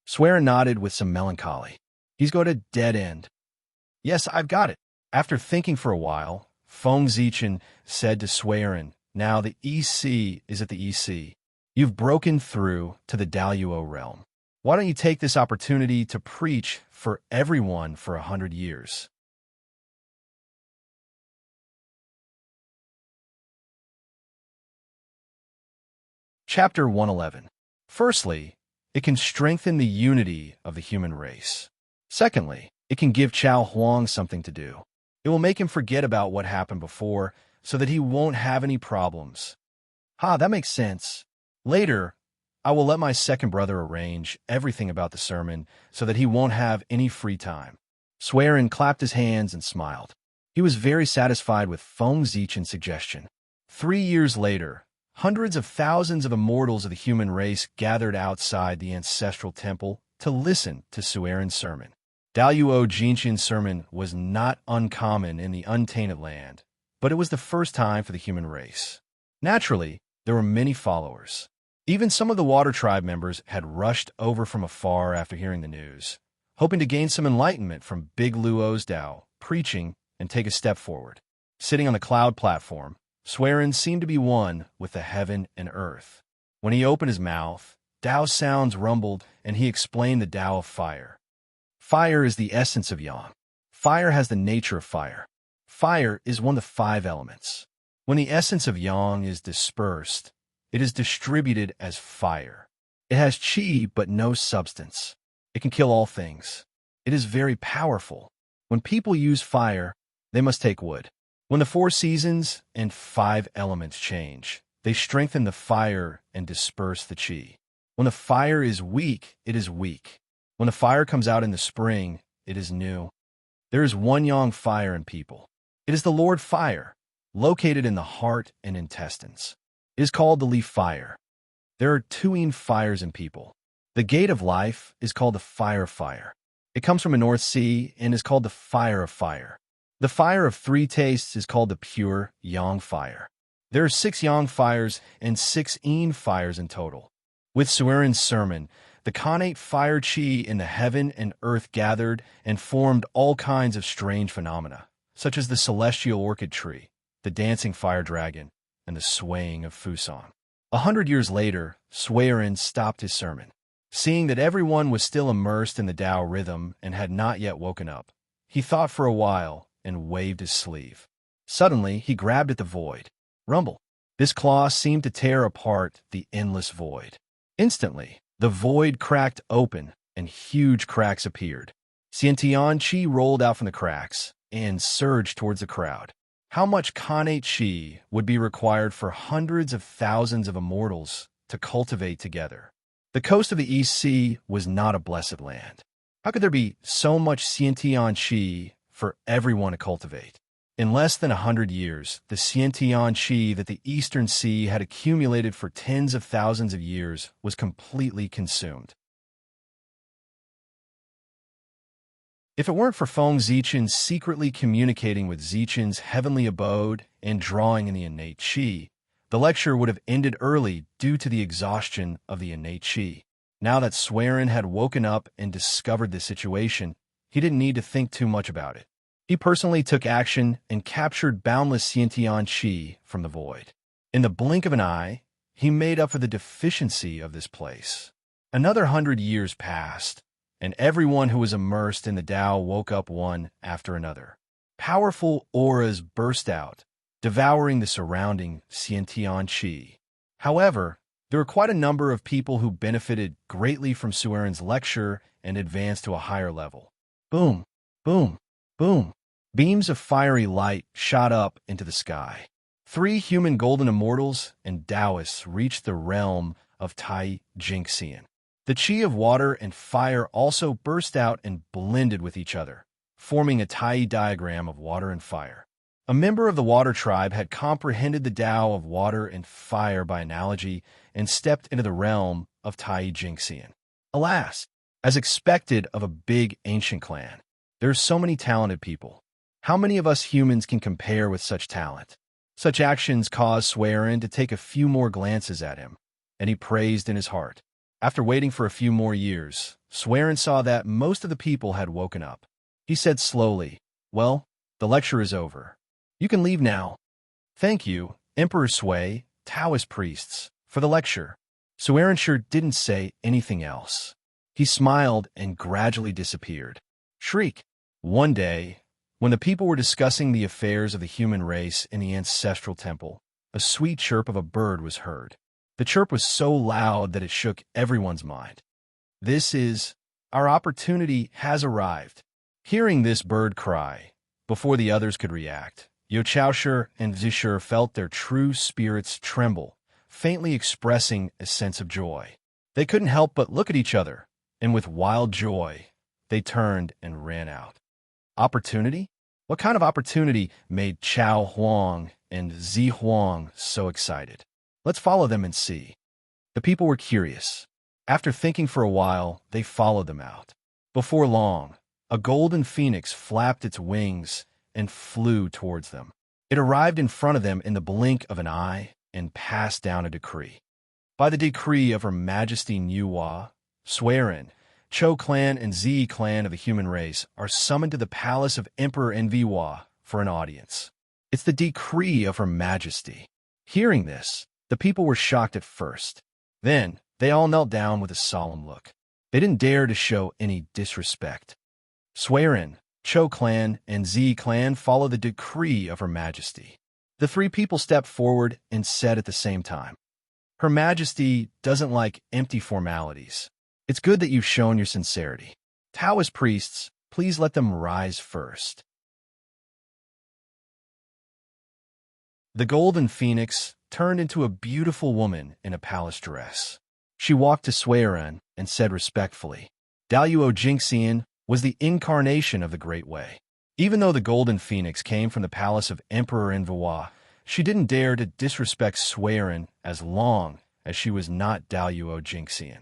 Speaker 1: Sueren nodded with some melancholy. He's got a dead end. Yes, I've got it. After thinking for a while, Feng Zichen said to Sueren, now the EC is at the EC. You've broken through to the Daluo realm. Why don't you take this opportunity to preach for everyone for 100 years? Chapter 111. Firstly, it can strengthen the unity of the human race. Secondly, it can give Chao Huang something to do. It will make him forget about what happened before so that he won't have any problems. That makes sense. Later, I will let my second brother arrange everything about the sermon so that he won't have any free time. Swearin clapped his hands and smiled. He was very satisfied with Feng Zichen's suggestion. 3 years later, hundreds of thousands of immortals of the human race gathered outside the ancestral temple to listen to Suerin's sermon. Daluo Jinshin's sermon was not uncommon in the untainted land, but it was the first time for the human race. Naturally, there were many followers. Even some of the Water Tribe members had rushed over from afar after hearing the news, hoping to gain some enlightenment from Big Luo's Dao, preaching, and take a step forward. Sitting on the cloud platform, Suerin seemed to be one with the heaven and earth. When he opened his mouth, Dao sounds rumbled, and he explained the Dao of fire. Fire is the essence of yang. Fire has the nature of fire. Fire is one of the 5 elements. When the essence of yang is dispersed, it is distributed as fire. It has qi but no substance. It can kill all things. It is very powerful. When people use fire, they must take wood. When the 4 seasons and 5 elements change, they strengthen the fire and disperse the qi. When the fire is weak, it is weak. When the fire comes out in the spring, it is new. There is one yang fire in people. It is the Lord Fire, located in the heart and intestines. It is called the leaf fire. There are 2 yin fires in people. The gate of life is called the fire of fire. It comes from a North Sea and is called the fire of fire. The fire of 3 tastes is called the pure yang fire. There are 6 yang fires and 6 yin fires in total. With Suerin's sermon, the connate fire qi in the heaven and earth gathered and formed all kinds of strange phenomena, such as the celestial orchid tree, the dancing fire dragon, and the swaying of Fusang. 100 years later, Suerin stopped his sermon. Seeing that everyone was still immersed in the Tao rhythm and had not yet woken up, he thought for a while and waved his sleeve. Suddenly, he grabbed at the void. Rumble. This claw seemed to tear apart the endless void. Instantly, the void cracked open and huge cracks appeared. Xiantian Qi rolled out from the cracks and surged towards the crowd. How much connate Qi would be required for hundreds of thousands of immortals to cultivate together? The coast of the East Sea was not a blessed land. How could there be so much Xiantian Qi for everyone to cultivate? In less than 100 years, the Xiantian Qi that the Eastern Sea had accumulated for tens of thousands of years was completely consumed. If it weren't for Feng Zichen secretly communicating with Zichen's heavenly abode and drawing in the innate Qi, the lecture would have ended early due to the exhaustion of the innate Qi. Now that Suerin had woken up and discovered the situation, he didn't need to think too much about it. He personally took action and captured boundless Xiantian Qi from the void. In the blink of an eye, he made up for the deficiency of this place. Another 100 years passed, and everyone who was immersed in the Tao woke up one after another. Powerful auras burst out, devouring the surrounding Xiantian Qi. However, there were quite a number of people who benefited greatly from Suerin's lecture and advanced to a higher level. Boom, boom, boom. Beams of fiery light shot up into the sky. 3 human golden immortals and Taoists reached the realm of Tai Jingxian. The qi of water and fire also burst out and blended with each other, forming a Tai diagram of water and fire. A member of the Water Tribe had comprehended the Tao of water and fire by analogy and stepped into the realm of Tai Jingxian. Alas, as expected of a big ancient clan, there are so many talented people. How many of us humans can compare with such talent? Such actions caused Suerin to take a few more glances at him, and he praised in his heart. After waiting for a few more years, Suerin saw that most of the people had woken up. He said slowly, "Well, the lecture is over. You can leave now." "Thank you, Emperor Sui, Taoist priests, for the lecture." Suerin sure didn't say anything else. He smiled and gradually disappeared. Shriek. One day, when the people were discussing the affairs of the human race in the ancestral temple, a sweet chirp of a bird was heard. The chirp was so loud that it shook everyone's mind. Our opportunity has arrived. Hearing this bird cry, Before the others could react, Yochaosher and Zishur felt their true spirits tremble, faintly expressing a sense of joy. They couldn't help but look at each other, and with wild joy, they turned and ran out. Opportunity? What kind of opportunity made Chao Huang and Zi Huang so excited? Let's follow them and see. The people were curious. After thinking for a while, they followed them out. Before long, a golden phoenix flapped its wings and flew towards them. It arrived in front of them in the blink of an eye and passed down a decree. By the decree of Her Majesty Nuwa, Swearin, Cho clan and Zi clan of the human race are summoned to the palace of Emperor Enviwa for an audience. It's the decree of Her Majesty. Hearing this, the people were shocked at first. Then, they all knelt down with a solemn look. They didn't dare to show any disrespect. Swearin, Cho clan, and Zi clan follow the decree of Her Majesty. The three people stepped forward and said at the same time, Her Majesty doesn't like empty formalities. It's good that you've shown your sincerity. Taoist priests, please let them rise first. The golden phoenix turned into a beautiful woman in a palace dress. She walked to Swearin and said respectfully, Daluo Jingxian was the incarnation of the Great Way. Even though the golden phoenix came from the palace of Emperor Enviwa, she didn't dare to disrespect Swearin as long as she was not Daluo Jingxian.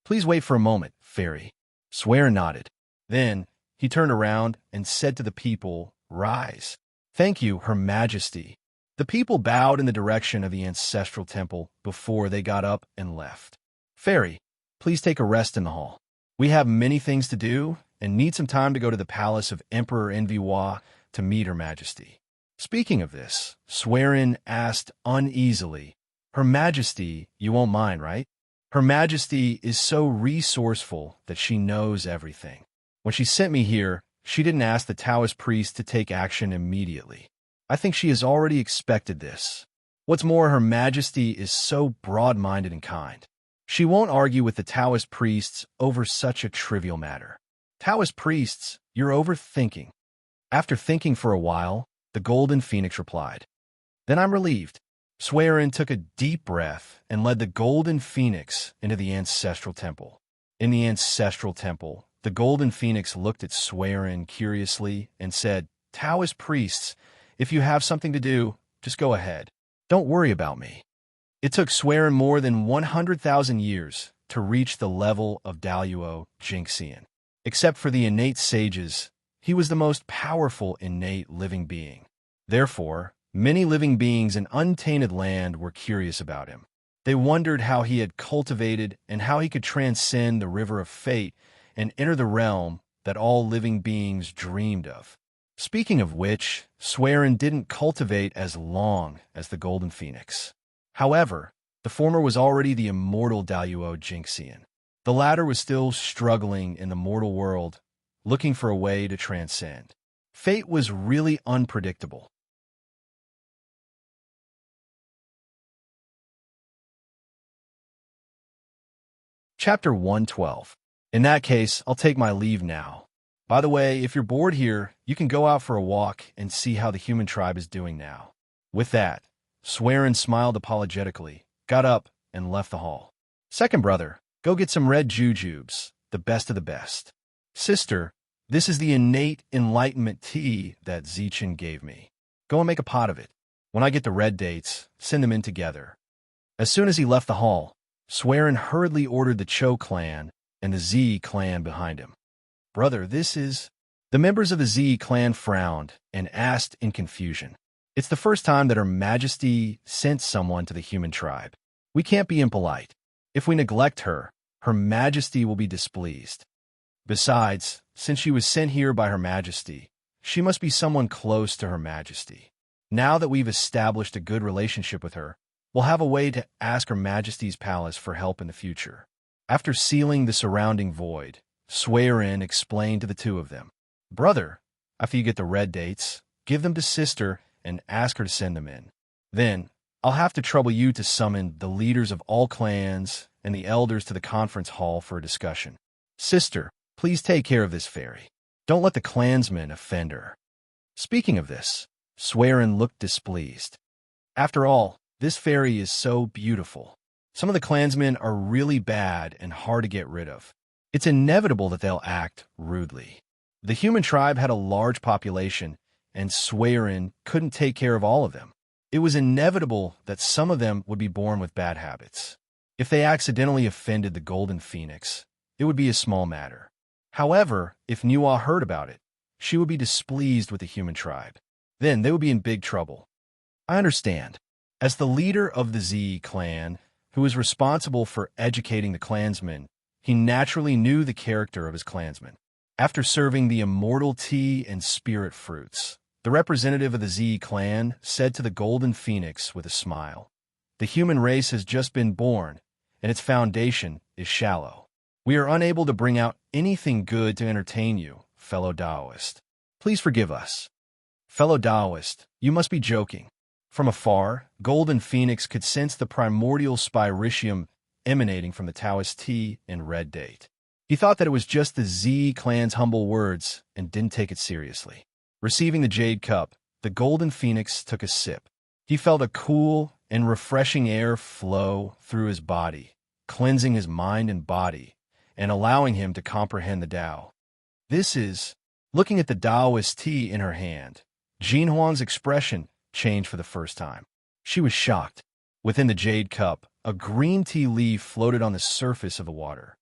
Speaker 1: Please wait for a moment, fairy. Swearin nodded. Then he turned around and said to the people, Rise. Thank you, Her Majesty. The people bowed in the direction of the ancestral temple before they got up and left. Fairy, please take a rest in the hall. We have many things to do and need some time to go to the palace of Emperor Enviwa to meet Her Majesty. Speaking of this, Swearin asked uneasily, Her Majesty, you won't mind, right? Her Majesty is so resourceful that she knows everything. When she sent me here, she didn't ask the Taoist priest to take action immediately. I think she has already expected this. What's more, Her Majesty is so broad-minded and kind. She won't argue with the Taoist priests over such a trivial matter. Taoist priests, you're overthinking. After thinking for a while, the golden phoenix replied. Then I'm relieved. Swearin took a deep breath and led the golden phoenix into the ancestral temple. In the ancestral temple, the golden phoenix looked at Swearin curiously and said, Taoist priests, if you have something to do, just go ahead. Don't worry about me. It took Swearin more than 100,000 years to reach the level of Daluo Jingxian. Except for the innate sages, he was the most powerful innate living being. Therefore, many living beings in untainted land were curious about him. They wondered how he had cultivated and how he could transcend the river of fate and enter the realm that all living beings dreamed of. Speaking of which, Swearin didn't cultivate as long as the golden phoenix. However, the former was already the immortal Daluo Jingxian. The latter was still struggling in the mortal world, looking for a way to transcend. Fate was really unpredictable. Chapter 112. In that case, I'll take my leave now. By the way, if you're bored here, you can go out for a walk and see how the human tribe is doing now. With that, Swearin smiled apologetically, got up, and left the hall. Second brother, go get some red jujubes, the best of the best. Sister, this is the innate enlightenment tea that Zichin gave me. Go and make a pot of it. When I get the red dates, send them in together. As soon as he left the hall, Swearin hurriedly ordered the Cho clan and the Zi clan behind him. Brother, this is... The members of the Zi clan frowned and asked in confusion. It's the first time that Her Majesty sent someone to the human tribe. We can't be impolite. If we neglect her, Her Majesty will be displeased. Besides, since she was sent here by Her Majesty, she must be someone close to Her Majesty. Now that we've established a good relationship with her, we'll have a way to ask Her Majesty's palace for help in the future. After sealing the surrounding void, Swearin explained to the two of them, Brother, after you get the red dates, give them to Sister and ask her to send them in. Then, I'll have to trouble you to summon the leaders of all clans and the elders to the conference hall for a discussion. Sister, please take care of this fairy. Don't let the clansmen offend her. Speaking of this, Swearin looked displeased. After all, this fairy is so beautiful. Some of the clansmen are really bad and hard to get rid of. It's inevitable that they'll act rudely. The human tribe had a large population, and Swearin couldn't take care of all of them. It was inevitable that some of them would be born with bad habits. If they accidentally offended the Golden Phoenix, it would be a small matter. However, if Nuwa heard about it, she would be displeased with the human tribe. Then they would be in big trouble. I understand. As the leader of the Z clan, who was responsible for educating the clansmen, he naturally knew the character of his clansmen. After serving the immortal tea and spirit fruits, the representative of the Z clan said to the Golden Phoenix with a smile, "The human race has just been born, and its foundation is shallow. We are unable to bring out anything good to entertain you, fellow Taoist. Please forgive us." Fellow Taoist, you must be joking. From afar, Golden Phoenix could sense the primordial spiritium emanating from the Taoist tea and red date. He thought that it was just the Z clan's humble words and didn't take it seriously. Receiving the jade cup, the Golden Phoenix took a sip. He felt a cool and refreshing air flow through his body, cleansing his mind and body, and allowing him to comprehend the Tao. Looking at the Taoist tea in her hand, Jin Huang's expression changed for the first time. She was shocked. Within the jade cup, a green tea leaf floated on the surface of the water.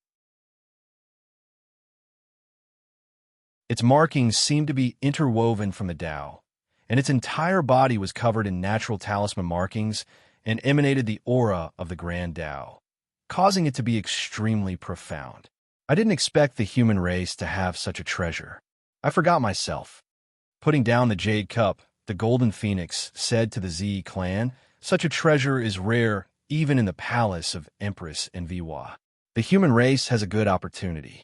Speaker 1: Its markings seemed to be interwoven from the Tao, and its entire body was covered in natural talisman markings and emanated the aura of the Grand Tao, causing it to be extremely profound. I didn't expect the human race to have such a treasure. I forgot myself. Putting down the jade cup, the Golden Phoenix said to the Z clan, "Such a treasure is rare even in the palace of Empress Enviwa. The human race has a good opportunity.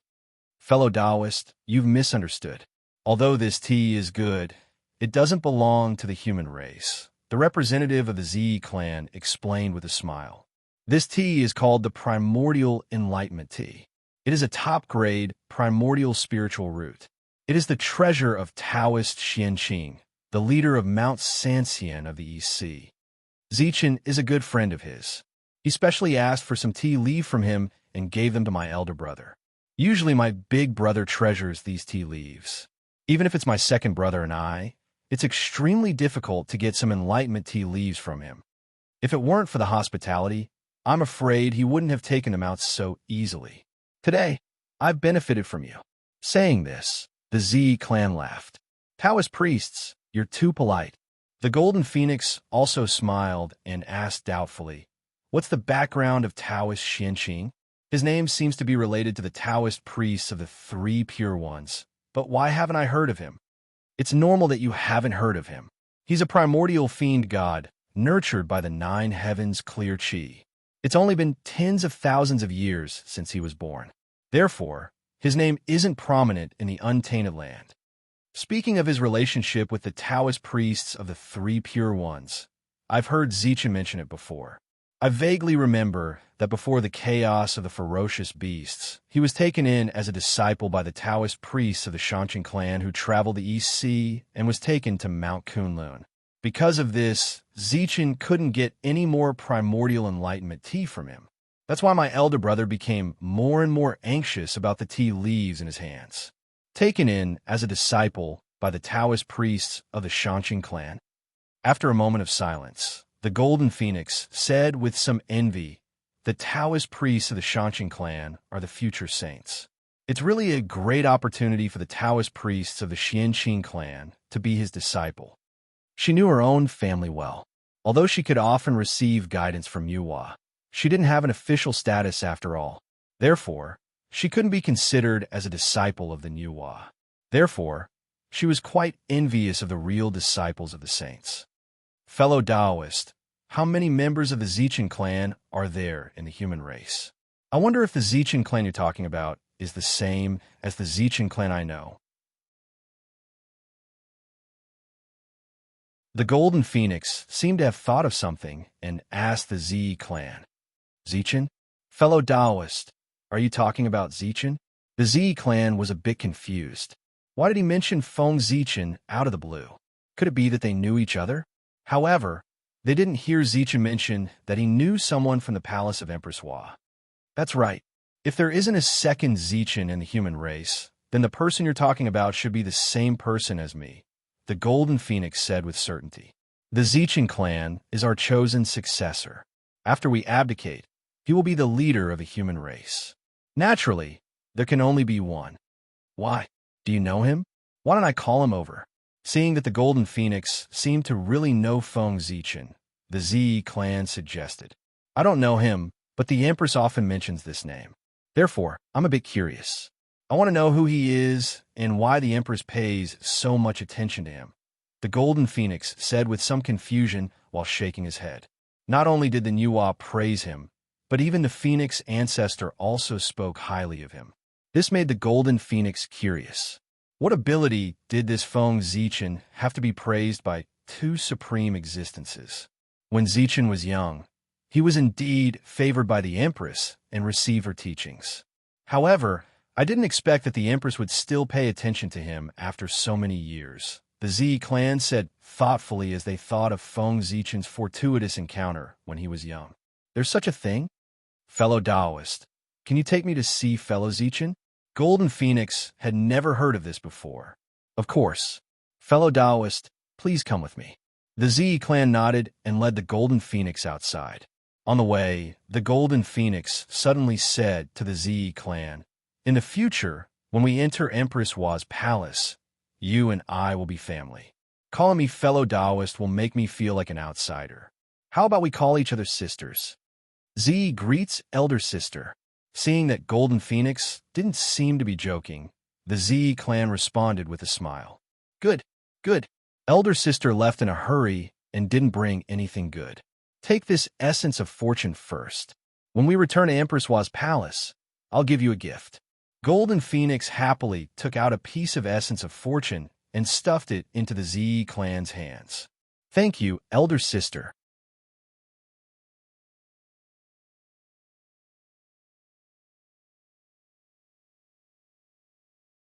Speaker 1: Fellow Taoist, you've misunderstood. Although this tea is good, it doesn't belong to the human race," the representative of the Z clan explained with a smile. "This tea is called the primordial enlightenment tea. It is a top-grade, primordial spiritual root. It is the treasure of Taoist Xianqing, the leader of Mount Sanxian of the East Sea. Zichen is a good friend of his. He specially asked for some tea leaf from him and gave them to my elder brother. Usually my big brother treasures these tea leaves. Even if it's my second brother and I, it's extremely difficult to get some enlightenment tea leaves from him. If it weren't for the hospitality, I'm afraid he wouldn't have taken them out so easily. Today, I've benefited from you." Saying this, the Z clan laughed. "Taoist priests, you're too polite." The Golden Phoenix also smiled and asked doubtfully, "What's the background of Taoist Xianqing? His name seems to be related to the Taoist priests of the Three Pure Ones, but why haven't I heard of him?" "It's normal that you haven't heard of him. He's a primordial fiend god, nurtured by the nine heavens' clear qi. It's only been tens of thousands of years since he was born. Therefore, his name isn't prominent in the untainted land." Speaking of his relationship with the Taoist priests of the Three Pure Ones, I've heard Zichen mention it before. I vaguely remember that before the chaos of the ferocious beasts, he was taken in as a disciple by the Taoist priests of the Shanqing clan who traveled the East Sea and was taken to Mount Kunlun. Because of this, Zichen couldn't get any more primordial enlightenment tea from him. That's why my elder brother became more and more anxious about the tea leaves in his hands. Taken in as a disciple by the Taoist priests of the Shanqing clan. After a moment of silence, the Golden Phoenix said with some envy, "The Taoist priests of the Shanqing clan are the future saints. It's really a great opportunity for the Taoist priests of the Xianqing clan to be his disciple." She knew her own family well. Although she could often receive guidance from Yuhua, she didn't have an official status after all. Therefore, she couldn't be considered as a disciple of the Yuhua. Therefore, she was quite envious of the real disciples of the saints. Fellow Taoist, how many members of the Zichen clan are there in the human race? I wonder if the Zichen clan you're talking about is the same as the Zichen clan I know. The Golden Phoenix seemed to have thought of something and asked the Z clan, "Zichen? Fellow Taoist, are you talking about Zichen?" The Z clan was a bit confused. Why did he mention Feng Zichen out of the blue? Could it be that they knew each other? However, they didn't hear Zichen mention that he knew someone from the palace of Empress Hua. That's right. If there isn't a second Zichen in the human race, then the person you're talking about should be the same person as me, the Golden Phoenix said with certainty. The Zichen clan is our chosen successor. After we abdicate, he will be the leader of a human race. Naturally, there can only be one. Why? Do you know him? Why don't I call him over? Seeing that the Golden Phoenix seemed to really know Feng Zichen, the Zi clan suggested. I don't know him, but the Empress often mentions this name. Therefore, I'm a bit curious. I want to know who he is and why the Empress pays so much attention to him. The Golden Phoenix said with some confusion while shaking his head. Not only did the Nuwa praise him, but even the Phoenix ancestor also spoke highly of him. This made the Golden Phoenix curious. What ability did this Feng Zichen have to be praised by two supreme existences? When Zichen was young, he was indeed favored by the Empress and received her teachings. However, I didn't expect that the Empress would still pay attention to him after so many years. The Zi clan said thoughtfully as they thought of Feng Zichen's fortuitous encounter when he was young. There's such a thing? Fellow Taoist, can you take me to see fellow Zichen? Golden Phoenix had never heard of this before. Of course. Fellow Taoist, please come with me. The Zi clan nodded and led the Golden Phoenix outside. On the way, the Golden Phoenix suddenly said to the Zi clan, "In the future, when we enter Empress Hua's palace, you and I will be family. Calling me fellow Taoist will make me feel like an outsider. How about we call each other sisters?" Zi greets elder sister. Seeing that Golden Phoenix didn't seem to be joking, the Zi clan responded with a smile. Good, good. Elder sister left in a hurry and didn't bring anything good. Take this essence of fortune first. When we return to Empress Hua's palace, I'll give you a gift. Golden Phoenix happily took out a piece of essence of fortune and stuffed it into the Zi clan's hands. Thank you, elder sister.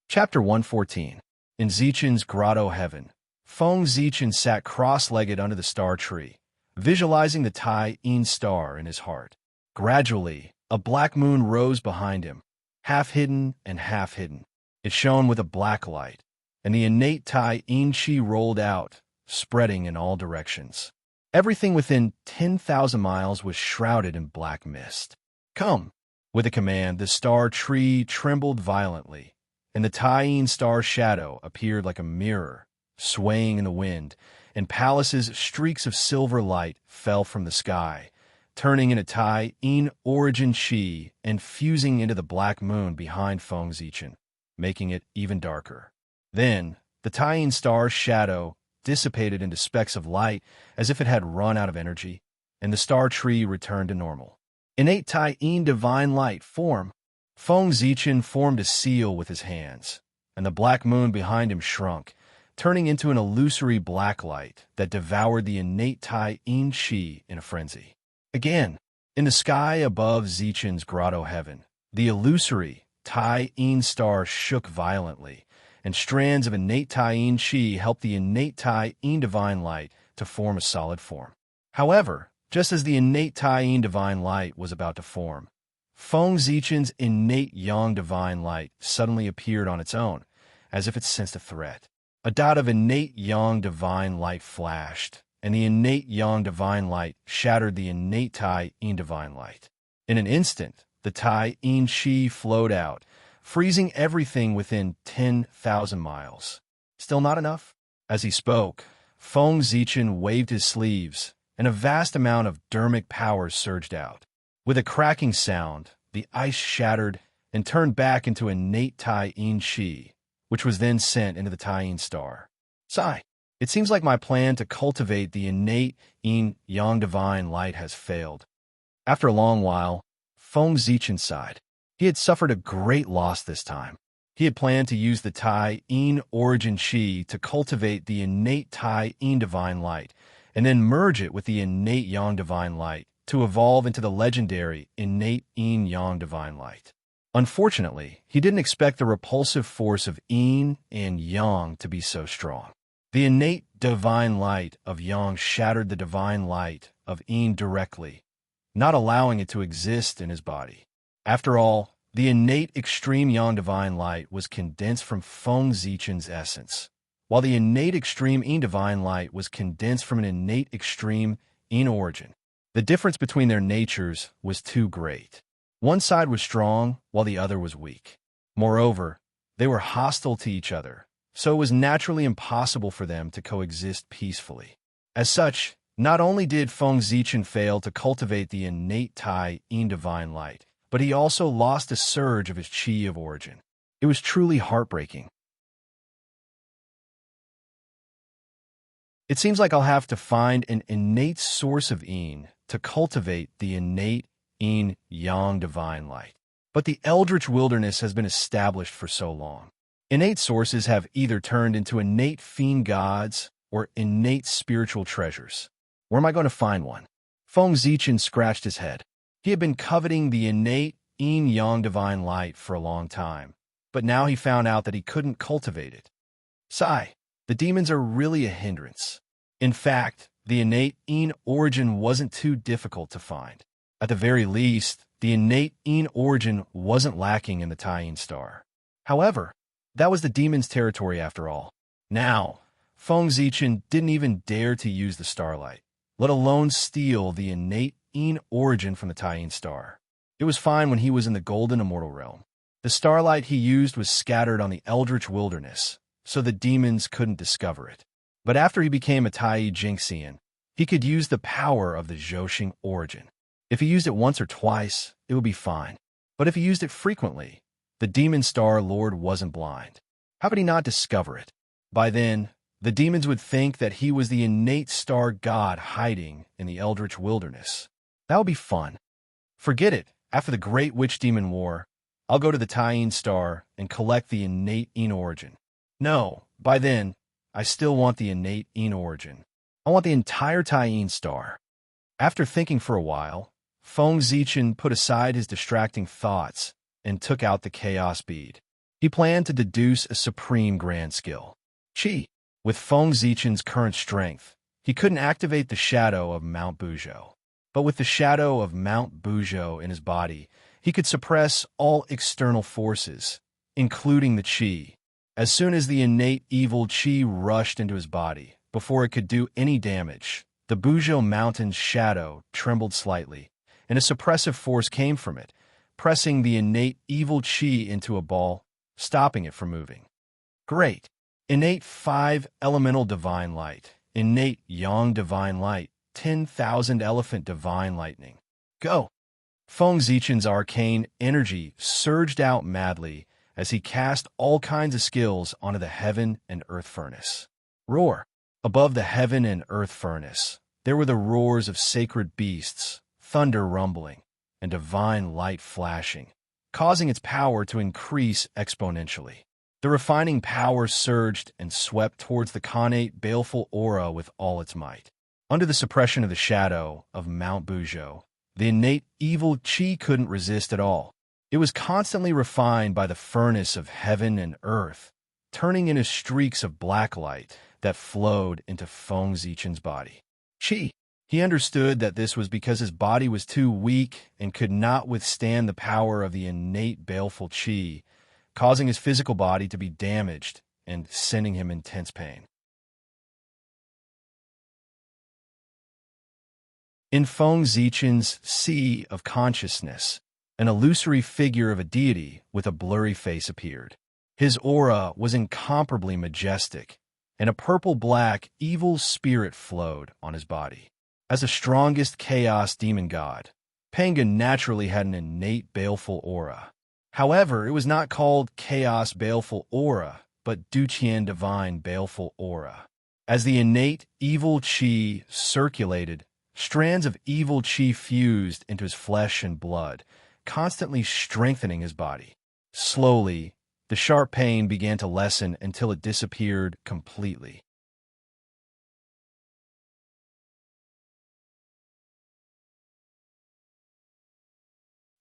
Speaker 1: Chapter 114. In Zichen's Grotto Heaven, Feng Zichen sat cross-legged under the star tree, visualizing the Tai Yin star in his heart. Gradually, a black moon rose behind him, half hidden and half hidden. It shone with a black light, and the innate Tai Yin Chi rolled out, spreading in all directions. Everything within 10,000 miles was shrouded in black mist. Come! With a command, the star tree trembled violently, and the Tai Yin star shadow appeared like a mirror, swaying in the wind, and palaces' streaks of silver light fell from the sky, turning into Tai Yin origin Chi and fusing into the black moon behind Feng Zichen, making it even darker. Then, the Tai Yin star's shadow dissipated into specks of light as if it had run out of energy, and the star tree returned to normal. Innate Tai Yin divine light form. Feng Zichen formed a seal with his hands, and the black moon behind him shrunk, turning into an illusory black light that devoured the innate Tai Yin Chi in a frenzy. Again, in the sky above Zichen's Grotto Heaven, the illusory Tai Yin star shook violently, and strands of innate Tai Yin Chi helped the innate Tai Yin divine light to form a solid form. However, just as the innate Tai Yin divine light was about to form, Feng Zichen's innate Yang divine light suddenly appeared on its own, as if it sensed a threat. A dot of innate Yang divine light flashed, and the innate Yang divine light shattered the innate Tai Yin divine light. In an instant, the Tai Yin Chi flowed out, freezing everything within 10,000 miles. Still not enough? As he spoke, Feng Zichen waved his sleeves, and a vast amount of dermic power surged out. With a cracking sound, the ice shattered and turned back into innate Tai Yin Chi, which was then sent into the Tai Yin star. Sigh. It seems like my plan to cultivate the innate Yin Yang divine light has failed. After a long while, Feng Zichen sighed. He had suffered a great loss this time. He had planned to use the Tai Yin origin Chi to cultivate the innate Tai Yin divine light, and then merge it with the innate Yang divine light to evolve into the legendary innate Yin Yang divine light. Unfortunately, he didn't expect the repulsive force of yin and yang to be so strong. The innate divine light of yang shattered the divine light of yin directly, not allowing it to exist in his body. After all, the innate extreme yang divine light was condensed from Feng Zichen's essence, while the innate extreme yin divine light was condensed from an innate extreme yin origin. The difference between their natures was too great. One side was strong, while the other was weak. Moreover, they were hostile to each other, so it was naturally impossible for them to coexist peacefully. As such, not only did Feng Zichen fail to cultivate the innate Tai Yin divine light, but he also lost a surge of his qi of origin. It was truly heartbreaking. It seems like I'll have to find an innate source of yin to cultivate the innate yin-yang divine light. But the eldritch wilderness has been established for so long. Innate sources have either turned into innate fiend gods or innate spiritual treasures. Where am I going to find one? Feng Zichen scratched his head. He had been coveting the innate yin-yang divine light for a long time, but now he found out that he couldn't cultivate it. Sigh, the demons are really a hindrance. In fact, the innate yin origin wasn't too difficult to find. At the very least, the innate yin origin wasn't lacking in the Taiyin star. However, that was the demon's territory after all. Now, Feng Zichen didn't even dare to use the starlight, let alone steal the innate yin origin from the Taiyin star. It was fine when he was in the golden immortal realm. The starlight he used was scattered on the eldritch wilderness, so the demons couldn't discover it. But after he became a Tai Jingxian, he could use the power of the Zhouxing origin. If he used it once or twice, it would be fine. But if he used it frequently, the demon star lord wasn't blind. How could he not discover it? By then, the demons would think that he was the innate star god hiding in the eldritch wilderness. That would be fun. Forget it. After the Great Witch Demon War, I'll go to the Taiyin star and collect the innate yin origin. No, by then, I still want the innate yin origin. I want the entire Taiyin star. After thinking for a while, Feng Zichen put aside his distracting thoughts and took out the chaos bead. He planned to deduce a supreme grand skill. Qi. With Feng Zichen's current strength, he couldn't activate the shadow of Mount Buzhou. But with the shadow of Mount Buzhou in his body, he could suppress all external forces, including the qi. As soon as the innate evil qi rushed into his body, before it could do any damage, the Buzhou mountain's shadow trembled slightly, and a suppressive force came from it, pressing the innate evil qi into a ball, stopping it from moving. Great! Innate 5 elemental divine light, innate yang divine light, 10,000 elephant divine lightning. Go! Feng Zichen's arcane energy surged out madly as he cast all kinds of skills onto the heaven and earth furnace. Roar! Above the heaven and earth furnace, there were the roars of sacred beasts, thunder rumbling, and divine light flashing, causing its power to increase exponentially. The refining power surged and swept towards the connate baleful aura with all its might. Under the suppression of the shadow of Mount Buzhou, the innate evil qi couldn't resist at all. It was constantly refined by the furnace of heaven and earth, turning into streaks of black light that flowed into Feng Zichen's body. Qi. He understood that this was because his body was too weak and could not withstand the power of the innate baleful qi, causing his physical body to be damaged and sending him intense pain. In Feng Zichen's sea of consciousness, an illusory figure of a deity with a blurry face appeared. His aura was incomparably majestic, and a purple-black evil spirit flowed on his body. As the strongest chaos demon god, Penguin naturally had an innate baleful aura. However, it was not called Chaos Baleful Aura, but Duqian Divine Baleful Aura. As the innate evil qi circulated, strands of evil qi fused into his flesh and blood, constantly strengthening his body. Slowly, the sharp pain began to lessen until it disappeared completely.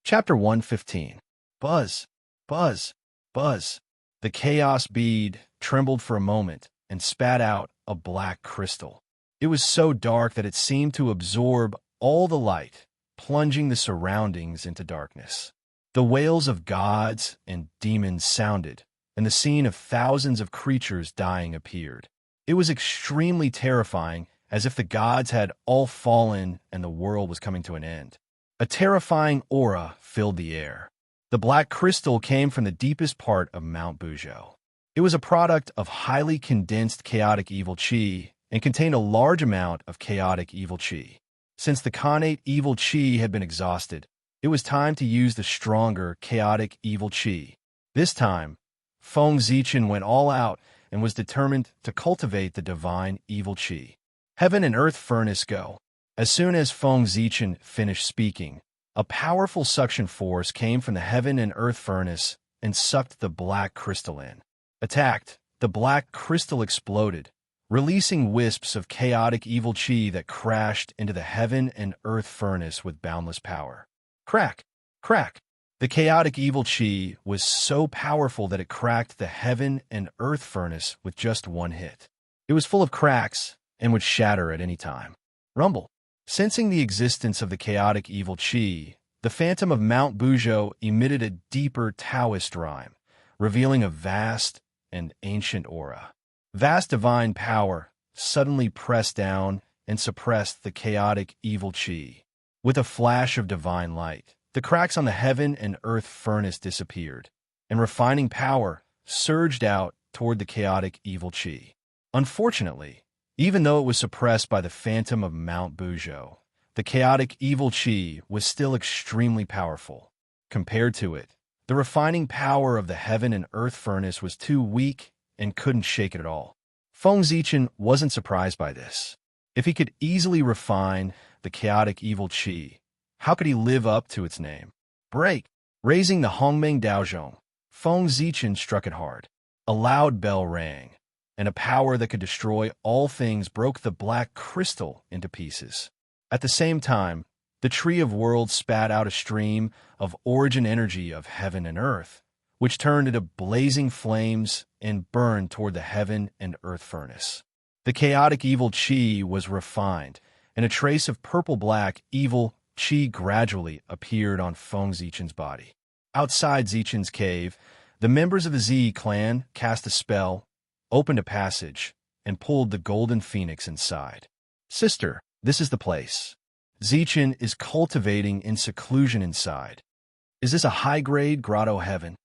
Speaker 1: Chapter 115. Buzz, buzz, buzz. The chaos bead trembled for a moment and spat out a black crystal. It was so dark that it seemed to absorb all the light, plunging the surroundings into darkness. The wails of gods and demons sounded, and the scene of thousands of creatures dying appeared. It was extremely terrifying, as if the gods had all fallen and the world was coming to an end. A terrifying aura filled the air. The black crystal came from the deepest part of Mount Bujo. It was a product of highly condensed chaotic evil chi and contained a large amount of chaotic evil chi. Since the connate evil chi had been exhausted, it was time to use the stronger chaotic evil chi. This time, Feng Zichen went all out and was determined to cultivate the divine evil chi. Heaven and earth furnace go. As soon as Feng Zichen finished speaking, a powerful suction force came from the heaven and earth furnace and sucked the black crystal in. Attacked, the black crystal exploded, releasing wisps of chaotic evil chi that crashed into the heaven and earth furnace with boundless power. Crack! Crack! The chaotic evil chi was so powerful that it cracked the heaven and earth furnace with just one hit. It was full of cracks and would shatter at any time. Rumble! Sensing the existence of the chaotic evil chi, the phantom of Mount Bujo emitted a deeper Taoist rhyme, revealing a vast and ancient aura. Vast divine power suddenly pressed down and suppressed the chaotic evil chi. With a flash of divine light, the cracks on the heaven and earth furnace disappeared, and refining power surged out toward the chaotic evil chi. Unfortunately, even though it was suppressed by the phantom of Mount Bujo, the chaotic evil chi was still extremely powerful. Compared to it, the refining power of the heaven and earth furnace was too weak and couldn't shake it at all. Feng Zichen wasn't surprised by this. If he could easily refine the chaotic evil chi, how could he live up to its name? Break! Raising the Hongmeng Daozhong, Feng Zichen struck it hard. A loud bell rang, and a power that could destroy all things broke the black crystal into pieces. At the same time, the Tree of Worlds spat out a stream of origin energy of heaven and earth, which turned into blazing flames and burned toward the heaven and earth furnace. The chaotic evil chi was refined, and a trace of purple-black evil chi gradually appeared on Feng Zichen's body. Outside Zichen's cave, the members of the Z clan cast a spell, opened a passage, and pulled the golden phoenix inside. Sister, this is the place. Zichen is cultivating in seclusion inside. Is this a high-grade grotto heaven?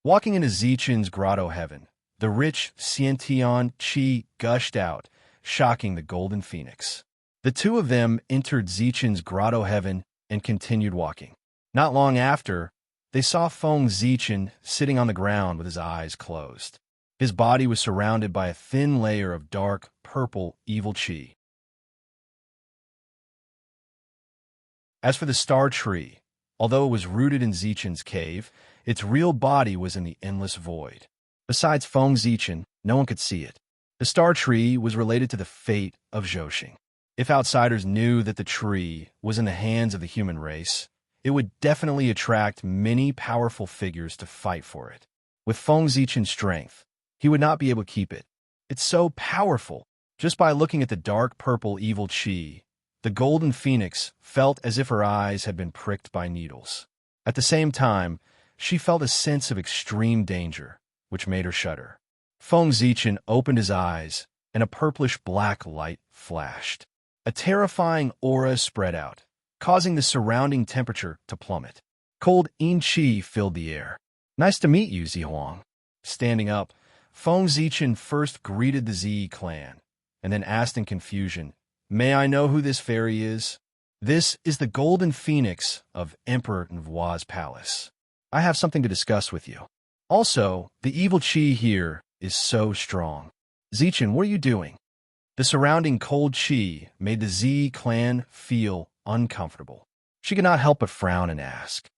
Speaker 1: Walking into Zichen's grotto heaven, the rich Xiantian chi gushed out, shocking the golden phoenix. The two of them entered Zichen's grotto heaven and continued walking. Not long after, they saw Feng Zichen sitting on the ground with his eyes closed. His body was surrounded by a thin layer of dark, purple, evil chi. As for the star tree, although it was rooted in Zichen's cave, its real body was in the endless void. Besides Feng Zichen, no one could see it. The star tree was related to the fate of Zhoxing. If outsiders knew that the tree was in the hands of the human race, it would definitely attract many powerful figures to fight for it. With Feng Zichen's strength, he would not be able to keep it. It's so powerful. Just by looking at the dark purple evil chi, the golden phoenix felt as if her eyes had been pricked by needles. At the same time, she felt a sense of extreme danger, which made her shudder. Feng Zichen opened his eyes, and a purplish-black light flashed. A terrifying aura spread out, causing the surrounding temperature to plummet. Cold yin chi filled the air. Nice to meet you, Zihuang. Standing up, Feng Zichen first greeted the Z clan, and then asked in confusion, "May I know who this fairy is?" "This is the golden phoenix of Emperor Nvua's palace. I have something to discuss with you. Also, the evil chi here is so strong." "Zichen, what are you doing?" The surrounding cold chi made the Z clan feel uncomfortable. She could not help but frown and ask,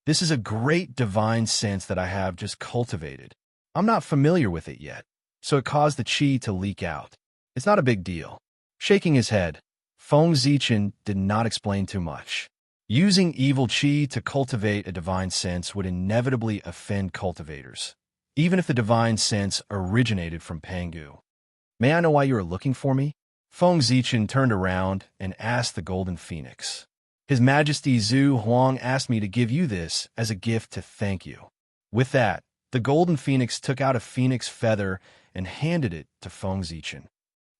Speaker 1: "This is a great divine sense that I have just cultivated. I'm not familiar with it yet, so it caused the chi to leak out. It's not a big deal." Shaking his head, Feng Zichen did not explain too much. Using evil chi to cultivate a divine sense would inevitably offend cultivators, even if the divine sense originated from Pangu. May I know why you are looking for me? Feng Zichen turned around and asked the Golden Phoenix. His Majesty Zhu Huang asked me to give you this as a gift to thank you. With that, the Golden Phoenix took out a phoenix feather and handed it to Feng Zichen.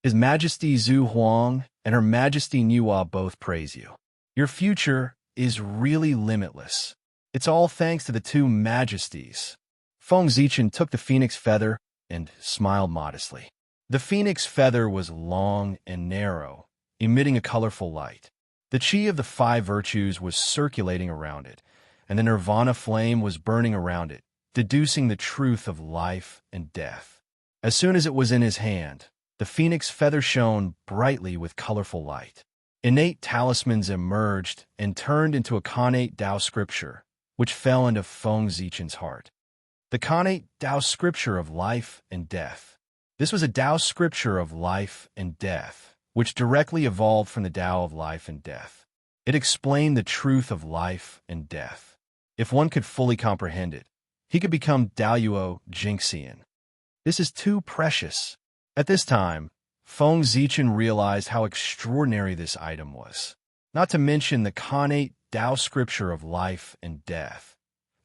Speaker 1: His Majesty Zhu Huang and Her Majesty Nuwa both praise you. Your future is really limitless. It's all thanks to the two majesties. Feng Zichen took the phoenix feather and smiled modestly. The phoenix feather was long and narrow, emitting a colorful light. The chi of the five virtues was circulating around it, and the nirvana flame was burning around it, deducing the truth of life and death. As soon as it was in his hand, the phoenix feather shone brightly with colorful light. Innate talismans emerged and turned into a connate Tao scripture, which fell into Feng Zichen's heart. The connate Tao scripture of life and death. This was a Tao scripture of life and death, which directly evolved from the Tao of life and death. It explained the truth of life and death. If one could fully comprehend it, he could become Daoyuo Jingxian. This is too precious. At this time, Feng Zichen realized how extraordinary this item was. Not to mention the connate Tao scripture of life and death.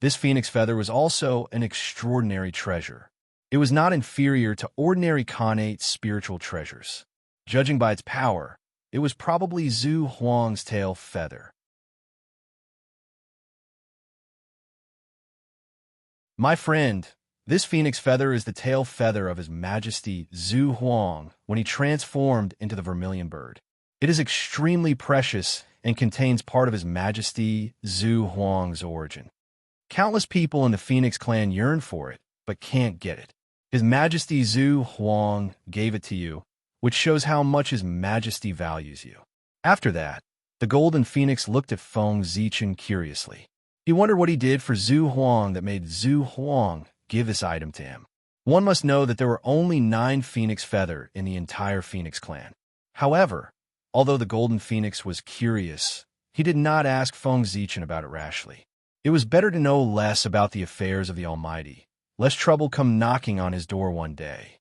Speaker 1: This phoenix feather was also an extraordinary treasure. It was not inferior to ordinary connate spiritual treasures. Judging by its power, it was probably Zhu Huang's tail feather. My friend, this phoenix feather is the tail feather of His Majesty Zhu Huang when he transformed into the vermilion bird. It is extremely precious and contains part of His Majesty Zhu Huang's origin. Countless people in the Phoenix clan yearn for it, but can't get it. His Majesty Zhu Huang gave it to you, which shows how much His Majesty values you. After that, the Golden Phoenix looked at Feng Zichen curiously. He wondered what he did for Zhu Huang that made Zhu Huang give this item to him. One must know that there were only 9 Phoenix feather in the entire Phoenix clan. However, although the Golden Phoenix was curious, he did not ask Feng Zichen about it rashly. It was better to know less about the affairs of the Almighty, lest trouble come knocking on his door one day.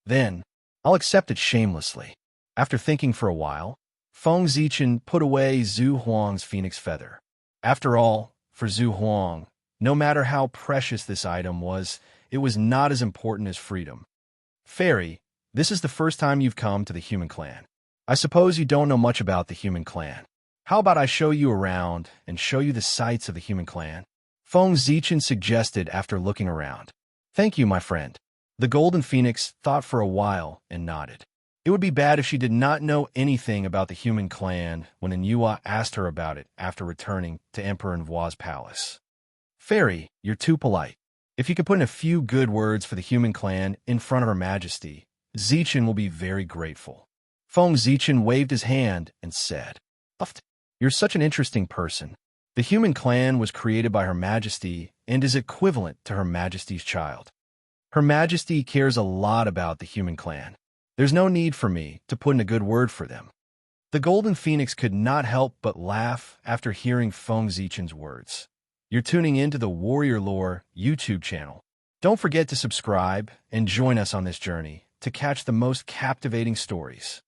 Speaker 1: Then, I'll accept it shamelessly. After thinking for a while, Feng Zichen put away Zhu Huang's phoenix feather. After all, for Zhu Huang, no matter how precious this item was, it was not as important as freedom. Fairy, this is the first time you've come to the human clan. I suppose you don't know much about the human clan. How about I show you around and show you the sights of the human clan? Feng Zichen suggested after looking around. Thank you, my friend. The Golden Phoenix thought for a while and nodded. It would be bad if she did not know anything about the human clan when Nuwa asked her about it after returning to Emperor Nvua's palace. Fairy, you're too polite. If you could put in a few good words for the human clan in front of Her Majesty, Zichen will be very grateful. Feng Zichen waved his hand and said, You're such an interesting person. The human clan was created by Her Majesty and is equivalent to Her Majesty's child. Her Majesty cares a lot about the human clan. There's no need for me to put in a good word for them. The Golden Phoenix could not help but laugh after hearing Feng Zichen's words. You're tuning in to the Warrior Lore YouTube channel. Don't forget to subscribe and join us on this journey to catch the most captivating stories.